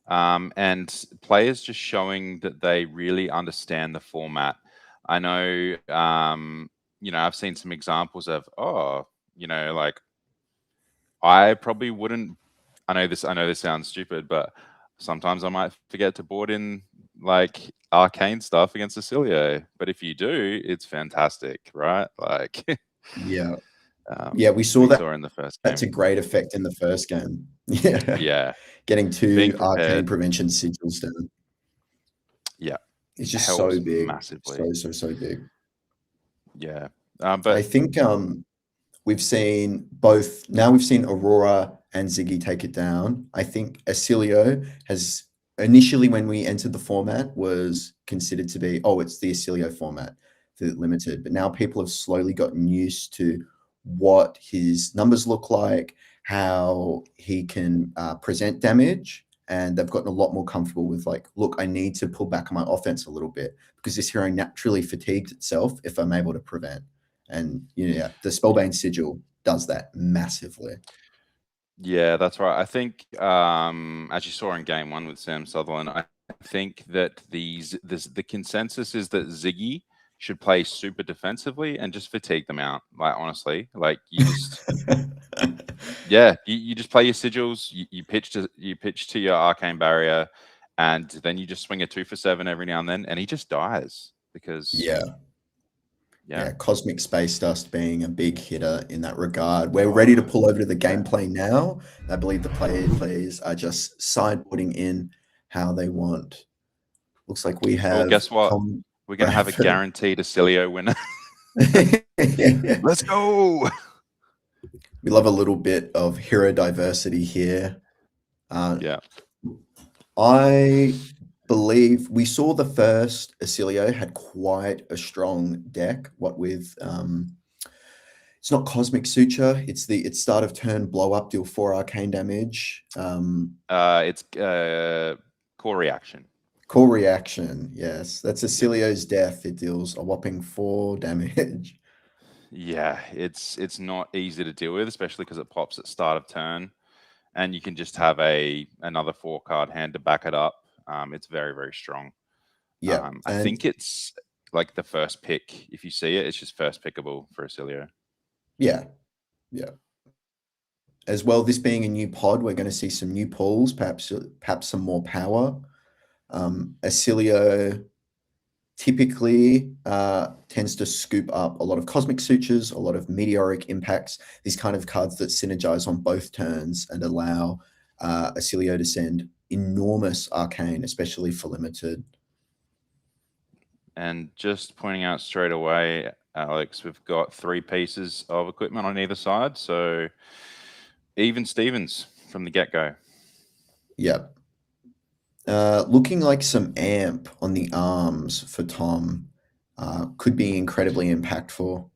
And players just showing that they really understand the format. I know, I've seen some examples of, I probably wouldn't. I know this sounds stupid, but sometimes I might forget to board in arcane stuff against Oscilio. But if you do, it's fantastic, right? Yeah. We saw that. In the first game. That's a great effect in the first game. Yeah. Getting 2 arcane prevention sigils down. Yeah. It's just so big. Massively. So big. Yeah. But I think we've seen both. Now we've seen Aurora and Zyggy take it down. I think Oscilio has initially, when we entered the format, was considered to be, it's the Oscilio format, the limited. But now people have slowly gotten used to what his numbers look like, how he can present damage, and they've gotten a lot more comfortable with look, I need to pull back on my offense a little bit because this hero naturally fatigues itself if I'm able to prevent. And the Spellbane Sigil does that massively. Yeah, that's right. I think, as you saw in Game 1 with Sam Sutherland, I think that the consensus is that Zyggy should play super defensively and just fatigue them out. Honestly, you just, you just play your sigils, you pitch to your arcane barrier, and then you just swing a 2 for 7 every now and then, and he just dies because Cosmic Space Dust being a big hitter in that regard. We're ready to pull over to the gameplay now. I believe the players are just sideboarding in how they want. Looks like we have. Well, guess what? We're going to have a guaranteed Oscilio winner. Let's go. We love a little bit of hero diversity here. I believe we saw the first Oscilio had quite a strong deck. What with it's not Cosmic Suture, it's start of turn blow up, deal 4 arcane damage. It's Core Reaction. Core Reaction, yes. That's Oscilio's death. It deals a whopping 4 damage. Yeah, it's not easy to deal with, especially because it pops at start of turn, and you can just have another 4-card hand to back it up. It's very, very strong. Yeah, I think it's the first pick. If you see it, it's just first pickable for Oscilio. Yeah. As well, this being a new pod, we're going to see some new pulls, perhaps some more power. Oscilio typically tends to scoop up a lot of Cosmic Sutures, a lot of Meteoric Impacts, these kind of cards that synergize on both turns and allow Oscilio to send enormous arcane, especially for limited. And just pointing out straight away, Alex, we've got 3 pieces of equipment on either side, so even Stevens from the get-go. Yep. Looking like some amp on the arms for Tom could be incredibly impactful.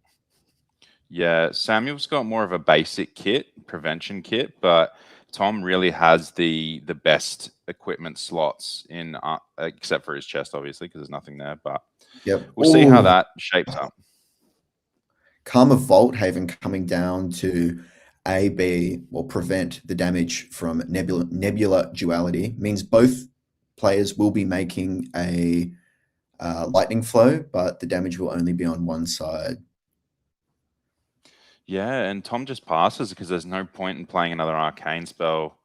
Yeah, Samuel's got more of a basic kit, prevention kit, but Tom really has the best equipment slots in, except for his chest, obviously, because there's nothing there. But we'll see how that shapes up. Karma Vault Haven coming down to AB or prevent the damage from Nebula Duality means both players will be making a lightning flow, but the damage will only be on one side. Yeah, and Tom just passes because there's no point in playing another arcane spell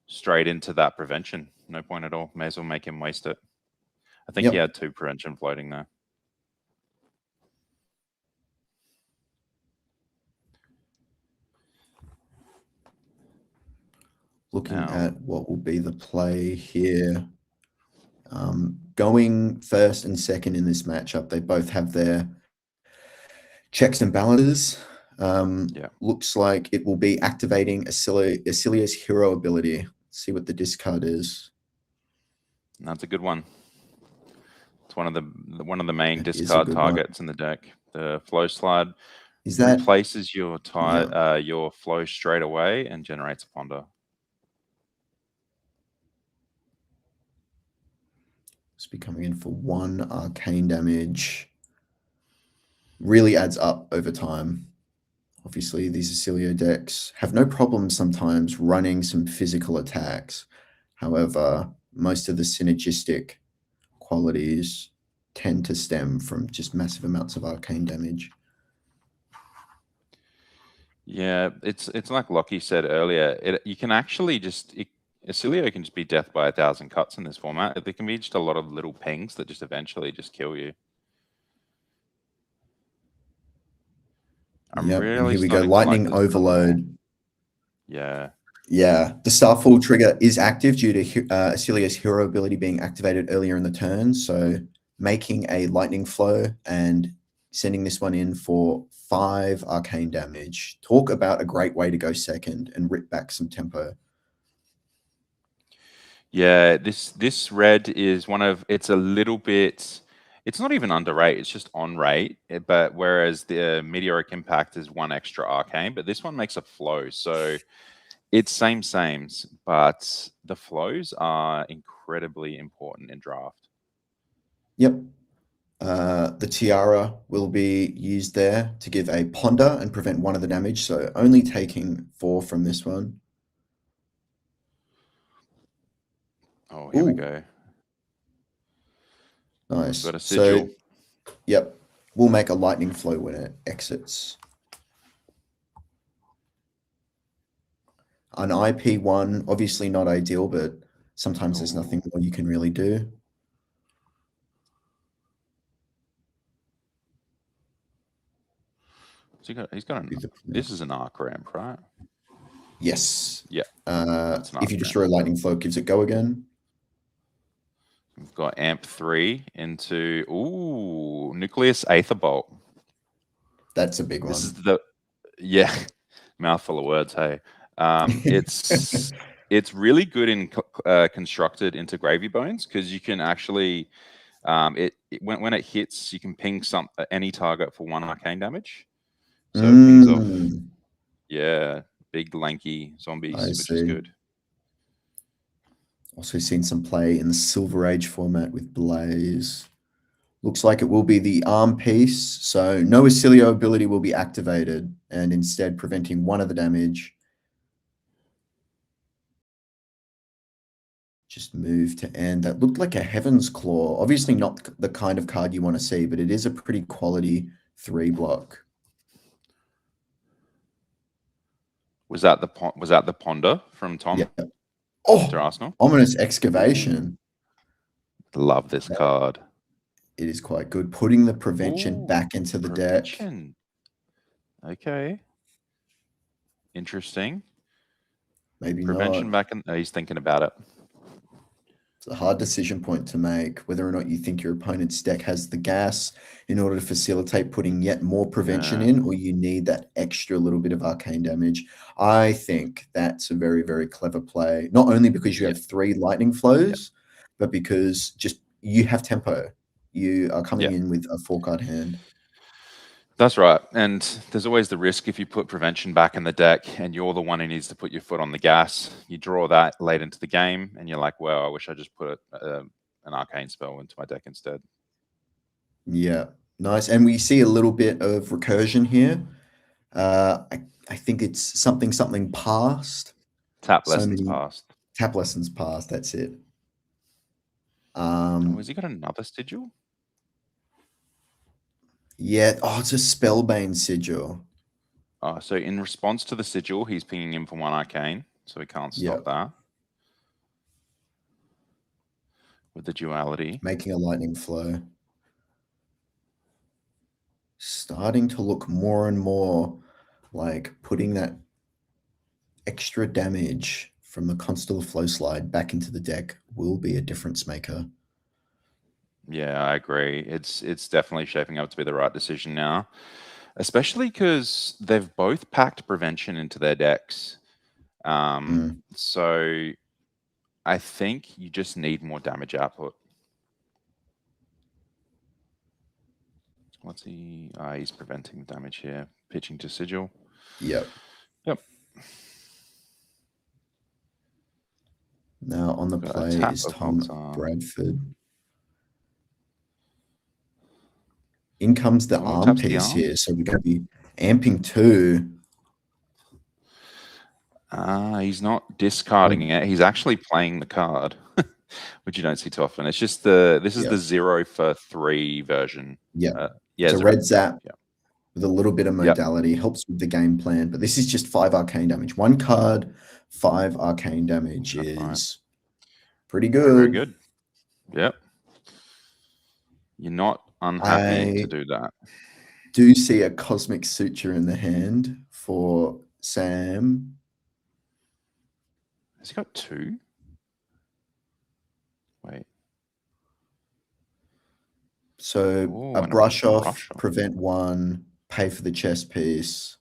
straight into that prevention. No point at all. May as well make him waste it. I think he had 2 prevention floating there. looking Now. at what will be the play here. Going first and second in this matchup, they both have their checks and balances. Looks like it will be activating Oscilio's hero ability. Let's see what the discard is. That's a good one. It's one of the main That is a discard good targets in the deck. The flow slide Is that replaces your your flow straight away and generates a ponder. it's be coming in for 1 arcane damage? Really adds up over time. Obviously, these Oscilio decks have no problem sometimes running some physical attacks. However, most of the synergistic qualities tend to stem from just massive amounts of arcane damage. Yeah, it's like Lockie said earlier. You can actually Oscilio can just be death by 1,000 cuts in this format. There can be just a lot of little pings that just eventually just kill you. I'm Yep, really and here we go. starting to like Lightning this Overload. Yeah. Yeah, the Starfall trigger is active due to Oscilio's hero ability being activated earlier in the turn. So making a lightning flow and sending this one in for 5 arcane damage. Talk about a great way to go second and rip back some tempo. Yeah, this red is it's a little bit, it's not even under rate, it's just on rate. But whereas the Meteoric Impact is 1 extra arcane, but this one makes a flow. So it's sames, but the flows are incredibly important in draft. Yep. The Tiara will be used there to give a ponder and prevent 1 of the damage. So only taking 4 from this one. Oh, here we go. Nice. We've got a sigil. So, yep. We'll make a lightning flow when it exits. An IP1, obviously not ideal, but sometimes there's nothing more you can really do. So this is an arc ramp, right? Yes. Yeah. If you destroy lightning flow, it gives it go again. We've got amp 3 into Nucleus Aether Bolt. That's a big one. This is mouthful of words. Hey, it's really good in constructed into Gravy Bones because you can actually when it hits, you can ping any target for 1 arcane damage. So it pings off, big lanky zombies, which is good. Also seen some play in the Silver Age format with Blaze. Looks like it will be the arm piece, so no Oscilio ability will be activated, and instead preventing 1 of the damage. Just move to end. That looked like a Heaven's Claw. Obviously not the kind of card you want to see, but it is a pretty quality 3 block. Was that the ponder from Tom? Yeah. Oh, to Arsenal? Ominous Excavation. Love this card. It is quite good. Putting the prevention back into the deck. Okay. Interesting. Maybe prevention not. back in. He's thinking about it. It's a hard decision point to make, whether or not you think your opponent's deck has the gas in order to facilitate putting yet more prevention in, or you need that extra little bit of arcane damage. I think that's a very, very clever play, not only because you have 3 lightning flows, but because just you have tempo. You are coming in with a 4-card hand. That's right. And there's always the risk if you put prevention back in the deck and you're the one who needs to put your foot on the gas, you draw that late into the game and you're like, well, I wish I just put an arcane spell into my deck instead. Yeah, nice. And we see a little bit of recursion here. I think it's something past. Tap lessons past. Tap lessons past, that's it. Has he got another sigil? Yeah. Oh, it's a Spellbane sigil. Oh, so in response to the sigil, he's pinging him for 1 arcane, so he can't stop that. With the duality. Making a lightning flow. Starting to look more and more like putting that extra damage from the Constella Flow Slide back into the deck will be a difference maker. Yeah, I agree. It's definitely shaping up to be the right decision now, especially because they've both packed prevention into their decks. So I think you just need more damage output. What's he? He's preventing damage here. Pitching to Sigil. Yep. Yep. Now on the Got a play tap is of Tom Voltar. Bradford. In comes the Oh, arm taps the piece arm. here, so we're going to be amping 2. He's not discarding it. He's actually playing the card, which you don't see too often. It's just this is the 0 for 3 version. Yeah. Yeah, it's a red zap yeah. with a little bit of modality, helps with the game plan, but this is just 5 arcane damage. 1 card, 5 arcane damage That's is right. pretty good. Very good. Yep. You're not unhappy to do that. Do see a Cosmic Suture in the hand for Sam. Has he got 2? Wait. So a and brush off, prevent 1, pay for the chess piece,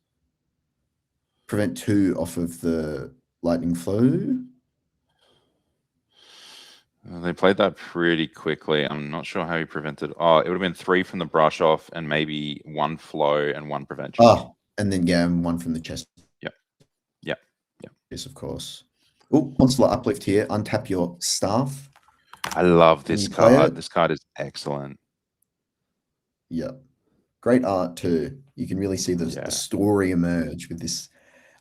prevent 2 off of the lightning flow. They played that pretty quickly. I'm not sure how he prevented. Oh, it would have been 3 from the brush off and maybe 1 flow and 1 prevention. Oh, and then 1 from the chest. Yep. Yes, of course. Oh, Consular Uplift here. Untap your staff. I love this card. This card is excellent. Yep. Great art too. You can really see the story emerge with this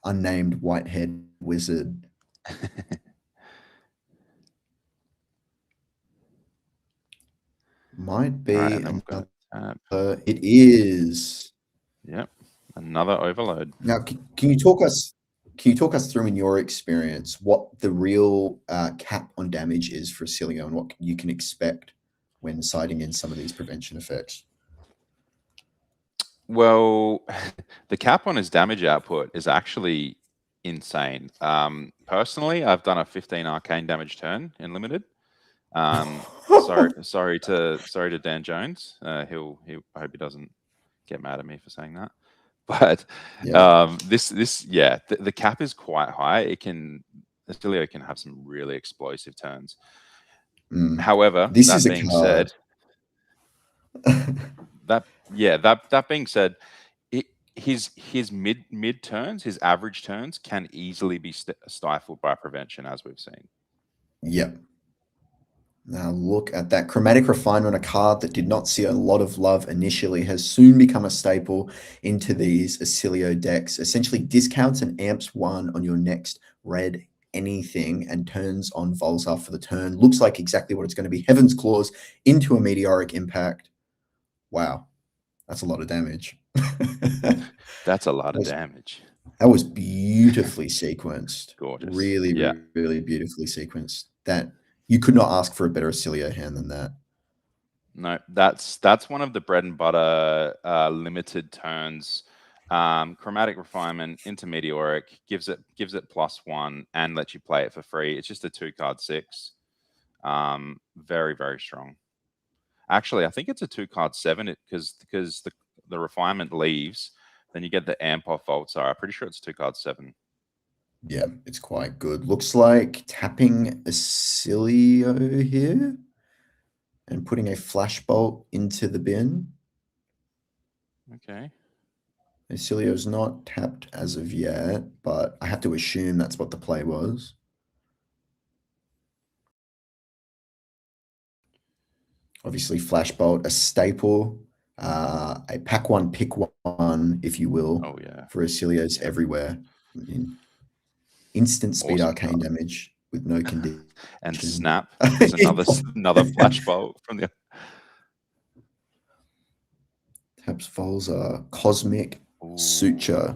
unnamed white-haired wizard. Might be another. It is. Yep. Another overload. Now, can you talk us through, in your experience, what the real cap on damage is for Oscilio and what you can expect when siding in some of these prevention effects? Well, the cap on his damage output is actually insane. Personally, I've done a 15 arcane damage turn in limited. Sorry to Dan Jones. I hope he doesn't get mad at me for saying that. But the cap is quite high. Oscilio can have some really explosive turns. However, that being said, his mid turns, his average turns can easily be stifled by prevention, as we've seen. Yep. Now look at that. Chromatic Refinement, a card that did not see a lot of love initially, has soon become a staple into these Oscilio decks. Essentially discounts and amps 1 on your next red anything and turns on Volzar for the turn. Looks like exactly what it's going to be. Heaven's Claws into a Meteoric Impact. Wow. That's a lot of damage. That's a lot of damage. That was beautifully sequenced. Gorgeous. Really, really beautifully sequenced. That you could not ask for a better Oscilio hand than that. No, that's one of the bread and butter limited turns. Chromatic Refinement into Meteoric gives it +1 and lets you play it for free. It's just a 2-card 6. Very, very strong. Actually, I think it's a 2-card 7 because the refinement leaves, then you get the amp off Voltar. I'm pretty sure it's 2-card 7. Yeah, it's quite good. Looks like tapping Oscilio here and putting a flashbolt into the bin. Okay. Oscilio's not tapped as of yet, but I have to assume that's what the play was. Obviously, flashbolt, a staple, a pack 1, pick 1, if you will. Oh yeah. For Oscilio's everywhere. Instant speed arcane damage with no condition. And snap. There's another flashbolt from the Taps Volzar, Cosmic Suture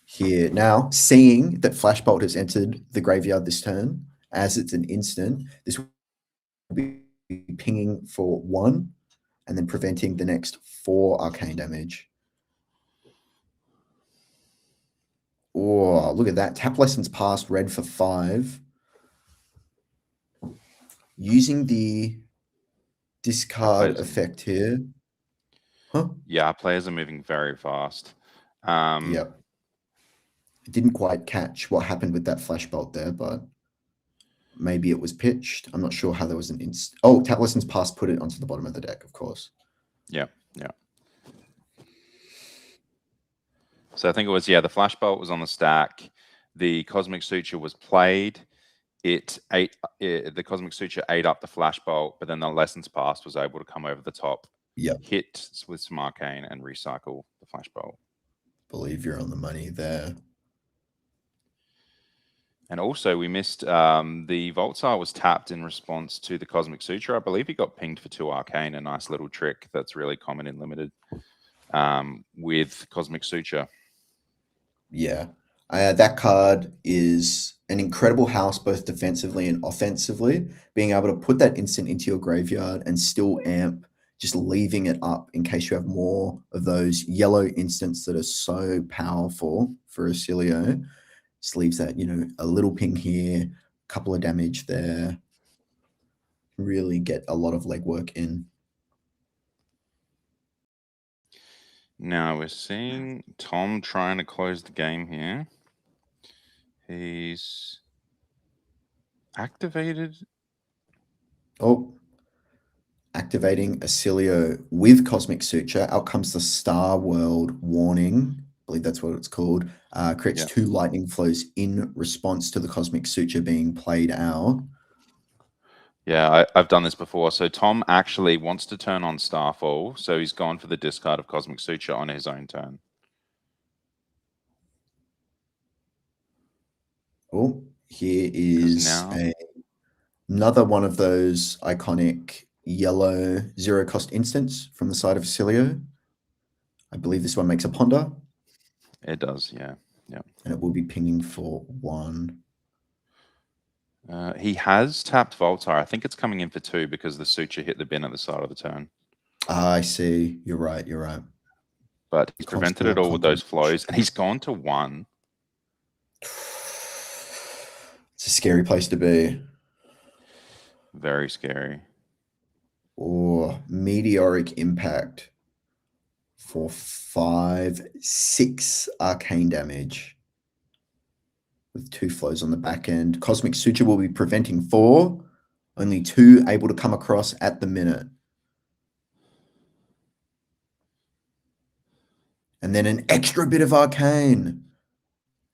here. Now, seeing that Flashbolt has entered the graveyard this turn, as it's an instant, this will be pinging for 1 and then preventing the next 4 arcane damage. Oh, look at that. Tap lessons passed, red for 5. Using the discard players- effect here. Huh? Yeah, our players are moving very fast. Yep. Didn't quite catch what happened with that flashbolt there, but maybe it was pitched. I'm not sure how there was an Oh, tap lessons passed, put it onto the bottom of the deck, of course. Yeah. So I think it was, the flashbolt was on the stack. The Cosmic Suture was played. The Cosmic Suture ate up the flashbolt, but then the lessons passed was able to come over the top, hit with some arcane, and recycle the flashbolt. Believe you're on the money there. And also, we missed the Voltsar was tapped in response to the Cosmic Suture. I believe he got pinged for 2 arcane, a nice little trick that's really common in limited with Cosmic Suture. Yeah. That card is an incredible house, both defensively and offensively. Being able to put that instant into your graveyard and still amp, just leaving it up in case you have more of those yellow instants that are so powerful for Oscilio. Just leaves that, a little ping here, a couple of damage there. Really get a lot of legwork in. Now we're seeing Tom trying to close the game here. He's activated. Oh, activating Oscilio with Cosmic Suture. Out comes the Star World warning. I believe that's what it's called. Creates 2 lightning flows in response to the Cosmic Suture being played out. Yeah, I've done this before. So Tom actually wants to turn on Starfall, so he's gone for the discard of Cosmic Suture on his own turn. Oh, here is another one of those iconic yellow 0-cost instants from the side of Oscilio. I believe this one makes a ponder. It does, yeah. And it will be pinging for 1. He has tapped Voltar. I think it's coming in for 2 because the Suture hit the bin at the start of the turn. I see. You're right. But he's prevented it all with those flows, and he's gone to 1. It's a scary place to be. Very scary. Or meteoric impact for 5/6 arcane damage with 2 flows on the back end. Cosmic Suture will be preventing 4. Only 2 able to come across at the minute. And then an extra bit of arcane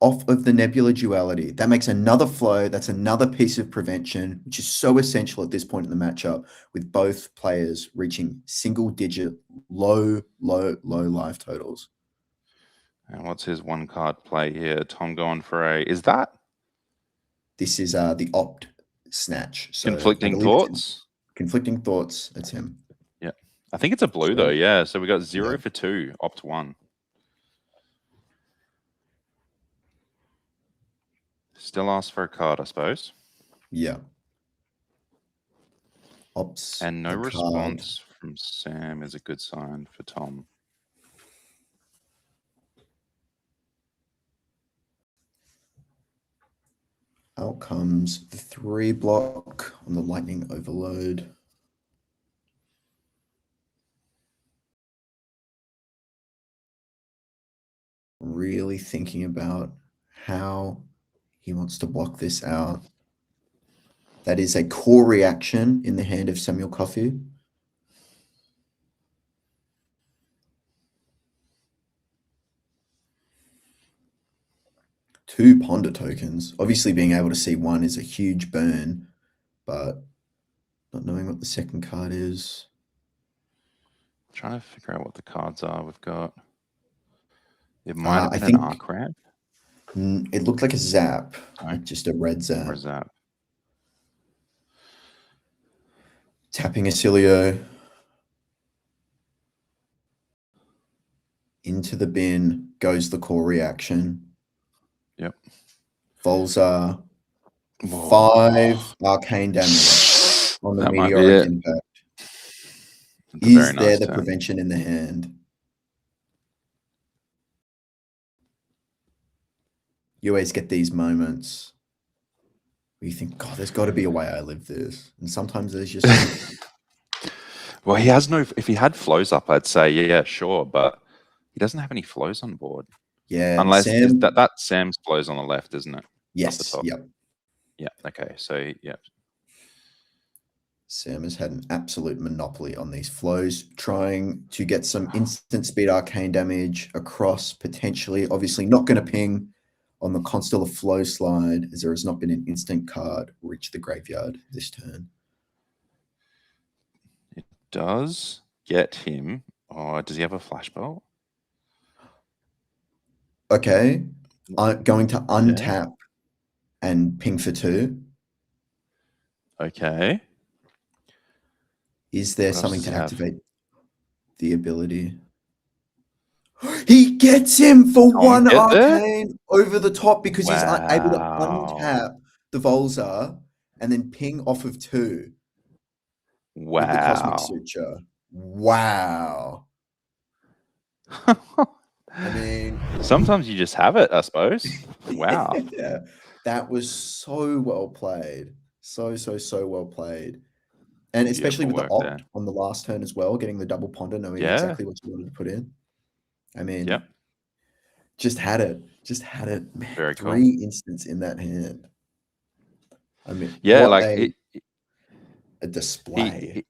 off of the Nebula duality. That makes another flow. That's another piece of prevention, which is so essential at this point in the matchup, with both players reaching single-digit, low life totals. And what's his 1-card play here? Tom going for is that? This is the Opt Snatch. So Conflicting Thoughts? Conflicting Thoughts. That's him. Yeah. I think it's a blue, though. Yeah. So we got 0 for 2, Opt 1. Still asks for a card, I suppose. Yeah. Opts. And no response from Sam is a good sign for Tom. Out comes the 3 block on the Lightning Overload. Really thinking about how he wants to block this out. That is a core reaction in the hand of Samuel Coffey. Two ponder tokens. Obviously, being able to see 1 is a huge burn, but not knowing what the second card is. Trying to figure out what the cards are we've got. It might have been an arc ramp. It looked like a zap, like just a red zap. Or zap. Tapping Oscilio into the bin goes the core reaction. Yep. Volza 5 arcane damage on the That might be meteoric it. impact. It's a Is very there nice the turn. prevention in the hand? you always get these moments where you think, God, there's got to be a way I live this. And sometimes there's just... Well, he has no... If he had flows up, I'd say, yeah, sure. But he doesn't have any flows on board. Yeah. Unless Sam... that Sam's flows on the left, isn't it? Yes. Top. Yep. Yeah. Okay. So, yeah. Sam has had an absolute monopoly on these flows, trying to get some instant speed arcane damage across, potentially. Obviously not going to ping on the Constella flow slide, as there has not been an instant card reach the graveyard this turn. It does get him. Oh, does he have a flashbulb? Okay. I'm going to untap and ping for 2. Okay. Is there What else something does to he have? activate the ability? He gets him for Tom, 1 get there? arcane over the top because he's able to Wow. untap the Volza and then ping off of 2 with the Cosmic Wow. Suture. Wow. I mean, Sometimes you just have it, I suppose. Wow. yeah, that was so well played. So well played. And especially with Beautiful the work opt there. on the last turn as well, getting the double ponder, knowing Yeah. exactly what you wanted to put in. I mean, just had it. Man, Very cool. 3 instants in that hand. I mean, Yeah, what like a display.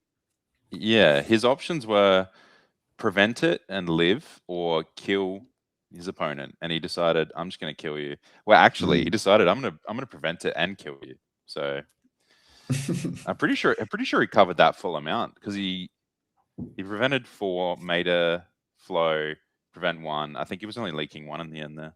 Yeah, his options were prevent it and live, or kill his opponent, and he decided, I'm just going to kill you. Well, actually, he decided, I'm gonna prevent it and kill you. So I'm pretty sure he covered that full amount, because he prevented 4, made a flow, prevent 1. I think he was only leaking 1 in the end there.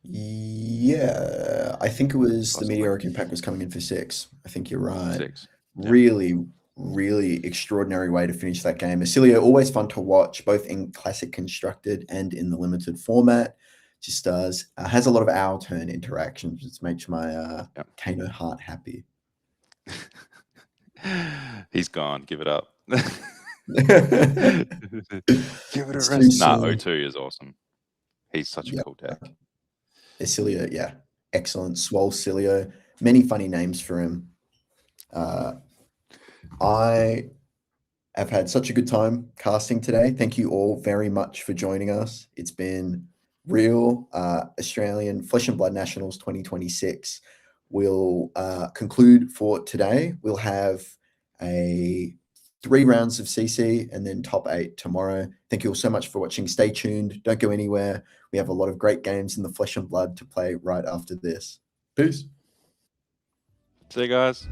Yeah, I think it was Possibly. the Meteoric Impact was coming in for 6. I think you're right. 6. Yeah. Really extraordinary way to finish that game. Oscilio, always fun to watch, both in Classic Constructed and in the limited format. Just has a lot of owl turn interactions, which makes my Kano heart happy. He's gone. Give it up. Give it a rest. Nah, O2 is awesome. He's such a cool deck. Oscilio, yeah. Excellent. Swolcilio. Many funny names for him. I have had such a good time casting today. Thank you all very much for joining us. It's been real. Australian Flesh and Blood Nationals 2026 will conclude for today. We'll have 3 rounds of CC and then top 8 tomorrow. Thank you all so much for watching. Stay tuned. Don't go anywhere. We have a lot of great games in the Flesh and Blood to play right after this. Peace. See you guys.